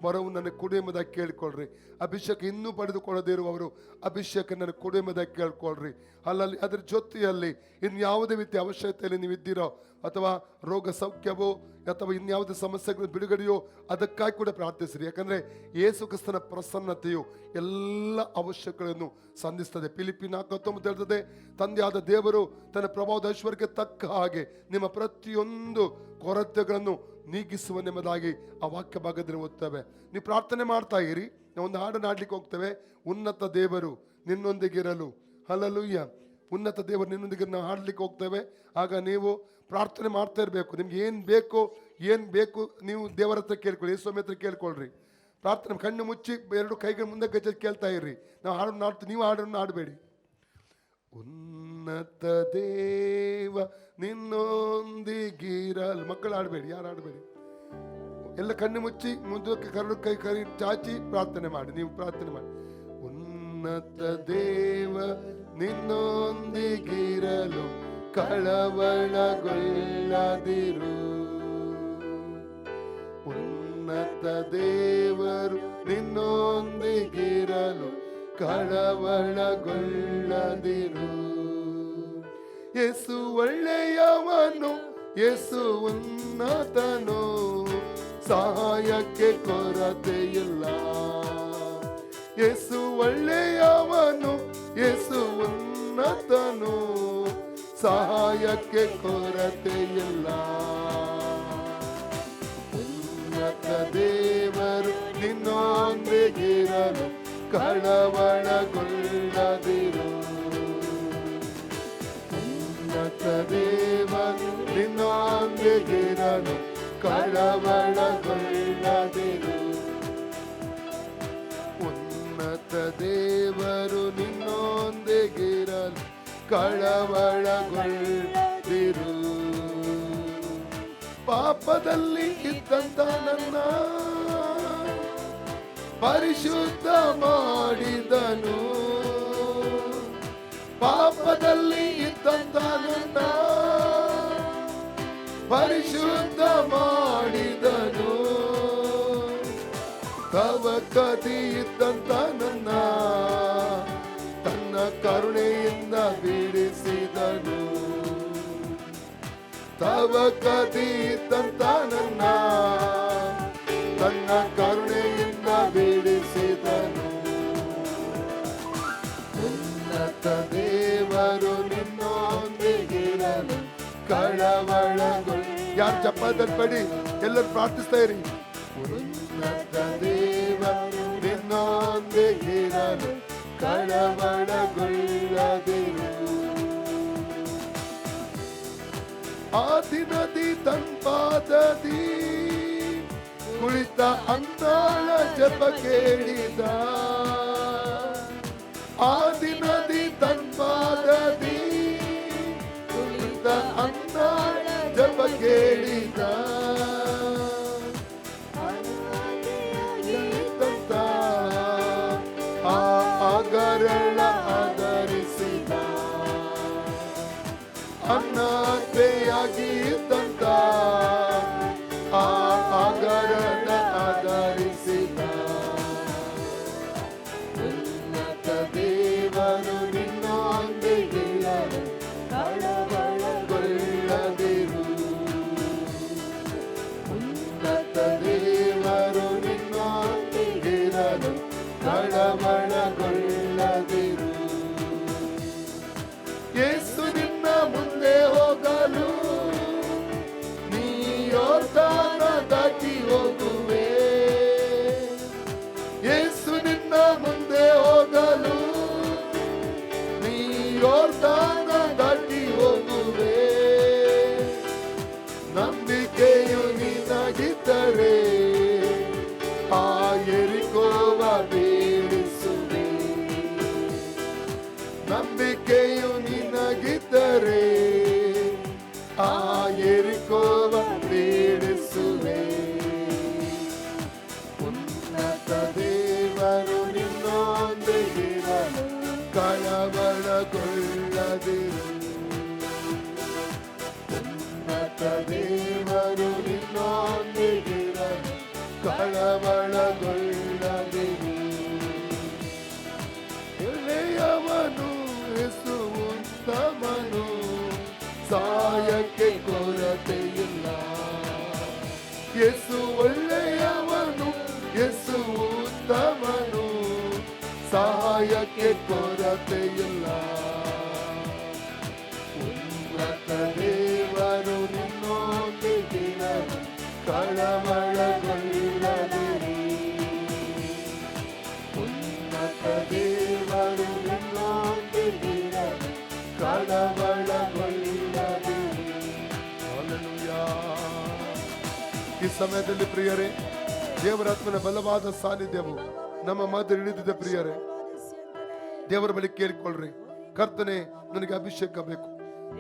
ವರವು ನನಗೆ ಕೊಡು ಎಂಬುದಾಗಿ ಕೇಳ್ಕೊಳ್ರಿ. ಅಭಿಷೇಕ ಇನ್ನೂ ಪಡೆದುಕೊಳ್ಳದೇ ಇರುವವರು ಅಭಿಷೇಕ ನನಗೆ ಕೊಡು ಎಂಬುದಾಗಿ ಕೇಳ್ಕೊಳ್ರಿ. ಅಲ್ಲಲ್ಲಿ ಅದರ ಜೊತೆಯಲ್ಲಿ ಇನ್ಯಾವುದೇ ರೀತಿಯ ಅವಶ್ಯಕತೆಯಲ್ಲಿ ನೀವು ಇದ್ದೀರೋ, ಅಥವಾ ರೋಗ ಸೌಖ್ಯವೋ ಅಥವಾ ಇನ್ಯಾವುದೇ ಸಮಸ್ಯೆಗಳು ಬಿಡುಗಡೆಯೋ, ಅದಕ್ಕಾಗಿ ಕೂಡ ಪ್ರಾರ್ಥಿಸಿರಿ. ಯಾಕಂದರೆ ಯೇಸು ಕ್ರಿಸ್ತನ ಪ್ರಸನ್ನತೆಯು ಎಲ್ಲ ಅವಶ್ಯಕಗಳನ್ನು ಸಂಧಿಸ್ತದೆ. ಫಿಲಿಪ್ಪಿ 4:19 ಹೇಳ್ತದೆ, ತಂದೆಯಾದ ದೇವರು ತನ್ನ ಪ್ರಭಾವದ ಐಶ್ವರ್ಯಕ್ಕೆ ತಕ್ಕ ಹಾಗೆ ನಿಮ್ಮ ಪ್ರತಿಯೊಂದು ಕೊರತೆಗಳನ್ನು ನೀಗಿಸುವನೆಂಬುದಾಗಿ ಆ ವಾಕ್ಯ ಭಾಗದಲ್ಲಿ ಓದ್ತೇವೆ. ನೀವು ಪ್ರಾರ್ಥನೆ ಮಾಡ್ತಾ ಇರಿ. ನಾವು ಒಂದು ಹಾಡನ್ನು ಹಾಡ್ಲಿಕ್ಕೆ ಹೋಗ್ತೇವೆ, ಉನ್ನತ ದೇವರು ನಿನ್ನೊಂದಿಗಿರಲು. ಹಲ್ಲೆಲೂಯ್ಯ. ಉನ್ನತ ದೇವರು ನಿನ್ನೊಂದಿಗೆ ನಾವು ಹಾಡ್ಲಿಕ್ಕೆ ಹೋಗ್ತೇವೆ. ಆಗ ನೀವು ಪ್ರಾರ್ಥನೆ ಮಾಡ್ತಾ ಇರಬೇಕು. ನಿಮ್ಗೆ ಏನು ಬೇಕು ನೀವು ದೇವರ ಹತ್ರ ಕೇಳ್ಕೊಳ್ಳಿ, ಯೇಸುವಿನ ಹತ್ರ ಕೇಳ್ಕೊಳ್ರಿ. ಪ್ರಾರ್ಥನೆ ಕಣ್ಣು ಮುಚ್ಚಿ 2 ಕೈಗಳ ಮುಂದೆ ಕೇಳ್ತಾ ಇರ್ರಿ. ನಾವು ಹಾಡನ್ನು ಹಾಡ್ತೀವಿ, ನೀವು ಹಾಡನ್ನು ಹಾಡಬೇಡಿ. ಉನ್ನತ ದೇವ ನಿನ್ನೊಂದಿಗಿರಲು. ಮಕ್ಕಳು ಆಡಬೇಡಿ, ಯಾರು ಆಡಬೇಡಿ. ಎಲ್ಲ ಕಣ್ಣು ಮುಚ್ಚಿ ಮುಂದಕ್ಕೆ ಕೈ ಚಾಚಿ ಪ್ರಾರ್ಥನೆ ಮಾಡಿ. ನೀವು ಪ್ರಾರ್ಥನೆ ಮಾಡಿ. ಉನ್ನತ ದೇವ ನಿನ್ನೊಂದಿಗಿರಲು ಕಳವಳಗೊಳ್ಳದಿರು. ಉನ್ನತ ದೇವರು ನಿನ್ನೊಂದಿಗಿರಲು ಕಳವಳಗೊಳ್ಳದಿರು. ಯೇಸು ಒಳ್ಳೆಯವನು, ಯೇಸು ಉನ್ನತನು, ಸಹಾಯಕ್ಕೆ ಕೊರತೆಯಿಲ್ಲ. ಯೇಸು ಒಳ್ಳೆಯವನು, ಯೇಸು ಉನ್ನತನು, ಸಹಾಯಕ್ಕೆ ಕೊರತೆಯಿಲ್ಲ. ಉನ್ನತ ದೇವರು ನಿನ್ನೊಂದಿಗಿರಲು ಕಳವಳಗೊಳ್ಳದಿರು. ಉನ್ನತ ದೇವರು ನಿನ್ನೊಂದಿಗಿರಲು ಕಳವಳಗೊಳ್ಳದಿರು. ಉನ್ನತ ದೇವರು ನಿನ್ನೊಂದಿಗಿರಲು ಕಳವಳಗೊಳ್ಳದಿರು. ಪಾಪದಲ್ಲಿ ಇದ್ದಂತ ನನ್ನ ಪರಿಶುದ್ಧ ಮಾಡಿದನು. ಪಾಪದಲ್ಲಿ ಇದ್ದಂತ ನನ್ನ ಪರಿಶುದ್ಧ ಮಾಡಿದನು. ತವಕದಿ ಇದ್ದಂತ ನನ್ನ ತನ್ನ ಕರುಣೆಯಿಂದ ಬಿಡಿಸಿದನು. ತವಕದಿ ಇದ್ದಂತ ನನ್ನ ತನ್ನ ಕರುಣೆಯಿಂದ ಬಿಡಿಸಿದನು. ಉನ್ನತ ದೇವರು ನಿನ್ನೊಂದಿಗಿರಲು ಕಳವಳಗೊಳ್ಳ. ಯಾರು ಚಪ್ಪಾಳೆ ಪಡಿ, ಎಲ್ಲರೂ ಪ್ರಾರ್ಥಿಸ್ತಾ ಇರಿ. ಉನ್ನತ ದೇವರು ನಿನ್ನೊಂದಿಗಿರಲು ಕಳವಳಗೊಳ್ಳದಿರು. ಆದಿನದಿ ತಂಪಾದದಿ ಕುಳಿತ ಅಂದಾಳ ಜಪ ಕೇಳಿದ. ಆದಿನದಿ ತಂಪಾದದಿ ಕುಳಿತ ಅಂದಾಳ ಜಪ ಕೇಳಿದ. ಆಗರಳ ಆಧರಿಸಿದ. ಅನಾಥೆಯಾಗಿ ಇದ್ದಂತ ಆಗರಳ ಆಧರಿಸಿದ. ಉನ್ನತ ದೇವರು ನಿನ್ನೊಂದಿಗಿರಲು ಕಳವಳಗೊಳ್ಳದಿರು. ಉನ್ನತ ದೇವರು ನಿನ್ನೊಂದಿಗಿರಲು ಕಳವಳಗೊಳ್ಳದಿರು. ಯೇಸು ನಿನ್ನ ಮುಂದೆ ಹೋಗಲು ನೀ ಯೋರ್ದಾನ ದಾಟಿ ಹೋಗುವೆ. ಯೇಸು ನಿನ್ನ ಮುಂದೆ ಹೋಗಲು ನೀ ಯೋರ್ದಾನ ದಾಟಿ ಹೋಗುವೆ. ನಂಬಿಕೆಯು ನಿನಗಿದ್ದರೆ ಆ ಯೆರಿಕೋವ ಬೀಳಿಸುವೆ. ನಂಬಿಕೆಯು ನಿನಗಿದ್ದರೆ ಆ ಯೆರಿಕೋವ ಬೀಳಿಸುವೆ. ಉನ್ನತ ದೇವರು ನಿನ್ನೊಂದಿಗಿರಲು ಕಳವಳಗೊಳ್ಳದಿರು. ಉನ್ನತ ದೇವರು ನಿನ್ನೊಂದಿಗಿರಲು ಕಳವಳಗೊಳ್ಳದಿರು. ಎಳೆಯವನು ಯೇಸು ಉತ್ತಮನು, ಸಹಾಯಕ್ಕೆ ಕೊರತೆಯಿಲ್ಲ. ಯೇಸು ಒಳ್ಳೆಯವನು, ಯೇಸು ಉತ್ತಮನು, ಸಹಾಯಕ್ಕೆ ಕೊರತೆಯಿಲ್ಲ. ಉನ್ನತ ದೇವರು ನಿನ್ನೊಂದಿಗಿರಲು ಕಳವಳಗೊಳ್ಳದಿರು. ಉನ್ನತ ದೇವರು ನಿನ್ನೊಂದಿಗಿರಲು ಕಳವಳಗೊಳ್ಳದಿರು. ಹಲ್ಲೆಲೂಯಾ. ಈ ಸಮಯದಲ್ಲಿ ಪ್ರಿಯರೇ, ದೇವರಾತ್ಮನ ಬಲವಾದ ಸಾನ್ನಿಧ್ಯವು ನಮ್ಮ ಮಧ್ಯೆ ಹಿಡಿದಿದೆ. ಪ್ರಿಯರೇ, ದೇವರ ಬಳಿ ಕೇಳಿಕೊಳ್ಳ್ರಿ, ಕರ್ತನೆ ನನಗೆ ಅಭಿಷೇಕ ಬೇಕು,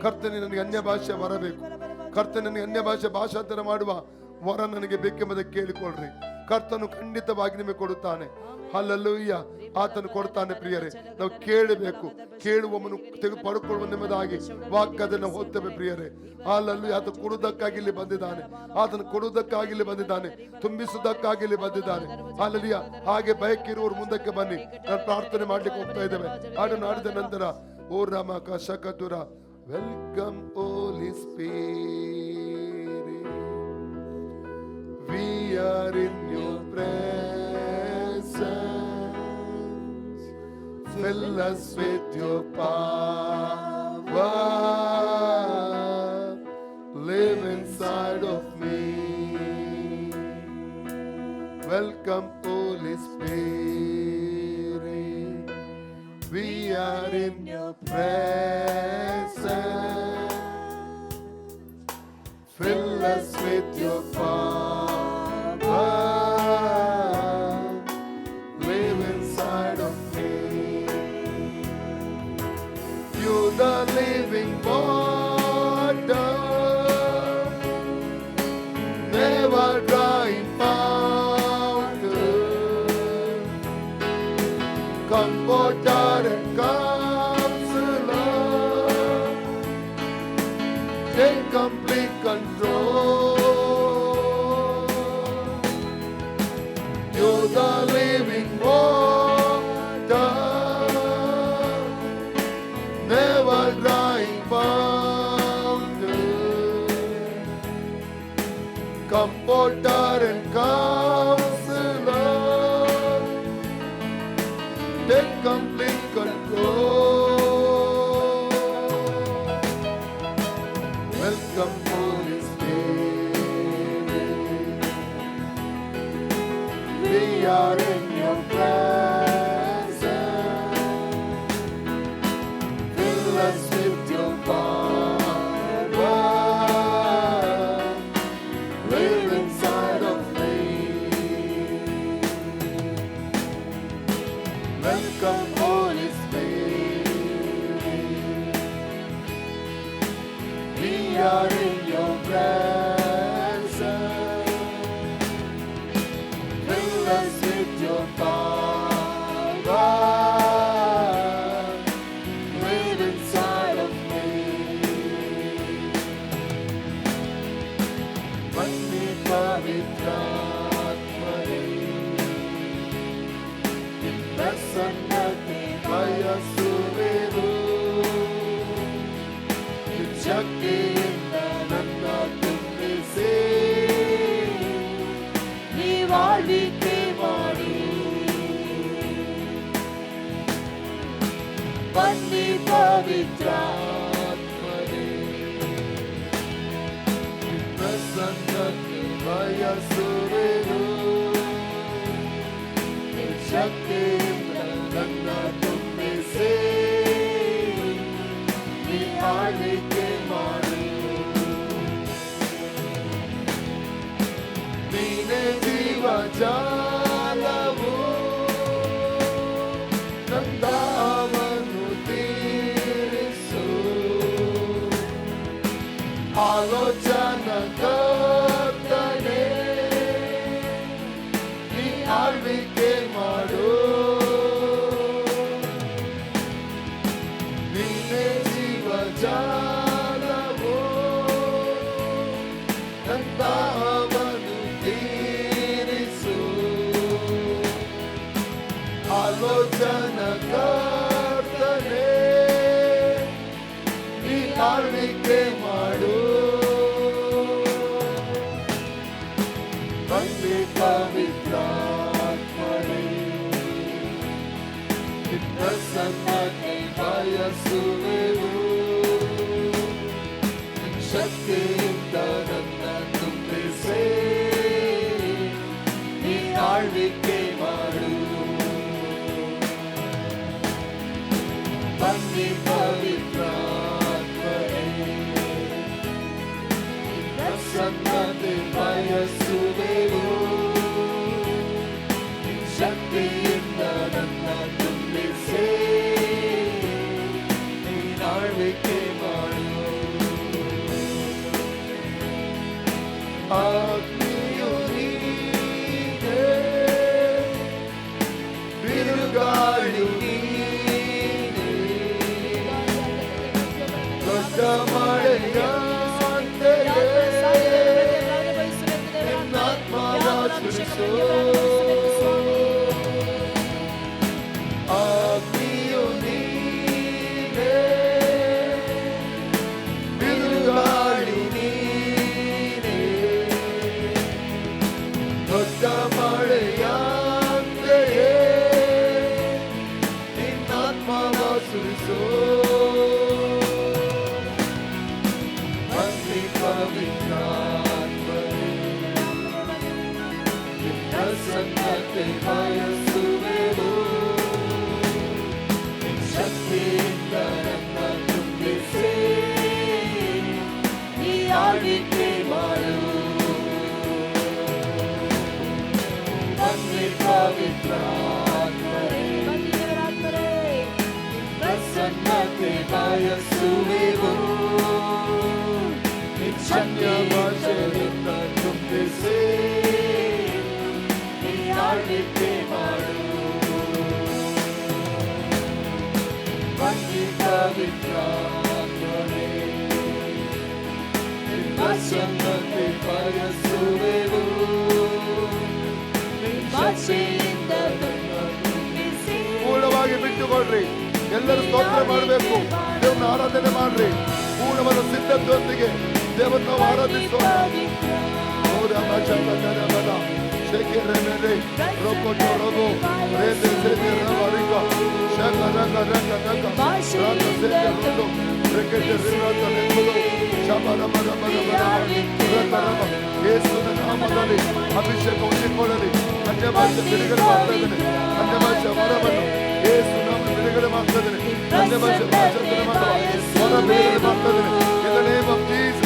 ಕರ್ತನೆ ನನಗೆ ಅನ್ಯ ಭಾಷೆ ಬರಬೇಕು, ಕರ್ತನೆ ನನಗೆ ಅನ್ಯ ಭಾಷಾಂತರ ಮಾಡುವ ವರ ನನಗೆ ಬೇಕೆಂಬುದಕ್ಕೆ ಕೇಳಿಕೊಳ್ಳ್ರಿ. ಕರ್ತನು ಖಂಡಿತವಾಗಿ ನಿಮಗೆ ಕೊಡುತ್ತಾನೆ. ಹಲ್ಲೆಲೂಯಾ. ಆತನು ಕೊಡ್ತಾನೆ. ಪ್ರಿಯರೇ, ನಾವು ಕೇಳಬೇಕು. ಕೇಳುವವನು ತೆಗೆದು ಪಡ್ಕೊಳ್ಳುವ ನಿಮ್ಮದಾಗಿ ವಾಕ್ಯದಲ್ಲಿ ನಾವು ಓದ್ತೇವೆ. ಪ್ರಿಯರೇ, ಹಲ್ಲೆಲೂಯಾ. ಆತ ಕೊಡುವುದಕ್ಕಾಗಿ ಇಲ್ಲಿ ಬಂದಿದ್ದಾನೆ, ಆತನು ಕೊಡುವುದಕ್ಕಾಗಿ ಇಲ್ಲಿ ಬಂದಿದ್ದಾನೆ, ತುಂಬಿಸುವುದಕ್ಕಾಗಿ ಇಲ್ಲಿ ಬಂದಿದ್ದಾನೆ. ಹಲ್ಲೆಲೂಯಾ. ಹಾಗೆ ಬಯಕಿರುವವರು ಮುಂದಕ್ಕೆ ಬನ್ನಿ, ನಾನು ಪ್ರಾರ್ಥನೆ ಮಾಡ್ಲಿಕ್ಕೆ ಹೋಗ್ತಾ ಇದ್ದೇವೆ. ಹಾಡನ್ನು ಆಡಿದ ನಂತರ ಓ ರಾಮ ಕಶಕತುರ welcome Holy Spirit, we are in your presence, fill us with your power, live inside of me. Welcome Holy Spirit, we are in your presence, fill us with your power, live inside of me. You're the living water, never drying fountain, comforter and counselor, take complete control. You're the living water, never drying fountain, comforter and counselor, take complete control. Welcome Holy Spirit, we are in your presence, fill us with your power, ಪವಿತ್ರಾತ್ಮನೇ ಪ್ರಸನ್ನತೆ ಬಯಸುವೆನು ಶಕ್ತಿಯಿಂದ ನನ್ನ ತುಂಬಿಸಿ ನೀವಾಳ್ವಿಕೆ ಮಾಡು ಬನ್ನಿ ಪವಿತ್ರಾತ್ಮನೇ ಪ್ರಸನ್ನತೆ ಬಯಸುವೆನು ಶಕ್ತಿಯಿಂದ ನನ್ನ ತುಂಬಿಸಿ ನೀ ಆಳ್ವಿಕೆ ಮಾಡು ನೀನೇ ಜೀವ ಜಾಲವು ನಂದಾವನ್ನು ತೀರಿಸು ಆಲೋಚನಾ ಕರ್ತನೇ ನೀ ಆಳ್ವಿಕೆ ಮಾಡು ನೀನೇ ಜೀವ ಜಾಲವು ನಂದಾವನ್ನು ತೀರಿಸು ಆಲೋಚನಾ ಕರ್ತನೇ ನೀ ಆಳ್ವಿಕೆ ಮಾಡು ಬನ್ನಿ ಪವಿತ್ರಾತ್ಮನೇ ಪ್ರಸನ್ನತೆ ಬಯಸುವೆನು ಶಕ್ತಿಯಿಂದ ನನ್ನ ತುಂಬಿಸಿ ನೀ ಆಳ್ವಿಕೆ ಮಾಡು ಬನ್ನಿ ಪವಿತ್ರಾತ್ಮನೇ ಪ್ರಸನ್ನತೆ ಬಯಸುವೆನು ಶಕ್ತಿಯಿಂದ ನನ್ನ ತುಂಬಿಸಿ ನೀ ಆಳ್ವಿಕೆ ಮಾಡು ಅಗ್ನಿಯು ನೀನೇ ಬಿರುಗಾಳಿಯು ನೀನೇ ದೊಡ್ಡ ಮಳೆಯಂತೆಯೇ ನಿನ್ನಾತ್ಮದ ಸುರಿಸು ಅಗ್ನಿಯು ನೀನೇ ಬಿರುಗಾಳಿ ನೀನೇ ದೊಡ್ಡ ಮಳೆಯಂತೆಯೇ ನಿನ್ನಾತ್ಮದ ಸುರಿಸು ಬನ್ನಿ ಪವಿತ್ರಾತ್ಮನೇ ಪ್ರಸನ್ನತೆ ಬಯಸುವೆನು ಶಕ್ತಿಯಿಂದ ನನ್ನ ತುಂಬಿಸಿ ನೀ ಆಳ್ವಿಕೆ ಮಾಡು ಬನ್ನಿ ಪವಿತ್ರಾತ್ಮನೇ ಪ್ರಸನ್ನತೆ ಬಯಸುವೆನು ಅನ್ಯ ಭಾಷೆಯಿಂದ ತುಂಬಿಸಿ ನೀ ಆಳ್ವಿಕೆ ಮಾಡು ಬನ್ನಿ ಪವಿತ್ರಾತ್ಮನೇ ಪ್ರಸನ್ನತೆ ಬಯಸುವೆನು ಶಕ್ತಿಯಿಂದ ನನ್ನ ತುಂಬಿಸಿ ಪೂರ್ಣವಾಗಿ ಬಿಟ್ಟುಕೊಡ್ರಿ ಎಲ್ಲರೂ ಸ್ತೋತ್ರ ಮಾಡಬೇಕು ದೇವರನ್ನ ಆರಾಧನೆ ಮಾಡ್ರಿ ಪೂರ್ಣವಾದ ಸಿದ್ಧತೆಯೊಂದಿಗೆ ದೇವರನ್ನು ಆರಾಧಿಸೋಣ ಅಭಿಷೇಕ ಹೊಂದಿಕೊಳ್ಳಲಿ ಅನ್ಯ ಭಾಷೆ ಬಿಡುಗಡೆ ಮಾಡ್ತಾ ಇದ್ದೇನೆ ಅನ್ಯ ಭಾಷೆ ವರವನ್ನು ಯೇಸು ನಾಮ ಬಿಡುಗಡೆ ಮಾಡ್ತಾ ಇದ್ದೇನೆ ಅನ್ಯ ಭಾಷೆ ಭಾಷಾಂತರ ಮಾಡುವ ವರ ಬಿಡುಗಡೆ ಮಾಡ್ತಾ ಇದ್ದೇನೆ in the name of Jesus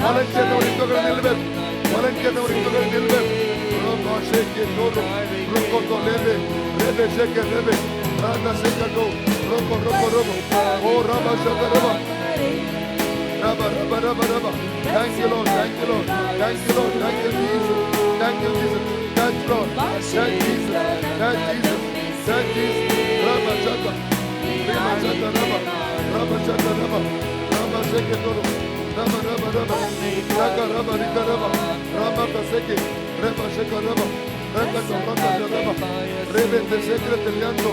ವಾಲಂಟಿಯರ್ನವರು ಇಂದುಗಳು ನಿಲ್ಲಬೇಕು ವಾಲಂಟಿಯರ್ನವರು ಇಂದುಗಳು ನಿಲ್ಲಬೇಕು ರೋಗೋ ಶೇಕೆ ನೋಡು ರೋಗೋ ಲೇಬೆ ರೇಬೆ ಶೇಕೆ ರೇಬೆ ರಾಧ ಶೇಕೆ ಗೋ ರೋಗೋ ರೋಗೋ ರೋಗೋ ಓ ರಬ ಶಬ ರಬ ರಬ ರಬ ರಬ ರಬ Thank you Lord, thank you Lord, thank you Lord, thank you Jesus, thank you Jesus, thank you Lord, thank Jesus, thank Jesus, thank Jesus, Rama Shaka, Rama Shaka Rama, Rama Shaka Rama, Rama Shaka Rama, Rama Rama Rama, Raka Rama Rika Rama, Rama seki, reba sheka reba, reka to raka to reba, rebe te sekre te liando,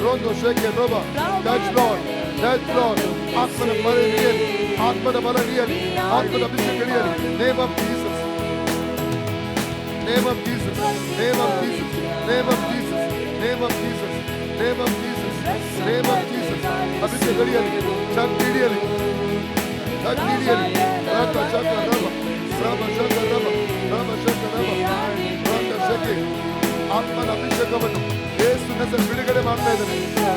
rondo sheke reba, touch Lord, Atmana Paradian, Atmana Paradian, Atmana Bishakarian, name of Jesus, name of Jesus, name of Jesus, name of Jesus, name of Jesus, name of Jesus, name of Jesus, Abishakarian, Shakirian, Shakirian, Raka Shaka Rama, Rama Shaka Rama, Rama Shaka Rama, Rama Shaki, Atmana Bishakavan, ಯೇಸುವಿನ ಬಿಡುಗಡೆ ಮಾಡ್ತಾ ಇದ್ದಾನೆ.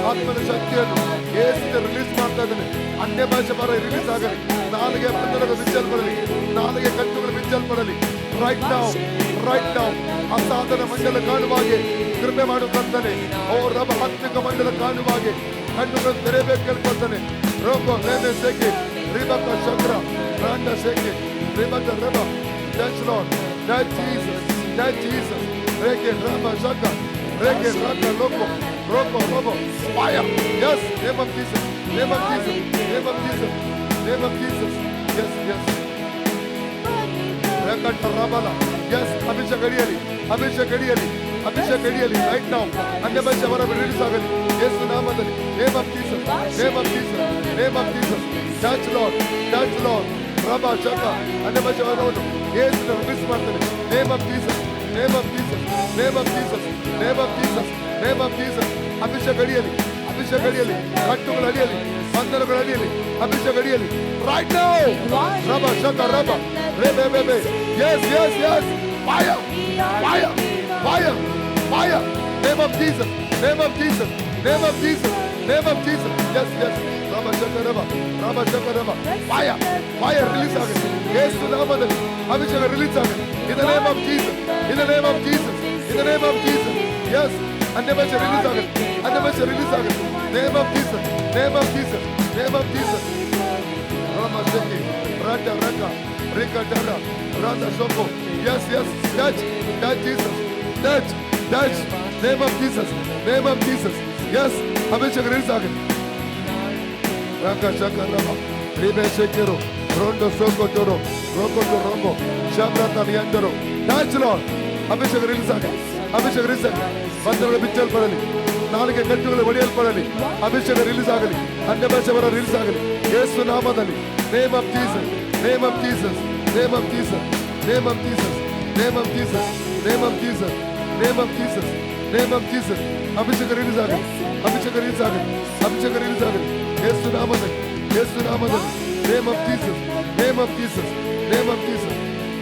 ಆತ್ಮನ ಶಕ್ತಿಯನ್ನು ಯೇಸುವಿನ ರಿಲೀಸ್ ಮಾಡ್ತಾ ಇದ್ದಾನೆ. ಅನ್ಯ ಭಾಷೆ ಬರ ರಿಲೀಸ್ ಆಗಲಿ, ನಾಲಿಗೆ ಬಂಧನಗಳು ಬಿಚ್ಚಲ್ಪಡಲಿ, ನಾಲಿಗೆ ಕಟ್ಟುಗಳು ಬಿಚ್ಚಲ್ಪಡಲಿ. ರೈಟ್ ನೌ ಅಸಾಧನ ಮಂಡಲ ಕಾಣುವಾಗೆ ಕೃಪೆ ಮಾಡುತ್ತಾನೆ. ಓ ರಬ ಆತ್ಮಿಕ ಮಂಡಲ ಕಾಣುವಾಗೆ ಕಣ್ಣುಗಳನ್ನು ತೆರೆಯಬೇಕು ಕೇಳ್ಕೊಳ್ತಾನೆ. ರೋಬ ನೇನೆ ಸೇಕೆ ರಿಬಕ ಶಕ್ರ ರಾಂಡ ಸೇಕೆ ರಿಬಕ ರಬ ಟಚ್ ಲಾರ್ಡ್ ಟಚ್ ಜೀಸಸ್ ರೇಕೆ ರಬ ಶಕ ರೇಕೆ ರಕ ಲೋಕೋ ರೋಕೋ ರೋಬೋ fire yes name of Jesus name of Jesus name of Jesus name of Jesus yes ರೇಕಟ ರಬಲ yes ಅಭಿಷೇಕಡಿಯಲ್ಲಿ right now ಅನ್ಯ ಭಾಷೆ ಅವರ ರಿಲೀಸ್ ಆಗಲಿ ಯೇಸು ನಾಮದಲ್ಲಿ name of Jesus touch Lord ರಬ ಶಕ ಅನ್ಯ ಭಾಷೆ ಅವರನ್ನು ಯೇಸು ರಿಲೀಸ್ ಮಾಡ್ತಾನೆ. name of Jesus ಅಭಿಷೇಕಡಿಯಲ್ಲಿ ಕಟ್ಟುಗಳ ಅಡಿಯಲ್ಲಿ ಬಂಧನಗಳ ಅಡಿಯಲ್ಲಿ ಅಭಿಷೇಕಡಿಯಲ್ಲಿ right now ರಬ ಶಕ ರಬ ರೇಬೆ yes fire name of Jesus yes ರಬ ಶಕ ರಬ fire release ಆಗಲಿ ಯೇಸು ನಾಮದಲ್ಲಿ ಅಭಿಷೇಕ ರಿಲೀಸ್ ಆಗಲಿ in the name of Jesus yes ಅನ್ಯ ಭಾಷೆ ರಿಲೀಸ್ ಆಗಲಿ name of Jesus Rama Sheki Rata Raka Rika Dara Rata Soko yes touch name of Jesus yes ಅಭಿಷೇಕ ರಿಲೀಸ್ ಆಗಲಿ Raka Shaka Rama Ribe Shekero Rondo Soko Toro Roko to Rombo Shabra Tamiandoro touch Lord ಅಭಿಷೇಕ ರಿಲೀಸ್ ಆಗಲಿ ಬಂಧನಗಳು ಬಿಚ್ಚಲ್ಪಡಲಿ, ನಾಲಿಗೆ ಕಟ್ಟುಗಳು ಒಡೆಯಲ್ಪಡಲಿ, ಅಭಿಷೇಕ ರಿಲೀಸ್ ಆಗಲಿ, ಅನ್ಯ ಭಾಷೆ ಬರ ರಿಲೀಸ್ ಆಗಲಿ ಯೇಸು ನಾಮದಲ್ಲಿ. ನೇಮ್ ಆಫ್ ಜೀಸಸ್ ಅಭಿಷೇಕ ರಿಲೀಸ್ ಆಗಲಿ ಯೇಸು ನಾಮದಲ್ಲಿ name of Jesus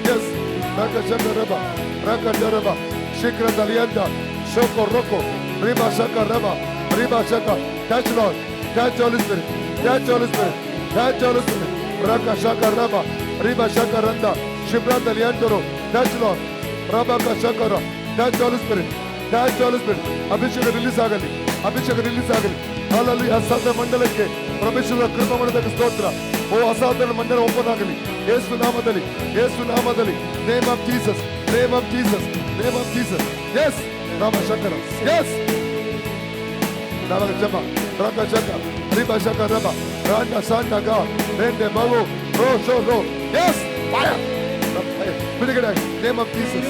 yes Raka Jaraba Shikra Dalianda Shoko Roko Riba Shaka touch Lord Holy Spirit Raka Shaka Raba Riba Shaka Randa Shibra Daliandoro touch Lord Rabaka Shakara touch Holy Spirit ಅಭಿಷೇಕ ರಿಲೀಸ್ ಆಗಲಿ Hallelujah ಅಸಾಧ ಮಂಡಲಕ್ಕೆ ಪ್ರವೇಶಿಸುವ ಕೃಪೆ ಮಾಡಿದ ಸ್ತೋತ್ರ. ಓ ಅಸಾಧಾರಣ ಮಂಡಲ ಓಪನ್ ಆಗಲಿ ಯೇಸು ನಾಮದಲ್ಲಿ name of Jesus yes Rama Shakara yes Raka Shaka Riba Shaka Raba Randa Santa Ga Rende Mago Ro yes fire biligada name of Jesus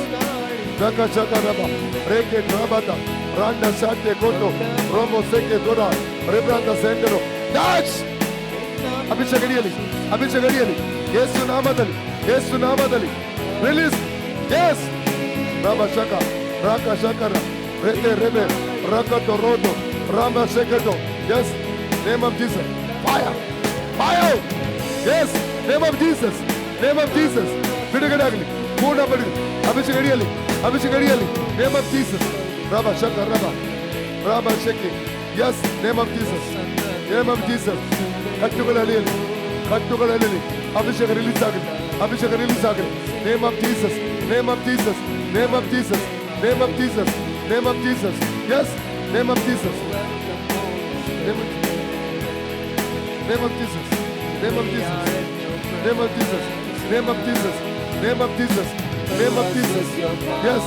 Raka Shaka Raba Reke Rabata Randa Sante Koto Romo Seke Dora Rebranda Sendero touch ಅಭಿಷೇಕಡಿಯಲ್ಲಿ ಯೇಸು ನಾಮದಲ್ಲಿ release yes Rama Shaka Raka Shakara Rebe Rakato Rodo Rama Shekato yes name of Jesus fire yes name of Jesus ಬಿಡುಗಡೆ ಆಗಲಿ ಪೂರ್ಣ ಪಡಿ ಅಭಿಷೇಕಡಿಯಲ್ಲಿ name of Jesus Rama Shaka Rama Sheki yes name of Jesus ಕಟ್ಟುಗಳಲ್ಲಿ ಅಭಿಷೇಕ ರಿಲೀಸ್ ಆಗಲಿ name of Jesus yes name of Jesus yes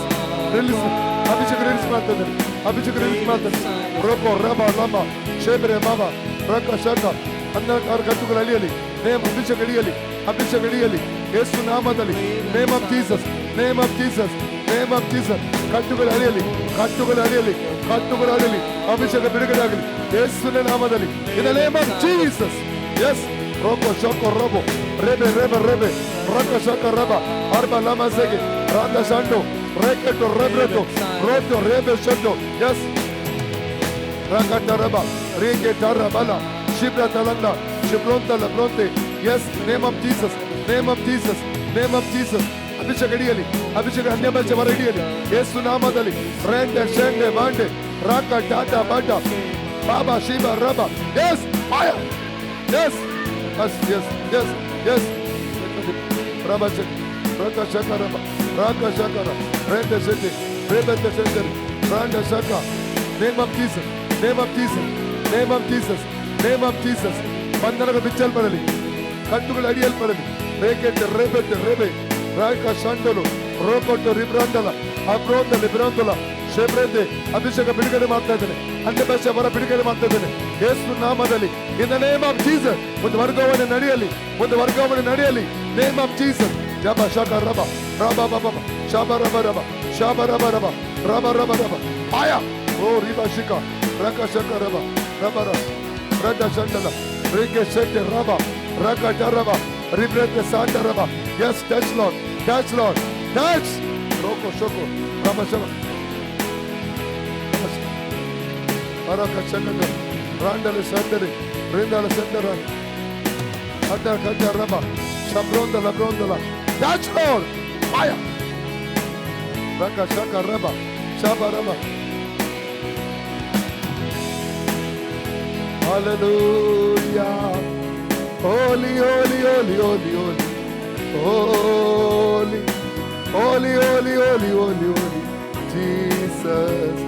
release ಅಭಿಷೇಕ ರಿಲೀಸ್ ಮಾಡ್ತಾರೆ ರೋಕೋ ರಬ ಲಂಬ ಶೇಬ್ರೆ ಬಾಬಾ ರಕ ಶಕ ಅನ್ನಕಾರ ಕಟ್ಟುಗಳ ಅಡಿಯಲ್ಲಿ ನೇಮ್ ಅಭಿಷೇಕ ಅಡಿಯಲ್ಲಿ ಯೇಸು ನಾಮದಲ್ಲಿ name of Jesus name of Jesus, name of Jesus. ಕಟ್ಟುಗಳು ಅಡಿಯಲ್ಲಿ, ಕಟ್ಟುಗಳು ಅಡಿಯಲ್ಲಿ, ಕಟ್ಟುಗಳು ಅಡಿಯಲ್ಲಿ ಅಭಿಷೇಕ ಬಿಡುಗಡೆ ಆಗಲಿ ಯೇಸುವಿನ ನಾಮದಲ್ಲಿ. In the name of Jesus. Yes ರೋಕೋ ಶೋಕೋ ರೋಬೋ ರೇಬೆ ರೇಬೆ ರೇಬೆ ರೋಕೋ ಶೋಕೋ ರಬ ಅರ್ಬ ಲಮಸೆಗೆ ರಾಧ ಶಂಡು ರೇಕೆಟು ರೇಬ್ರೆಟು ರೋಟು ರೇಬೆ ಶಂಡು. ಎಸ್ ರಾಕಟ ರಬ ರೇಕೆ ಟರ ಬಲ ಶಿಬ್ರ ತಲಂದ ಶಿಬ್ರೋಂತ ಲಬ್ರೋಂತೆ. Yes name of Jesus, name of Jesus, name of Jesus. ಅಭಿಷೇಕ ಹಿಡಿಯಲಿ, ಅಭಿಷೇಕ ಅನ್ಯ ಭಾಷೆ ಹೊರ ಹಿಡಿಯಲಿ ಯೇಸು ನಾಮದಲ್ಲಿ. ರೆಂಡೆ ಶೆಂಡೆ ಬಾಂಡೆ ರಾಕ ಟಾಟಾ ಬಾಟ ಬಾಬಾ ಶಿವ ರಬ. Yes fire. Yes yes yes yes yes ರಬ ಶಕ್ ರಕ ಶಕ ರಬ ರಾಕ ಶಕರ ರೆಂಡೆ ಶೆಂಡೆ ರೇಬೆಂಡೆ ಶೆಂಡೆ ರಾಂಡ ಶಕ. Name of Jesus, name of Jesus, name of Jesus, name of Jesus. ಬಂಧನಗಳು ಬಿಚ್ಚಲ್ಪಡಲಿ, ಕಟ್ಟುಗಳು ಅಡಿಯಲ್ಪಡಲಿ. ರೇಕೆಟ್ ರೇಬೆಟ್ ರೇಬೆ ರಾಕ ಶಂಡಲು ರೋಕೊಟ್ಟು ರಿಬ್ರಾಂಡಲ ಅಬ್ರೋಂದ ಲಿಬ್ರಾಂಡಲ ಶೆಬ್ರೆಂದೆ. ಅಭಿಷೇಕ ಬಿಡುಗಡೆ ಮಾಡ್ತಾ ಇದ್ದೇನೆ, ಅನ್ಯ ಭಾಷೆ ಹೊರ ಬಿಡುಗಡೆ ಮಾಡ್ತಾ ಇದ್ದೇನೆ ಯೇಸು ನಾಮದಲ್ಲಿ. In the name of Jesus. ಒಂದು ವರ್ಗಾವಣೆ ನಡೆಯಲಿ, ಒಂದು ವರ್ಗಾವಣೆ ನಡೆಯಲಿ. Name of Jesus. ಜಬ ಶಕ ರಬ ರಬ ಬಬ ಶಬ ರಬ ರಬ ಶಬ ರಬ ರಬ ರಬ ರಬ ರಬ ಆಯ ಓ ರಿಬ ಶಿಕ ರಕ ಶಕ ರಬ ರಬ ರಬ ರಡ ಶಂಡಲ ರೇಕೆ ಶೆಟ್ಟೆ ರಬ ರಕ ಡರಬ ರಿಬ್ರೆಂದೆ ಸಾಂಡ ರಬ. Yes touch Lord, touch Lord, touch ರೋಕೋ ಶೋಕೋ ರಬ ಶಬ ಅರಕ ಶಂಡಲ ರಾಂಡಲ ಶಂಡಲಿ ರಿಂದಲ ಶಂಡರ ಅಡ್ಡ ಕಡ್ಡ ರಬ ಶಬ್ರೋಂದಲ ಬ್ರೋಂದಲ. Touch Lord, fire. ರಕ ಶಕ ರಬ ಶಬ ರಬ. Hallelujah. Holy, holy, holy, holy, holy. Holy, holy, holy, holy, holy, holy. Jesus,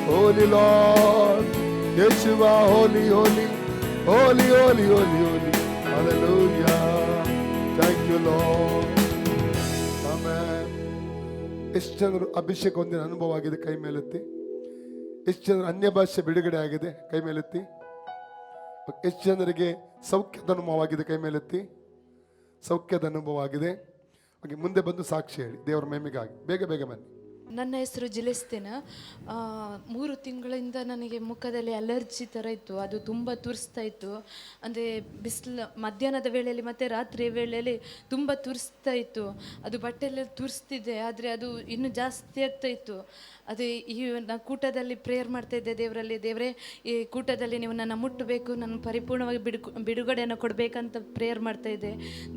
holy Lord. Yeshua, holy, holy, holy, holy, holy, holy. Hallelujah. Thank you, Lord. Amen. ಎಷ್ಟು ಜನರು ಅಭಿಷೇಕ ಹೊಂದಿನ ಅನುಭವ ಆಗಿದೆ ಕೈ ಮೇಲೆತ್ತಿ. ಎಷ್ಟು ಜನರು ಅನ್ಯ ಭಾಷೆ ಬಿಡುಗಡೆ ಆಗಿದೆ ಕೈ ಮೇಲೆತ್ತಿ. ಎಷ್ಟು ಜನರಿಗೆ ಸೌಖ್ಯದ ಅನುಭವವಾಗಿದೆ ಕೈ ಮೇಲೆತ್ತಿ. ಸೌಖ್ಯದ ಅನುಭವ ಆಗಿದೆ. ಹಾಗೆ ಮುಂದೆ ಬಂದು ಸಾಕ್ಷಿ ಹೇಳಿ ದೇವರ ಮಹಿಮೆಗಾಗಿ. ಬೇಗ ಬೇಗ ಬನ್ನಿ. ನನ್ನ ಹೆಸರು ಜಿಲೆಸ್ತೇನ. 3 ತಿಂಗಳಿಂದ ನನಗೆ ಮುಖದಲ್ಲಿ ಅಲರ್ಜಿ ಥರ ಇತ್ತು. ಅದು ತುಂಬ ತುರಿಸ್ತಾ ಇತ್ತು. ಅಂದರೆ ಬಿಸಿಲು ಮಧ್ಯಾಹ್ನದ ವೇಳೆಯಲ್ಲಿ ಮತ್ತು ರಾತ್ರಿಯ ವೇಳೆಯಲ್ಲಿ ತುಂಬ ತುರಿಸ್ತಾ ಇತ್ತು. ಅದು ಬಟ್ಟೆಲ್ಲ ತುರಿಸ್ತಿದ್ದೆ, ಆದರೆ ಅದು ಇನ್ನೂ ಜಾಸ್ತಿ ಆಗ್ತಾ ಇತ್ತು. ಅದೇ ಈ ನಾನು ಕೂಟದಲ್ಲಿ ಪ್ರೇಯರ್ ಮಾಡ್ತಾ ಇದ್ದೆ ದೇವರಲ್ಲಿ. ದೇವರೇ, ಈ ಕೂಟದಲ್ಲಿ ನೀವು ನನ್ನ ಮುಟ್ಟಬೇಕು, ನನ್ನ ಪರಿಪೂರ್ಣವಾಗಿ ಬಿಡುಗಡೆಯನ್ನು ಕೊಡಬೇಕಂತ ಪ್ರೇಯರ್ ಮಾಡ್ತಾ ಇದ್ದೆ.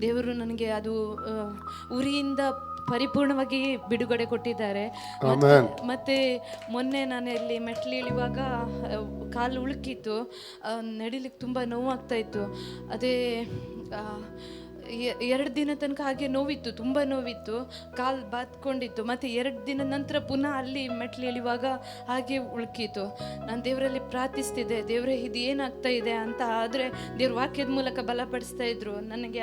ದೇವರು ನನಗೆ ಅದು ಉರಿಯಿಂದ ಪರಿಪೂರ್ಣವಾಗಿ ಬಿಡುಗಡೆ ಕೊಟ್ಟಿದ್ದಾರೆ. ಮತ್ತೆ ಮೊನ್ನೆ ನಾನು ಇಲ್ಲಿ ಮೆಟ್ಲು ಇಳಿಯುವಾಗ ಕಾಲು ಉಳುಕಿತ್ತು, ನಡಿಲಿಕ್ಕೆ ತುಂಬ ನೋವಾಗ್ತಾ ಇತ್ತು. ಅದೇ 2 ದಿನ ತನಕ ಹಾಗೆ ನೋವಿತ್ತು, ತುಂಬ ನೋವಿತ್ತು, ಕಾಲು ಬಾತ್ಕೊಂಡಿತ್ತು. ಮತ್ತು 2 ದಿನದ ನಂತರ ಪುನಃ ಅಲ್ಲಿ ಮೆಟ್ಲು ಇಳಿಯುವಾಗ ಹಾಗೆ ಉಳುಕಿತ್ತು. ನಾನು ದೇವರಲ್ಲಿ ಪ್ರಾರ್ಥಿಸ್ತಿದ್ದೆ, ದೇವರೇ ಇದು ಏನಾಗ್ತಾ ಇದೆ ಅಂತ. ಆದರೆ ದೇವ್ರ ವಾಕ್ಯದ ಮೂಲಕ ಬಲಪಡಿಸ್ತಾ ಇದ್ರು ನನಗೆ.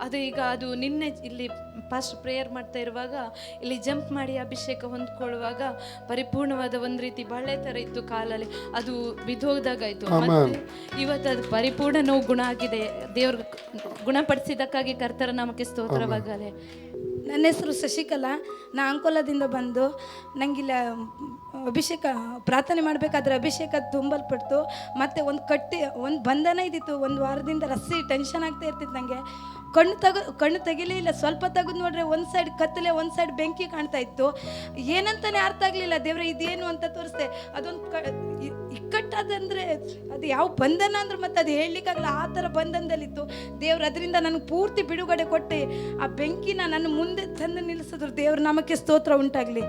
ಅದು ಈಗ ಅದು ನಿನ್ನೆ ಇಲ್ಲಿ ಫಾಸ್ಟ್ ಪ್ರೇಯರ್ ಮಾಡ್ತಾ ಇರುವಾಗ ಇಲ್ಲಿ ಜಂಪ್ ಮಾಡಿ ಅಭಿಷೇಕ ಹೊಂದ್ಕೊಳ್ಳುವಾಗ ಪರಿಪೂರ್ಣವಾದ ಒಂದು ರೀತಿ ಬಳೆ ಥರ ಇತ್ತು ಕಾಲಲ್ಲಿ, ಅದು ಬಿದ್ದೋದಾಗಾಯ್ತು. ಮತ್ತೆ ಇವತ್ತು ಅದು ಪರಿಪೂರ್ಣ ನೋವು ಗುಣ ಆಗಿದೆ. ದೇವ್ರ ಗುಣಪಡಿಸಿದ್ದಕ್ಕಾಗಿ ಕರ್ತರ ನಾಮಕ್ಕೆ ಸ್ತೋತ್ರವಾಗಲಿ. ನನ್ನ ಹೆಸರು ಶಶಿಕಲಾ. ನಾ ಅಂಕೋಲದಿಂದ ಬಂದು ನನಗಿಲ್ಲ ಅಭಿಷೇಕ ಪ್ರಾರ್ಥನೆ ಮಾಡಬೇಕಾದ್ರೆ ಅಭಿಷೇಕ ತುಂಬಲ್ಪಡ್ತು. ಮತ್ತು ಒಂದು ಬಂಧನ ಇದ್ದಿತ್ತು. 1 ವಾರದಿಂದ ರಸ್ಸಿ ಟೆನ್ಷನ್ ಆಗ್ತಾ ಇರ್ತಿತ್ತು ನನಗೆ. ಕಣ್ಣು ತೆಗಿಲೇ ಇಲ್ಲ. ಸ್ವಲ್ಪ ತೆಗೆದು ನೋಡ್ರೆ ಒಂದು ಸೈಡ್ ಕತ್ತಲೆ, ಒಂದು ಸೈಡ್ ಬೆಂಕಿ ಕಾಣ್ತಾ ಇತ್ತು. ಏನಂತಾನೆ ಅರ್ಥ ಆಗಲಿಲ್ಲ. ದೇವ್ರೆ ಇದೇನು ಅಂತ ತೋರಿಸ್ದೆ. ಅದೊಂದು ಇಕ್ಕಟ್ಟಾದಂದರೆ ಅದು ಯಾವ ಬಂಧನ ಅಂದ್ರೆ ಮತ್ತೆ ಅದು ಹೇಳಲಿಕ್ಕಾಗಲ್ಲ, ಆ ಥರ ಬಂಧನದಲ್ಲಿತ್ತು. ದೇವ್ರು ಅದರಿಂದ ನನಗೆ ಪೂರ್ತಿ ಬಿಡುಗಡೆ ಕೊಟ್ಟು ಆ ಬೆಂಕಿನ ನನ್ನ ಮುಂದೆ ತಂದು ನಿಲ್ಲಿಸಿದ್ರು. ದೇವ್ರ ನಾಮಕ್ಕೆ ಸ್ತೋತ್ರ ಉಂಟಾಗಲಿ.